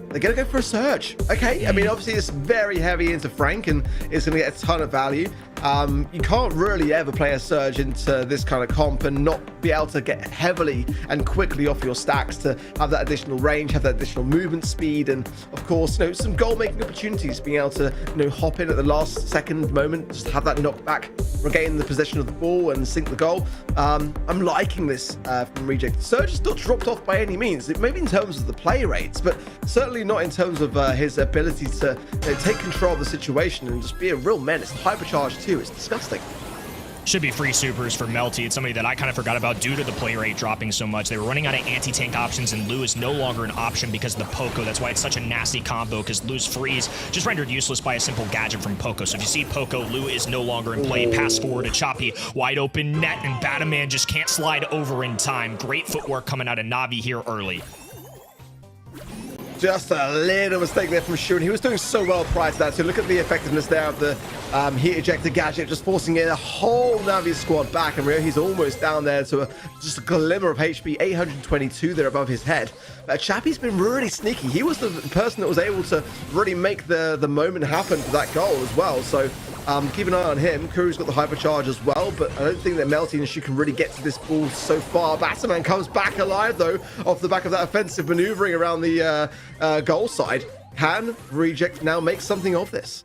they're gonna go for a Surge. Okay, I mean, obviously it's very heavy into Frank and it's gonna get a ton of value. You can't really ever play a Surge into this kind of comp and not be able to get heavily and quickly off your stacks to have that additional range, have that additional movement speed, and of course, some goal-making opportunities, being able to, hop in at the last second moment, just have that knockback, regain the possession of the ball and sink the goal. I'm liking this from Reject. Surge is not dropped off by any means, maybe in terms of the play rates, but certainly not in terms of his ability to take control of the situation and just be a real menace. Hypercharge too, it's disgusting. Should be free supers for Melty. It's somebody that I kind of forgot about due to the play rate dropping so much. They were running out of anti-tank options, and Lu is no longer an option because of the Poco. That's why it's such a nasty combo, because Lu's freeze just rendered useless by a simple gadget from Poco. So if you see Poco, Lu is no longer in play. Pass forward to Choppy. Wide open net, and Bataman just can't slide over in time. Great footwork coming out of Navi here early. Just a little mistake there from Shu, and he was doing so well prior to that. So look at the effectiveness there of the heat ejector gadget, just forcing in a whole Navi squad back, and he's almost down there to just a glimmer of HP, 822 there above his head. Chappie's been really sneaky. He was the person that was able to really make the moment happen for that goal as well. So keep an eye on him. Kuru's got the hypercharge as well, but I don't think that Melty and Shu can really get to this ball so far. Batman comes back alive though, off the back of that offensive maneuvering around the goal side. Can Reject now make something of this?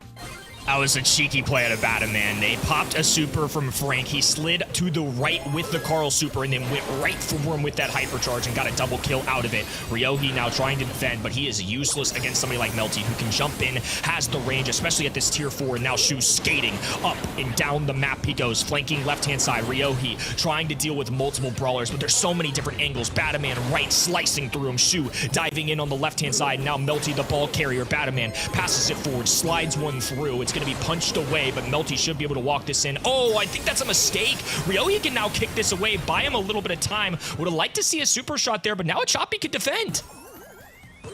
That was a cheeky play out of Bataman. They popped a super from Frank. He slid to the right with the Carl super and then went right for him with that hypercharge and got a double kill out of it. Ryohi now trying to defend, but he is useless against somebody like Melty, who can jump in, has the range, especially at this tier 4. And now Shu's skating up and down the map he goes, flanking left-hand side. Ryohi trying to deal with multiple brawlers, but there's so many different angles. Bataman right, slicing through him. Shu diving in on the left-hand side. Now Melty, the ball carrier. Bataman passes it forward, slides one through. It's going to be punched away, but Melty should be able to walk this in. Oh, I think that's a mistake. Ryohi can now kick this away, buy him a little bit of time. Would have liked to see a super shot there, but now a Choppy could defend.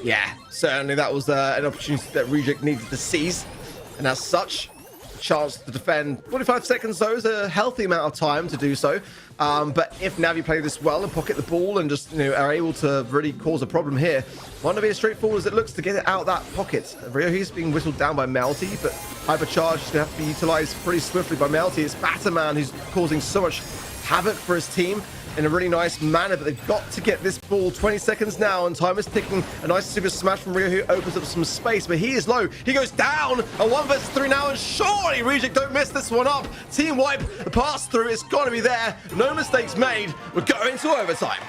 Yeah, certainly that was an opportunity that Reject needed to seize, and as such, a chance to defend. 45 seconds though is a healthy amount of time to do so. But if Navi play this well and pocket the ball and just are able to really cause a problem here, might not be as straightforward as it looks to get it out of that pocket. Ryohi's being whistled down by Melty, but hypercharge is going to have to be utilized pretty swiftly by Melty. It's Batman who's causing so much havoc for his team in a really nice manner, but they've got to get this ball. 20 seconds now, and time is ticking. A nice super smash from Ryo, who opens up some space, but he is low. He goes down. A 1 versus 3 now, and surely Reject don't miss this one up. Team wipe, the pass through, it's got to be there. No mistakes made. We're going to overtime.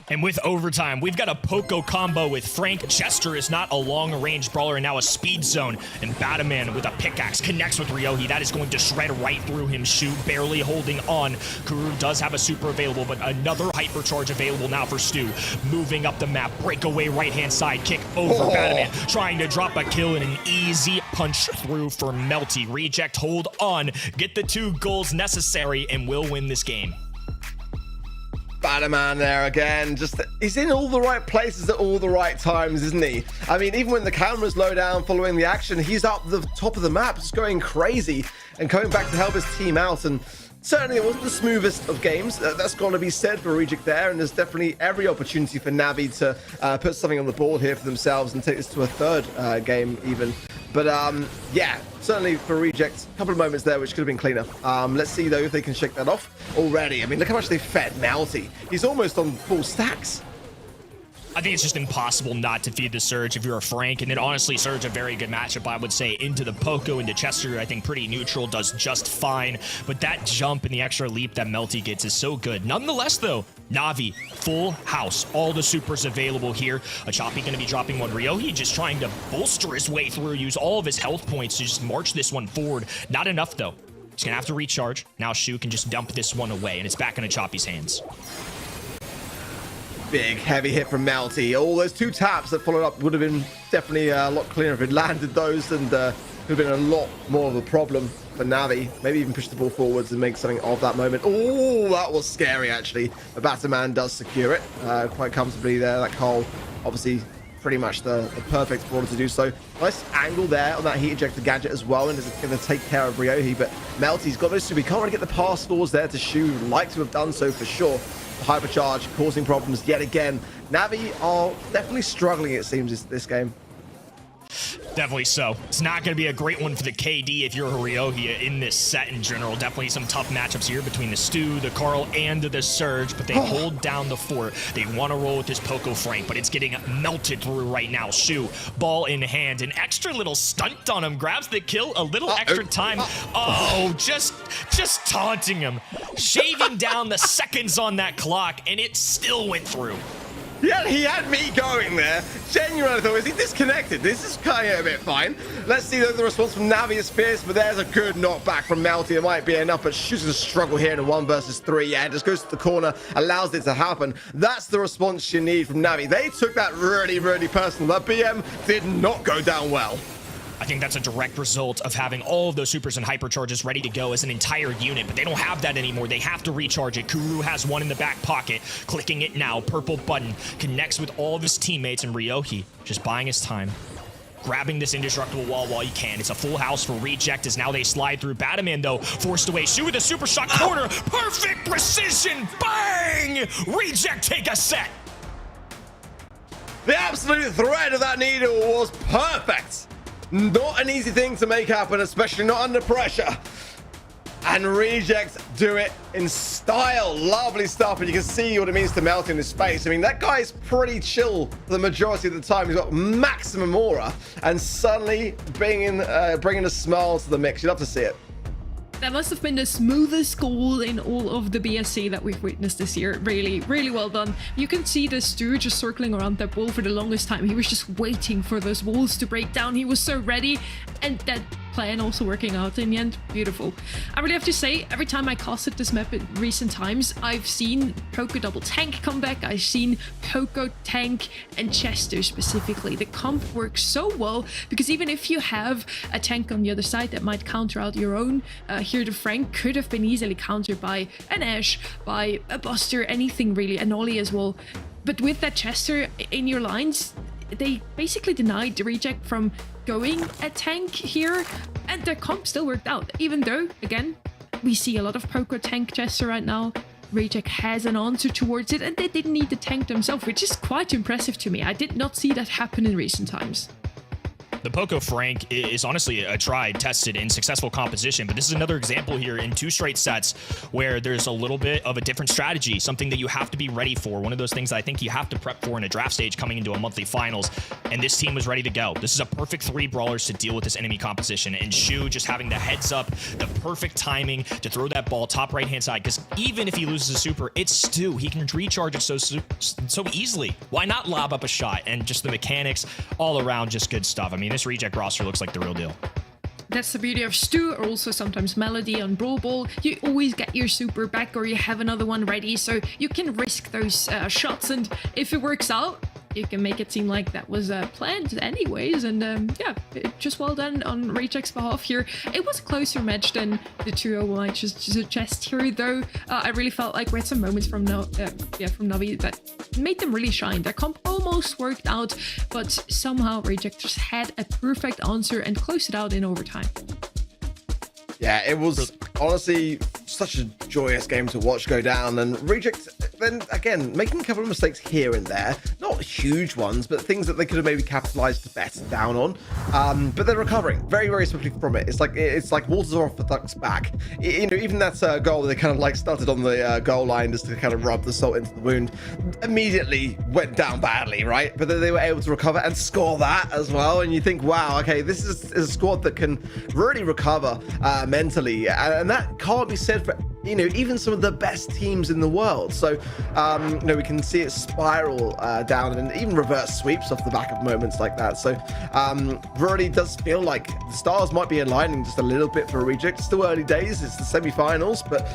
And with overtime, we've got a Poco combo with Frank. Chester is not a long-range brawler, and now a speed zone. And Bataman with a pickaxe connects with Ryohi. That is going to shred right through him. Shu barely holding on. Kuru does have a super available, but another hypercharge available now for Stu. Moving up the map. Breakaway right-hand side. Kick over Bataman. Trying to drop a kill and an easy punch through for Melty. Reject, hold on. Get the 2 goals necessary, and we'll win this game. Batman there again, just he's in all the right places at all the right times, isn't he? I mean, even when the camera's low down following the action, he's up the top of the map just going crazy and coming back to help his team out. And certainly it wasn't the smoothest of games, that's got to be said for Reject there, and there's definitely every opportunity for Navi to put something on the board here for themselves and take this to a third game even. But yeah, certainly for Reject, a couple of moments there which could have been cleaner. Let's see though if they can shake that off already. I mean, look how much they fed Melty. He's almost on full stacks. I think it's just impossible not to feed the Surge if you're a Frank. And then honestly, Surge, a very good matchup, I would say. Into the Poco, into Chester, I think pretty neutral, does just fine. But that jump and the extra leap that Melty gets is so good. Nonetheless, though, Navi, full house. All the supers available here. A Choppy going to be dropping one. Ryohi just trying to bolster his way through, use all of his health points to just march this one forward. Not enough, though. He's going to have to recharge. Now Shu can just dump this one away, and it's back into Choppy's hands. Big heavy hit from Melty. All those 2 taps that followed up would have been definitely a lot cleaner if it landed those, and could have been a lot more of a problem for Navi. Maybe even push the ball forwards and make something of that moment. Oh, that was scary actually. The Batman does secure it quite comfortably there. That Cole, obviously pretty much the perfect brawler to do so. Nice angle there on that heat ejector gadget as well, and is going to take care of Ryohi, but Melty's got those 2. We can't really get the pass forwards there to Shu. Like to have done so for sure. Hypercharge causing problems yet again. Navi are definitely struggling, it seems, this game. Definitely so. It's not going to be a great one for the KD if you're Ryohei in this set in general. Definitely some tough matchups here between the Stu, the Carl, and the Surge, but they hold down the fort. They want to roll with this Poco Frank, but it's getting melted through right now. Shu, ball in hand, an extra little stunt on him, grabs the kill, a little extra time. Oh, just taunting him, shaving down the seconds on that clock, and it still went through. Yeah, he had me going there. Genuinely thought, is he disconnected? This is kind of a bit fine. Let's see the response from Navi is fierce, but there's a good knockback from Melty. It might be enough, but Shu's a struggle here in a 1 versus 3. Yeah, just goes to the corner, allows it to happen. That's the response you need from Navi. They took that really, really personal. That BM did not go down well. I think that's a direct result of having all of those supers and hypercharges ready to go as an entire unit, but they don't have that anymore. They have to recharge it. Kuru has one in the back pocket, clicking it now. Purple button connects with all of his teammates, and Ryohei just buying his time, grabbing this indestructible wall while he can. It's a full house for Reject as now they slide through. Bataman, though, forced away. Shu with a super shot corner. Perfect precision. Bang! Reject take a set. The absolute thread of that needle was perfect. Not an easy thing to make happen, especially not under pressure. And Reject do it in style. Lovely stuff. And you can see what it means to melt in his face. I mean, that guy's pretty chill for the majority of the time. He's got maximum aura. And suddenly bringing a smile to the mix. You'd love to see it. That must have been the smoothest goal in all of the BSC that we've witnessed this year. Really, really well done. You can see the Stu just circling around that wall for the longest time. He was just waiting for those walls to break down. He was so ready, and that plan also working out in the end. Beautiful. I really have to say, every time I casted this map in recent times, I've seen Poco double tank come back. I've seen Poco tank and Chester specifically. The comp works so well because even if you have a tank on the other side that might counter out your own, here the Frank could have been easily countered by an Ashe, by a Buster, anything really, an Ollie as well. But with that Chester in your lines, they basically denied the Reject from going a tank here, and their comp still worked out, even though, again, we see a lot of Poco tank Chester right now. Reject has an answer towards it, and they didn't need the tank themselves, which is quite impressive to me. I did not see that happen in recent times. The Poco Frank is honestly a tried, tested, and successful composition, but this is another example here in 2 straight sets where there's a little bit of a different strategy, something that you have to be ready for. One of those things I think you have to prep for in a draft stage coming into a monthly finals, and this team was ready to go. This is a perfect 3 brawlers to deal with this enemy composition, and Shu just having the heads up, the perfect timing to throw that ball top right-hand side, because even if he loses a super, it's Stu. He can recharge it so easily. Why not lob up a shot? And just the mechanics all around, just good stuff. I mean, this Reject roster looks like the real deal. That's the beauty of Stu, or also sometimes Melody on Brawl Ball. You always get your super back, or you have another one ready, so you can risk those shots, and if it works out, you can make it seem like that was planned anyways. And yeah, just well done on Reject's behalf here. It was a closer match than the 2-0 I just suggest here, though. I really felt like we had some moments from Navi that made them really shine. Their comp almost worked out, but somehow Reject just had a perfect answer and closed it out in overtime. Yeah, it was honestly such a joyous game to watch go down, and Reject then again making a couple of mistakes here and there, not huge ones, but things that they could have maybe capitalized better down on. But they're recovering very, very swiftly from it. It's like water's off the duck's back. You know, even that goal they kind of like started on the goal line just to kind of rub the salt into the wound, immediately went down badly, right? But then they were able to recover and score that as well. And you think, wow, okay, this is a squad that can really recover mentally, and that can't be said for, you know, even some of the best teams in the world. So you know, we can see it spiral down and even reverse sweeps off the back of moments like that. So really does feel like the stars might be aligning just a little bit for Reject. It's still early days, it's the semi-finals, but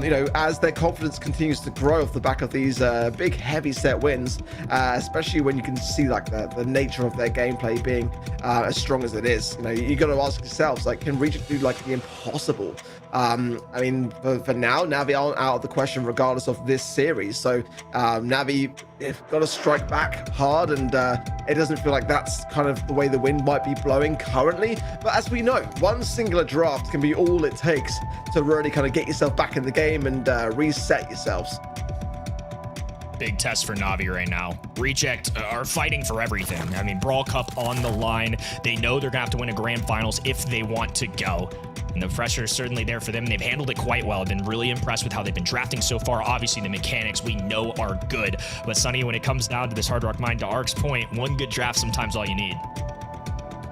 you know, as their confidence continues to grow off the back of these big heavy set wins, especially when you can see like the nature of their gameplay being as strong as it is, you know, you got to ask yourselves, like, can Reject do like the impossible? I mean, for now, Navi aren't out of the question regardless of this series. So Navi got to strike back hard, and it doesn't feel like that's kind of the way the wind might be blowing currently. But as we know, one singular draft can be all it takes to really kind of get yourself back in the game and reset yourselves. big test for Navi right now. Reject are fighting for everything. I mean, Brawl Cup on the line. They know they're gonna have to win a grand finals if they want to go. And the pressure is certainly there for them. They've handled it quite well. I've been really impressed with how they've been drafting so far. Obviously, the mechanics we know are good. But Sunny, when it comes down to this Hard Rock Mine, to Ark's point, one good draft sometimes all you need.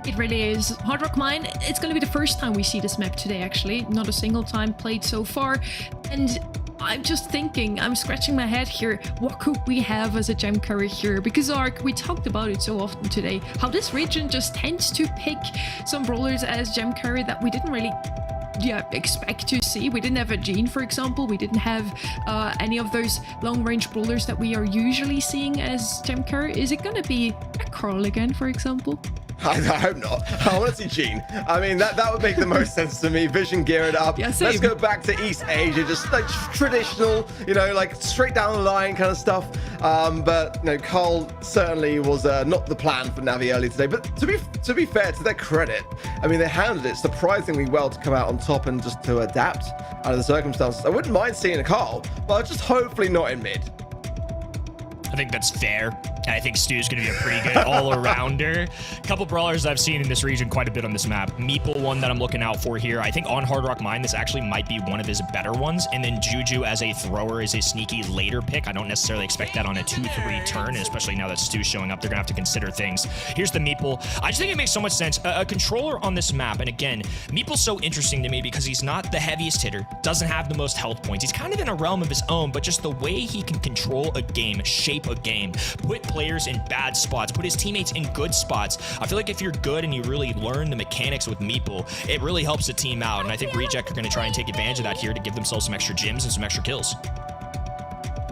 It really is. Hard Rock Mine, it's going to be the first time we see this map today, actually. Not a single time played so far. And I'm just thinking, I'm scratching my head here, what could we have as a gem carry here? Because Ark, we talked about it so often today, how this region just tends to pick some brawlers as gem carry that we didn't really expect to see. We didn't have a Gene, for example. We didn't have any of those long-range brawlers that we are usually seeing as gem carry. Is it going to be a Carl again, for example? I hope not. I want to see Gene. I mean, that would make the most sense to me. Vision, gear it up. Yeah, let's go back to East Asia, just like traditional, you know, like straight down the line kind of stuff. But you know, Carl certainly was not the plan for Navi early today. But to be fair, to their credit, I mean, they handled it surprisingly well to come out on top and just to adapt out of the circumstances. I wouldn't mind seeing a Carl, but just hopefully not in mid. I think that's fair. And I think Stu's going to be a pretty good all-arounder. A couple brawlers I've seen in this region quite a bit on this map. Meeple, one that I'm looking out for here. I think on Hard Rock Mine, this actually might be one of his better ones. And then Juju as a thrower is a sneaky later pick. I don't necessarily expect that on a 2-3 turn, and especially now that Stu's showing up, they're going to have to consider things. Here's the Meeple. I just think it makes so much sense. A controller on this map, and again, Meeple's so interesting to me because he's not the heaviest hitter, doesn't have the most health points. He's kind of in a realm of his own, but just the way he can control a game, shape a game, put players in bad spots, put his teammates in good spots. I feel like if you're good and you really learn the mechanics with Meeple, it really helps the team out. And I think Reject are going to try and take advantage of that here to give themselves some extra gems and some extra kills.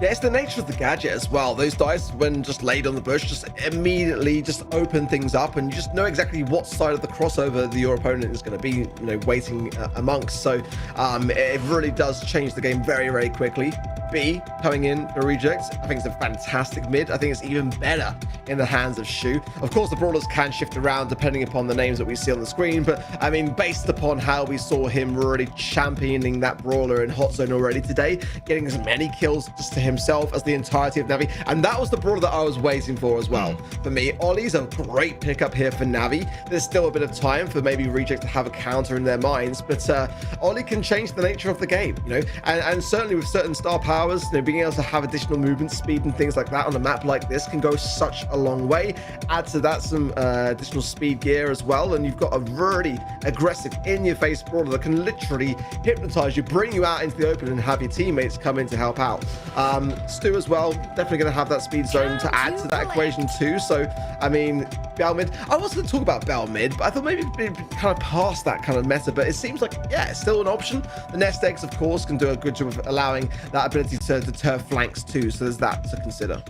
Yeah, it's the nature of the gadget as well. Those dice, when just laid on the bush, just immediately just open things up, and you just know exactly what side of the crossover your opponent is going to be, you know, waiting amongst. So it really does change the game very, very quickly. B coming in for Reject, I think it's a fantastic mid. I think it's even better in the hands of Shu. Of course, the brawlers can shift around depending upon the names that we see on the screen, but I mean, based upon how we saw him really championing that brawler in Hot Zone already today, getting as many kills just to himself as the entirety of Navi, and that was the brawler that I was waiting for as well. For me, Ollie's a great pickup here for Navi. There's still a bit of time for maybe Reject to have a counter in their minds, but Ollie can change the nature of the game, you know, and certainly with certain star powers, you know, being able to have additional movement speed and things like that on a map like this can go such a long way. Add to that some additional speed gear as well, and you've got a really aggressive in-your-face brawler that can literally hypnotize you, bring you out into the open, and have your teammates come in to help out. Stu as well, definitely going to have that speed zone to add to that equation too. So I mean, Bell mid, I was going to talk about Bell mid, but I thought maybe it'd be kind of past that kind of meta, but it seems like, yeah, it's still an option. The nest eggs, of course, can do a good job of allowing that ability to deter flanks too, so there's that to consider.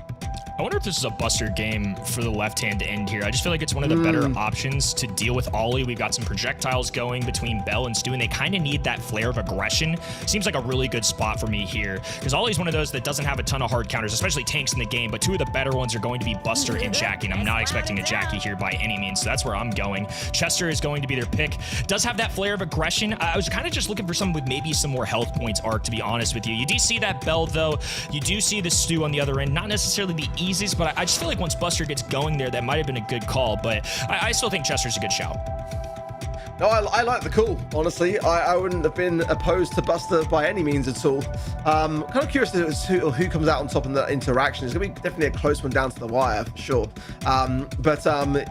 I wonder if this is a buster game for the left-hand end here. I just feel like it's one of the better options to deal with Ollie. We've got some projectiles going between Bell and Stu, and they kind of need that flare of aggression. Seems like a really good spot for me here, because Ollie's one of those that doesn't have a ton of hard counters, especially tanks in the game, but two of the better ones are going to be Buster and Jackie, and I'm not expecting a Jackie here by any means, so that's where I'm going. Chester is going to be their pick. Does have that flare of aggression. I was kind of just looking for someone with maybe some more health points, Arc, to be honest with you. You do see that Bell, though. You do see the Stu on the other end. Not necessarily the easiest, but I just feel like once Buster gets going there, that might have been a good call, but I still think Chester's a good shout. No, I like the call, honestly. I wouldn't have been opposed to Buster by any means at all. Kind of curious as to who comes out on top in that interaction. It's going to be definitely a close one down to the wire, for sure. But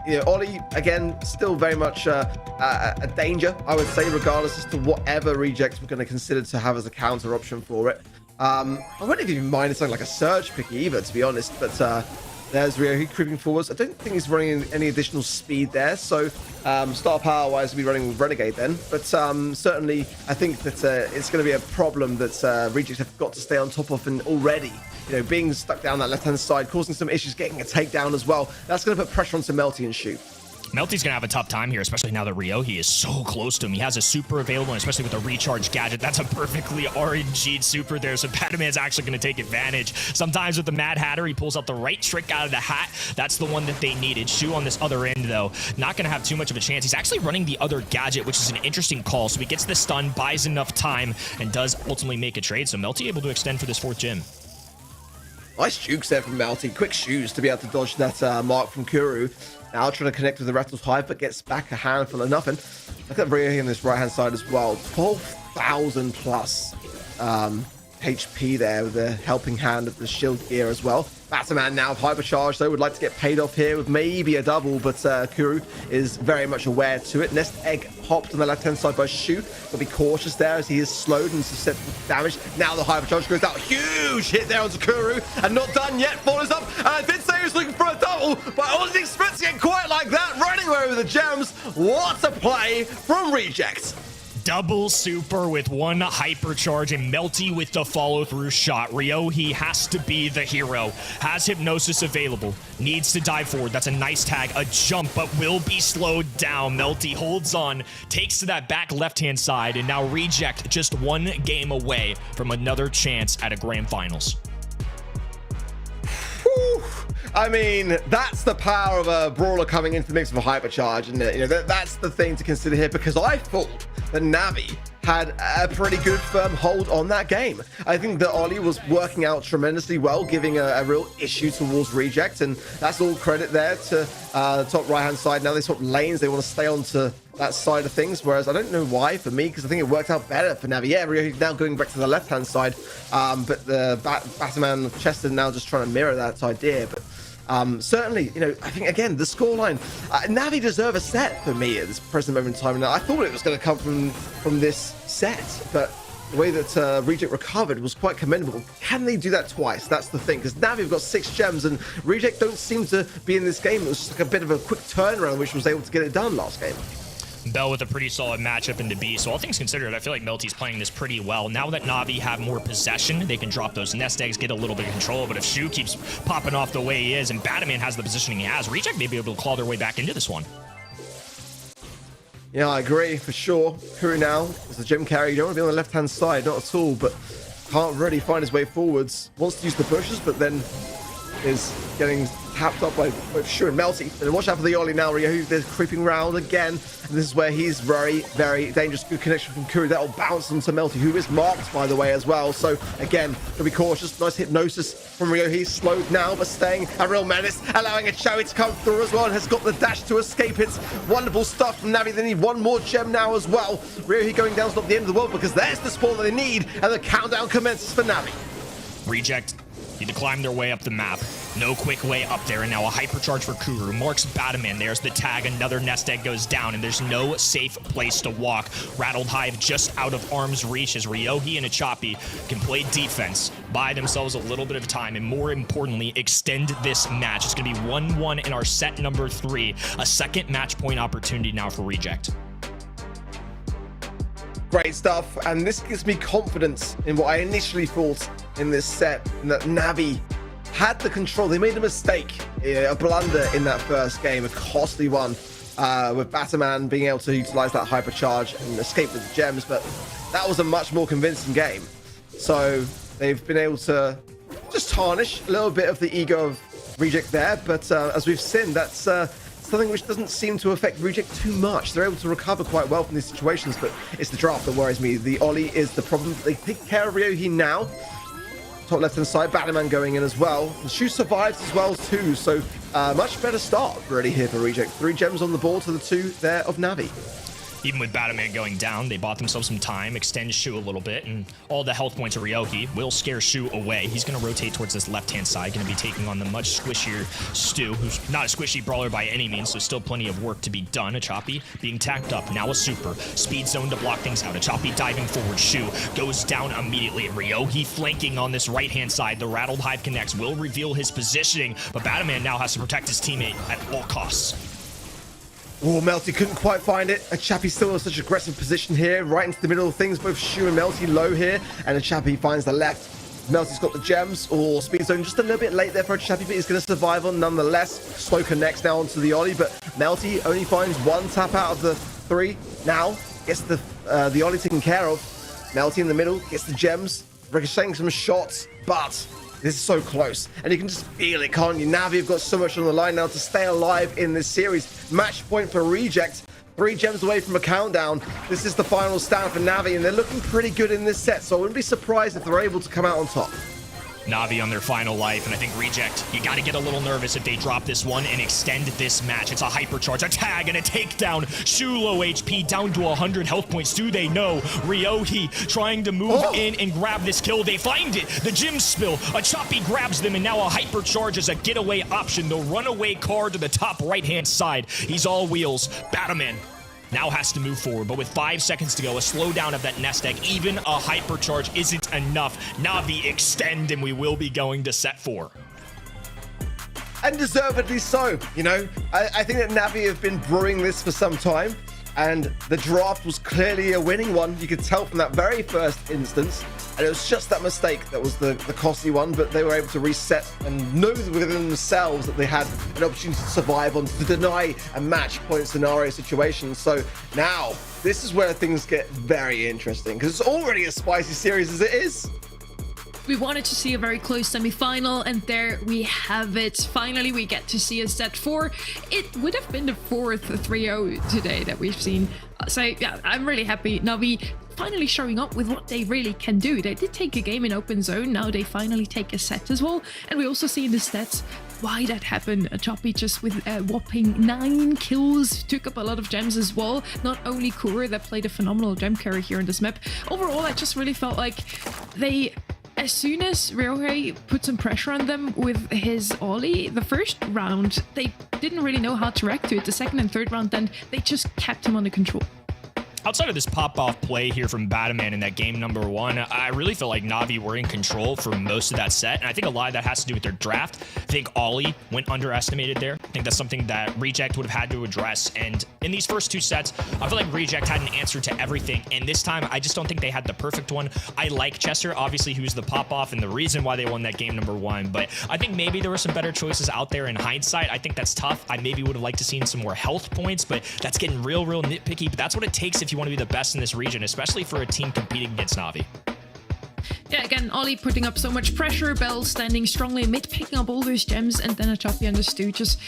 you know, Ollie, again, still very much a danger, I would say, regardless as to whatever Rejects we're going to consider to have as a counter option for it. I wouldn't even mind something like a surge pick either, to be honest, but there's Rio creeping forwards. I don't think he's running any additional speed there, so star power wise we'll be running with Renegade then, but certainly I think that it's going to be a problem that Rejects have got to stay on top of, and already, you know, being stuck down that left hand side, causing some issues, getting a takedown as well. That's going to put pressure onto Melty and Shoot. Melty's going to have a tough time here, especially now that Ryohi is so close to him. He has a super available, and especially with a recharge gadget. That's a perfectly RNG'd super there, so Padaman's actually going to take advantage. Sometimes with the Mad Hatter, he pulls out the right trick out of the hat. That's the one that they needed. Shu on this other end, though, not going to have too much of a chance. He's actually running the other gadget, which is an interesting call. So he gets the stun, buys enough time, and does ultimately make a trade. So Melty able to extend for this fourth gem. Nice jukes there from Melty. Quick shoes to be able to dodge that mark from Kuru. Now trying to connect with the Rattle's Hive, but gets back a handful of nothing. Look at Rio on this right-hand side as well. 12,000 plus HP there with the helping hand of the shield gear as well. Batman now hypercharged, though, would like to get paid off here with maybe a double, but Kuru is very much aware to it. Nest egg popped on the left-hand side by Shu, but be cautious there as he is slowed and susceptible to damage. Now the hypercharge goes out. Huge hit there onto Kuru, and not done yet. Follows up, and I did say he was looking for a double, but I wasn't expecting it quite like that. Running away with the gems. What a play from Reject. Double super with one hypercharge and Melty with the follow-through shot. Ryohei has to be the hero. Has Hypnosis available. Needs to dive forward. That's a nice tag. A jump, but will be slowed down. Melty holds on, takes to that back left-hand side, and now Reject just one game away from another chance at a grand finals. Whew. I mean, that's the power of a brawler coming into the mix of a hypercharge, and you know that's the thing to consider here, because I thought that Navi had a pretty good firm hold on that game. I think that Ollie was working out tremendously well, giving a real issue towards Reject, and that's all credit there to the top right hand side. Now they swap lanes, they want to stay onto that side of things, whereas I don't know why for me, because I think it worked out better for Navi. Yeah, he's now going back to the left hand side, but the Batman Chester now just trying to mirror that idea. But certainly, you know, I think again the scoreline, Navi deserve a set for me at this present moment in time. And I thought it was going to come from this set, but the way that Reject recovered was quite commendable. Can they do that twice? That's the thing, because Navi have got 6 gems, and Reject don't seem to be in this game. It was just like a bit of a quick turnaround, which was able to get it done last game. Bell with a pretty solid matchup into B. So all things considered, I feel like Melty's playing this pretty well. Now that Navi have more possession, they can drop those nest eggs, get a little bit of control. But if Shu keeps popping off the way he is, and Batman has the positioning he has, Reject may be able to claw their way back into this one. Yeah, I agree, for sure. Kuru now is the gem carry. You don't want to be on the left-hand side, not at all, but can't really find his way forwards. Wants to use the bushes, but then is getting tapped up by Shu and Melty. And watch out for the Ollie now. Ryohei creeping around again. And this is where he's very, very dangerous. Good connection from Kuru. That'll bounce onto Melty, who is marked, by the way, as well. So, again, gotta be cautious. Nice hypnosis from Ryohei. Slowed now, but staying a real menace. Allowing a Chowie to come through as well. And has got the dash to escape it. Wonderful stuff from Navi. They need one more gem now as well. Ryohei going down is not the end of the world, because there's the spawn that they need. And the countdown commences for Navi. Reject need to climb their way up the map. No quick way up there, and now a hypercharge for Kuru. Marks Batman. There's the tag. Another nest egg goes down, and there's no safe place to walk. Rattled Hive just out of arm's reach as Ryohei and Achapi can play defense, buy themselves a little bit of time, and more importantly, extend this match. It's going to be 1-1 in our set number 3. A second match point opportunity now for Reject. Great stuff, and this gives me confidence in what I initially thought in this set, that Navi had the control. They made a mistake, a blunder in that first game, a costly one, with Batman being able to utilize that hypercharge and escape with the gems, but that was a much more convincing game. So they've been able to just tarnish a little bit of the ego of Reject there, but as we've seen, that's something which doesn't seem to affect Reject too much. They're able to recover quite well from these situations, but it's the draft that worries me. The Ollie is the problem. They take care of Ryohei now. Top left-hand side, Batman going in as well. The Shu survives as well too, so much better start really here for Reject. 3 gems on the board to the 2 there of Navi. Even with Batman going down, they bought themselves some time, extend Shu a little bit, and all the health points of Ryohei will scare Shu away. He's going to rotate towards this left-hand side, going to be taking on the much squishier Stu, who's not a squishy brawler by any means, so still plenty of work to be done. Achapi being tacked up, now a super. Speed zone to block things out. Achapi diving forward. Shu goes down immediately. Ryohei flanking on this right-hand side. The Rattled Hive connects, will reveal his positioning, but Batman now has to protect his teammate at all costs. Oh, Melty couldn't quite find it. Achapi still in such aggressive position here, right into the middle of things. Both Shu and Melty low here, and Achapi finds the left. Melty's got the gems, or speed zone just a little bit late there for Achapi, but he's going to survive on nonetheless. Slow connects now onto the Ollie, but Melty only finds 1 tap out of the 3. Now gets the Ollie taken care of. Melty in the middle gets the gems, ricocheting some shots, but this is so close, and you can just feel it, can't you? Navi have got so much on the line now to stay alive in this series. Match point for Reject. 3 gems away from a countdown. This is the final stand for Navi, and they're looking pretty good in this set, so I wouldn't be surprised if they're able to come out on top. Na'Vi on their final life, and I think Reject, you got to get a little nervous if they drop this one and extend this match. It's a hypercharge, a tag, and a takedown. Shu low HP, down to 100 health points. Do they know? Ryohi trying to move in and grab this kill. They find it. The gym spill. A choppy grabs them, and now a hypercharge is a getaway option. The runaway car to the top right-hand side. He's all wheels. Batman now has to move forward, but with 5 seconds to go, a slowdown of that nest egg, even a hypercharge isn't enough. Na'Vi extend, and we will be going to set 4. And deservedly so, you know. I think that Na'Vi have been brewing this for some time, and the draft was clearly a winning one. You could tell from that very first instance, and it was just that mistake that was the costly one, but they were able to reset and know within themselves that they had an opportunity to survive on, to deny a match point scenario situation. So now, this is where things get very interesting, because it's already a spicy series as it is. We wanted to see a very close semi-final, and there we have it. Finally, we get to see a set 4. It would have been the 4th 3-0 today that we've seen. So yeah, I'm really happy. Na'Vi finally showing up with what they really can do. They did take a game in open zone. Now they finally take a set as well. And we also see in the stats why that happened. Choppy just with a whopping 9 kills, took up a lot of gems as well. Not only Kura that played a phenomenal gem carry here in this map. Overall, I just really felt like they... As soon as Ryohei put some pressure on them with his Ollie, the first round, they didn't really know how to react to it. The second and third round, then they just kept him under control. Outside of this pop-off play here from Batman in that game number 1, I really feel like Na'Vi were in control for most of that set, and I think a lot of that has to do with their draft. I think Ollie went underestimated there. I think that's something that Reject would have had to address, and in these first 2 sets, I feel like Reject had an answer to everything, and this time, I just don't think they had the perfect one. I like Chester, obviously, who's the pop-off and the reason why they won that game number 1, but I think maybe there were some better choices out there in hindsight. I think that's tough. I maybe would have liked to seen some more health points, but that's getting real nitpicky, but that's what it takes if you want to be the best in this region, especially for a team competing against Na'Vi. Yeah, again, Ollie putting up so much pressure, Bell standing strongly mid, picking up all those gems, and then a Choppy and a Stu just,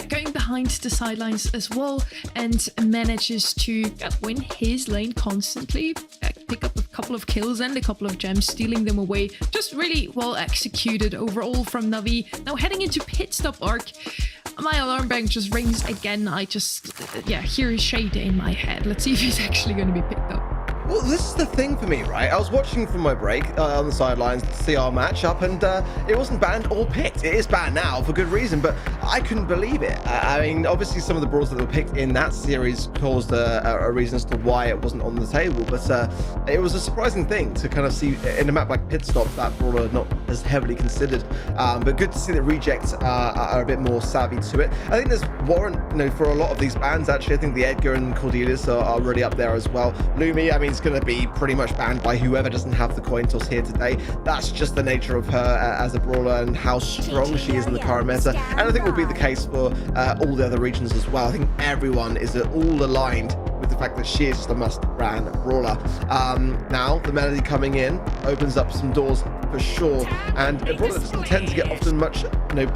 going behind the sidelines as well, and manages to win his lane constantly, pick up a couple of kills and a couple of gems, stealing them away. Just really well executed overall from Na'Vi. Now heading into pit stop arc, my alarm bell just rings again. I just, hear Shade in my head. Let's see if he's actually going to be picked up. Well, this is the thing for me, right? I was watching from my break on the sidelines to see our matchup, and it wasn't banned or picked. It is banned now for good reason, but I couldn't believe it. I mean, obviously some of the brawls that were picked in that series caused a reason as to why it wasn't on the table, but it was a surprising thing to kind of see in a map like Pit Stop, that brawler not as heavily considered, but good to see that Rejects are a bit more savvy to it. I think there's warrant, for a lot of these bans, actually. I think the Edgar and Cordelius are really up there as well. Lumi, I mean, is going to be pretty much banned by whoever doesn't have the coin toss here today. That's just the nature of her as a brawler and how strong she is in the current meta, and I think will be the case for all the other regions as well. I think everyone is all aligned with the fact that she is just a must-ban brawler. Now the Melody coming in opens up some doors for sure, and a brawler doesn't tend to get often much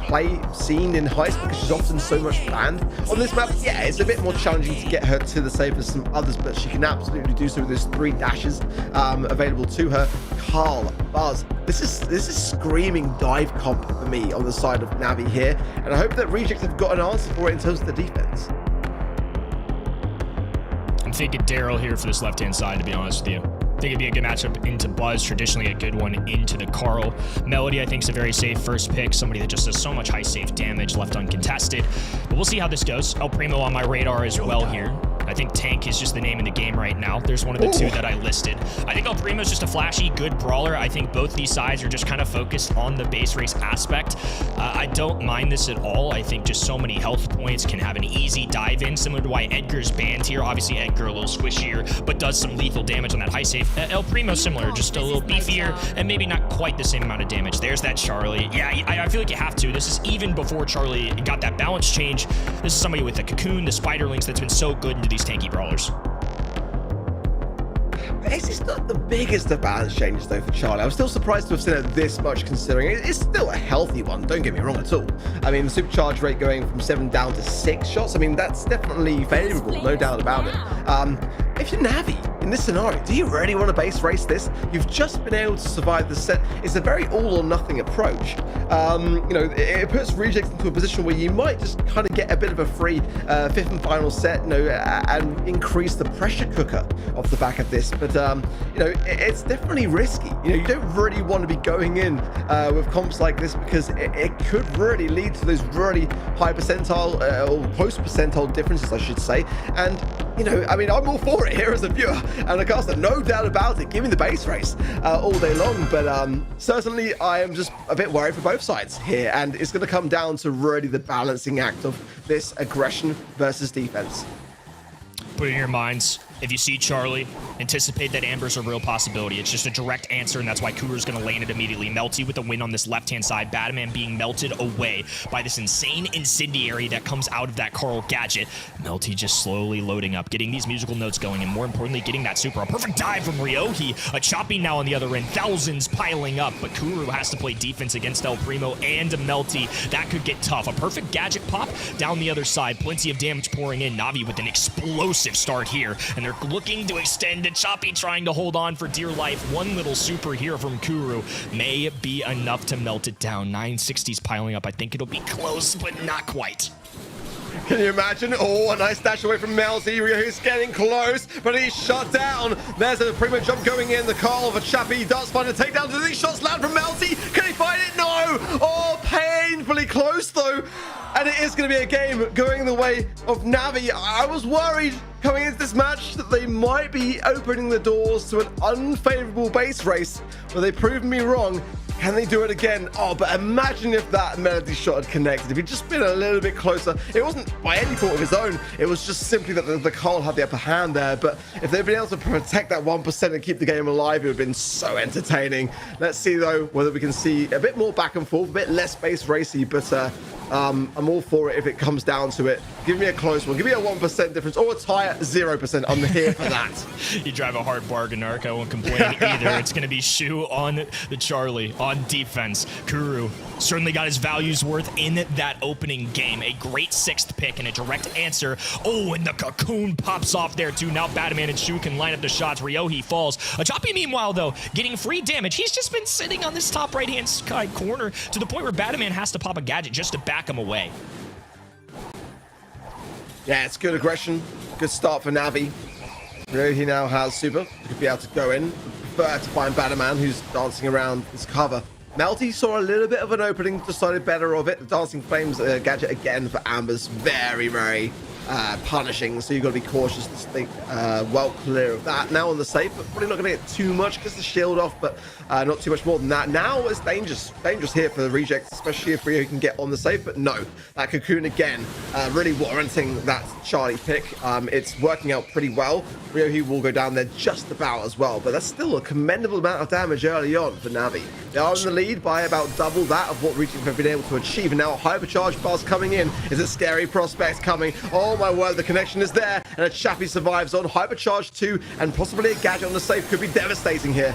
play seen in Heist because she's often so much banned on this map. Yeah, it's a bit more challenging to get her to the save as some others, but she can absolutely do so with those 3 dashes available to her. Carl, Buzz, this is screaming dive comp for me on the side of Na'Vi here, and I hope that Rejects have got an answer for it in terms of the defense. I'm thinking Daryl here for this left-hand side, to be honest with you. I think it'd be a good matchup into Buzz, traditionally a good one into the Carl. Melody, I think, is a very safe first pick, somebody that just does so much high safe damage left uncontested. But we'll see how this goes. El Primo on my radar as well here. I think Tank is just the name in the game right now. There's one of the 2 that I listed. I think El Primo's just a flashy, good brawler. I think both these sides are just kind of focused on the base race aspect. I don't mind this at all. I think just so many health points can have an easy dive in, similar to why Edgar's banned here. Obviously, Edgar a little squishier, but does some lethal damage on that high safe. El Primo similar, just a little beefier, and maybe not quite the same amount of damage. There's that Charlie. Yeah, I feel like you have to. This is even before Charlie got that balance change. This is somebody with the Cocoon, the Spiderlings that's been so good into these tanky brawlers. It's not the biggest of balance changes though for Charlie. I'm still surprised to have seen it this much, considering it's still a healthy one, don't get me wrong at all. I mean, the supercharge rate going from 7 down to 6 shots, I mean, that's definitely favourable, no doubt about it. If you're Na'Vi, in this scenario, do you really want to base race this? You've just been able to survive the set. It's a very all or nothing approach. You know, it puts Rejects into a position where you might just kind of get a bit of a free fifth and final set, you know, and increase the pressure cooker off the back of this. But you know, it's definitely risky. You know, you don't really want to be going in with comps like this, because it could really lead to those really high percentile or post percentile differences, I should say. And you know, I mean, I'm all for it here as a viewer and a caster, no doubt about it. Give me the base race all day long. But certainly I am just a bit worried for both sides here, and it's going to come down to really the balancing act of this aggression versus defense. Put it in your minds, if you see Charlie, anticipate that Amber's a real possibility. It's just a direct answer, and that's why Kuru's going to lane it immediately. Melty with the win on this left-hand side. Batman being melted away by this insane incendiary that comes out of that Carl gadget. Melty just slowly loading up, getting these musical notes going, and more importantly, getting that super. A perfect dive from Ryohi. A choppy now on the other end. Thousands piling up, but Kuru has to play defense against El Primo and Melty. That could get tough. A perfect gadget pop down the other side. Plenty of damage pouring in. Navi with an explosive start here, and they're looking to extend it. Choppy trying to hold on for dear life. One little super here from Kuru may be enough to melt it down. 960s piling up. I think it'll be close, but not quite. Can you imagine? Oh, a nice dash away from Melty. Ryohi's getting close, but he's shut down. There's a primo jump going in. The Carl of a Chappie does find a takedown. Do these shots land from Melty? Can he find it? No! Oh, painfully close, though. And it is going to be a game going the way of Navi. I was worried coming into this match that they might be opening the doors to an unfavorable base race, but they proved me wrong. Can they do it again? Oh, but imagine if that Melody shot had connected. If he'd just been a little bit closer. It wasn't by any fault of his own. It was just simply that the Carl had the upper hand there. But if they'd been able to protect that 1% and keep the game alive, it would have been so entertaining. Let's see, though, whether we can see a bit more back and forth, a bit less base racy. But I'm all for it if it comes down to it. Give me a close one. Give me a 1% difference or a tie at 0%. I'm here for that. You drive a hard bargain, Ark. I won't complain either. It's going to be Shu on the Charlie on defense. Kuru certainly got his values worth in that opening game. A great 6th pick and a direct answer. Oh, and the cocoon pops off there too. Now Batman and Shu can line up the shots. Ryohi falls. Choppy, meanwhile, though, getting free damage. He's just been sitting on this top right-hand side corner to the point where Batman has to pop a gadget just to back him away. Yeah, it's good aggression. Good start for Navi. He now has super. He could be able to go in. Prefer to find Batman, who's dancing around his cover. Melty saw a little bit of an opening, decided better of it. The Dancing Flames gadget again for Amber's very, very punishing, so you've got to be cautious to stay well clear of that. Now on the safe, but probably not going to get too much because the shield off, but not too much more than that. Now it's dangerous here for the rejects, especially if Rio can get on the safe, but no, that cocoon again, really warranting that Charlie pick. It's working out pretty well. Rio will go down there just about as well, but that's still a commendable amount of damage early on for Navi. They are in the lead by about double that of what Rejects have been able to achieve, and now a hypercharge buzz coming in. Is it Scary Prospect coming? Oh my word, the connection is there, and a Chappie survives on hypercharge 2, and possibly a gadget on the safe could be devastating here.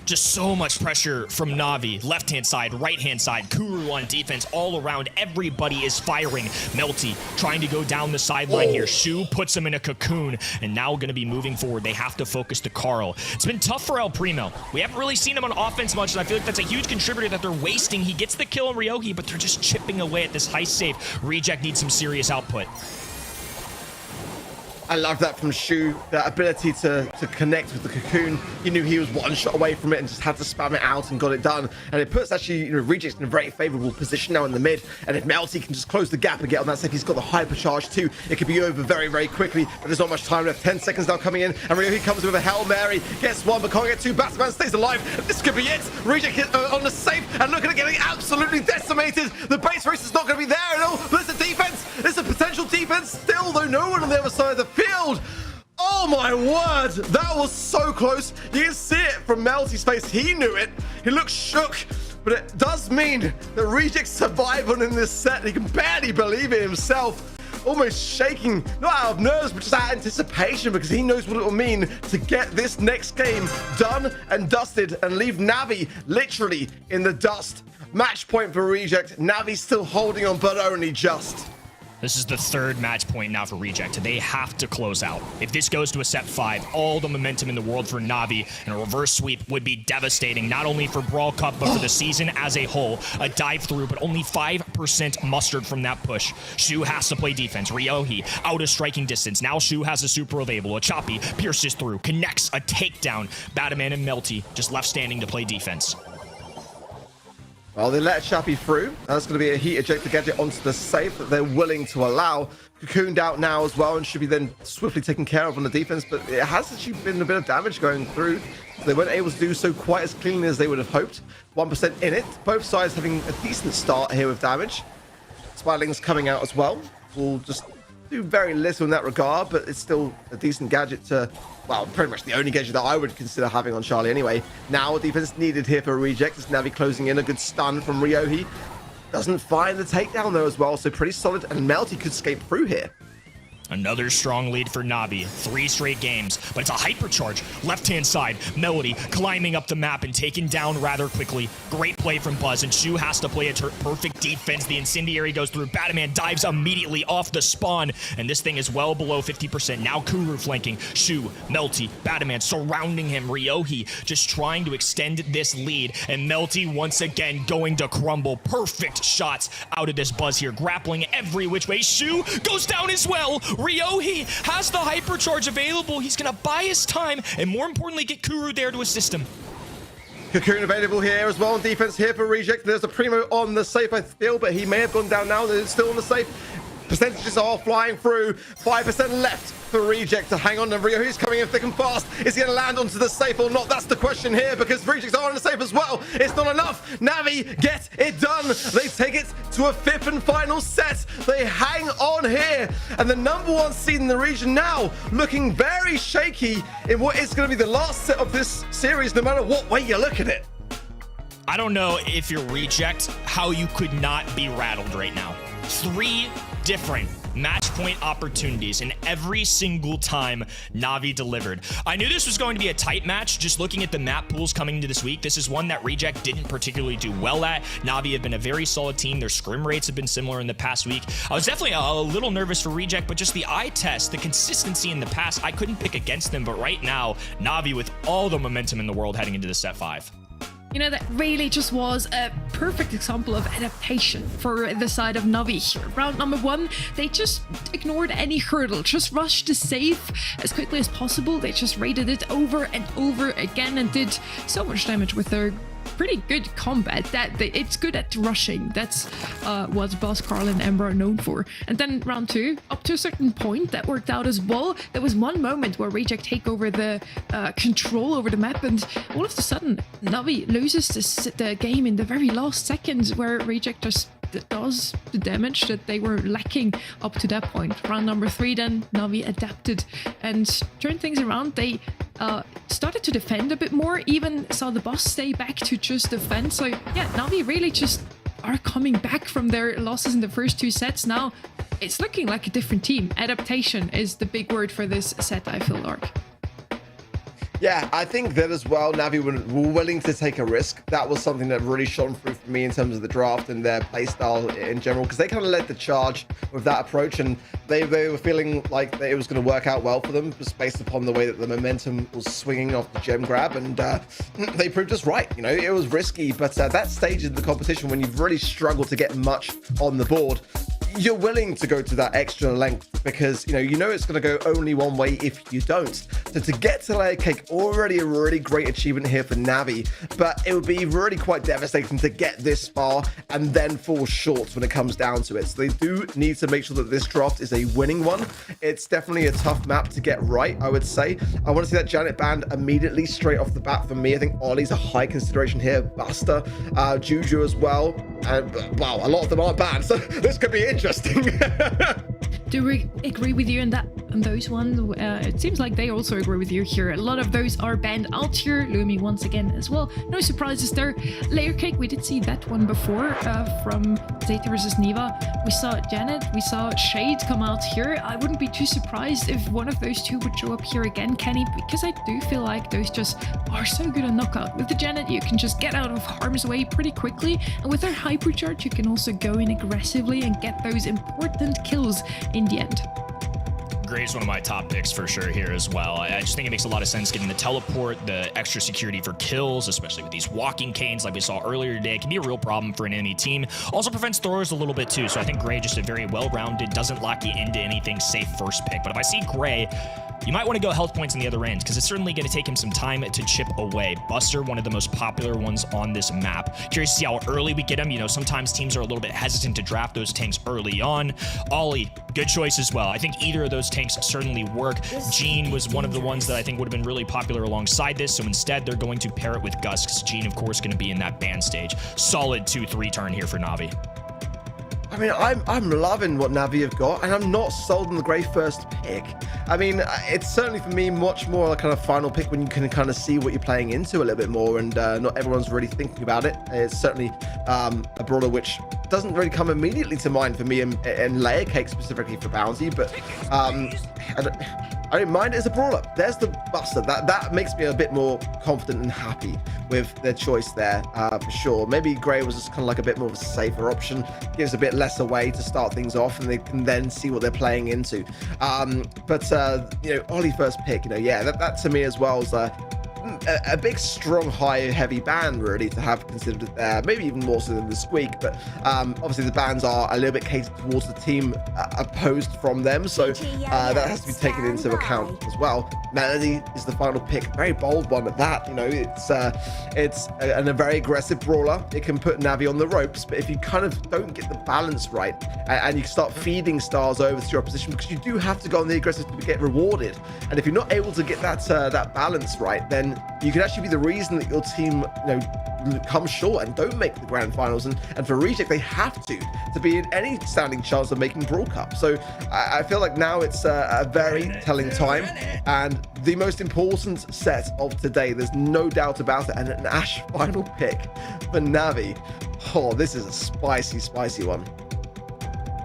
Just so much pressure from Navi. Left-hand side, right-hand side, Kuru on defense, all around. Everybody is firing. Melty trying to go down the sideline here. Shu puts him in a cocoon, and now going to be moving forward. They have to focus to Carl. It's been tough for El Primo. We haven't really seen him on offense much, and I feel like that's a huge contributor that they're wasting. He gets the kill on Ryohi, but they're just chipping away at this Heist save. Reject needs some serious output. I love that from Shu, that ability to connect with the cocoon. He knew he was one shot away from it and just had to spam it out and got it done. And it puts actually Rejects in a very favorable position now in the mid. And if Melty can just close the gap and get on that safe, he's got the hypercharge too. It could be over very, very quickly, but there's not much time left. 10 seconds now coming in, and Ryohi comes with a Hail Mary, gets one, but can't get two. Batman stays alive. This could be it. Reject on the safe, and look at it getting absolutely decimated. The base race is not going to be there at all. But there's a defense. There's a potential defense still, though no one on the other side of the field. Oh my word, that was so close. You can see it from Melty's face. He knew it. He looked shook, but it does mean that Rejects survive on in this set. He can barely believe it himself. Almost shaking, not out of nerves, but just out of anticipation, because he knows what it will mean to get this next game done and dusted and leave Navi literally in the dust. Match point for Reject. Navi still holding on, but only just. This is the third match point now for Reject. They have to close out. If this goes to a set 5, all the momentum in the world for Navi, and a reverse sweep would be devastating, not only for Brawl Cup, but for the season as a whole. A dive through, but only 5% mustered from that push. Shu has to play defense. Ryohi out of striking distance. Now Shu has a super available. A choppy pierces through, connects a takedown. Bataman and Melty just left standing to play defense. Well, they let Chappie through. That's going to be a heat ejector gadget onto the safe that they're willing to allow. Cocooned out now as well and should be then swiftly taken care of on the defense, but it has actually been a bit of damage going through. So they weren't able to do so quite as cleanly as they would have hoped. 1% in it. Both sides having a decent start here with damage. Spirling's coming out as well. We'll just do very little in that regard, but it's still a decent gadget to, well, pretty much the only gadget that I would consider having on Charlie anyway. Now defense needed here for Reject. It's Navi closing in. A good stun from Ryohi. Doesn't find the takedown though as well, so pretty solid, and Melty could escape through here. Another strong lead for Navi. 3 straight games, but it's a hypercharge. Left-hand side, Melody climbing up the map and taken down rather quickly. Great play from Buzz, and Shu has to play a perfect defense. The incendiary goes through. Bataman dives immediately off the spawn, and this thing is well below 50%. Now Kuru flanking. Shu, Melty, Bataman surrounding him. Ryohi just trying to extend this lead, and Melty once again going to crumble. Perfect shots out of this Buzz here, grappling every which way. Shu goes down as well. Ryohi has the hypercharge available. He's going to buy his time and, more importantly, get Kuru there to assist him. Cocoon available here as well on defense here for Reject. There's a Primo on the safe, I feel, but he may have gone down now. It's still on the safe. Percentages are flying through. 5% left for Reject to hang on. And Ryohi's coming in thick and fast. Is he going to land onto the safe or not? That's the question here, because Rejects are on the safe as well. It's not enough. Navi get it done. They take it to a 5th and final set. They hang on here. And the #1 seed in the region now looking very shaky in what is going to be the last set of this series, no matter what way you look at it. I don't know if you're Reject, how you could not be rattled right now. 3 different match point opportunities, and every single time Navi delivered. I knew this was going to be a tight match. Just looking at the map pools coming into this week, this is one that Reject didn't particularly do well at. Navi have been a very solid team. Their scrim rates have been similar in the past week. I was definitely a little nervous for Reject, but just the eye test, the consistency in the past, I couldn't pick against them. But right now, Navi with all the momentum in the world heading into the set 5. You know, that really just was a perfect example of adaptation for the side of Navi. Round #1, they just ignored any hurdle, just rushed the safe as quickly as possible. They just raided it over and over again and did so much damage with their pretty good combat. It's good at rushing. That's what Boss Carl and Ember are known for. And then round 2, up to a certain point, that worked out as well. There was one moment where Reject take over the control over the map, and all of a sudden Navi loses the game in the very last seconds, where Reject just does the damage that they were lacking up to that point. Round #3 then, Navi adapted and turned things around. They started to defend a bit more, even saw the boss stay back to just defend. So yeah, Navi really just are coming back from their losses in the first 2 sets. Now it's looking like a different team. Adaptation is the big word for this set, I feel, Lark. Yeah, I think that as well, Navi were willing to take a risk. That was something that really shone through for me in terms of the draft and their playstyle in general, because they kind of led the charge with that approach, and they were feeling like that it was going to work out well for them, just based upon the way that the momentum was swinging off the gem grab, and they proved us right. You know, it was risky, but at that stage of the competition, when you've really struggled to get much on the board, you're willing to go to that extra length, because you know it's going to go only one way if you don't. So to get to layer cake, already a really great achievement here for Navi, but it would be really quite devastating to get this far and then fall short when it comes down to it. So they do need to make sure that this draft is a winning one. It's definitely a tough map to get right, I would say. I want to see that Janet banned immediately straight off the bat for me. I think Ollie's a high consideration here, Buster, Juju as well, and wow, a lot of them aren't banned, so this could be interesting. Do we agree with you on that? On those ones, it seems like they also agree with you here. A lot of those are banned out here. Lumi once again as well. No surprises there. Layer cake, we did see that one before from Zeta versus Niwa. We saw Janet, we saw Shade come out here. I wouldn't be too surprised if one of those two would show up here again, Kenny, because I do feel like those just are so good on knockout. With the Janet, you can just get out of harm's way pretty quickly, and with her hypercharge, you can also go in aggressively and get those important kills in the end. Gray's one of my top picks for sure here as well. I just think it makes a lot of sense getting the teleport, the extra security for kills, especially with these walking canes like we saw earlier today. It can be a real problem for an enemy team. Also prevents throwers a little bit too, so I think Gray just a very well-rounded, doesn't lock you into anything, safe first pick. But if I see Gray, you might want to go health points on the other end, because it's certainly going to take him some time to chip away. Buster, one of the most popular ones on this map. Curious to see how early we get him. You know, sometimes teams are a little bit hesitant to draft those tanks early on. Ollie, good choice as well. I think either of those tanks certainly work. Gene was one of the ones that I think would have been really popular alongside this, so instead they're going to pair it with Gus, because Gene, of course, going to be in that ban stage. Solid 2-3 turn here for Navi. I mean, I'm loving what Navi have got, and I'm not sold on the Grey first pick. I mean, it's certainly for me much more like kind of final pick when you can kind of see what you're playing into a little bit more, and not everyone's really thinking about it. It's certainly a brawler which doesn't really come immediately to mind for me in Layer Cake specifically for Bounty, but I don't mind it as a brawler. There's the Buster. That makes me a bit more confident and happy with their choice there, for sure. Maybe Grey was just kind of like a bit more of a safer option, gives a bit less away to start things off, and they can then see what they're playing into. But you know, Ollie first pick, you know, yeah, that to me as well is a big, strong, high, heavy ban really to have considered there. Maybe even more so than the Squeak, but obviously the bans are a little bit catered towards the team opposed from them, so that has to be taken into account as well. Melody is the final pick, very bold one at that. You know, it's a very aggressive brawler. It can put Navi on the ropes, but if you kind of don't get the balance right and you start feeding stars over to your opposition, because you do have to go on the aggressive to get rewarded, and if you're not able to get that balance right, then you can actually be the reason that your team, you know, come short and don't make the grand finals. And for Reject, they have to be in any standing chance of making Brawl Cup. So I feel like now it's a very telling time and the most important set of today. There's no doubt about it. And an Ash final pick for Navi. Oh, this is a spicy one.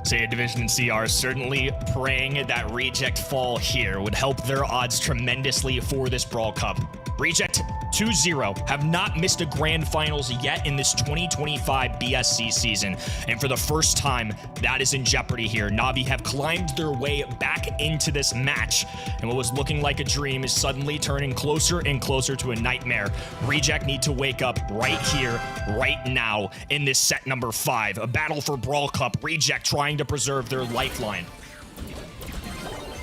Zeta Division and CR certainly praying that Reject fall here would help their odds tremendously for this Brawl Cup. Reject 2-0 have not missed a grand finals yet in this 2025 BSC season, and for the first time that is in jeopardy here. Navi have climbed their way back into this match, and what was looking like a dream is suddenly turning closer and closer to a nightmare. Reject need to wake up right here, right now in this set number 5, a battle for Brawl Cup. Reject trying to preserve their lifeline.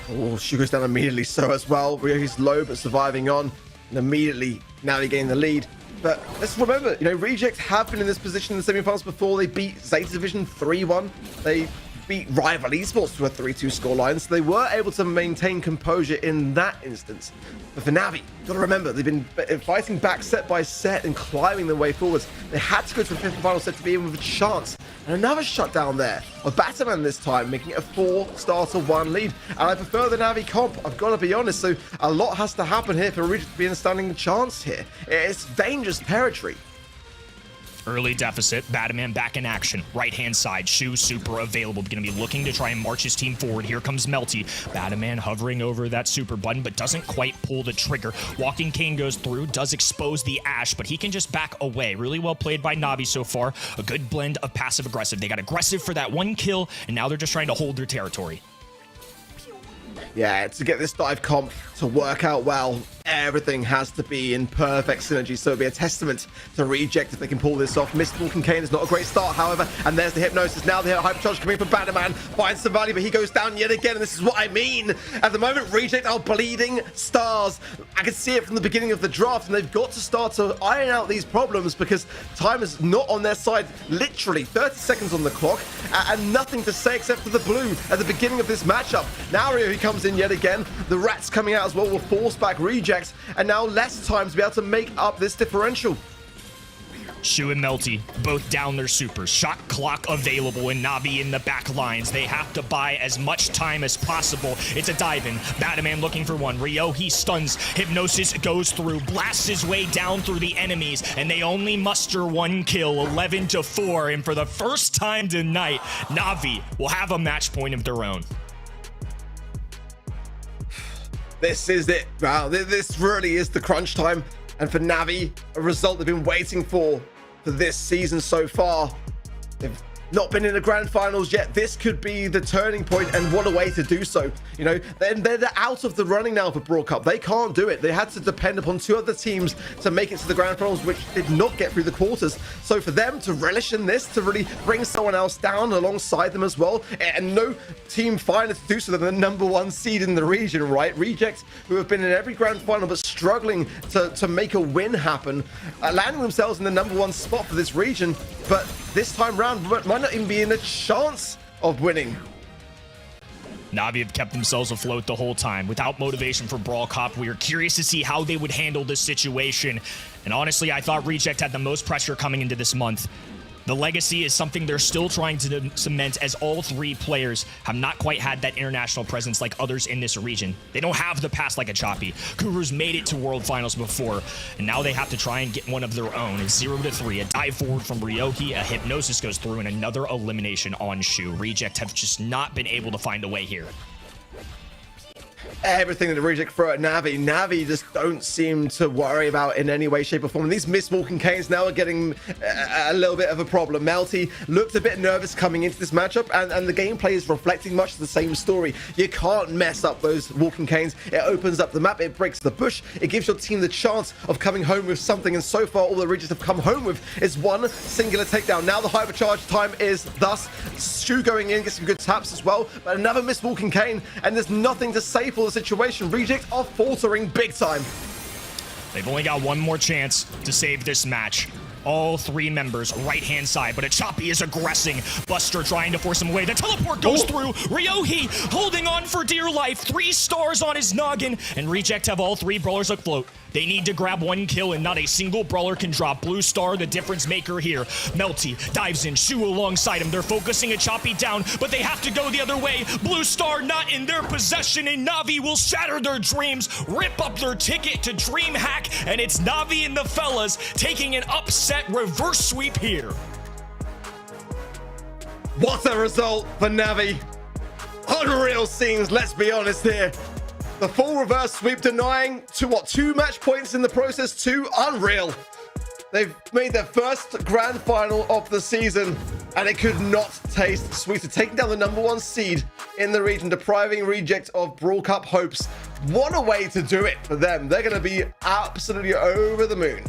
Oh, she goes down immediately so as well. He's low but surviving on. And immediately now they gain the lead. But let's remember, you know, Reject have been in this position in the semifinals before. They beat Zeta Division 3-1. They beat rival Esports to a 3-2 scoreline, so they were able to maintain composure in that instance. But for Navi, you've got to remember, they've been fighting back set by set and climbing their way forwards. They had to go to the 5th and final set to be in with a chance. And another shutdown there of Batman this time, making it a 4-1 lead. And I prefer the Navi comp, I've got to be honest. So a lot has to happen here for Reject to be in a standing chance here. It's dangerous territory. Early deficit, Batman back in action. Right-hand side, Shu super available. Going to be looking to try and march his team forward. Here comes Melty. Batman hovering over that super button, but doesn't quite pull the trigger. Walking Cane goes through, does expose the Ash, but he can just back away. Really well played by Navi so far. A good blend of passive-aggressive. They got aggressive for that one kill, and now they're just trying to hold their territory. Yeah, to get this dive comp to work out well, everything has to be in perfect synergy, so it'll be a testament to Reject if they can pull this off. Mr. Walking Cane is not a great start, however, and there's the Hypnosis. Now the Hypercharge coming from Batman, finds some value, but he goes down yet again, and this is what I mean. At the moment, Reject are bleeding stars. I can see it from the beginning of the draft, and they've got to start to iron out these problems because time is not on their side. Literally 30 seconds on the clock, and nothing to say except for the blue at the beginning of this matchup. Now Rio, he comes in yet again. The Rats coming out as well will force back Reject, and now less time to be able to make up this differential. Shu and Melty both down their supers. Shot clock available, and Navi in the back lines. They have to buy as much time as possible. It's a dive in. Bataman looking for one. Rio, he stuns. Hypnosis goes through, blasts his way down through the enemies, and they only muster one kill, 11-4. And for the first time tonight, Navi will have a match point of their own. This is it. Wow, this really is the crunch time. And for Navi, a result they've been waiting for this season so far. They've not been in the grand finals yet. This could be the turning point, and what a way to do so. You know, they're out of the running now for Brawl Cup. They can't do it. They had to depend upon two other teams to make it to the grand finals, which did not get through the quarters. So for them to relish in this, to really bring someone else down alongside them as well, and no team finer to do so than the number one seed in the region, right? Reject, who have been in every grand final but struggling to make a win happen, landing themselves in the number one spot for this region, but this time round might not even be in a chance of winning. Navi have kept themselves afloat the whole time without motivation for Brawl Cup. We are curious to see how they would handle this situation. And honestly, I thought Reject had the most pressure coming into this month. The legacy is something they're still trying to cement, as all three players have not quite had that international presence like others in this region. They don't have the past like a Choppy. Kuru's made it to World Finals before, and now they have to try and get one of their own. It's 0-3, a dive forward from Ryoki, a Hypnosis goes through, and another elimination on Shu. Reject have just not been able to find a way here. Everything that the Reject throw at Navi just don't seem to worry about in any way, shape, or form. And these missed walking canes now are getting a little bit of a problem. Melty looked a bit nervous coming into this matchup, and the gameplay is reflecting much the same story. You can't mess up those walking canes. It opens up the map, it breaks the bush, it gives your team the chance of coming home with something, and so far all the Rejects have come home with is one singular takedown. Now the hypercharge time is thus. Shu going in, gets some good taps as well, but another missed walking cane, and there's nothing to say for the situation. Reject are faltering big time. They've only got one more chance to save this match. All three members right hand side, but a Choppy is aggressing. Buster trying to force him away. The teleport goes through. Ryohi holding on for dear life. 3 stars on his noggin, and Reject have all 3 brawlers afloat. They need to grab 1 kill, and not a single brawler can drop. Blue Star, the difference maker here. Melty dives in, Shu alongside him. They're focusing a Choppy down, but they have to go the other way. Blue Star not in their possession, and Navi will shatter their dreams, rip up their ticket to DreamHack, and it's Navi and the fellas taking an upset reverse sweep here. What a result for Navi. Unreal scenes, let's be honest here. The full reverse sweep, denying to 2 match points in the process. 2, unreal. They've made their first grand final of the season, and it could not taste sweeter. Taking down the number 1 seed in the region, depriving Reject of Brawl Cup hopes. What a way to do it for them. They're going to be absolutely over the moon.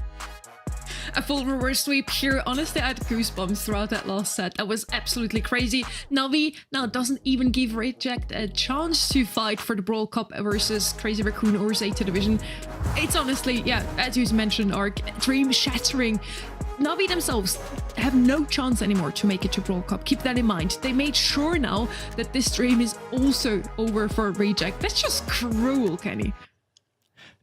A full reverse sweep here. Honestly, I had goosebumps throughout that last set. That was absolutely crazy. Navi now doesn't even give Reject a chance to fight for the Brawl Cup versus Crazy Raccoon or Zeta Division. It's honestly, yeah, as you mentioned, Ark, dream shattering. Navi themselves have no chance anymore to make it to Brawl Cup. Keep that in mind. They made sure now that this dream is also over for Reject. That's just cruel, Kenny.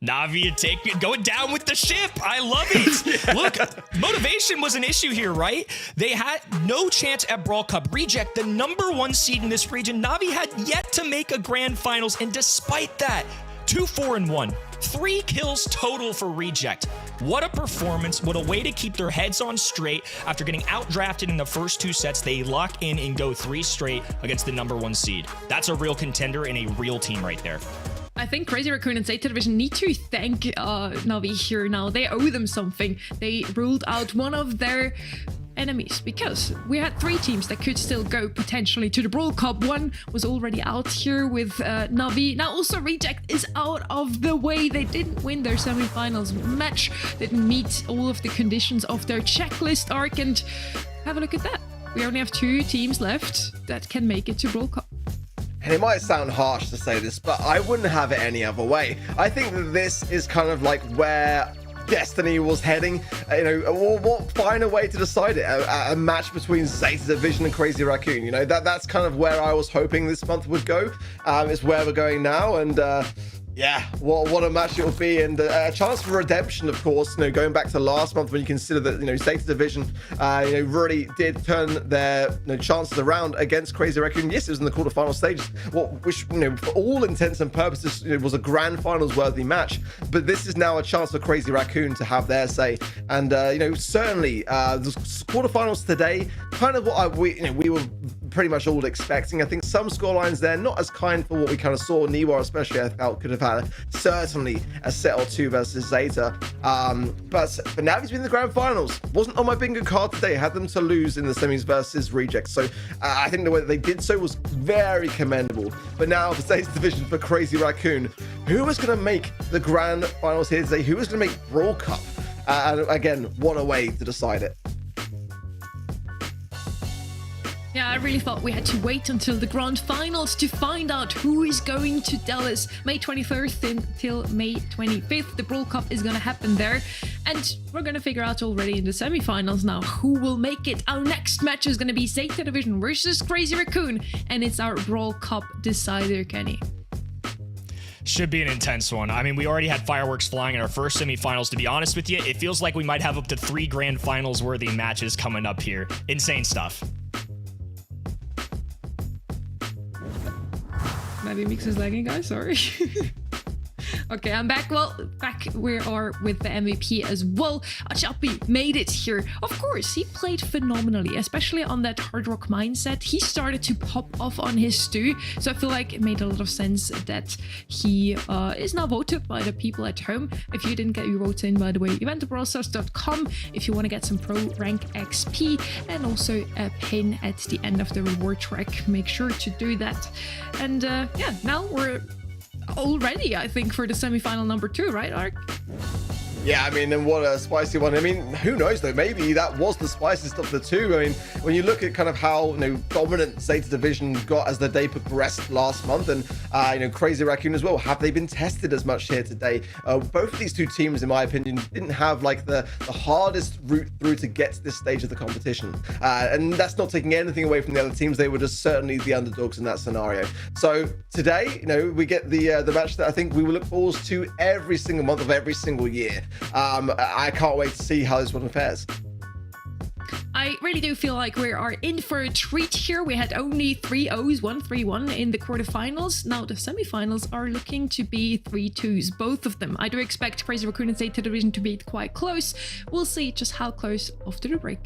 Navi going down with the ship. I love it. Yeah. Look, motivation was an issue here, right? They had no chance at Brawl Cup. Reject, the number 1 seed in this region. Navi had yet to make a grand finals, and despite that, 2-4-1. 3 kills total for Reject. What a performance. What a way to keep their heads on straight. After getting outdrafted in the first 2 sets, they lock in and go 3 straight against the number 1 seed. That's a real contender and a real team right there. I think Crazy Raccoon and Zeta Division need to thank Navi here now. They owe them something. They ruled out one of their enemies, because we had 3 teams that could still go potentially to the Brawl Cup. One was already out here with Navi. Now also Reject is out of the way. They didn't win their semifinals match, didn't meet all of the conditions of their checklist arc, and have a look at that. We only have 2 teams left that can make it to Brawl Cup. And it might sound harsh to say this, but I wouldn't have it any other way. I think that this is kind of like where Destiny was heading. You know, what finer way to decide it? A match between Zeta Division and Crazy Raccoon. You know, that's kind of where I was hoping this month would go. It's where we're going now, and Yeah, what a match it'll be, and a chance for redemption, of course. Going back to last month, when you consider that Zeta Division, really did turn their chances around against Crazy Raccoon. Yes, it was in the quarterfinal stages, which for all intents and purposes, was a grand finals worthy match. But this is now a chance for Crazy Raccoon to have their say, and certainly the quarterfinals today, kind of what we were pretty much all expecting. I think some scorelines there not as kind for what we kind of saw. Niwa especially, I felt, could have had certainly a set or two versus Zeta. But for now, he's been in the grand finals. Wasn't on my bingo card today. Had them to lose in the semis versus rejects. So I think the way that they did so was very commendable. But now the Zeta Division for Crazy Raccoon. Who was going to make the grand finals here today? Who was going to make Brawl Cup? And again, what a way to decide it. Yeah, I really thought we had to wait until the grand finals to find out who is going to Dallas. May 23rd until May 25th, the Brawl Cup is going to happen there. And we're going to figure out already in the semifinals now who will make it. Our next match is going to be Zeta Division versus Crazy Raccoon. And it's our Brawl Cup decider, Kenny. Should be an intense one. I mean, we already had fireworks flying in our first semifinals. To be honest with you, it feels like we might have up to 3 grand finals worthy matches coming up here. Insane stuff. Maybe Mix is lagging, guys, sorry. Okay, I'm back. Well, back we are with the MVP as well. Achapi made it here. Of course, he played phenomenally, especially on that hard rock mindset. He started to pop off on his stew, so I feel like it made a lot of sense that he is now voted by the people at home. If you didn't get your vote in, by the way, event@brawlstars.com if you want to get some pro rank XP and also a pin at the end of the reward track. Make sure to do that. And yeah, now we're all ready, I think, for the semi-final number 2, right, Ark? Yeah, I mean, and what a spicy one. I mean, who knows though? Maybe that was the spiciest of the two. I mean, when you look at kind of how dominant Zeta Division got as the day progressed last month, and Crazy Raccoon as well. Have they been tested as much here today? Both of these two teams, in my opinion, didn't have like the hardest route through to get to this stage of the competition, and that's not taking anything away from the other teams. They were just certainly the underdogs in that scenario. So today, we get the match that I think we will look forward to every single month of every single year. I can't wait to see how this one fares. I really do feel like we are in for a treat here. We had only 3-0s, 1-3-1 in the quarterfinals. Now the semifinals are looking to be 3-2s, both of them. I do expect Crazy Raccoon and Zeta Division to be quite close. We'll see just how close after the break.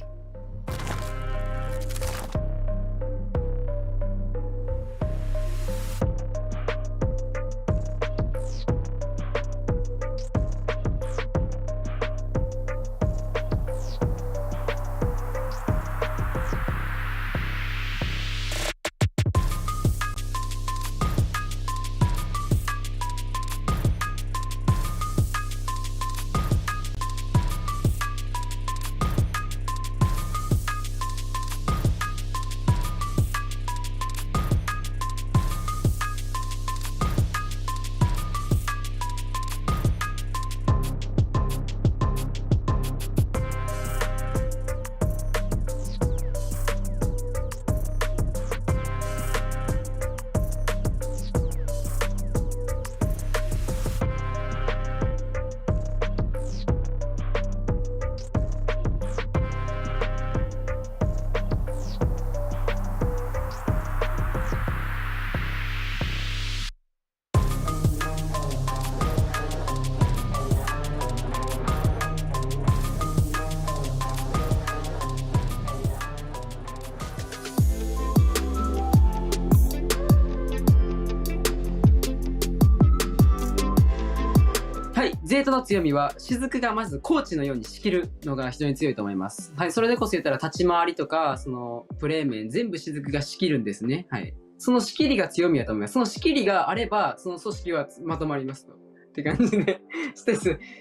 ゼータの強みは雫がまずコーチのように仕切るのが非常に強いと思います。はい、それでこそ言ったら立ち回りとかそのプレー面全部雫が仕切るんですね。はい、その仕切りが強みだと思います。その仕切りがあればその組織はまとまりますと。って感じで、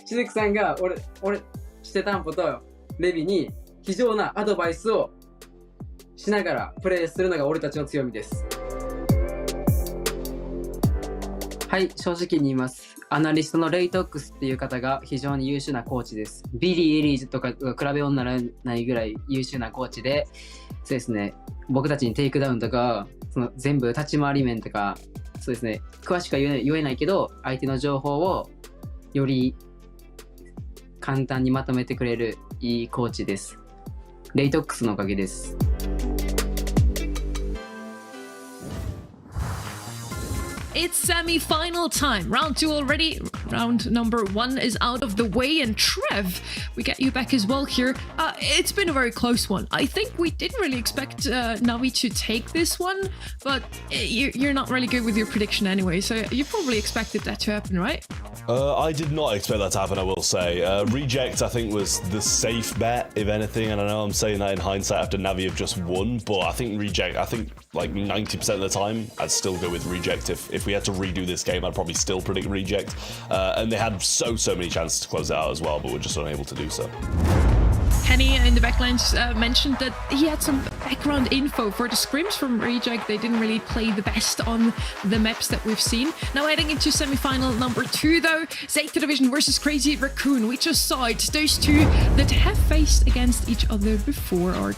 雫さんが俺してたんぽとレビに非常なアドバイスをしながらプレーするのが俺たちの強みです。ははい、正直に言います。アナリストのレイトックスっていう方が非常に優秀なコーチです。ビリー・エリーズとかが比べ物にならないぐらい優秀なコーチで、そうですね、僕たちにテイクダウンとか、その全部立ち回り面とか、そうですね、詳しくは言えないけど、相手の情報をより簡単にまとめてくれるいいコーチです。レイトックスのおかげです。It's semi-final time. Round 2 already. Round number 1 is out of the way. And Trev, we get you back as well here. It's been a very close one. I think we didn't really expect Navi to take this one, but you're not really good with your prediction anyway, so you probably expected that to happen, right? I did not expect that to happen, I will say. Reject, I think, was the safe bet, if anything, and I know I'm saying that in hindsight after Navi have just won, but I think Reject, like 90% of the time, I'd still go with Reject. If we had to redo this game, I'd probably still predict Reject. And they had so many chances to close it out as well, but were just unable to do so. Kenny in the backlines mentioned that he had some background info for the scrims from Reject. They didn't really play the best on the maps that we've seen. Now heading into semi-final number 2 though, Zeta Division versus Crazy Raccoon. We just saw it, those two that have faced against each other before, Art.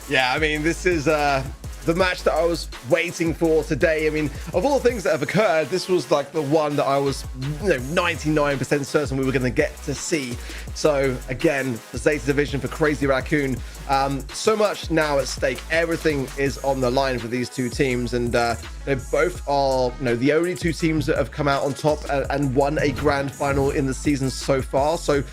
Yeah, I mean, this is the match that I was waiting for today. I mean, of all the things that have occurred, this was like the one that I was 99% certain we were going to get to see. So again, the Zeta Division for Crazy Raccoon. So much now at stake. Everything is on the line for these two teams, and they both are the only two teams that have come out on top and won a grand final in the season so far. So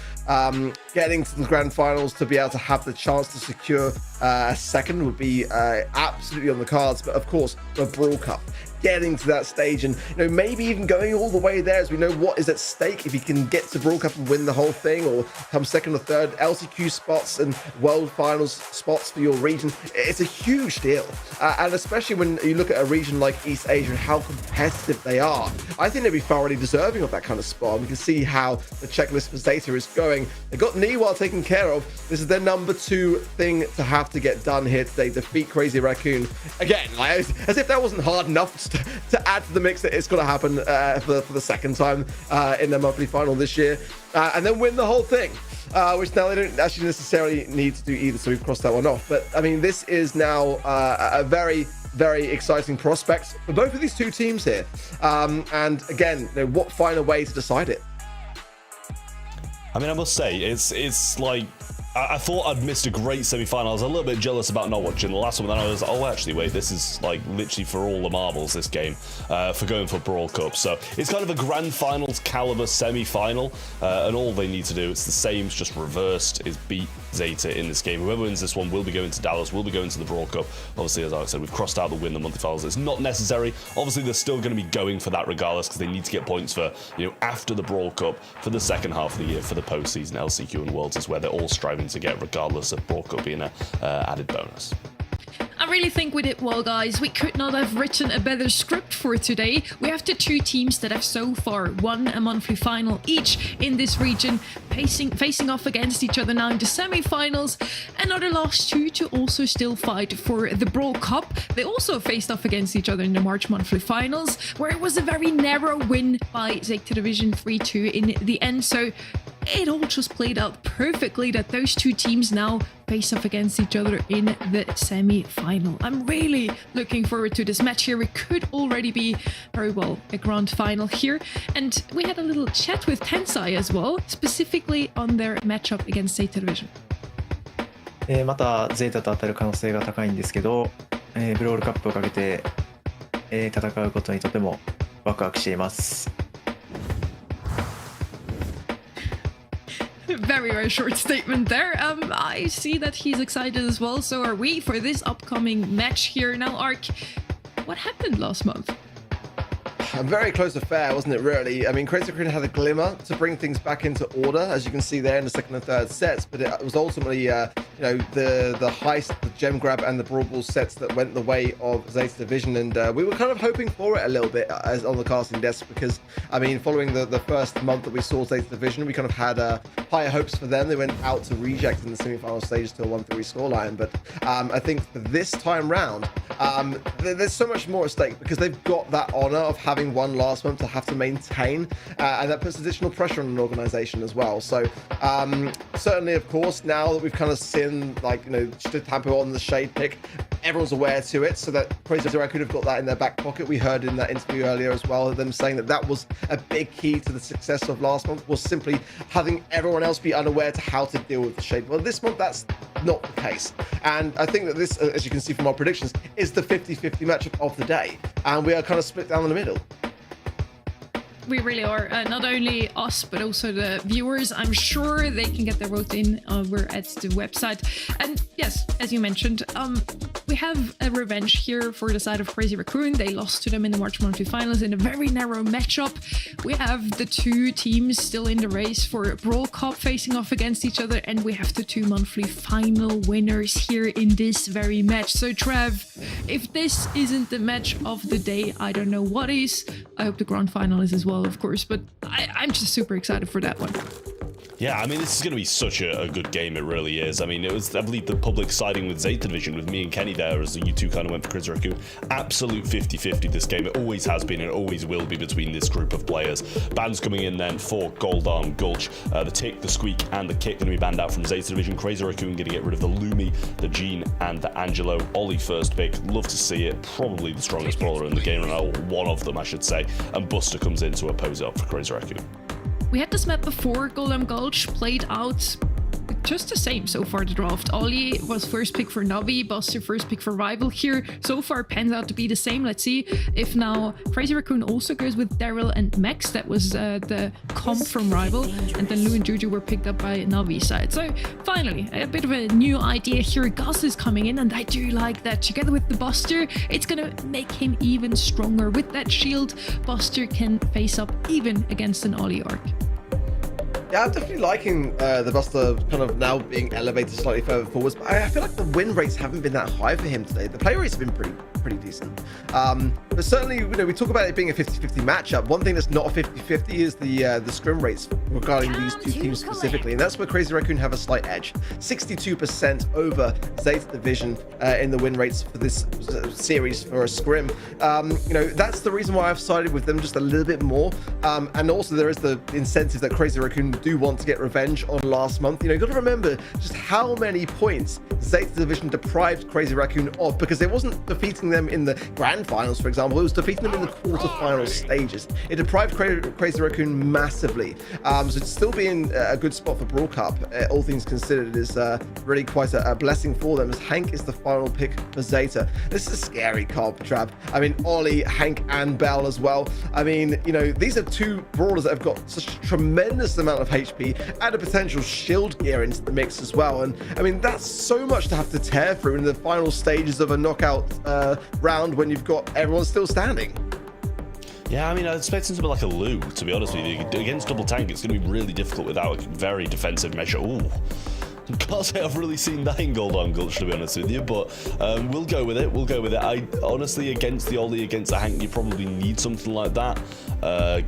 getting to the grand finals to be able to have the chance to secure a second would be absolutely on the cards. But of course, the Brawl Cup, getting to that stage and maybe even going all the way there, as we know what is at stake if you can get to Brawl Cup and win the whole thing, or come second or third, LCQ spots and World Finals spots for your region. It's a huge deal, and especially when you look at a region like East Asia and how competitive they are, I think they'd be thoroughly deserving of that kind of spot. We can see how the checklist for Zeta is going. They've got Niwa taken care of. This is their number 2 thing to have to get done here today. Defeat Crazy Raccoon again, like, as if that wasn't hard enough to add to the mix that it's going to happen for the second time in their monthly final this year, and then win the whole thing, which now they don't actually necessarily need to do either, so we've crossed that one off. But I mean, this is now a very exciting prospect for both of these two teams here, and again, what finer way to decide it? I mean, I must say, it's like, I thought I'd missed a great semi-final. I was a little bit jealous about not watching the last one. Then I was like, oh, actually, wait, this is like literally for all the marbles, this game, for going for Brawl Cup. So it's kind of a grand finals caliber semi-final, and all they need to do, it's the same, it's just reversed, is beat Zeta in this game. Whoever wins this one will be going to Dallas, will be going to the Brawl Cup. Obviously, as I said, we've crossed out the win the monthly finals. It's not necessary. Obviously, they're still going to be going for that regardless, because they need to get points for, after the Brawl Cup, for the second half of the year, for the postseason, LCQ and Worlds is where they're all striving to get, regardless of Brawl Cup being an added bonus. I really think we did well, guys. We could not have written a better script for today. We have the two teams that have so far won a monthly final each in this region, facing off against each other now in the semi-finals, and are the last two to also still fight for the Brawl Cup. They also faced off against each other in the March monthly finals, where it was a very narrow win by Zeta Division 3-2 in the end. So it all just played out perfectly that those two teams now face off against each other in the semi-final. I'm really looking forward to this match here. It could already be very well a grand final here. And we had a little chat with Tensai as well, specifically on their matchup against Zeta Division. またゼータと当たる可能性が高いんですけど、ブロールカップをかけて、戦うことにとてもワクワクしています。Very short statement there. I see that he's excited as well, so are we for this upcoming match here. Now, Ark, what happened last month? A very close affair, wasn't it, really? I mean, Crazy Raccoon had a glimmer to bring things back into order, as you can see there in the second and third sets, but it was ultimately, the Heist, the Gem Grab, and the Brawl sets that went the way of Zeta Division, and we were kind of hoping for it a little bit as on the casting desk, because, I mean, following the first month that we saw Zeta Division, we kind of had higher hopes for them. They went out to Reject in the semi-final stages to a 1-3 scoreline, but I think for this time round, There's so much more at stake because they've got that honor of having won last month to have to maintain, and that puts additional pressure on an organization as well. So certainly, of course, now that we've kind of seen, like, you know, Tampo on the shade pick, everyone's aware to it, so that Crazy Raccoon have got that in their back pocket. We heard in that interview earlier as well, them saying that that was a big key to the success of last month, was simply having everyone else be unaware to how to deal with the shade. Well, this month, that's not the case. And I think that this, as you can see from our predictions, is the 50-50 matchup of the day. And we are kind of split down the middle. We really are. Not only us, but also the viewers. I'm sure they can get their vote in. We're at the website. And yes, as you mentioned, we have a revenge here for the side of Crazy Raccoon. They lost to them in the March monthly finals in a very narrow matchup. We have the two teams still in the race for Brawl Cup facing off against each other. And we have the two monthly final winners here in this very match. So Trev, if this isn't the match of the day, I don't know what is. I hope the grand final is as well, of course, but I'm just super excited for that one. Yeah, I mean, this is going to be such a good game. It really is. I mean, it was, I believe, the public siding with Zeta division with me and Kenny there, as you two kind of went for Crazy Raccoon. Absolute 50-50 this game. It always has been and always will be between this group of players. Bans coming in then for Gold Arm Gulch. The Tick, the Squeak, and the Kick going to be banned out from Zeta division. Crazy Raccoon going to get rid of the Lumi, the Gene, and the Angelo. Ollie first pick. Love to see it. Probably the strongest brawler in the game, or one of them, I should say. And Buster comes in to oppose it up for Crazy Raccoon. We had this map before. Golem Gulch played out just the same so far the draft. Ollie was first pick for Navi, Buster first pick for Rival here. So far pans out to be the same. Let's see if now Crazy Raccoon also goes with Daryl and Max. That was the comp from Rival. And then Lou and Juju were picked up by Navi side. So finally, a bit of a new idea here. Gus is coming in, and I do like that. Together with the Buster, it's gonna make him even stronger. With that shield, Buster can face up even against an Ollie arc. Yeah, I'm definitely liking the Buster kind of now being elevated slightly further forwards, but I feel like the win rates haven't been that high for him today. The play rates have been pretty decent. But certainly, you know, we talk about it being a 50-50 matchup. One thing that's not a 50-50 is the scrim rates regarding these two teams specifically, and that's where Crazy Raccoon have a slight edge. 62% over Zeta division in the win rates for this series for a scrim. You know, that's the reason why I've sided with them just a little bit more. And also there is the incentive that Crazy Raccoon do want to get revenge on last month. You know, you've got to remember just how many points Zeta division deprived Crazy Raccoon of, because it wasn't defeating them in the grand finals, for example. It was defeating them in the quarterfinal stages. It deprived Crazy Raccoon massively. So it's still being a good spot for Brawl Cup, all things considered, is really quite a blessing for them, as Hank is the final pick for Zeta. This is a scary comp, Trav. I mean, Ollie, Hank, and Bell as well. I mean, you know, these are two brawlers that have got such a tremendous amount of HP and a potential shield gear into the mix as well. And I mean, that's so much to have to tear through in the final stages of a knockout round when you've got everyone still standing. Yeah, I mean, I expect him to be like a Lou, to be honest with you. Against double tank, it's going to be really difficult without a very defensive measure. Ooh. Can't say I've really seen that in Gold Arm Gulch, to be honest with you, but we'll go with it. We'll go with it. I honestly, against the Ollie, against the Hank, you probably need something like that.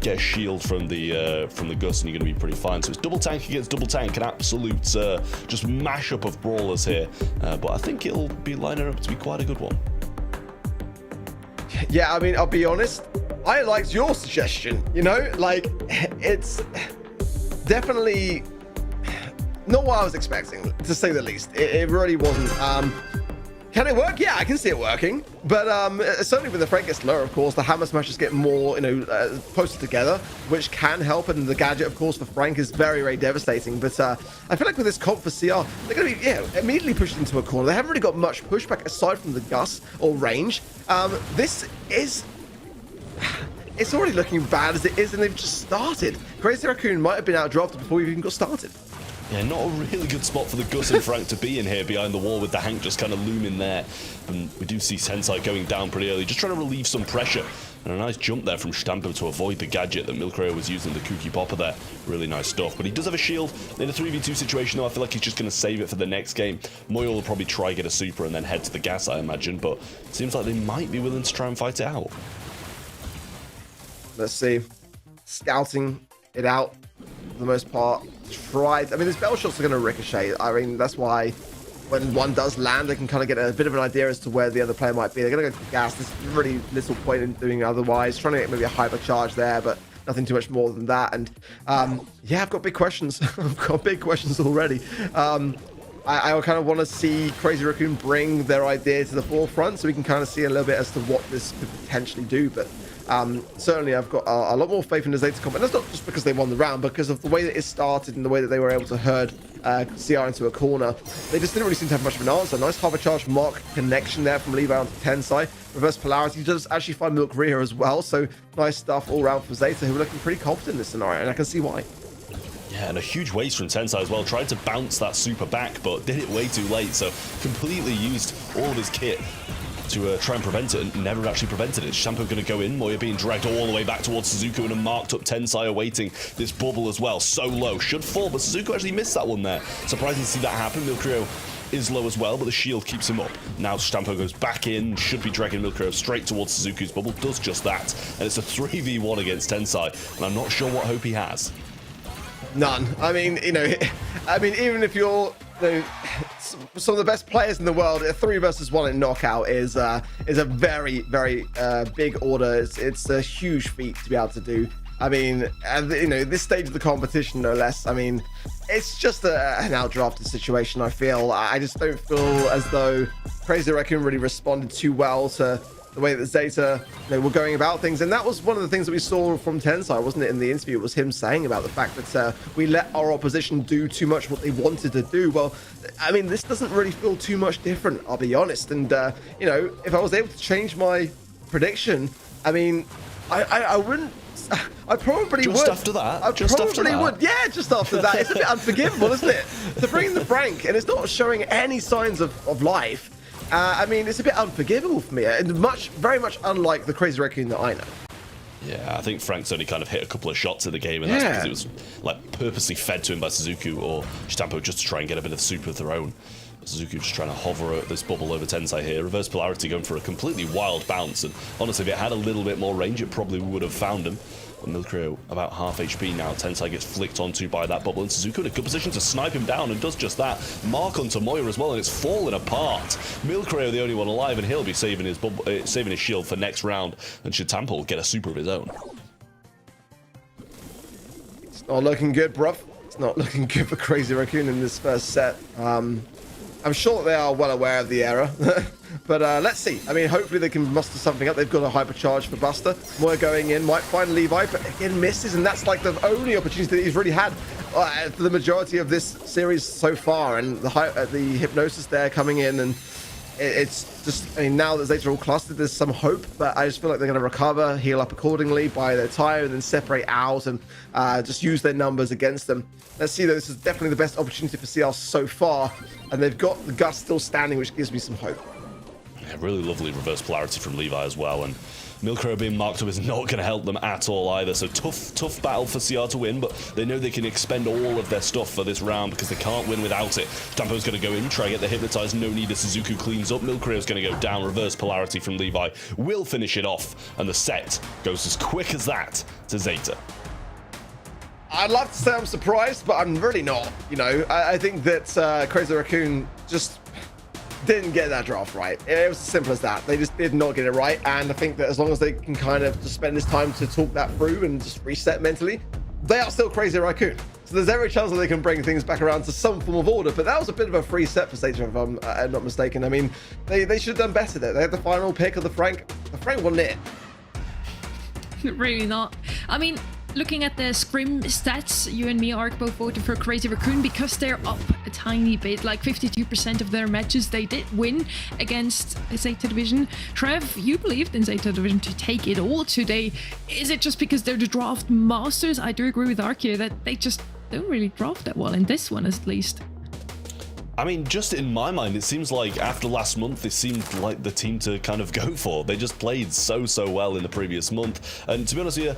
Get a shield from the Gus, and you're going to be pretty fine. So it's double tank against double tank, an absolute just mashup of brawlers here. But I think it'll be lining up to be quite a good one. Yeah, I mean, I'll be honest, I liked your suggestion. You know, like, it's definitely not what I was expecting, to say the least. It really wasn't. Can it work? Yeah, I can see it working. But certainly when the Frank gets lower, of course, the hammer smashes get more, you know, closer together, which can help. And the gadget, of course, for Frank is very, very devastating. But I feel like with this comp for CR, they're going to be, yeah, immediately pushed into a corner. They haven't really got much pushback aside from the Gus or range. This is... It's already looking bad as it is, and they've just started. Crazy Raccoon might have been out-drafted before we even got started. Yeah, not a really good spot for the Gus and Frank to be in here behind the wall, with the Hank just kind of looming there. And we do see Sensei going down pretty early, just trying to relieve some pressure. And a nice jump there from Stampo to avoid the gadget that Milkrayer was using, the Kooky Popper there. Really nice stuff. But he does have a shield. In a 3v2 situation, though, I feel like he's just going to save it for the next game. Moyle will probably try get a super and then head to the gas, I imagine. But it seems like they might be willing to try and fight it out. Let's see. Scouting it out for the most part. Tried. I mean, his bell shots are going to ricochet. I mean, that's why when one does land, they can kind of get a bit of an idea as to where the other player might be. They're going to go for gas. There's really little point in doing otherwise. Trying to get maybe a hypercharge there, but nothing too much more than that. And yeah, I've got big questions. I've got big questions already. I kind of want to see Crazy Raccoon bring their idea to the forefront so we can kind of see a little bit as to what this could potentially do. But certainly I've got a lot more faith in the Zeta comp. And that's not just because they won the round, because of the way that it started and the way that they were able to herd CR into a corner. They just didn't really seem to have much of an answer. Nice hovercharge mark connection there from Levi onto Tensai. Reverse polarity does actually find Milk Rhea as well. So nice stuff all around for Zeta, who are looking pretty confident in this scenario, and I can see why. Yeah, and a huge waste from Tensai as well. Tried to bounce that super back, but did it way too late. So completely used all of his kit to try and prevent it, and never actually prevented it. Shampoo going to go in. Moya being dragged all the way back towards Suzuku, and a marked up Tensai awaiting this bubble as well. So low. Should fall, but Suzuku actually missed that one there. Surprising to see that happen. Milkrio is low as well, but the shield keeps him up. Now Stampo goes back in, should be dragging Milkrio straight towards Suzuku's bubble. Does just that, and it's a 3v1 against Tensai, and I'm not sure what hope he has. None. I mean, you know, even if you're, you know, some of the best players in the world, a 3 versus 1 in knockout is a very, very big order. It's a huge feat to be able to do. I mean, you know, this stage of the competition, no less. I mean, it's just an outdrafted situation, I feel. I just don't feel as though Crazy Raccoon really responded too well to the way that Zeta, you know, were going about things. And that was one of the things that we saw from Tensai, wasn't it, in the interview? It was him saying about the fact that we let our opposition do too much what they wanted to do. Well, I mean, this doesn't really feel too much different, I'll be honest. And, you know, if I was able to change my prediction, I mean, I wouldn't... I probably would. Just after that? I just probably after that? would. Yeah, just after that. It's a bit unforgivable, isn't it? To bring the Frank, and it's not showing any signs of life. I mean, it's a bit unforgivable for me, and very much unlike the Crazy Raccoon that I know. Yeah, I think Frank's only kind of hit a couple of shots in the game, and that's because it was like purposely fed to him by Suzuku or Stampo just to try and get a bit of super of their own. Suzuku just trying to hover this bubble over Tensai here. Reverse polarity going for a completely wild bounce, and honestly, if it had a little bit more range, it probably would have found him. But Milkrio about half HP now. Tensai gets flicked onto by that bubble, and Suzuku in a good position to snipe him down, and does just that. Mark onto Moya as well, and it's falling apart. Milkrio the only one alive, and he'll be saving his bubble, saving his shield for next round, and Shitampo will get a super of his own. It's not looking good, bruv. It's not looking good for Crazy Raccoon in this first set. I'm sure that they are well aware of the error, but let's see. I mean, hopefully they can muster something up. They've got a hypercharge for Buster. Moya going in, might find Levi, but again misses, and that's like the only opportunity that he's really had for the majority of this series so far. And the hypnosis there coming in, and it's just, I mean, now that Zeta are all clustered, there's some hope, but I just feel like they're going to recover, heal up accordingly, buy their time, and then separate out and just use their numbers against them. Let's see, though, this is definitely the best opportunity for CL so far, and they've got the Gus still standing, which gives me some hope. Yeah, really lovely reverse polarity from Levi as well, and Milkrio being marked up is not going to help them at all either. So tough battle for CR to win, but they know they can expend all of their stuff for this round because they can't win without it. Stampo's going to go in, try to get the hypnotized. No need. Suzuku cleans up. Milkrio's going to go down. Reverse polarity from Levi will finish it off, and the set goes as quick as that to Zeta. I'd love to say I'm surprised, but I'm really not. You know, I think that Crazy Raccoon just didn't get that draft right. It was as simple as that. They just did not get it right, and I think that as long as they can kind of just spend this time to talk that through and just reset mentally, they are still Crazy Raccoon. So there's every chance that they can bring things back around to some form of order, but that was a bit of a free set for Zeta, if I'm not mistaken. I mean, they should have done better there. They had the final pick of the Frank. The Frank wasn't it. Really not. I mean, looking at the scrim stats, you and me are both voted for Crazy Raccoon because they're up a tiny bit, like 52% of their matches they did win against Zeta Division. Trev, you believed in Zeta Division to take it all today. Is it just because they're the draft masters? I do agree with Arkia that they just don't really draft that well in this one, at least. I mean, just in my mind, it seems like after last month, this seemed like the team to kind of go for. They just played so well in the previous month. And to be honest with you,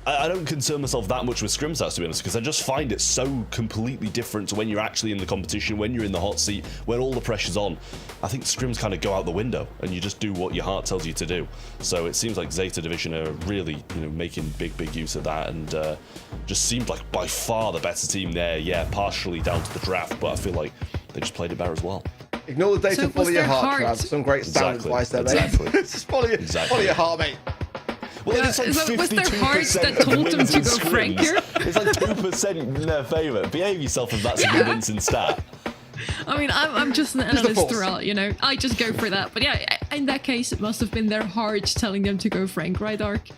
I don't concern myself that much with scrim stats, to be honest, because I just find it so completely different to when you're actually in the competition, when you're in the hot seat, when all the pressure's on. I think scrims kind of go out the window, and you just do what your heart tells you to do. So it seems like Zeta Division are really, you know, making big use of that, and just seemed like by far the better team there. Yeah, partially down to the draft, but I feel like they just played it better as well. Ignore the data, So follow was your their heart, heart- Trav. Some great sound advice there, mate. Exactly. Just follow your heart, mate. Well, Yeah, it's like so was their 52% hearts that of told them wins to in go Frank scrims. here? It's like 2% in their favour. Behave yourself if that's a convincing stat. I mean, I'm just an Use the analyst force. throughout, you know. I just go for that. But yeah, in that case, it must have been their hearts telling them to go Frank, right, Ark?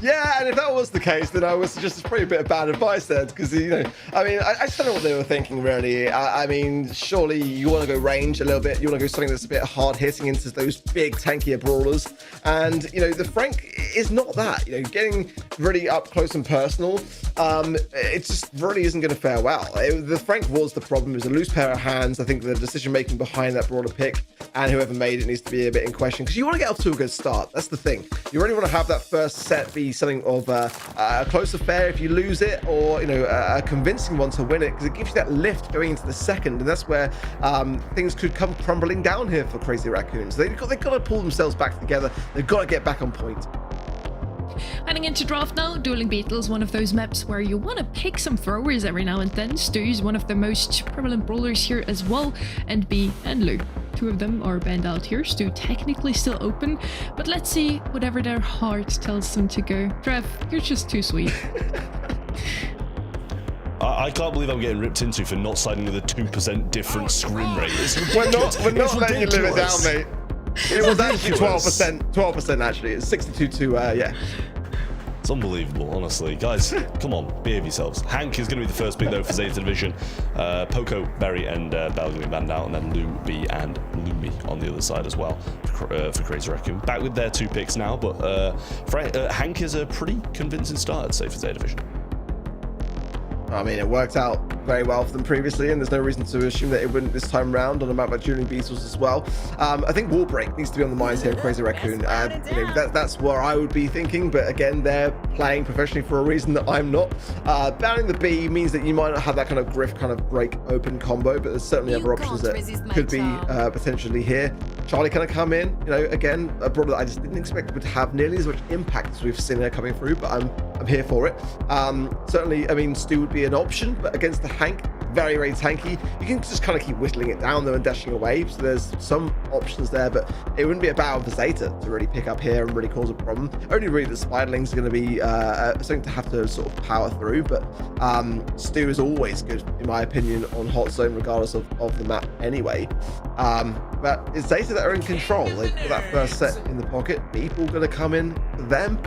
Yeah, and if that was the case, then I would suggest it's probably a bit of bad advice there, because, you know, I mean, I just don't know what they were thinking, really. I mean, surely you want to go range a little bit. You want to go something that's a bit hard hitting into those big, tankier brawlers. And, you know, the Frank is not that. You know, getting really up close and personal, it just really isn't going to fare well. The Frank was the problem. It was a loose pair of hands. I think the decision-making behind that brawler pick and whoever made it needs to be a bit in question, because you want to get off to a good start. That's the thing. You really want to have that first set be something of a close affair if you lose it, or, you know, a convincing one to win it, because it gives you that lift going into the second, and that's where things could come crumbling down here for Crazy Raccoons. They've got to pull themselves back together. They've got to get back on point. Heading into draft now, Dueling Beetle's one of those maps where you want to pick some throwers every now and then. Stu is one of the most prevalent brawlers here as well, and B and Lu. Two of them are banned out here. Stu technically still open, but let's see whatever their heart tells them to go. Trev, you're just too sweet. I can't believe I'm getting ripped into for not siding with a 2% different scrim rate. We're not letting you live it down, ridiculous. mate. It was actually ridiculous. 12% actually. It's 62 to, yeah. It's unbelievable, honestly. Guys, come on, behave yourselves. Hank is going to be the first pick, though, for Zeta Division. Poco, Berry, and Bell going to be banned out, and then Lou, B, and Lumi on the other side as well for Crazy Raccoon. Back with their 2 picks now, but Hank is a pretty convincing start, I'd say, for Zeta Division. I mean, it worked out very well for them previously, and there's no reason to assume that it wouldn't this time round on a map like Dueling Beetles as well. I think Wall Break needs to be on the minds here of Crazy Raccoon. You know, that's where I would be thinking, but again, they're playing professionally for a reason that I'm not. Banning the B means that you might not have that kind of griff kind of break open combo, but there's certainly other options that could be potentially here. Charlie kind of come in, you know, again, a brawler that I just didn't expect would have nearly as much impact as we've seen her coming through, but I'm here for it. Certainly, I mean, Stu would be an option, but against the Hank, very, very tanky. You can just kind of keep whittling it down though and dashing away, so there's some options there, but it wouldn't be a battle for Zeta to really pick up here and really cause a problem. Only really the Spiderlings are going to be something to have to sort of power through, but Stu is always good, in my opinion, on Hot Zone, regardless of the map anyway. But it's Zeta that are in control. They've got that first set in the pocket. Meeple going to come in for them.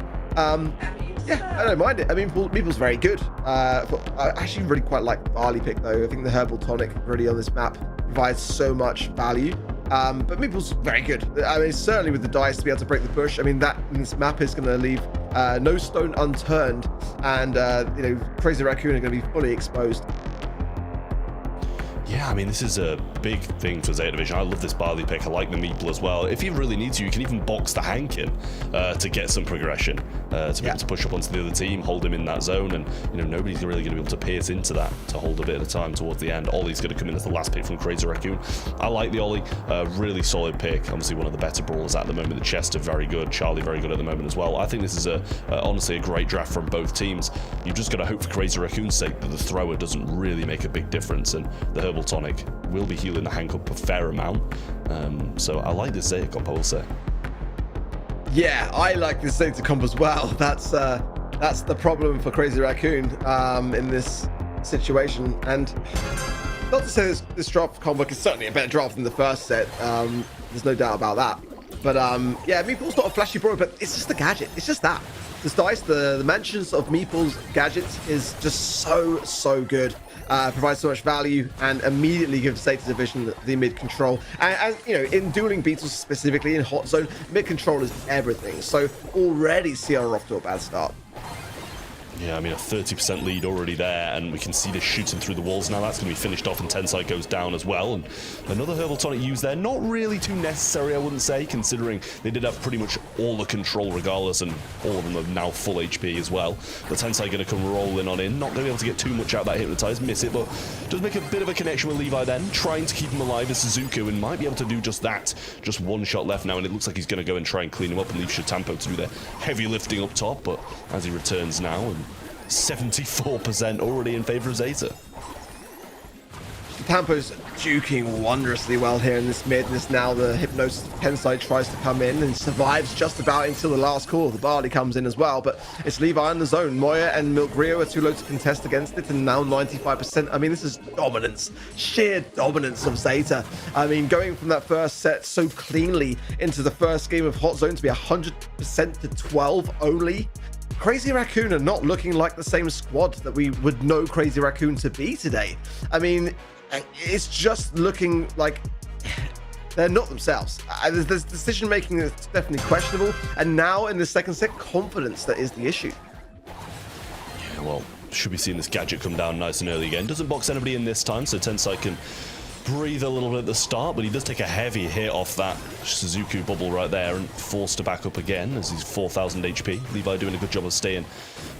Yeah, I don't mind it. I mean, Meeple's very good. But I actually really quite like the Barley pick, though. I think the Herbal Tonic really on this map provides so much value. But Meeple's very good. I mean, certainly with the dice to be able to break the bush. I mean, this map is going to leave no stone unturned, and you know, Crazy Raccoon are going to be fully exposed. Yeah, I mean, this is a big thing for Zeta Division. I love this Barley pick. I like the Meeple as well. If you really need to, you can even box the Hank in to get some progression, to be able to push up onto the other team, hold him in that zone, and, you know, nobody's really going to be able to pierce into that to hold a bit of time towards the end. Ollie's going to come in as the last pick from Crazy Raccoon. I like the Ollie. Really solid pick. Obviously, one of the better brawlers at the moment. The Chester, very good. Charlie, very good at the moment as well. I think this is honestly a great draft from both teams. You've just got to hope for Crazy Raccoon's sake that the thrower doesn't really make a big difference, and the Herbal Tonic will be healing the Hank up a fair amount. So I like this Zeta comp, I will say. Yeah, I like this Zeta comp as well. That's the problem for Crazy Raccoon in this situation. And not to say this draft combo is certainly a better draft than the first set. There's no doubt about that. But yeah, Meeple's not a flashy brawler, but it's just a gadget. It's just that. This dice, the mentions of Meeple's gadgets is just so good. Provides so much value and immediately gives Zeta Division the mid control. And you know, in Dueling Beetles specifically, in Hot Zone, mid control is everything. So already CR are off to a bad start. Yeah, I mean, a 30% lead already there, and we can see this shooting through the walls now. That's going to be finished off, and Tensai goes down as well. And another Herbal Tonic used there. Not really too necessary, I wouldn't say, considering they did have pretty much all the control regardless, and all of them are now full HP as well. But Tensai going to come rolling on in. Not going to be able to get too much out of that Hypnotize, miss it, but does make a bit of a connection with Levi then, trying to keep him alive as Suzuku, and might be able to do just that. Just one shot left now, and it looks like he's going to go and try and clean him up and leave Shatampo to do the heavy lifting up top, but as he returns now, and 74% already in favor of Zeta. Tampo's duking wondrously well here in this mid, and it's now the Hypnosis of Tensai tries to come in and survives just about until the last call. The Barley comes in as well, but it's Levi in the zone. Moya and Milk Rio are too low to contest against it, and now 95%. I mean, this is dominance, sheer dominance of Zeta. I mean, going from that first set so cleanly into the first game of Hot Zone to be 100% to 12 only. Crazy Raccoon are not looking like the same squad that we would know Crazy Raccoon to be today. I mean, it's just looking like they're not themselves. There's decision making that's definitely questionable, and now in the second set, confidence that is the issue. Yeah, well, should be seeing this gadget come down nice and early again. Doesn't box anybody in this time, so Tensai can breathe a little bit at the start, but he does take a heavy hit off that Suzuki bubble right there and forced to back up again as he's 4,000 HP. Levi doing a good job of staying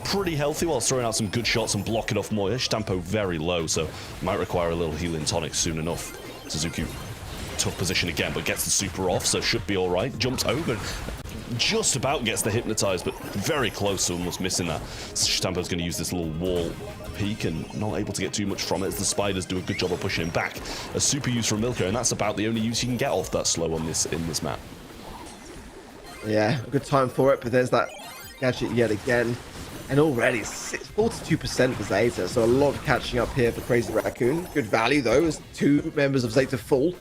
pretty healthy while throwing out some good shots and blocking off Moya. Stampo very low, so might require a little healing tonic soon enough. Suzuki, tough position again, but gets the super off, so should be all right. Jumps over, just about gets the hypnotized, but very close to almost missing that. Stampo's going to use this little wall peak and not able to get too much from it as the spiders do a good job of pushing him back. A super use from Milko, and that's about the only use you can get off that slow on this in this map. Yeah, a good time for it, but there's that gadget yet again. And already 42% for Zeta, so a lot of catching up here for Crazy Raccoon. Good value though, as two members of Zeta fall.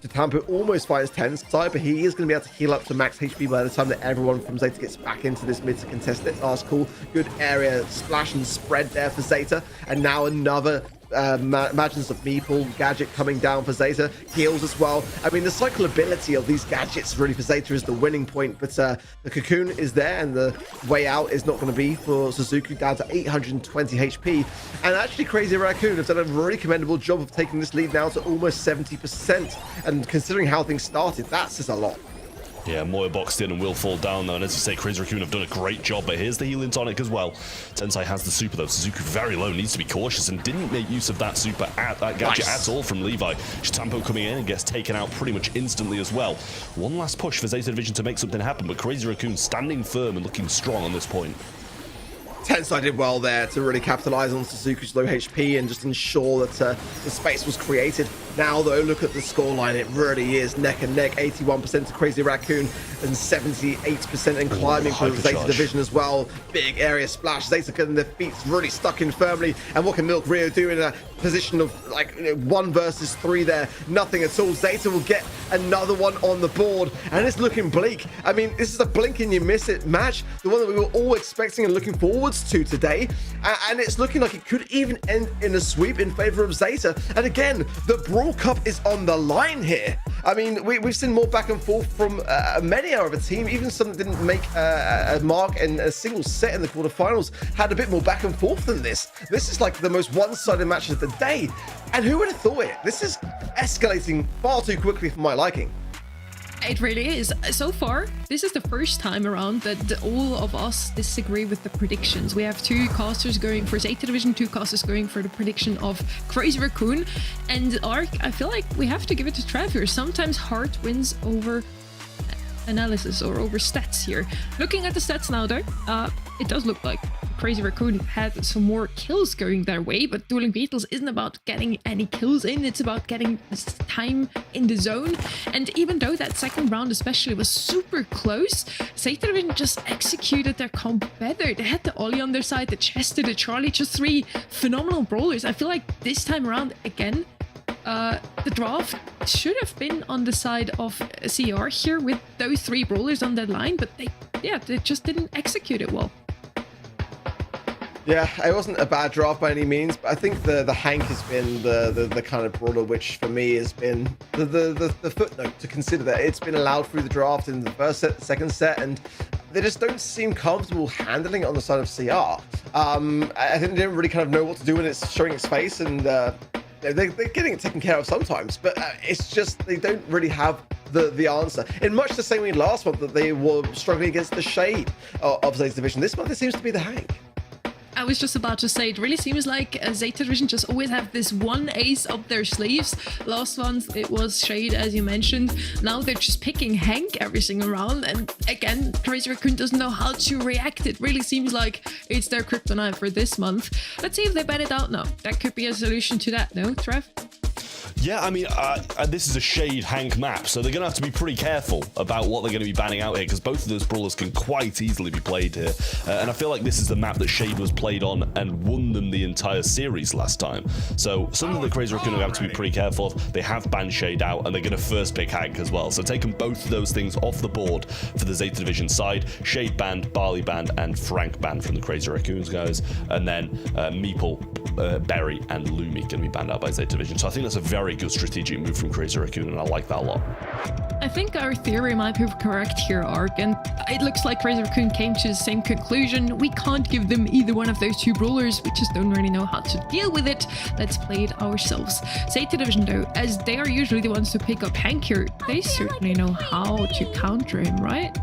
Tampo almost finds Tensai, but he is going to be able to heal up to max HP by the time that everyone from Zeta gets back into this mid to contest it. Last call, good area splash and spread there for Zeta, and now another Imagines of Meeple gadget coming down for Zeta. Heals as well. I mean, the cyclability of these gadgets really for Zeta is the winning point, but the cocoon is there, and the way out is not going to be for Suzuki, down to 820 HP. And actually, Crazy Raccoon have done a really commendable job of taking this lead now to almost 70%. And considering how things started, that says a lot. Yeah, Moya boxed in and will fall down though, and as you say, Crazy Raccoon have done a great job, but here's the healing tonic as well. Tensai has the super though. Suzuki very low, needs to be cautious, and didn't make use of that super at that gadget at all from Levi. Stampo coming in and gets taken out pretty much instantly as well. One last push for Zeta Division to make something happen, but Crazy Raccoon standing firm and looking strong on this point. Tensai did well there to really capitalize on Suzuki's low HP and just ensure that the space was created. Now, though, look at the scoreline. It really is neck and neck. 81% to Crazy Raccoon and 78% and climbing for the Zeta Division as well. Big area splash. Zeta getting their feet really stuck in firmly. And what can Milk Rio do in a position of like 1 versus 3 there? Nothing at all. Zeta will get another one on the board, and it's looking bleak. I mean, this is a blink and you miss it match, the one that we were all expecting and looking forwards to today, and it's looking like it could even end in a sweep in favor of Zeta. And again, the Brawl Cup is on the line here. I mean, we've seen more back and forth from many other team, even some that didn't make a mark in a single set in the quarterfinals had a bit more back and forth than this. This is like the most one-sided match of the day, and who would have thought it? This is escalating far too quickly for my liking. It really is. So far, this is the first time around that all of us disagree with the predictions. We have 2 casters going for Zeta Division, 2 casters going for the prediction of Crazy Raccoon. And Ark, I feel like we have to give it to Trav here. Sometimes heart wins over analysis or over stats here. Looking at the stats now though, it does look like Crazy Raccoon had some more kills going their way, but Dueling Beetles isn't about getting any kills in, it's about getting time in the zone. And even though that second round especially was super close, Zeta Division just executed their comp better. They had the Ollie on their side, the Chester, the Charlie, just 3 phenomenal brawlers. I feel like this time around again, the draft should have been on the side of CR here with those 3 brawlers on that line, but they just didn't execute it well. Yeah, it wasn't a bad draft by any means, but I think the Hank has been the kind of brawler which for me has been the footnote to consider, that it's been allowed through the draft in the first set, the second set, and they just don't seem comfortable handling it on the side of CR. I think they didn't really kind of know what to do when it's showing its face, and they're getting it taken care of sometimes, but it's just they don't really have the answer. In much the same way last month that they were struggling against the shade of Zeta Division, this month it seems to be the Hank. I was just about to say, it really seems like Zeta Division just always have this one ace up their sleeves. Last month it was Shade, as you mentioned. Now they're just picking Hank every single round, and again, Crazy Raccoon doesn't know how to react. It really seems like it's their kryptonite for this month. Let's see if they ban it out now. That could be a solution to that, no, Trev? Yeah, I mean, this is a Shade Hank map, so they're going to have to be pretty careful about what they're going to be banning out here, because both of those brawlers can quite easily be played here. And I feel like this is the map that Shade was played on and won them the entire series last time. So something that Crazy Raccoon are going to have to be pretty careful of. They have banned Shade out, and they're going to first pick Hank as well. So taking both of those things off the board for the Zeta Division side. Shade banned, Barley banned, and Frank banned from the Crazy Raccoons guys. And then Meeple, Berry, and Lumi going to be banned out by Zeta Division. So I think that's a very good strategic move from Crazy Raccoon, and I like that a lot. I think our theory might be correct here, Ark, and it looks like Crazy Raccoon came to the same conclusion. We can't give them either one of those two brawlers. We just don't really know how to deal with it. Let's play it ourselves. Zeta Division, though, as they are usually the ones to pick up Hank here, they certainly know how to counter him, right?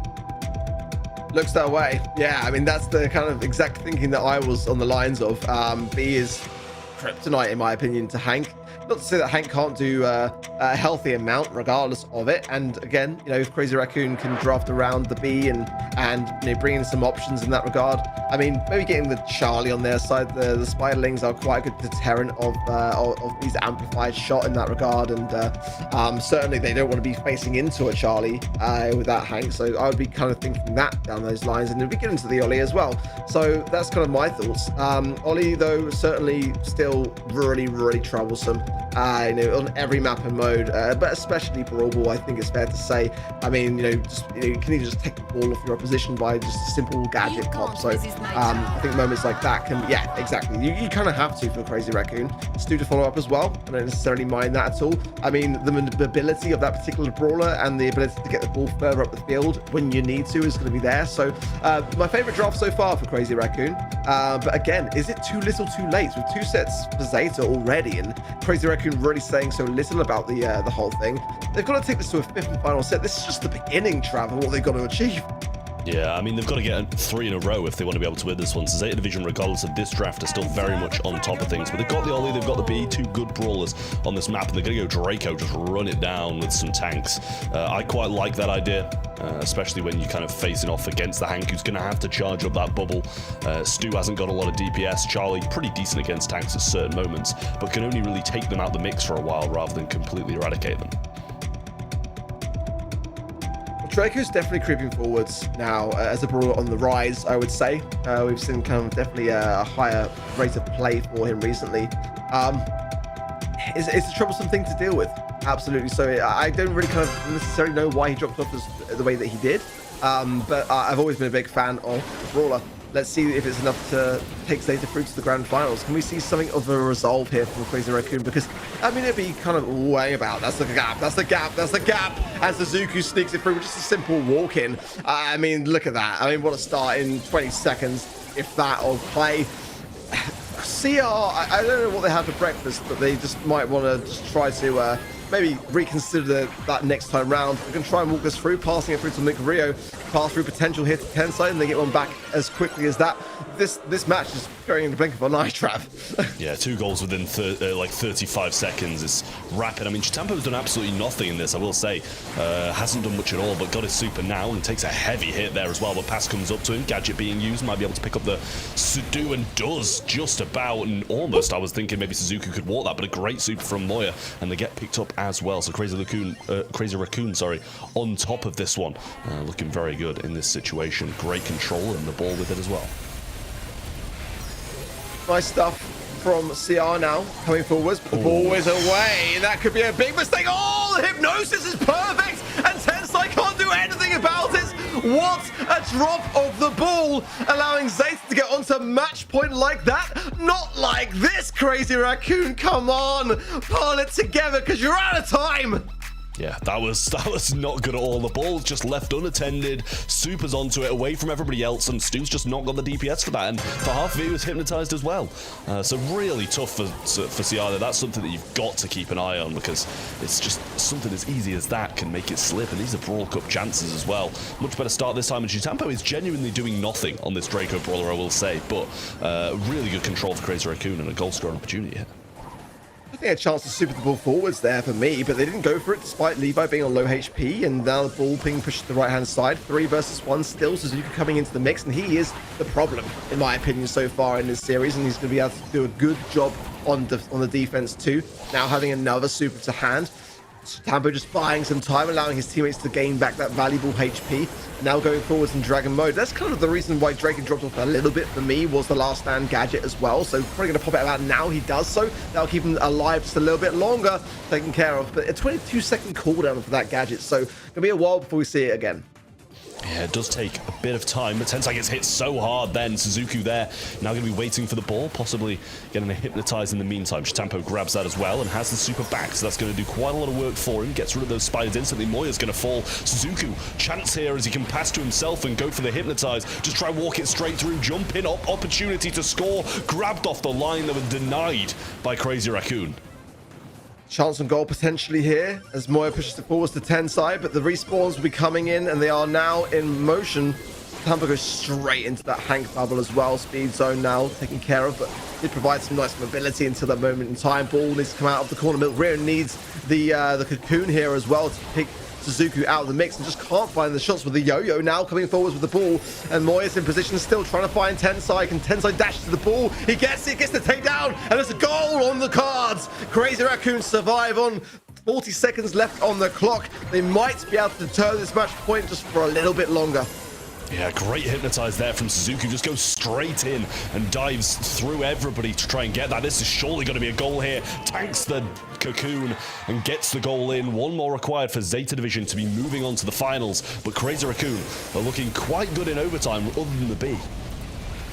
Looks that way. Yeah, I mean, that's the kind of exact thinking that I was on the lines of. B is kryptonite, in my opinion, to Hank. Not to say that Hank can't do a healthy amount regardless of it. And again, you know, if Crazy Raccoon can draft around the B and you know, bring in some options in that regard. I mean, maybe getting the Charlie on their side, the Spiderlings are quite a good deterrent of these amplified shot in that regard. And certainly they don't want to be facing into a Charlie with that Hank. So I would be kind of thinking that down those lines, and it'd be getting to the Ollie as well. So that's kind of my thoughts. Ollie, though, certainly still really, really troublesome. You know, on every map and mode, but especially Brawl, I think it's fair to say. I mean, you can even just take the ball off your opposition by just a simple gadget pop. So I think moments like that can, yeah, exactly. You kind of have to for Crazy Raccoon. Stu to follow up as well. I don't necessarily mind that at all. I mean, the mobility of that particular brawler and the ability to get the ball further up the field when you need to is going to be there. So my favorite draft so far for Crazy Raccoon. But again, is it too little too late? With 2 sets for Zeta already, and Crazy Raccoon really saying so little about the whole thing. They've got to take this to a 5th and final set. This is just the beginning, Trav, of what they've got to achieve. Yeah, I mean, they've got to get 3 in a row if they want to be able to win this one. So Zeta Division, regardless of this draft, are still very much on top of things. But they've got the Ollie, they've got the B, 2 good brawlers on this map, and they're going to go Draco, just run it down with some tanks. I quite like that idea, especially when you're kind of facing off against the Hank, who's going to have to charge up that bubble. Stu hasn't got a lot of DPS. Charlie, pretty decent against tanks at certain moments, but can only really take them out the mix for a while rather than completely eradicate them. Draco's definitely creeping forwards now as a brawler on the rise, I would say. We've seen kind of definitely a higher rate of play for him recently. It's a troublesome thing to deal with, absolutely. So I don't really kind of necessarily know why he dropped off the way that he did, but I've always been a big fan of the brawler. Let's see if it's enough to take Zeta through to the grand finals. Can we see something of a resolve here from Crazy Raccoon? Because, I mean, it'd be kind of weighing about. That's the gap, that's the gap, that's the gap. And Suzuki sneaks it through with just a simple walk-in. I mean, look at that. I mean, what a start in 20 seconds, if that, of play. CR, I don't know what they had for breakfast, but they just might want to just try to maybe reconsider that next time round. We can try and walk this through, passing it through to Nick Rio, pass through potential here to Tensai, and they get one back as quickly as that. This match is going in the blink of an eye, Trav. Yeah, 2 goals within like 35 seconds is rapid. I mean, Chitampo's done absolutely nothing in this, I will say. Hasn't done much at all, but got his super now and takes a heavy hit there as well. The pass comes up to him, gadget being used, might be able to pick up the Sudo, and does just about, and almost. I was thinking maybe Suzuki could walk that, but a great super from Moya, and they get picked up as well. So Crazy Raccoon, on top of this one, looking very good in this situation. Great control and the ball with it as well. Nice stuff from CR now, coming forwards, but the ball is away. That could be a big mistake. Oh, the hypnosis is perfect, and Tensai can't do anything about it. What a drop of the ball, allowing Zeta to get onto match point like that. Not like this, Crazy Raccoon. Come on, pull it together, because you're out of time. Yeah, that was not good at all. The ball's just left unattended. Super's onto it, away from everybody else, and Stu's just not got the DPS for that. And for half of it, he was hypnotized as well. So really tough for CR. That's something that you've got to keep an eye on, because it's just something as easy as that can make it slip. And these are Brawl Cup chances as well. Much better start this time. And Chitampo is genuinely doing nothing on this Draco Brawler, I will say. But really good control for Crazy Raccoon and a goal scoring opportunity here. I think a chance to super the ball forwards there for me, but they didn't go for it despite Levi being on low HP, and now the ball being pushed to the right-hand side. 3 versus 1 still, Suzuki coming into the mix, and he is the problem, in my opinion, so far in this series, and he's going to be able to do a good job on the defense too. Now having another super to hand. Tampo just buying some time, allowing his teammates to gain back that valuable HP. Now going forwards in Dragon mode. That's kind of the reason why Drake had dropped off a little bit for me, was the last stand gadget as well. So probably going to pop it out now. He does so. That'll keep him alive just a little bit longer, taken care of. But a 22-second cooldown for that gadget. So going to be a while before we see it again. Yeah, it does take a bit of time, but Tensai gets hit so hard then. Suzuku there, now going to be waiting for the ball, possibly getting a hypnotize in the meantime. Shitampo grabs that as well and has the super back, so that's going to do quite a lot of work for him. Gets rid of those spiders instantly. Moya's going to fall. Suzuku, chance here as he can pass to himself and go for the hypnotize. Just try walk it straight through, jump in, opportunity to score. Grabbed off the line that was denied by Crazy Raccoon. Chance on goal potentially here as Moya pushes it forwards to Tensai, but the respawns will be coming in and they are now in motion. Tampa goes straight into that Hank bubble as well. Speed zone now taken care of, but did provide some nice mobility until that moment in time. Ball needs to come out of the corner. Milk Rear needs the cocoon here as well to pick Suzuku out of the mix and just can't find the shots with the yo-yo now coming forwards with the ball, and Moya's in position still trying to find Tensai. Can Tensai dash to the ball? He gets it, gets the takedown, and there's a goal on the cards. Crazy Raccoon survive on 40 seconds left on the clock. They might be able to deter this match point just for a little bit longer. Yeah, great hypnotize there from Suzuki. Just goes straight in and dives through everybody to try and get that. This is surely going to be a goal here. Tanks the cocoon and gets the goal in. One more required for Zeta Division to be moving on to the finals. But Crazy Raccoon are looking quite good in overtime other than the B.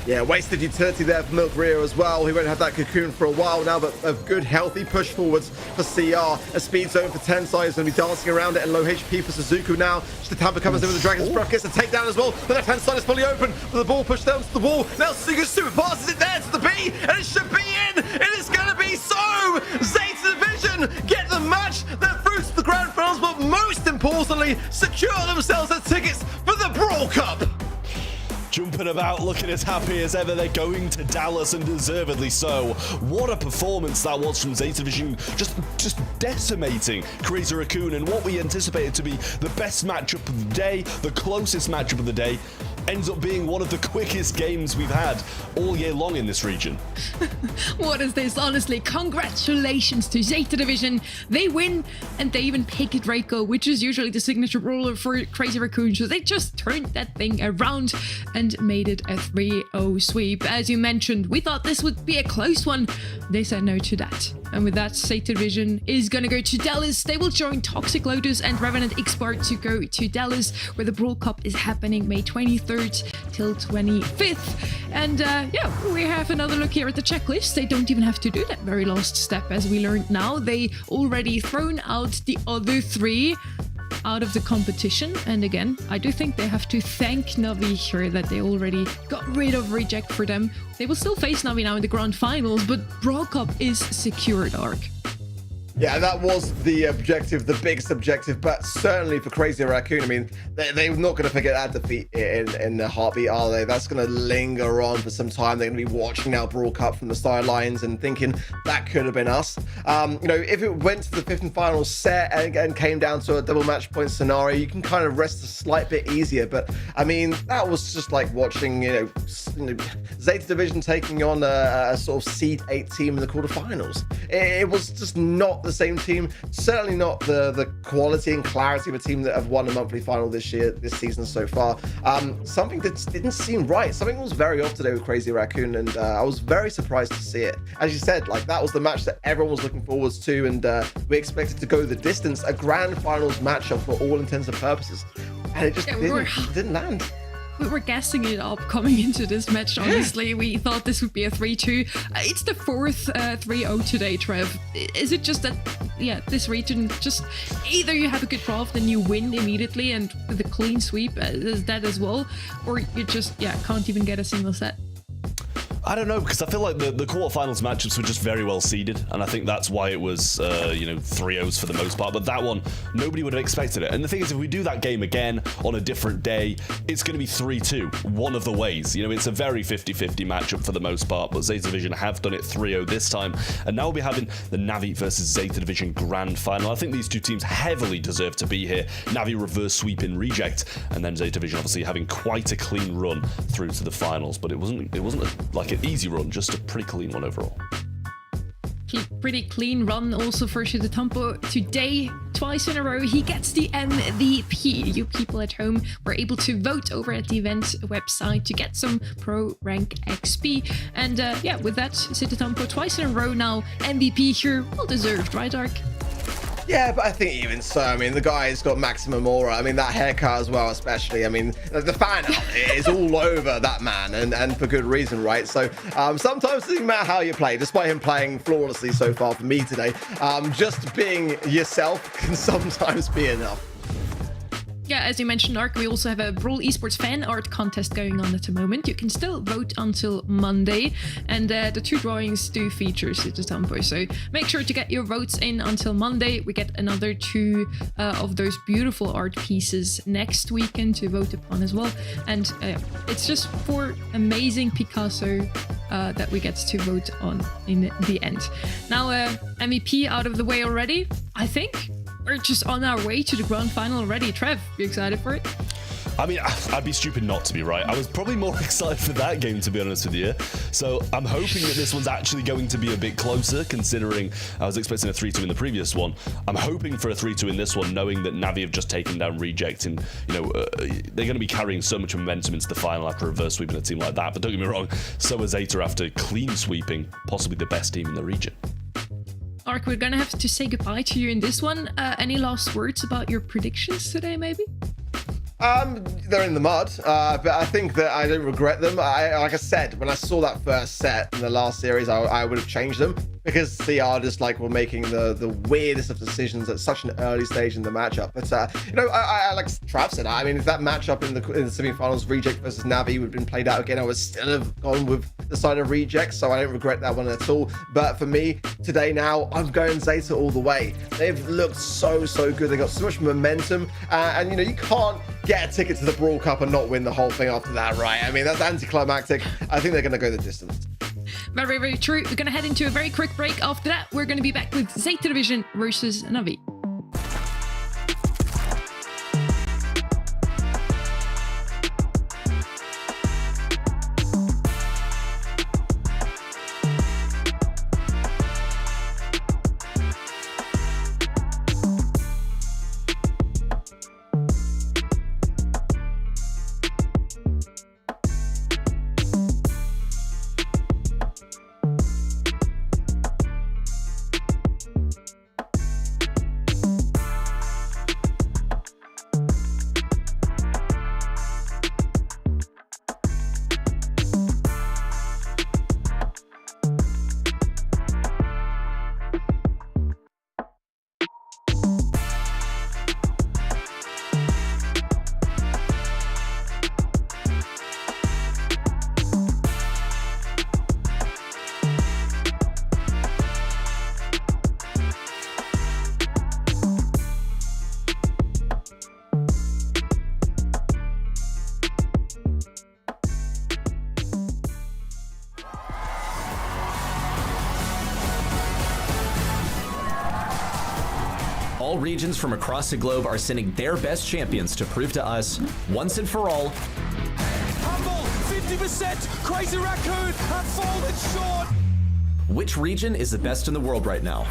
Yeah, wasted utility there for Milk Rear as well. He won't have that cocoon for a while now, but a good, healthy push forwards for CR. A speed zone for Tensai is going to be dancing around it, and low HP for Suzuku now. Shitampo comes in with the Dragon's Breath, gets a takedown as well. The left-hand side is fully open, with the ball pushed down to the wall. Now Suzuku super passes it there to the B, and it should be in! It is going to be so! Zeta Division get the match that through to the grand finals, but most importantly, secure themselves the tickets for the Brawl Cup! Jumping about, looking as happy as ever. They're going to Dallas, and deservedly so. What a performance that was from Zeta Division, just decimating Crazy Raccoon, and what we anticipated to be the best matchup of the day, the closest matchup of the day, ends up being one of the quickest games we've had all year long in this region. What is this? Honestly, congratulations to Zeta Division. They win, and they even pick a Draco, which is usually the signature brawler for Crazy Raccoon. So they just turned that thing around and made it a 3-0 sweep. As you mentioned, we thought this would be a close one. They said no to that. And with that, Zeta Division is gonna go to Dallas. They will join Toxic Lotus and Revenant Expert to go to Dallas, where the Brawl Cup is happening May 23rd till 25th. And yeah, we have another look here at the checklist. They don't even have to do that very last step, as we learned now. They already thrown out the other three out of the competition, and again, I do think they have to thank Navi here that they already got rid of Reject for them. They will still face Navi now in the grand finals, but Brawl Cup is secured, Ark. Yeah, that was the objective, the biggest objective, but certainly for Crazy Raccoon, I mean, they're not going to forget that defeat in the heartbeat, are they? That's going to linger on for some time. They're going to be watching now Brawl Cup from the sidelines and thinking that could have been us. You know, if it went to the fifth and final set and came down to a double match point scenario, you can kind of rest a slight bit easier. But I mean, that was just like watching, you know, Zeta Division taking on a sort of seed 8 team in the quarterfinals. It was just not the same team, certainly not the quality and clarity of a team that have won a monthly final this season so far. Something that didn't seem right. Something was very off today with Crazy Raccoon, and I was very surprised to see it. As you said, like, that was the match that everyone was looking forward to, and we expected to go the distance, a grand finals matchup for all intents and purposes, and it just didn't land. We were guessing it up coming into this match, honestly. We thought this would be a 3-2. It's the fourth 3-0 today, Trev. Is it just that, yeah, this region, just either you have a good draft and you win immediately and with a clean sweep, is that as well, or you just, yeah, can't even get a single set? I don't know, because I feel like the quarterfinals matchups were just very well seeded, and I think that's why it was, you know, 3-0s for the most part. But that one, nobody would have expected it. And the thing is, if we do that game again on a different day, it's going to be 3-2, one of the ways. You know, it's a very 50-50 matchup for the most part, but Zeta Division have done it 3-0 this time. And now we'll be having the Navi versus Zeta Division grand final. I think these two teams heavily deserve to be here. Navi reverse sweep in Reject, and then Zeta Division obviously having quite a clean run through to the finals. But it wasn't like an easy run, just a pretty clean one overall. pretty clean run also for Shitatampo today. Twice in a row, he gets the MVP. You people at home were able to vote over at the event website to get some pro rank XP. And yeah, with that, Shitatampo twice in a row now MVP here. Well deserved, right, Ark? Yeah, but I think even so, I mean, the guy's got maximum aura. I mean, that haircut as well, especially. I mean, the fan art is all over that man, and for good reason, right? So sometimes it doesn't matter how you play, despite him playing flawlessly so far for me today. Just being yourself can sometimes be enough. Yeah, as you mentioned, Ark, we also have a Brawl Esports fan art contest going on at the moment. You can still vote until Monday, and the 2 drawings do feature Shitatampo. So make sure to get your votes in until Monday. We get another 2 of those beautiful art pieces next weekend to vote upon as well. And it's just 4 amazing Picasso that we get to vote on in the end. Now, MVP out of the way already, I think. We're just on our way to the grand final already. Trev, you excited for it? I mean, I'd be stupid not to be, right? I was probably more excited for that game, to be honest with you. So I'm hoping that this one's actually going to be a bit closer, considering I was expecting a 3-2 in the previous one. I'm hoping for a 3-2 in this one, knowing that Navi have just taken down Reject, and, you know, they're going to be carrying so much momentum into the final after reverse sweeping a team like that. But don't get me wrong, so is Zeta after clean sweeping possibly the best team in the region. Ark, we're gonna have to say goodbye to you in this one. Any last words about your predictions today, maybe? They're in the mud, but I think that I don't regret them. Like I said, when I saw that first set in the last series, I would have changed them, because CR just like were making the weirdest of decisions at such an early stage in the matchup. But you know, I like Trav said, I mean, if that matchup in the semifinals, Reject versus Navi, would have been played out again, I would still have gone with the side of Reject, so I don't regret that one at all. But for me today, now I'm going Zeta all the way. They've looked so good. They got so much momentum, and you know, you can't get a ticket to the Brawl Cup and not win the whole thing after that, right? I mean, that's anticlimactic. I think they're going to go the distance. Very, very true. We're going to head into a very quick break. After that, we're going to be back with Zeta Division versus Navi. All regions from across the globe are sending their best champions to prove to us, once and for all, Humble, 50%, Crazy Raccoon, and fallen short. which region is the best in the world right now.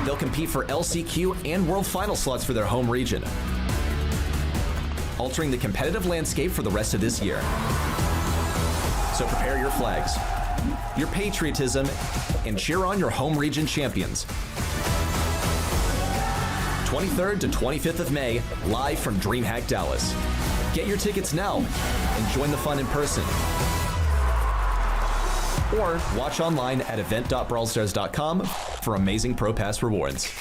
They'll compete for LCQ and World Final slots for their home region, altering the competitive landscape for the rest of this year. So prepare your flags, your patriotism, and cheer on your home region champions. 23rd to 25th of May, live from DreamHack Dallas. Get your tickets now and join the fun in person. Or watch online at event.brawlstars.com for amazing Pro Pass rewards.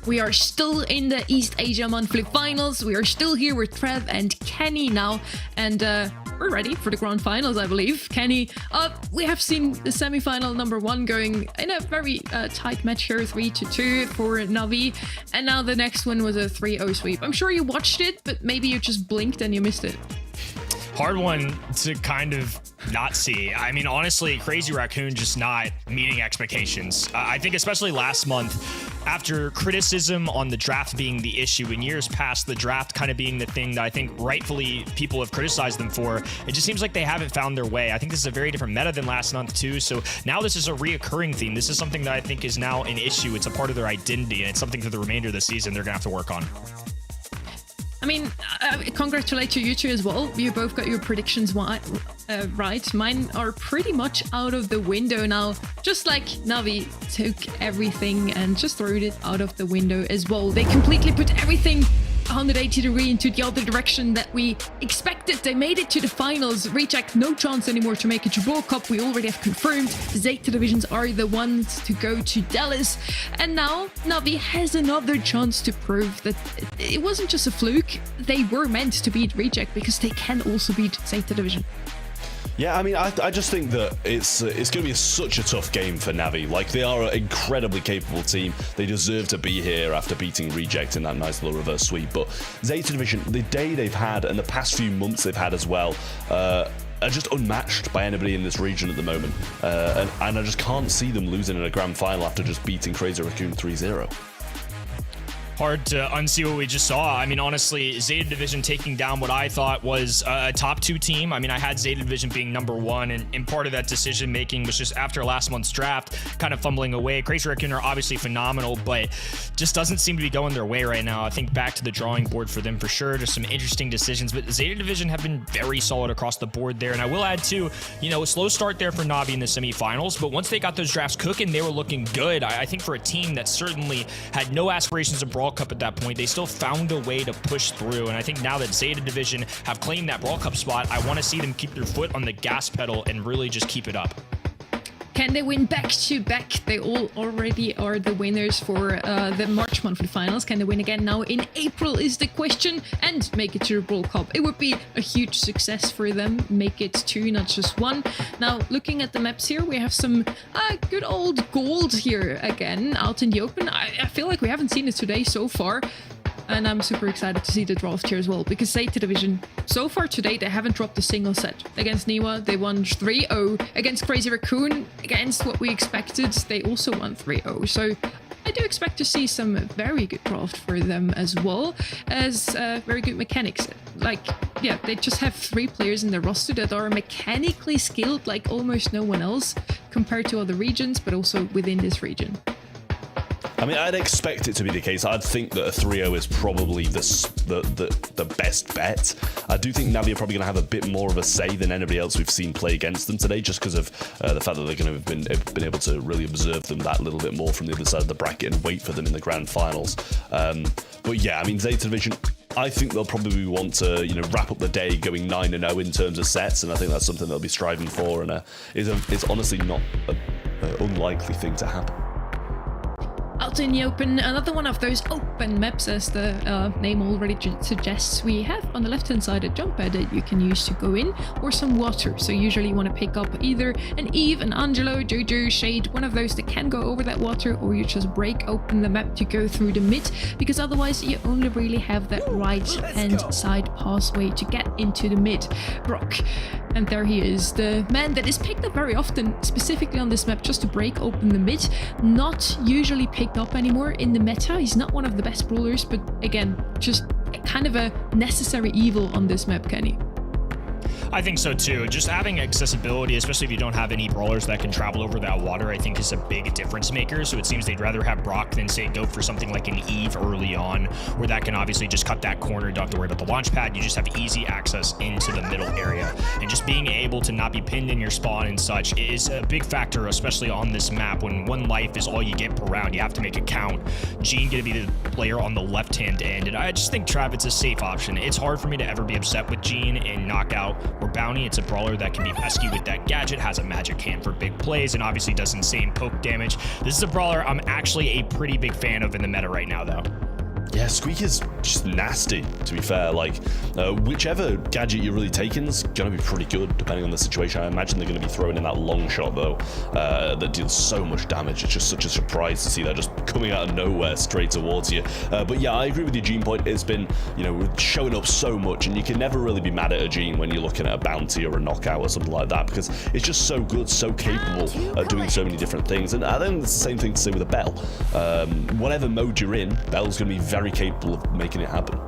We are still in the East Asia Monthly Finals. We are still here with Trev and Kenny now, and we're ready for the Grand Finals, I believe. Kenny, we have seen the semi-final number 1 going in a very tight match here, 3-2 for Navi, and now the next one was a 3-0 sweep. I'm sure you watched it, but maybe you just blinked and you missed it. Hard one to kind of not see. I mean, honestly, Crazy Raccoon just not meeting expectations. I think especially last month, after criticism on the draft being the issue, in years past, the draft kind of being the thing that I think rightfully people have criticized them for, it just seems like they haven't found their way. I think this is a very different meta than last month too, so now this is a reoccurring theme. This is something that I think is now an issue. It's a part of their identity, and it's something for the remainder of the season they're gonna have to work on. I mean, congratulate you two as well. You both got your predictions right. Mine are pretty much out of the window now. Just like Navi took everything and just threw it out of the window as well. They completely put everything 180 degree into the other direction that we expected. They made it to the finals. Reject, no chance anymore to make it to Brawl Cup. We already have confirmed the Zeta divisions are the ones to go to Dallas. And now Navi has another chance to prove that it wasn't just a fluke. They were meant to beat Reject because they can also beat Zeta division. Yeah, I mean, I just think that it's going to be such a tough game for Navi. Like, they are an incredibly capable team. They deserve to be here after beating Reject in that nice little reverse sweep. But Zeta Division, the day they've had and the past few months they've had as well, are just unmatched by anybody in this region at the moment. And I just can't see them losing in a grand final after just beating Crazy Raccoon 3-0. Hard to unsee what we just saw. I mean, honestly, Zeta Division taking down what I thought was a top 2 team. I mean, I had Zeta Division being number 1, and part of that decision making was just after last month's draft, kind of fumbling away. Crazy Raccoon are obviously phenomenal, but just doesn't seem to be going their way right now. I think back to the drawing board for them for sure. Just some interesting decisions, but Zeta Division have been very solid across the board there. And I will add too, you know, a slow start there for Navi in the semifinals, but once they got those drafts cooking, they were looking good. I think for a team that certainly had no aspirations of Brawl Cup at that point, they still found a way to push through. And I think now that Zeta Division have claimed that Brawl Cup spot, I want to see them keep their foot on the gas pedal and really just keep it up. Can they win back-to-back? They all already are the winners for the March monthly finals. Can they win again now in April is the question, and make it to the Brawl Cup? It would be a huge success for them. Make it 2, not just 1. Now, looking at the maps here, we have some good old gold here again out in the open. I feel like we haven't seen it today so far. And I'm super excited to see the draft here as well, because Zeta Division, so far today, they haven't dropped a single set. Against Niwa, they won 3-0. Against Crazy Raccoon, against what we expected, they also won 3-0. So I do expect to see some very good draft for them as well as very good mechanics. Like, yeah, they just have 3 players in their roster that are mechanically skilled like almost no one else compared to other regions, but also within this region. I mean, I'd expect it to be the case. I'd think that a 3-0 is probably the best bet. I do think Navi are probably going to have a bit more of a say than anybody else we've seen play against them today, just because of the fact that they're going to have been able to really observe them that little bit more from the other side of the bracket and wait for them in the grand finals. But yeah, I mean, Zeta Division, I think they'll probably want to, you know, wrap up the day going 9-0 in terms of sets, and I think that's something they'll be striving for, and it's honestly not an unlikely thing to happen. Out in the open, another one of those open maps, as the name already suggests. We have on the left hand side a jump pad that you can use to go in, or some water. So usually you want to pick up either an Eve, an Angelo, Jojo, Shade, one of those that can go over that water, or you just break open the map to go through the mid, because otherwise you only really have that right hand side pathway to get into the mid. Brock. And there he is, the man that is picked up very often, specifically on this map, just to break open the mid. Not usually picked up anymore in the meta. He's not one of the best brawlers, but again, just kind of a necessary evil on this map, Kenny. I think so too. Just having accessibility, especially if you don't have any brawlers that can travel over that water, I think is a big difference maker. So it seems they'd rather have Brock than say go for something like an Eve early on, where that can obviously just cut that corner. Don't have to worry about the launch pad. You just have easy access into the middle area, and just being able to not be pinned in your spawn and such is a big factor, especially on this map when 1 life is all you get per round. You have to make it count. Gene gonna be the player on the left-hand end, and I just think Travis a safe option. It's hard for me to ever be upset with Gene in Knockout or Bounty. It's a brawler that can be pesky with that gadget, has a magic hand for big plays, and obviously does insane poke damage. This is a brawler I'm actually a pretty big fan of in the meta right now, though. Yeah, Squeak is just nasty, to be fair. Like, whichever gadget you're really taking is going to be pretty good, depending on the situation. I imagine they're going to be throwing in that long shot, though, that deals so much damage. It's just such a surprise to see that just coming out of nowhere straight towards you. But yeah, I agree with you, Gene Point. It's been, you know, showing up so much, and you can never really be mad at a Gene when you're looking at a bounty or a knockout or something like that, because it's just so good, so capable of doing so many different things. And I think it's the same thing to say with a Bell. Whatever mode you're in, Bell's going to be very capable of making it happen.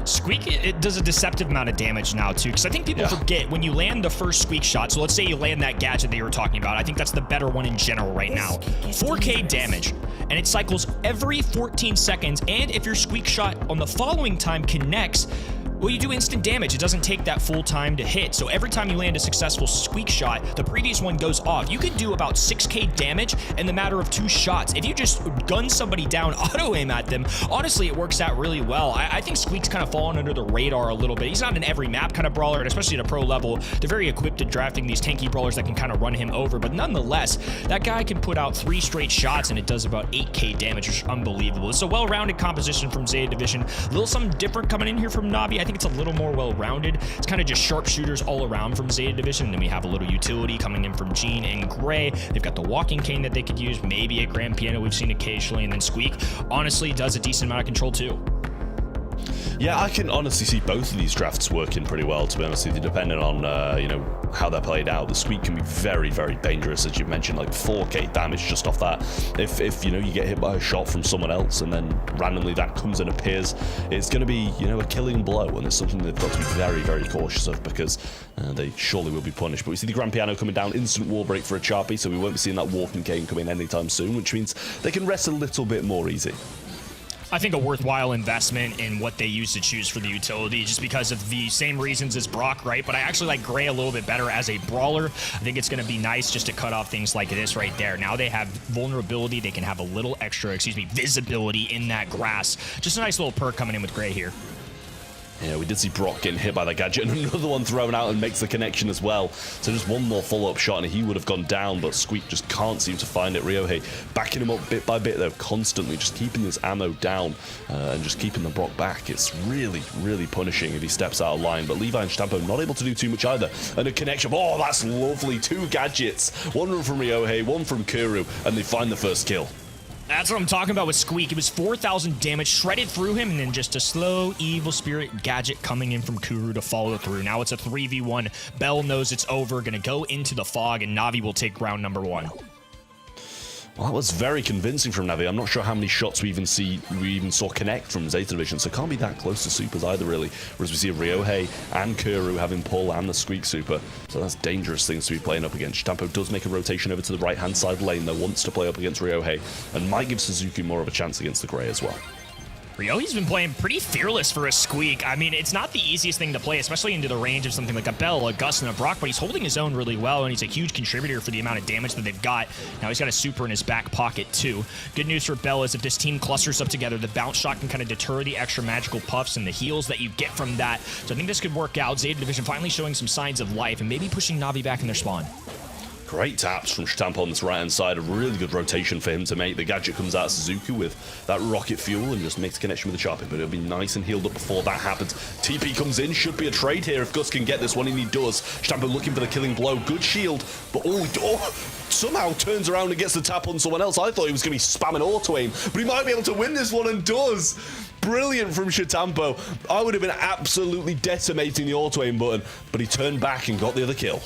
Squeak, it does a deceptive amount of damage now too, because I think people forget when you land the first Squeak shot. So let's say you land that gadget that you were talking about. I think that's the better one in general right now. 4k damage, and it cycles every 14 seconds. And if your Squeak shot on the following time connects, well, you do instant damage. It doesn't take that full time to hit. So every time you land a successful Squeak shot, the previous one goes off. You can do about 6k damage in the matter of 2 shots. If you just gun somebody down, auto aim at them, honestly, it works out really well. I think Squeak's kind of fallen under the radar a little bit. He's not an every map kind of brawler, and especially at a pro level, they're very equipped at drafting these tanky brawlers that can kind of run him over. But nonetheless, that guy can put out 3 straight shots, and it does about 8k damage, which is unbelievable. It's a well-rounded composition from Zeta Division. A little something different coming in here from Navi. I think it's a little more well-rounded. It's kind of just sharpshooters all around from Zeta Division. And then we have a little utility coming in from Gene and Gray. They've got the walking cane that they could use, maybe a grand piano we've seen occasionally, and then Squeak honestly does a decent amount of control too. Yeah, I can honestly see both of these drafts working pretty well, to be honest with you, depending on, you know, how they're played out. The Squeak can be very, very dangerous, as you mentioned, like 4k damage just off that. If you know, you get hit by a shot from someone else and then randomly that comes and appears, it's going to be, you know, a killing blow, and it's something they've got to be very, very cautious of, because they surely will be punished. But we see the Grand Piano coming down, instant wall break for a Charpy, so we won't be seeing that walking cane coming anytime soon, which means they can rest a little bit more easy. I think a worthwhile investment in what they use to choose for the utility, just because of the same reasons as Brock, right? But I actually like Gray a little bit better as a brawler. I think it's going to be nice just to cut off things like this right there. Now they have vulnerability. They can have a little extra, visibility in that grass. Just a nice little perk coming in with Gray here. Yeah, we did see Brock getting hit by the gadget, and another one thrown out and makes the connection as well. So just one more follow-up shot and he would have gone down, but Squeak just can't seem to find it. Ryohei backing him up bit by bit, though, constantly just keeping his ammo down and just keeping the Brock back. It's really, really punishing if he steps out of line, but Levi and Stampo not able to do too much either. And a connection, oh, that's lovely. 2 gadgets, one from Ryohei, one from Kuru, and they find the first kill. That's what I'm talking about with Squeak. It was 4,000 damage shredded through him, and then just a slow evil spirit gadget coming in from Kuru to follow through. Now it's a 3v1. Bell knows it's over, gonna go into the fog, and Navi will take round number 1. Well, that was very convincing from Navi. I'm not sure how many shots we even saw connect from Zeta Division, so can't be that close to supers either, really. Whereas we see Ryohei and Kuru having pull and the Squeak super, so that's dangerous things to be playing up against. Stampo does make a rotation over to the right-hand side lane, though, wants to play up against Ryohei, and might give Suzuki more of a chance against the Gray as well. Ryohei's been playing pretty fearless for a Squeak. I mean, it's not the easiest thing to play, especially into the range of something like a Bell, a Gus, and a Brock, but he's holding his own really well, and he's a huge contributor for the amount of damage that they've got. Now he's got a super in his back pocket, too. Good news for Bell is if this team clusters up together, the bounce shot can kind of deter the extra magical puffs and the heals that you get from that. So I think this could work out. Zeta Division finally showing some signs of life and maybe pushing Navi back in their spawn. Great taps from Stamp on this right-hand side. A really good rotation for him to make. The gadget comes out of Suzuki with that rocket fuel and just makes connection with the Sharpie, but it'll be nice and healed up before that happens. TP comes in. Should be a trade here if Gus can get this one, and he does. Stampo looking for the killing blow. Good shield, but somehow turns around and gets the tap on someone else. I thought he was going to be spamming auto-aim, but he might be able to win this one, and does. Brilliant from Shatampo. I would have been absolutely decimating the auto-aim button, but he turned back and got the other kill.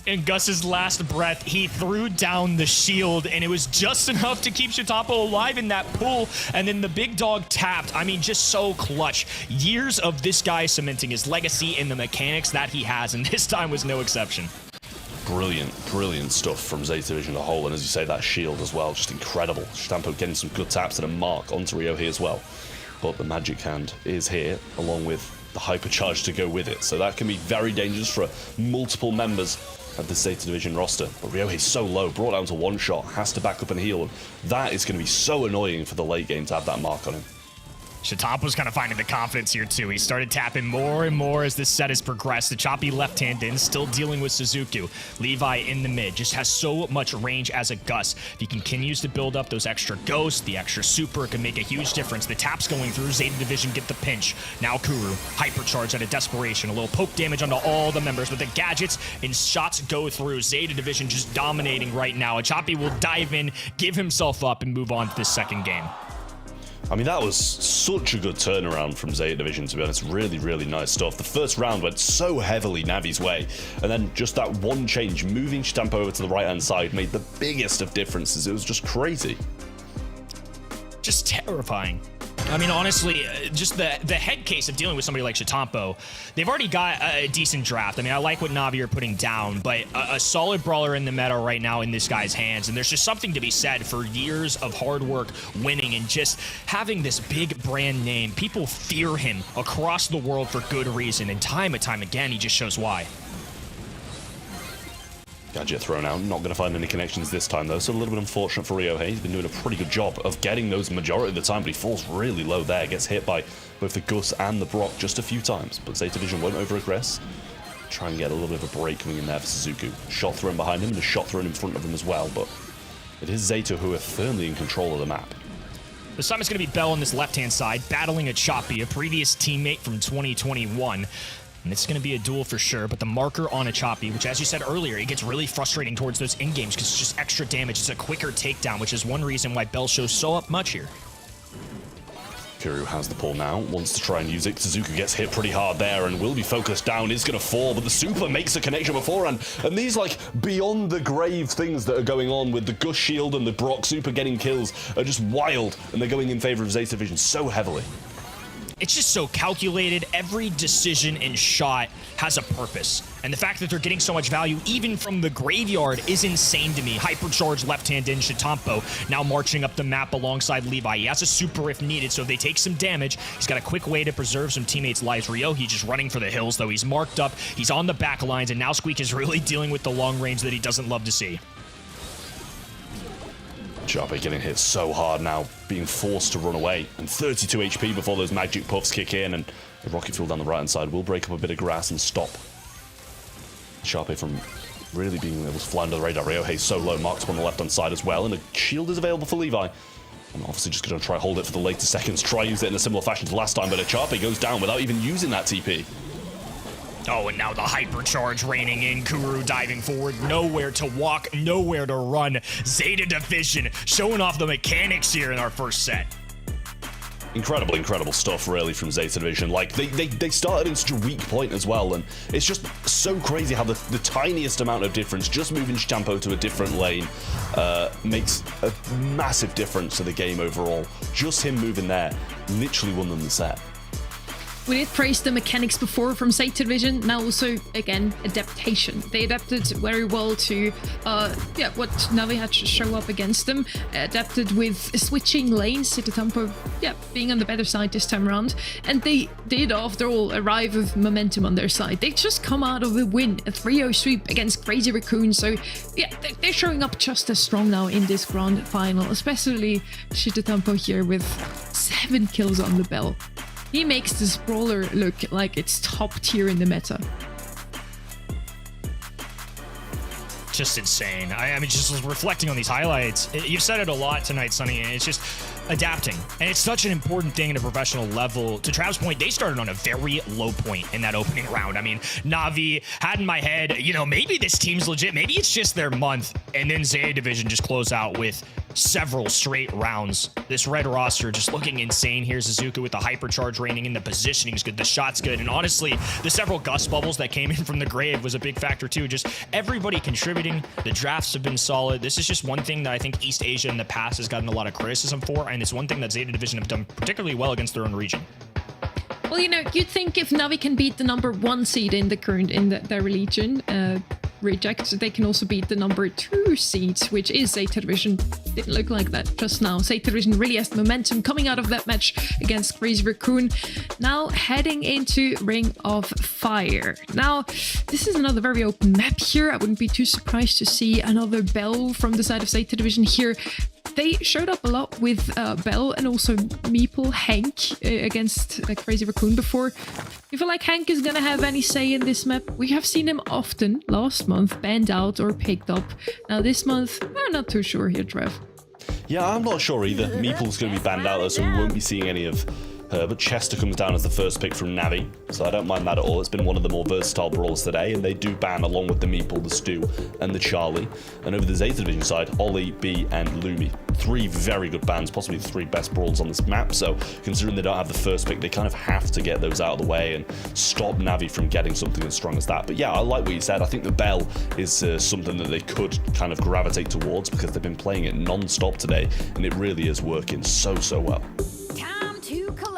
In Gus's last breath, he threw down the shield, and it was just enough to keep Shitapo alive in that pull, and then the big dog tapped. I mean, just so clutch. Years of this guy cementing his legacy in the mechanics that he has, and this time was no exception. Brilliant, brilliant stuff from Zeta Division as a whole, and as you say, that shield as well, just incredible. Shatampo getting some good taps and a mark onto Ryohei as well. But the magic hand is here, along with the hypercharge to go with it, so that can be very dangerous for multiple members of the Zeta Division roster. But Ryohei's so low, brought down to 1 shot, has to back up and heal, and that is going to be so annoying for the late game to have that mark on him. Chitampo's kind of finding the confidence here too. He started tapping more and more as this set has progressed. The choppy left hand in, still dealing with Suzuki. Levi in the mid, just has so much range as a Gus. If he continues to build up those extra ghosts, the extra super, it can make a huge difference. The tap's going through, Zeta Division get the pinch. Now Kuru, hypercharge out of desperation. A little poke damage onto all the members, but the gadgets and shots go through. Zeta Division just dominating right now. And Choppy will dive in, give himself up, and move on to this second game. I mean, that was such a good turnaround from Zeta Division, to be honest. Really, really nice stuff. The first round went so heavily Navi's way, and then just that one change, moving Chitampo over to the right-hand side, made the biggest of differences. It was just crazy. Just terrifying. I mean, honestly, just the head case of dealing with somebody like Chitampo, they've already got a decent draft. I mean, I like what Navi are putting down, but a solid brawler in the meta right now in this guy's hands, and there's just something to be said for years of hard work, winning, and just having this big brand name. People fear him across the world for good reason, and time and time again, he just shows why. Gadget thrown out, not going to find any connections this time though, so a little bit unfortunate for Ryohei. He's been doing a pretty good job of getting those majority of the time, but he falls really low there, gets hit by both the Gus and the Brock just a few times, but Zeta Division won't over-aggress. Try and get a little bit of a break coming in there for Suzuki. Shot thrown behind him and a shot thrown in front of him as well, but it is Zeta who are firmly in control of the map. This time it's going to be Bell on this left-hand side, battling a Choppy, a previous teammate from 2021. And it's going to be a duel for sure, but the marker on a Choppy, which as you said earlier, it gets really frustrating towards those in-games because it's just extra damage. It's a quicker takedown, which is one reason why Bell shows so up much here. Kuru has the pull now, wants to try and use it. Suzuki gets hit pretty hard there and will be focused down, is going to fall, but the super makes a connection beforehand. And these, like, beyond the grave things that are going on with the Gus shield and the Brock super getting kills are just wild, and they're going in favor of Zeta Division so heavily. It's just so calculated. Every decision and shot has a purpose. And the fact that they're getting so much value, even from the graveyard, is insane to me. Hypercharge left hand in Chitampo, now marching up the map alongside Levi. He has a super if needed, so if they take some damage, he's got a quick way to preserve some teammates' lives. Ryohei just running for the hills, though. He's marked up, he's on the back lines, and now Squeak is really dealing with the long range that he doesn't love to see. Choppy getting hit so hard now, being forced to run away, and 32 HP before those magic puffs kick in, and the rocket fuel down the right hand side will break up a bit of grass and stop Choppy from really being able to fly under the radar. Ryohei so low, marked up on the left hand side as well, and a shield is available for Levi. I'm obviously just going to try hold it for the later seconds, try use it in a similar fashion to last time, but Choppy goes down without even using that TP. Oh, and now the hypercharge raining in. Kuru diving forward. Nowhere to walk, nowhere to run. Zeta Division showing off the mechanics here in our first set. Incredible, incredible stuff, really, from Zeta Division. Like, they started in such a weak point as well, and it's just so crazy how the tiniest amount of difference, just moving Chitampo to a different lane, makes a massive difference to the game overall. Just him moving there literally won them the set. We did praise the mechanics before from Zeta Division, now also, again, adaptation. They adapted very well to what Navi had to show up against them. Adapted with switching lanes, Chitampo, being on the better side this time around. And they did, after all, arrive with momentum on their side. They just come out of a win, a 3-0 sweep against Crazy Raccoon. So, they're showing up just as strong now in this grand final, especially Chitampo here with 7 kills on the belt. He makes this brawler look like it's top tier in the meta. Just insane. I mean, just reflecting on these highlights, you've said it a lot tonight, Sonny, and it's just adapting. And it's such an important thing at a professional level. To Trav's point, they started on a very low point in that opening round. I mean, Navi had in my head, maybe this team's legit. Maybe it's just their month. And then Zeta Division just close out with several straight rounds. This red roster just looking insane here. Suzuki with the hypercharge raining in, the positioning's good, the shot's good, and honestly, the several gust bubbles that came in from the grave was a big factor too. Just everybody contributing. The drafts have been solid. This is just one thing that I think East Asia in the past has gotten a lot of criticism for, and it's one thing that Zeta Division have done particularly well against their own region. Well, you'd think if Navi can beat the #1 seed in their region, Reject, they can also beat the #2 seeds, which is Zeta Division. Didn't look like that just now. Zeta Division really has the momentum coming out of that match against Crazy Raccoon. Now heading into Ring of Fire. Now, this is another very open map here. I wouldn't be too surprised to see another Bell from the side of Zeta Division here. They showed up a lot with Bell and also Meeple Hank against Crazy Raccoon before. You feel like Hank is gonna have any say in this map? We have seen him often last month banned out or picked up. Now this month, I'm not too sure here, Trev. Yeah, I'm not sure either. Meeple's going to be banned out though, so we won't be seeing any of her. But Chester comes down as the first pick from Navi, so I don't mind that at all. It's been one of the more versatile brawlers today, and they do ban along with the Meeple, the Stu, and the Charlie. And over the Zeta division side, Ollie, B, and Lumi. 3 very good bans, possibly the 3 best brawls on this map. So considering they don't have the first pick, they kind of have to get those out of the way and stop Navi from getting something as strong as that. But yeah, I like what you said. I think the Bell is something that they could kind of gravitate towards because they've been playing it non-stop today, and it really is working so well.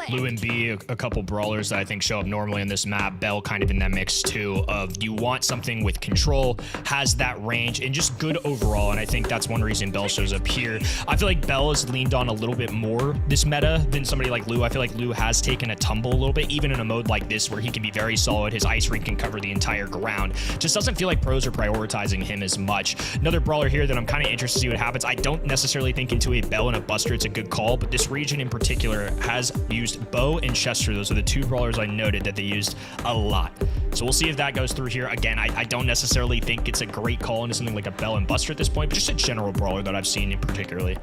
Lou and B, a couple brawlers that I think show up normally in this map. Bell kind of in that mix too of you want something with control, has that range, and just good overall. And I think that's one reason Bell shows up here. I feel like Bell has leaned on a little bit more this meta than somebody like Lou. I feel like Lou has taken a tumble a little bit, even in a mode like this where he can be very solid. His ice rink can cover the entire ground. Just doesn't feel like pros are prioritizing him as much. Another brawler here that I'm kind of interested to see what happens. I don't necessarily think into a Bell and a Buster it's a good call, but this region in particular has used Bo and Chester. Those are the 2 brawlers I noted that they used a lot. So we'll see if that goes through here. Again, I don't necessarily think it's a great call into something like a Bell and Buster at this point, but just a general brawler that I've seen in particularly.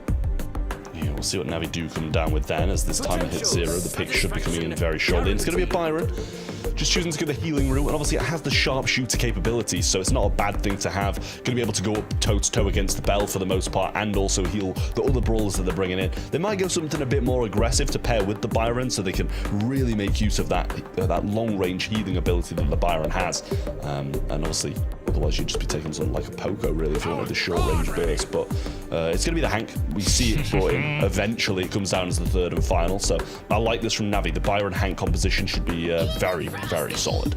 Yeah, we'll see what Navi do come down with then, as this time it hits 0. The pick should be coming in very shortly. And it's going to be a Byron. Just choosing to go the healing route, and obviously it has the sharpshooter capability, so it's not a bad thing to have. Going to be able to go up toe-to-toe against the Bell for the most part, and also heal the other brawlers that they're bringing in. They might go something a bit more aggressive to pair with the Byron, so they can really make use of that long-range healing ability that the Byron has. And obviously, otherwise you'd just be taking something like a Poco, really, if you wanted the short-range burst. But it's going to be the Hank. We see it brought in. Eventually, it comes down as the 3rd and final, so I like this from Navi. The Byron-Hank composition should be very solid.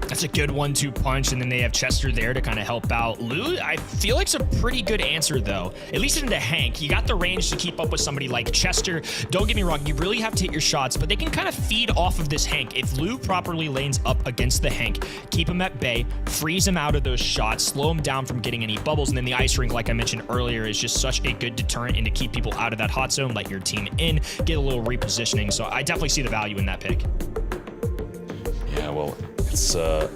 That's a good 1-2 punch, and then they have Chester there to kind of help out. Lou, I feel like it's a pretty good answer, though. At least into Hank. You got the range to keep up with somebody like Chester. Don't get me wrong, you really have to hit your shots, but they can kind of feed off of this Hank. If Lou properly lanes up against the Hank, keep him at bay, freeze him out of those shots, slow him down from getting any bubbles, and then the ice rink, like I mentioned earlier, is just such a good deterrent and to keep people out of that hot zone, let your team in, get a little repositioning. So I definitely see the value in that pick. Yeah, well, it's going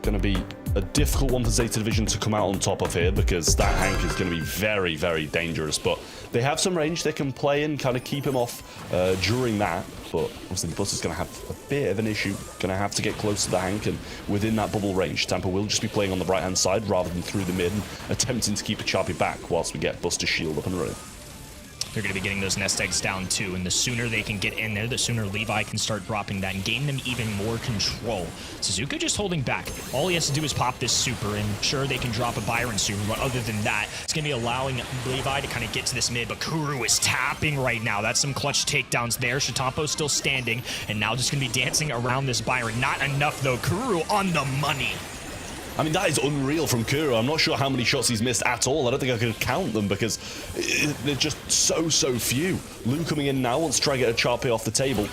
to be a difficult one for Zeta Division to come out on top of here, because that Hank is going to be very dangerous. But they have some range they can play and kind of keep him off during that. But obviously the Buster's going to have a bit of an issue. Going to have to get close to the Hank and within that bubble range. Tampa will just be playing on the right-hand side rather than through the mid and attempting to keep a Charpy back whilst we get Buster's shield up and running. They're going to be getting those nest eggs down too, and the sooner they can get in there, the sooner Levi can start dropping that and gain them even more control. Suzuka just holding back. All he has to do is pop this super, and sure, they can drop a Byron super, but other than that, it's going to be allowing Levi to kind of get to this mid, but Kuru is tapping right now. That's some clutch takedowns there. Shatampo's still standing, and now just going to be dancing around this Byron. Not enough, though. Kuru on the money. I mean, that is unreal from Kuro. I'm not sure how many shots he's missed at all. I don't think I could count them because they're just so few. Lou coming in now wants to try and get a Charpy off the table.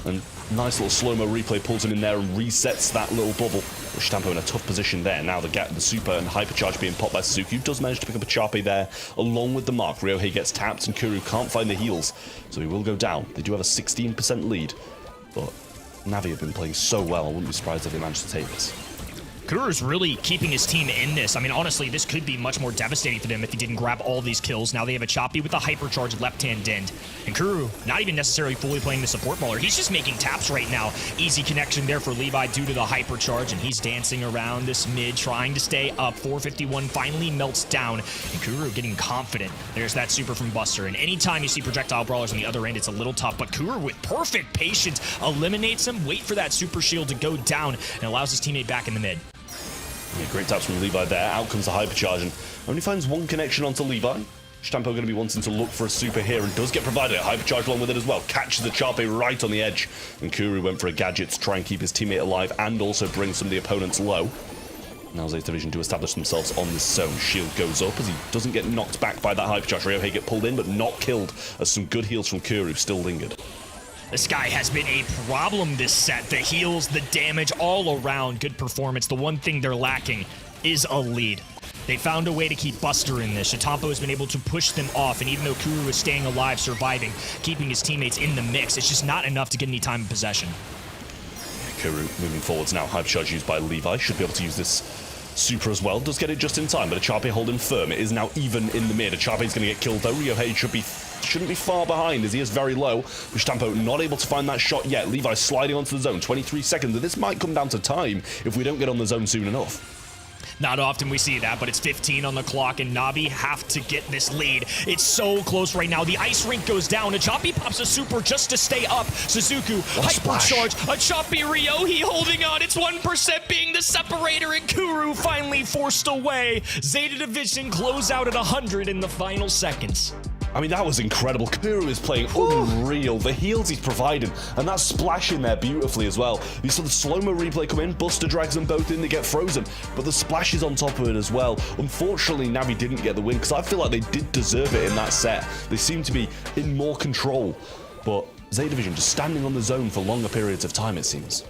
And nice little slow-mo replay pulls him in there and resets that little bubble. Shatampo in a tough position there. Now the super and hypercharge being popped by Suzuki, who does manage to pick up a Charpy there along with the mark. Ryohei gets tapped and Kuru can't find the heals, so he will go down. They do have a 16% lead, but Navi have been playing so well, I wouldn't be surprised if they managed to take this. Kuru's really keeping his team in this. I mean, honestly, this could be much more devastating for them if he didn't grab all these kills. Now they have a Choppy with a hypercharged left-hand end. And Kuru, not even necessarily fully playing the support brawler. He's just making taps right now. Easy connection there for Levi due to the hypercharge, and he's dancing around this mid, trying to stay up. 451 finally melts down, and Kuru getting confident. There's that super from Buster, and anytime you see projectile brawlers on the other end, it's a little tough, but Kuru with perfect patience eliminates him, wait for that super shield to go down, and allows his teammate back in the mid. Yeah, great taps from Levi there. Out comes the hypercharge and only finds one connection onto Levi. Shatampo going to be wanting to look for a super here and does get provided. A hypercharge along with it as well. Catches the Charpy right on the edge. And Kuru went for a gadget to try and keep his teammate alive and also bring some of the opponents low. Now Zeta Division to establish themselves on this zone. Shield goes up as he doesn't get knocked back by that hypercharge. Ryohei get pulled in but not killed as some good heals from Kuru still lingered. This guy has been a problem this set. The heals, the damage, all around good performance. The one thing they're lacking is a lead. They found a way to keep Buster in this. Chitampo has been able to push them off, and even though Kuru is staying alive, surviving, keeping his teammates in the mix, it's just not enough to get any time in possession. Kuru moving forwards now. Hypercharge used by Levi. Should be able to use this super as well. Does get it just in time, but Achape holding firm. It is now even in the mid. Achape's going to get killed though. Ryohei shouldn't be far behind as he is very low. Chitampo not able to find that shot yet. Levi sliding onto the zone. 23 seconds, and this might come down to time if we don't get on the zone soon enough. Not often we see that, but it's 15 on the clock, and Navi have to get this lead. It's so close right now. The ice rink goes down. Achape pops a super just to stay up. Suzuku, hypercharge. Achape, Ryohei holding on. It's 1% being the separator, and Kuru finally forced away. Zeta Division close out at 100 in the final seconds. I mean, that was incredible. Kuru is playing unreal. The heals he's providing, and that's splashing there beautifully as well. You saw the slow-mo replay come in. Buster drags them both in. They get frozen, but the splash is on top of it as well. Unfortunately, Navi didn't get the win because I feel like they did deserve it in that set. They seem to be in more control, but Zeta Division just standing on the zone for longer periods of time, it seems.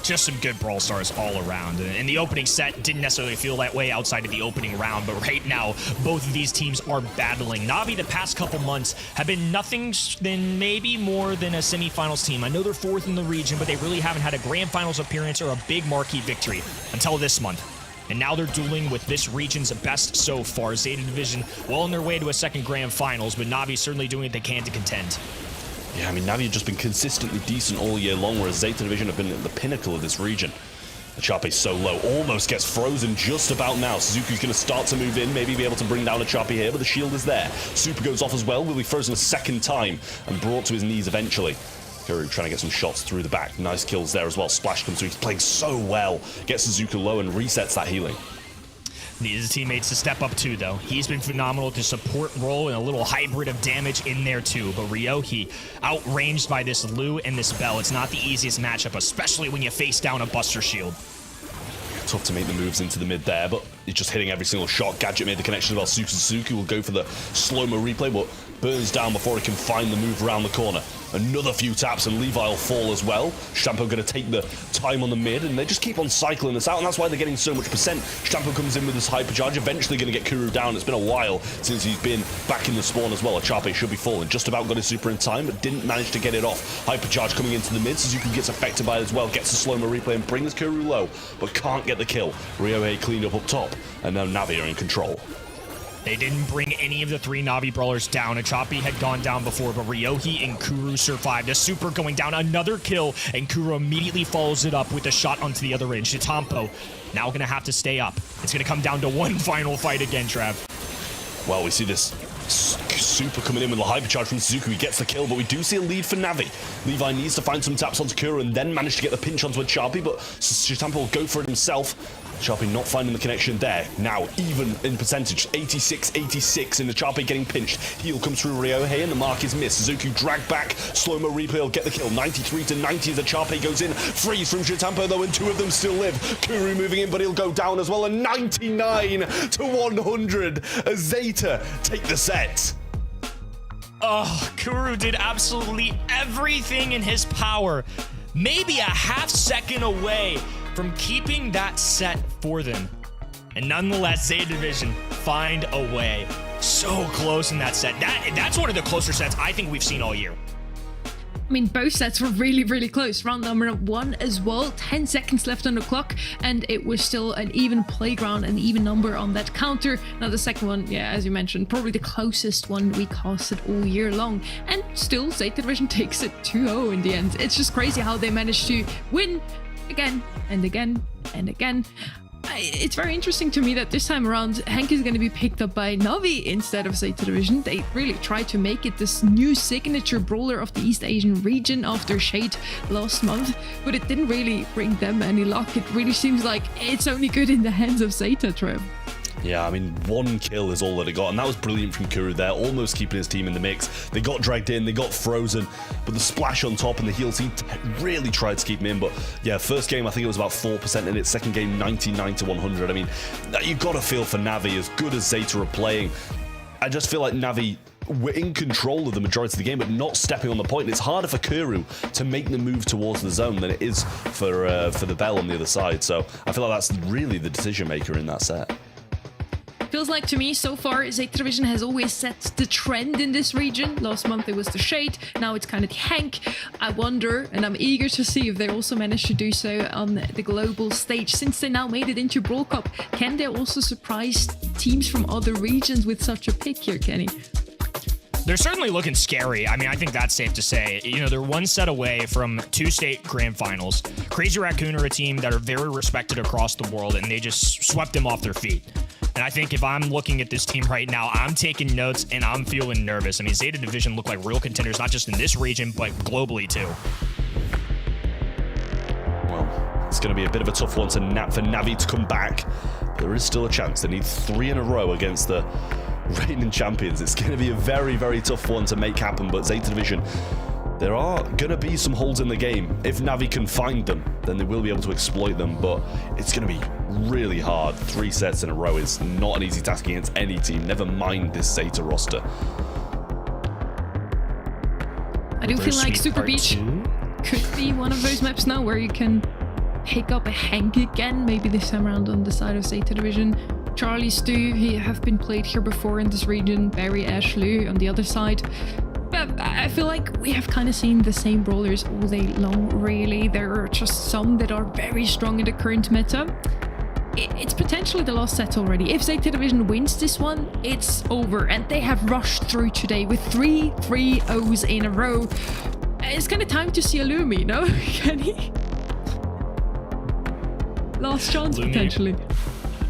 Just some good Brawl stars all around. And the opening set didn't necessarily feel that way outside of the opening round, but right now, both of these teams are battling. Navi, the past couple months, have been nothing than maybe more than a semifinals team. I know they're 4th in the region, but they really haven't had a grand finals appearance or a big marquee victory until this month. And now they're dueling with this region's best so far. Zeta Division well on their way to a second grand finals, but Navi certainly doing what they can to contend. Yeah, I mean, Navi have just been consistently decent all year long, whereas Zeta Division have been at the pinnacle of this region. Achape's so low, almost gets frozen just about now. Suzuki's going to start to move in, maybe be able to bring down Achape here, but the shield is there. Super goes off as well, will be frozen a second time and brought to his knees eventually. Kuru trying to get some shots through the back. Nice kills there as well. Splash comes through, he's playing so well. Gets Suzuki low and resets that healing. Needs his teammates to step up too, though. He's been phenomenal to support role and a little hybrid of damage in there too. But Ryohei outranged by this Lu and this Bell. It's not the easiest matchup, especially when you face down a Buster Shield. Tough to make the moves into the mid there, but he's just hitting every single shot. Gadget made the connection as well. Suzuki will go for the slow-mo replay, but burns down before he can find the move around the corner. Another few taps and Levi will fall as well. Shampoo going to take the time on the mid, and they just keep on cycling this out, and that's why they're getting so much percent. Shampoo comes in with his hypercharge, eventually going to get Kuru down. It's been a while since he's been back in the spawn as well. Achape should be falling. Just about got his super in time, but didn't manage to get it off. Hypercharge coming into the mid. Suzuki gets affected by it as well. Gets the slow-mo replay and brings Kuru low, but can't get the kill. Ryohei cleaned up top, and now Navi are in control. They didn't bring any of the 3 Navi brawlers down. Achape had gone down before, but Ryohei and Kuru survived. A super going down, another kill, and Kuru immediately follows it up with a shot onto the other end. Chitampo now going to have to stay up. It's going to come down to one final fight again, Trav. Well, we see this super coming in with a hypercharge from Suzuki. He gets the kill, but we do see a lead for Navi. Levi needs to find some taps onto Kuru and then manage to get the pinch onto Achape, but Chitampo will go for it himself. Achape not finding the connection there. Now, even in percentage, 86-86, and Achape getting pinched. Heal comes through Ryohei, and the mark is missed. Suzuki dragged back. Slow-mo replay will get the kill. 93-90 as Achape goes in. Freeze from Chitampo, though, and 2 of them still live. Kuru moving in, but he'll go down as well. And 99-100 as Zeta take the set. Oh, Kuru did absolutely everything in his power. Maybe a half second away from keeping that set for them. And nonetheless, Zeta Division find a way. So close in that set. That's one of the closer sets I think we've seen all year. I mean, both sets were really, really close. Round number 1 as well, 10 seconds left on the clock, and it was still an even playground, an even number on that counter. Now the second one, yeah, as you mentioned, probably the closest one we casted all year long. And still, Zeta Division takes it 2-0 in the end. It's just crazy how they managed to win again and again and again. It's very interesting to me that this time around, Hank is going to be picked up by Navi instead of Zeta Division. They really tried to make it this new signature brawler of the East Asian region after Shade last month, but it didn't really bring them any luck. It really seems like it's only good in the hands of Zeta, Trev. Yeah, I mean, 1 kill is all that it got, and that was brilliant from Kuru there, almost keeping his team in the mix. They got dragged in, they got frozen, but the splash on top and the heal team really tried to keep him in. But yeah, first game, I think it was about 4% in it. Second game, 99-100. I mean, you've got to feel for Navi, as good as Zeta are playing. I just feel like Navi were in control of the majority of the game, but not stepping on the point. It's harder for Kuru to make the move towards the zone than it is for the Bell on the other side. So I feel like that's really the decision maker in that set. feels like to me so far Zeta Division has always set the trend in this region. Last month it was the Shade, now it's kind of the Hank. I wonder, and I'm eager to see if they also manage to do so on the global stage. Since they now made it into Brawl Cup, can they also surprise teams from other regions with such a pick here, Kenny? They're certainly looking scary. I mean, I think that's safe to say. You know, they're one set away from 2 state grand finals. Crazy Raccoon are a team that are very respected across the world, and they just swept them off their feet. And I think if I'm looking at this team right now, I'm taking notes and I'm feeling nervous. I mean, Zeta Division look like real contenders, not just in this region, but globally too. Well, it's going to be a bit of a tough one for Navi to come back. But there is still a chance. They need 3 in a row against the reigning champions. It's going to be a very, very tough one to make happen, but Zeta Division, there are going to be some holes in the game. If Navi can find them, then they will be able to exploit them, but it's going to be really hard. 3 sets in a row is not an easy task against any team, never mind this Zeta roster. I do feel like Super Beach could be one of those maps now where you can pick up a Hank again, maybe this time around on the side of Zeta Division. Charlie, Stu, he have been played here before in this region. Barry, Ashley on the other side. But I feel like we have kind of seen the same brawlers all day long, really. There are just some that are very strong in the current meta. It's potentially the last set already. If Zeta Division wins this one, it's over. And they have rushed through today with 3 3-0s in a row. It's kind of time to see a Lumi, no, Kenny? Last chance, Lumi. Potentially.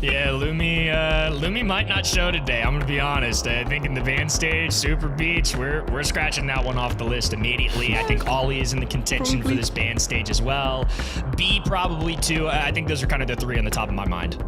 Yeah, Lumi might not show today. I'm gonna be honest. I think in the van stage, Super Beach, we're scratching that one off the list immediately. I think Ollie is in the contention for this band stage as well. B probably too. I think those are kind of the 3 on the top of my mind.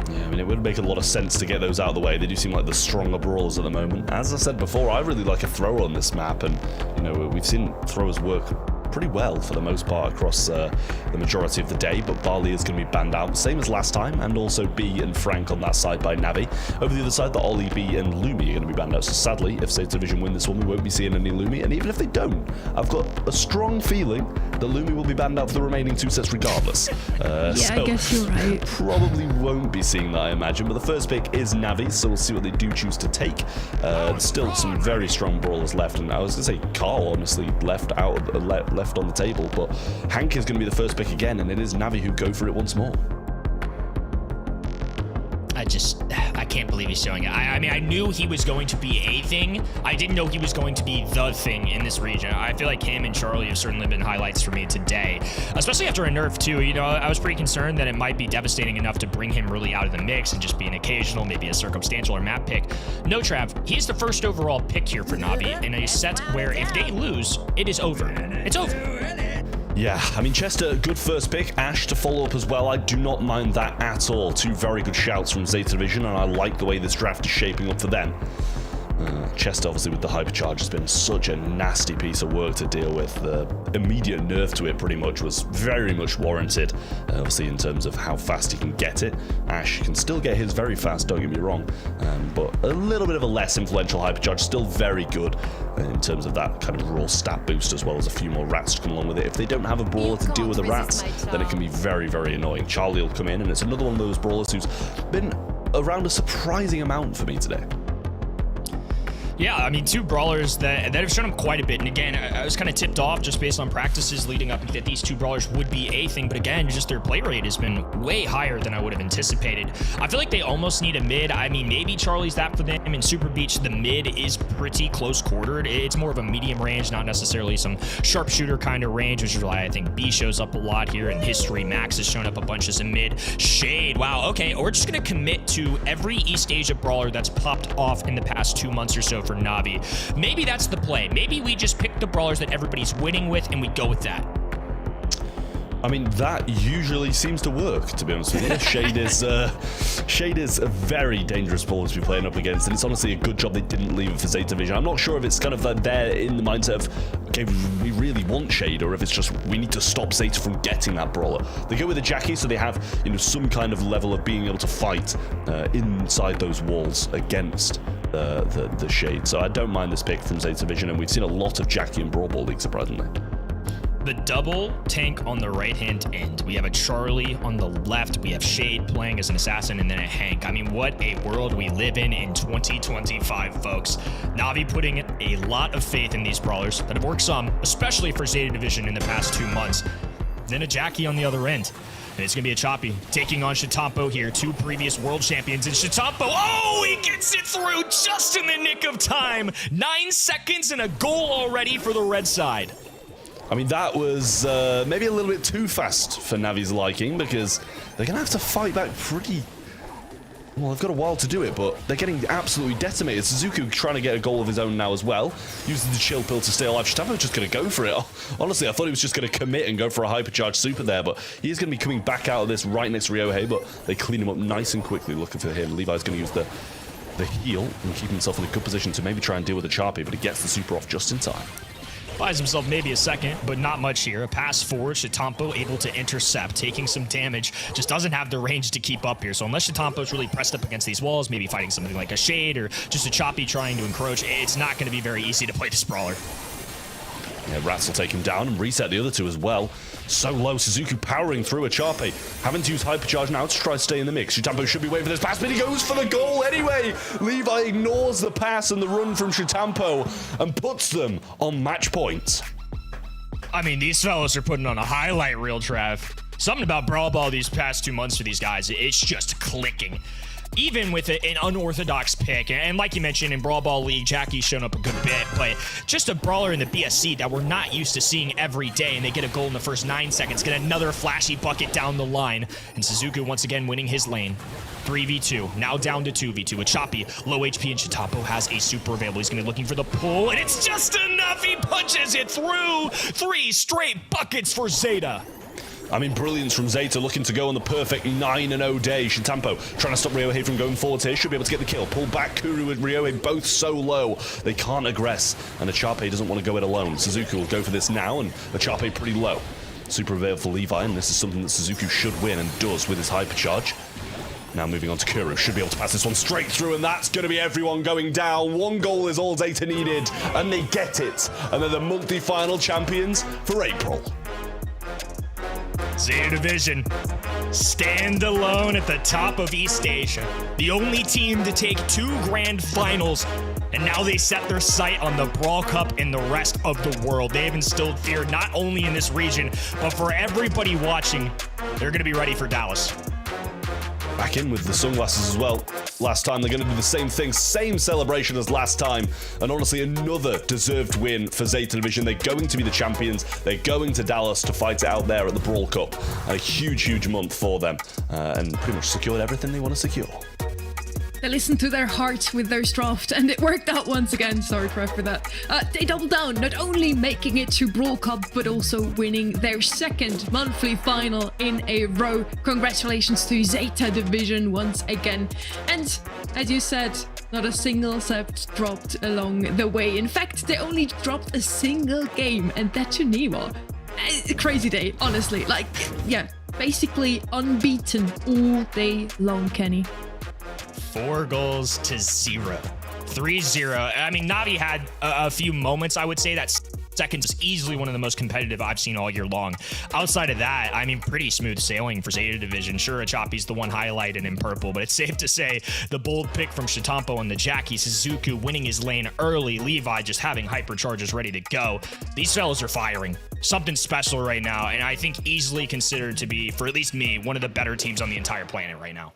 Yeah, I mean, it would make a lot of sense to get those out of the way. They do seem like the stronger brawlers at the moment. As I said before, I really like a thrower on this map, and you know, we've seen throwers work pretty well for the most part across the majority of the day, but Barley is going to be banned out, same as last time, and also B and Frank on that side by Navi. Over the other side, the Ollie, B, and Lumi are going to be banned out, so sadly, if Zeta Division win this one, we won't be seeing any Lumi, and even if they don't, I've got a strong feeling that Lumi will be banned out for the remaining 2 sets regardless. Yeah, so I guess you're right. Probably won't be seeing that, I imagine, but the first pick is Navi, so we'll see what they do choose to take. Still some very strong brawlers left, and I was going to say Carl, honestly, left on the table, but Hank is going to be the first pick again, and it is Navi who go for it once more. I can't believe he's showing it. I mean, I knew he was going to be a thing. I didn't know he was going to be the thing in this region. I feel like him and Charlie have certainly been highlights for me today, especially after a nerf too. You know, I was pretty concerned that it might be devastating enough to bring him really out of the mix and just be an occasional, maybe a circumstantial or map pick. No, Trav, he's the first overall pick here for Navi in a set where if they lose, it is over. It's over. Yeah, I mean, Chester, good first pick. Ash to follow up as well. I do not mind that at all. 2 very good shouts from Zeta Division, and I like the way this draft is shaping up for them. Chester, obviously, with the hypercharge has been such a nasty piece of work to deal with. The immediate nerf to it pretty much was very much warranted, obviously, in terms of how fast he can get it. Ash can still get his very fast, don't get me wrong, but a little bit of a less influential hypercharge, still very good in terms of that kind of raw stat boost, as well as a few more rats to come along with it. If they don't have a brawler to deal with the rats, then it can be very, very annoying. Charlie will come in, and it's another one of those brawlers who's been around a surprising amount for me today. Yeah, I mean, 2 brawlers that have shown him quite a bit. And again, I was kind of tipped off just based on practices leading up that these 2 brawlers would be a thing. But again, just their play rate has been way higher than I would have anticipated. I feel like they almost need a mid. I mean, maybe Charlie's that for them. In Super Beach, the mid is pretty close quartered. It's more of a medium range, not necessarily some sharpshooter kind of range, which is why I think B shows up a lot here in history. Max has shown up a bunch as a mid. Shade, wow, okay. We're just going to commit to every East Asia brawler that's popped off in the past 2 months or so for Navi. Maybe that's the play. Maybe we just pick the brawlers that everybody's winning with and we go with that. I mean, that usually seems to work, to be honest with you. Shade is a very dangerous brawler to be playing up against, and it's honestly a good job they didn't leave it for Zeta Division. I'm not sure if it's kind of they're in the mindset of, okay, we really want Shade, or if it's just we need to stop Zeta from getting that brawler. They go with a Jackie, so they have, you know, some kind of level of being able to fight inside those walls against the Shade. So I don't mind this pick from Zeta Division, and we've seen a lot of Jackie in Brawl Ball League, surprisingly. The double tank on the right-hand end. We have a Charlie on the left. We have Shade playing as an assassin and then a Hank. I mean, what a world we live in 2025, folks. Navi putting a lot of faith in these brawlers that have worked some, especially for Zeta Division in the past 2 months. Then a Jackie on the other end. And it's going to be a Choppy taking on Shitampo here, 2 previous world champions. And Shitampo, oh, he gets it through just in the nick of time. 9 seconds and a goal already for the red side. I mean, that was maybe a little bit too fast for Navi's liking, because they're going to have to fight back pretty... Well, they've got a while to do it, but they're getting absolutely decimated. Suzuku trying to get a goal of his own now as well. Using the chill pill to stay alive. Shitampo's just going to go for it. Honestly, I thought he was just going to commit and go for a hypercharge super there, but he is going to be coming back out of this right next to Ryohei, but they clean him up nice and quickly looking for him. Levi's going to use the heal and keep himself in a good position to maybe try and deal with the Charpy, but he gets the super off just in time. Buys himself maybe a second, but not much here. A pass forward, Shitampo able to intercept, taking some damage. Just doesn't have the range to keep up here. So unless Shitampo's really pressed up against these walls, maybe fighting something like a Shade or just a Choppy trying to encroach, it's not going to be very easy to play this brawler. Yeah, Rats will take him down and reset the other 2 as well. So low, Suzuki powering through a Charpy. Having to use Hypercharge now to try to stay in the mix. Shitampo should be waiting for this pass, but he goes for the goal anyway. Levi ignores the pass and the run from Shitampo and puts them on match point. I mean, these fellas are putting on a highlight reel, Trav. Something about Brawl Ball these past 2 months for these guys, it's just clicking. Even with an unorthodox pick, and like you mentioned, in Brawl Ball League, Jackie's shown up a good bit, but just a brawler in the BSC that we're not used to seeing every day, and they get a goal in the first 9 seconds, get another flashy bucket down the line, and Suzuku once again winning his lane. 3v2, now down to 2v2. A Choppy, low HP, and Shitampo has a super available. He's going to be looking for the pull, and it's just enough. He punches it through. 3 straight buckets for Zeta. I mean, brilliance from Zeta, looking to go on the perfect 9-0 day. Shitampo trying to stop Ryohei from going forward here. Should be able to get the kill. Pull back Kuru and Ryohei both so low. They can't aggress. And Achape doesn't want to go it alone. Suzuki will go for this now, and Achape pretty low. Super available for Levi, and this is something that Suzuki should win and does with his hypercharge. Now moving on to Kuru. Should be able to pass this one straight through, and that's going to be everyone going down. 1 goal is all Zeta needed, and they get it. And they're the multi-final champions for April. Zeta Division, stand alone at the top of East Asia. The only team to take 2 grand finals, and now they set their sight on the Brawl Cup and the rest of the world. They have instilled fear not only in this region, but for everybody watching. They're going to be ready for Dallas. Back in with the sunglasses as well. Last time they're going to do the same thing, same celebration as last time, and honestly another deserved win for Zeta Division. They're going to be the champions. They're going to Dallas to fight it out there at the Brawl Cup. A huge month for them, and pretty much secured everything they want to secure. They listened to their hearts with their draft, and it worked out once again. Sorry, Trev, for that. They doubled down, not only making it to Brawl Cup, but also winning their 2nd monthly final in a row. Congratulations to Zeta Division once again. And as you said, not a single sept dropped along the way. In fact, they only dropped a single game, and that to Niwa. Crazy day, honestly. Like, yeah, basically unbeaten all day long, Kenny. 4 goals to 0. 3-0. I mean, Navi had a few moments, I would say. That second is easily one of the most competitive I've seen all year long. Outside of that, I mean, pretty smooth sailing for Zeta Division. Sure, Achapi's the one highlighted in purple, but it's safe to say the bold pick from Shitampo and the Jackie, Suzuki winning his lane early, Levi just having hypercharges ready to go. These fellas are firing. Something special right now, and I think easily considered to be, for at least me, one of the better teams on the entire planet right now.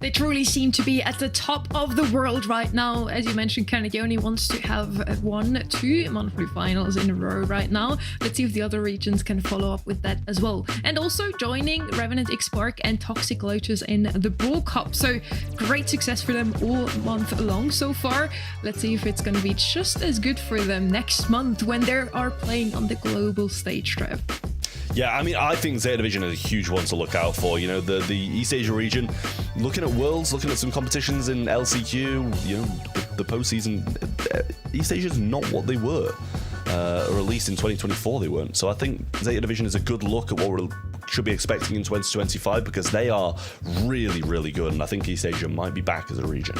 They truly seem to be at the top of the world right now. As you mentioned, Kennedy only wants to have 1-2 monthly finals in a row right now. Let's see if the other regions can follow up with that as well. And also joining Revenant X-Spark and Toxic Lotus in the Brawl Cup. So great success for them all month long so far. Let's see if it's going to be just as good for them next month when they are playing on the global stage, Trev. Yeah, I mean, I think Zeta Division is a huge one to look out for. You know, the East Asia region, looking at Worlds, looking at some competitions in LCQ, you know, the postseason, East Asia is not what they were, or at least in 2024 they weren't. So I think Zeta Division is a good look at what we should be expecting in 2025 because they are really good, and I think East Asia might be back as a region.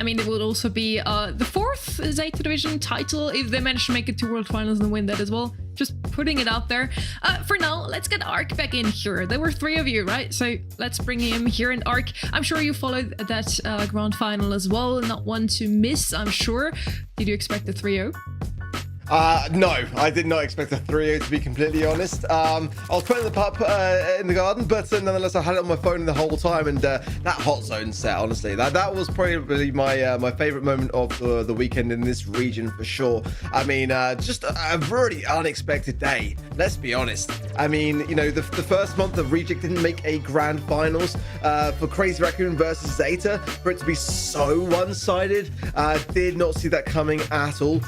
I mean, it would also be the 4th Zeta Division title if they manage to make it to World Finals and win that as well. Just putting it out there. For now, let's get Ark back in here. There were 3 of you, right? So let's bring him here. And Ark, I'm sure you followed that grand final as well. Not one to miss, I'm sure. Did you expect the 3-0? No, I did not expect a 3-0 to be completely honest. I was putting the pup in the garden, but nonetheless, I had it on my phone the whole time, and that hot zone set, honestly, that was probably my favorite moment of the weekend in this region for sure. I mean, just a really unexpected day. Let's be honest. I mean, you know, the first month of Reject didn't make a grand finals for Crazy Raccoon versus Zeta. For it to be so one-sided, did not see that coming at all.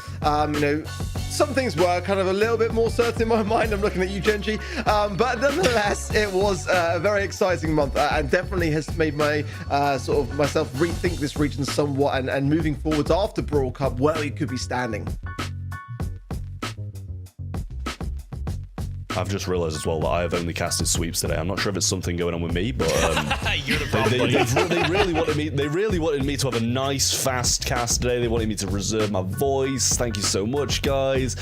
You know, some things were kind of a little bit more certain in my mind. I'm looking at you, Gen.G. But nonetheless, it was a very exciting month and definitely has made my sort of myself rethink this region somewhat and moving forwards after Brawl Cup, where we could be standing. I've just realised as well that I have only casted sweeps today. I'm not sure if it's something going on with me, but You're the problem, they really wanted me to have a nice fast cast today. They wanted me to reserve my voice. Thank you so much, guys.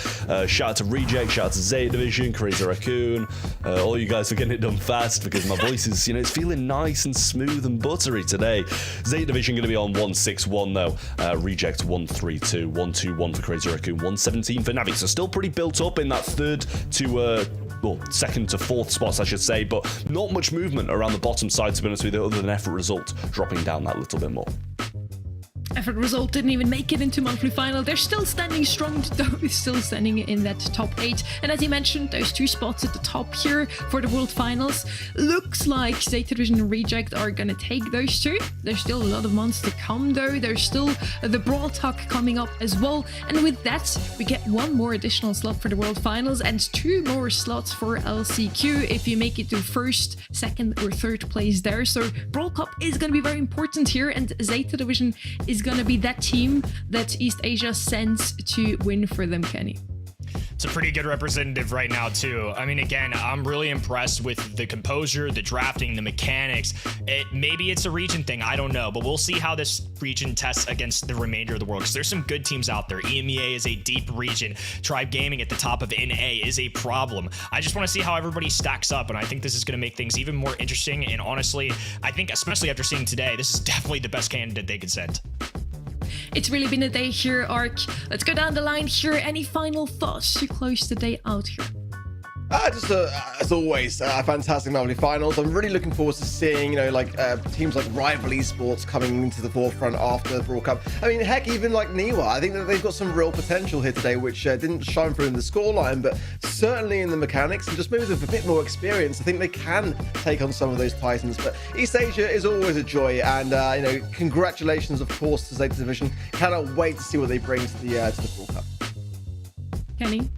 Shout out to Reject, shout out to Zeta Division, Crazy Raccoon. All you guys are getting it done fast because my voice is, you know, it's feeling nice and smooth and buttery today. Zeta Division going to be on 161 though. Reject 132, 121 for Crazy Raccoon, 117 for Navi. So still pretty built up in that third to well, second to fourth spots, I should say, but not much movement around the bottom side, to be honest with you, other than effort result dropping down that little bit more. Effort result didn't even make it into monthly final. They're still standing strong though, still standing in that top 8. And as you mentioned, those 2 spots at the top here for the world finals. Looks like Zeta Division and Reject are gonna take those 2. There's still a lot of months to come though. There's still the Brawl Talk coming up as well. And with that, we get 1 more additional slot for the world finals and 2 more slots for LCQ if you make it to 1st, 2nd or 3rd place there. So Brawl Cup is gonna be very important here, and Zeta Division is going to be that team that East Asia sends to win for them, Kenny. It's a pretty good representative right now too. I mean, again, I'm really impressed with the composure, the drafting, the mechanics. Maybe it's a region thing, I don't know, but we'll see how this region tests against the remainder of the world, because there's some good teams out there. EMEA is a deep region. Tribe Gaming at the top of NA is a problem. I just want to see how everybody stacks up, and I think this is going to make things even more interesting. And honestly, I think especially after seeing today, this is definitely the best candidate they could send. It's really been a day here, Ark. Let's go down the line here. Any final thoughts to close the day out here? Just as always, fantastic monthly finals. I'm really looking forward to seeing, you know, like teams like Rival Esports coming into the forefront after the Brawl Cup. I mean, heck, even like Niwa. I think that they've got some real potential here today, which didn't shine through in the scoreline, but certainly in the mechanics and just maybe with a bit more experience. I think they can take on some of those titans. But East Asia is always a joy, and you know, congratulations, of course, to Zeta Division. Cannot wait to see what they bring to the Brawl Cup. Kenny?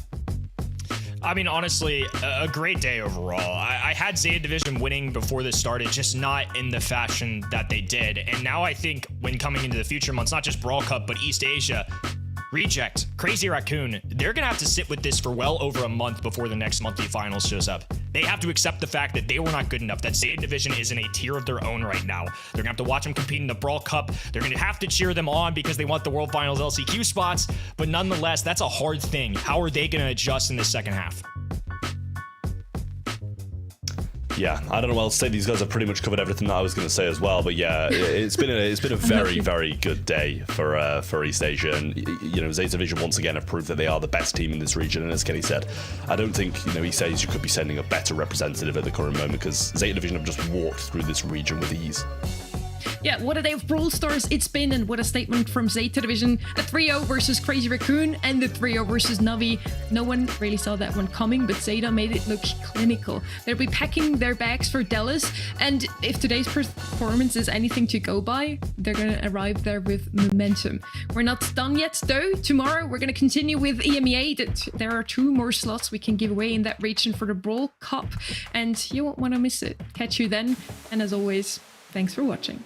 I mean, honestly, a great day overall. I had Zeta Division winning before this started, just not in the fashion that they did. And now I think when coming into the future months, not just Brawl Cup, but East Asia, Reject, Crazy Raccoon, they're going to have to sit with this for well over a month before the next monthly finals shows up. They have to accept the fact that they were not good enough, that Zeta Division is in a tier of their own right now. They're going to have to watch them compete in the Brawl Cup. They're going to have to cheer them on because they want the World Finals LCQ spots. But nonetheless, that's a hard thing. How are they going to adjust in the second half? Yeah, I don't know what else to say. These guys have pretty much covered everything that I was going to say as well. But yeah, it's been a very, very good day for East Asia, and you know, Zeta Division once again have proved that they are the best team in this region. And as Kenny said, I don't think, you know, East Asia could be sending a better representative at the current moment, because Zeta Division have just walked through this region with ease. Yeah, what a day of Brawl Stars it's been, and what a statement from Zeta Division. A 3-0 versus Crazy Raccoon and the 3-0 versus Navi. No one really saw that one coming, but Zeta made it look clinical. They'll be packing their bags for Dallas, and if today's performance is anything to go by, they're gonna arrive there with momentum. We're not done yet though. Tomorrow we're gonna continue with EMEA. There are 2 more slots we can give away in that region for the Brawl Cup, and you won't want to miss it. Catch you then, and as always, thanks for watching.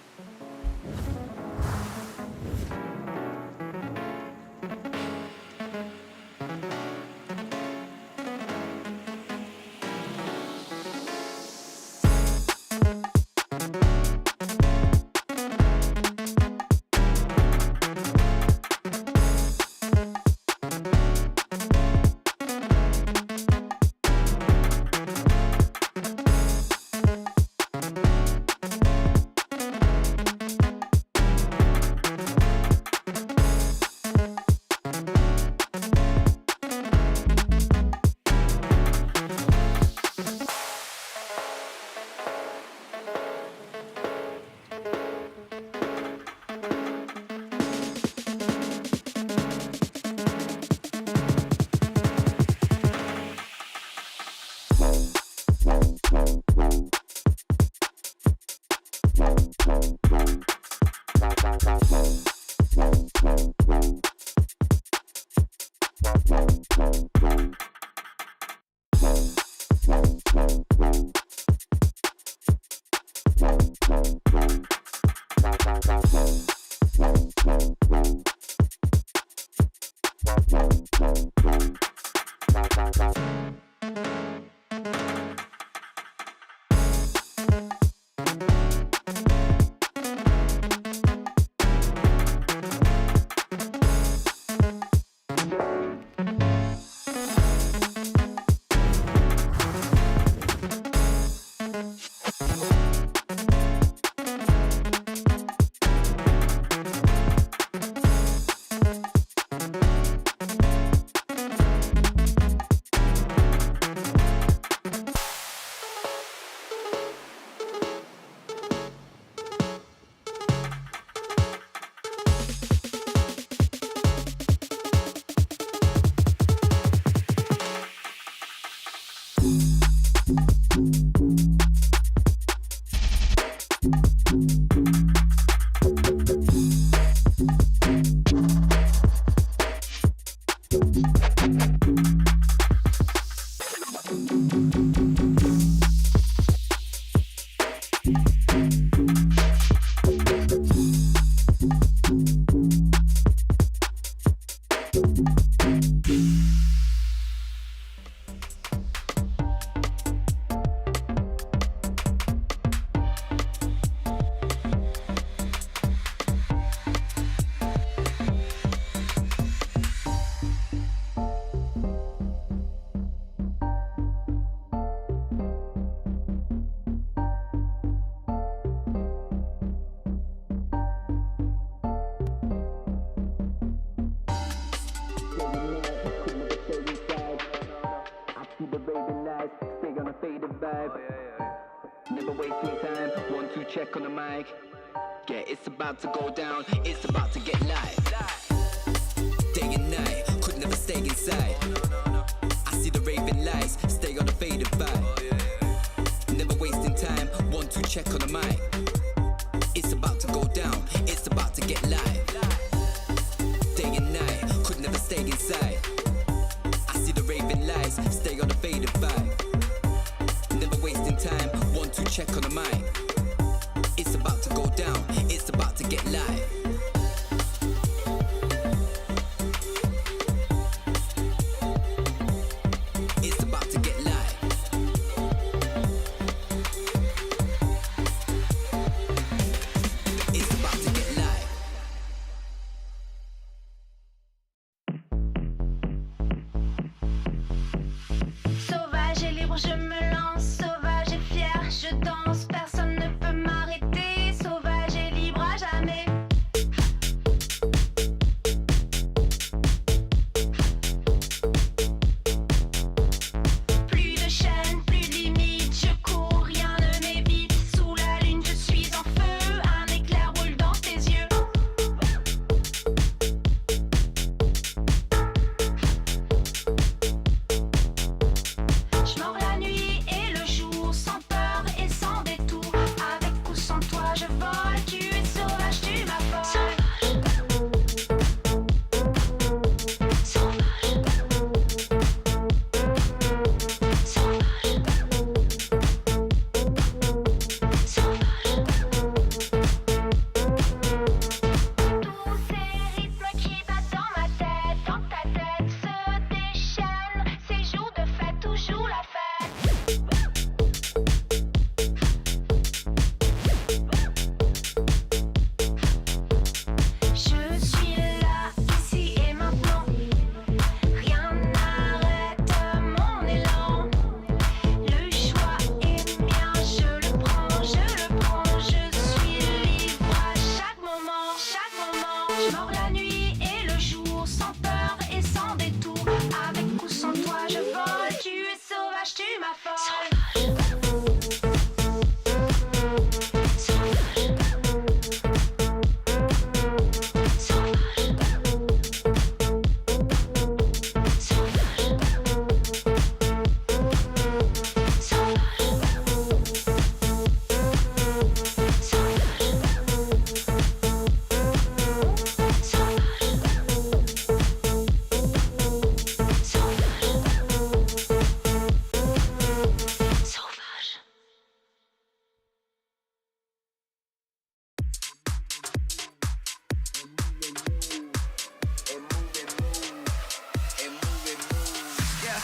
Never wasting time, 1, 2 check on the mic. Yeah, it's about to go down, it's about to get live. Day and night, could never stay inside. I see the raving lights, stay on the faded vibe. Never wasting time, 1, 2 check on the mic. It's about to go down, it's about to get live. Day and night, could never stay inside. I see the raving lights, stay on the faded vibe. Never wasting time, 1, 2 check on the mic. It's about to go down, it's about to get live. It's about to get live. It's about to get live. Sauvage et libre, je me lance, sauvage et fier, je danse, personne ne peut m'arrêter, sauvage et libre à jamais. Plus de chaînes, plus de limites, je cours, rien ne m'évite, sous la lune je suis en feu, un éclair roule dans tes yeux. Je mords la nuit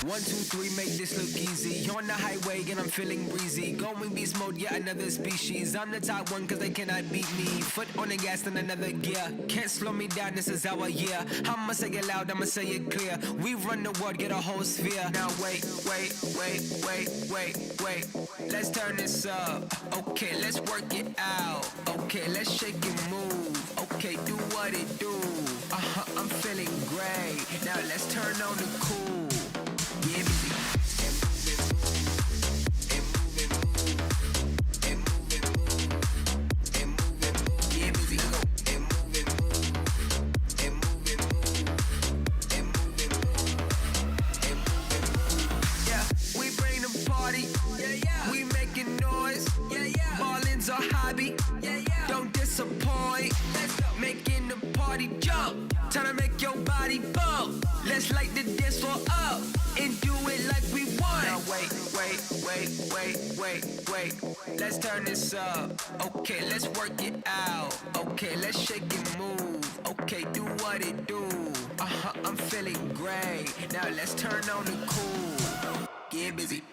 1, 2, 3, make this look easy. On the highway and I'm feeling breezy. Going beast mode, yeah, another species. I'm the top one cause they cannot beat me. Foot on the gas in another gear. Can't slow me down, this is our year. I'ma say it loud, I'ma say it clear. We run the world, get a whole sphere. Now wait. Let's turn this up. Okay, let's work it out. Okay, let's shake and move. Okay, do what it do. I'm feeling great. Now let's turn on the cool. Yeah, baby. We making noise, balling's our hobby, don't disappoint, making the party jump, time to make your body bump, let's light the dance floor up, and do it like we want. Now wait, let's turn this up, okay, let's work it out, okay, let's shake and move, okay, do what it do, I'm feeling great, now let's turn on the cool, get busy.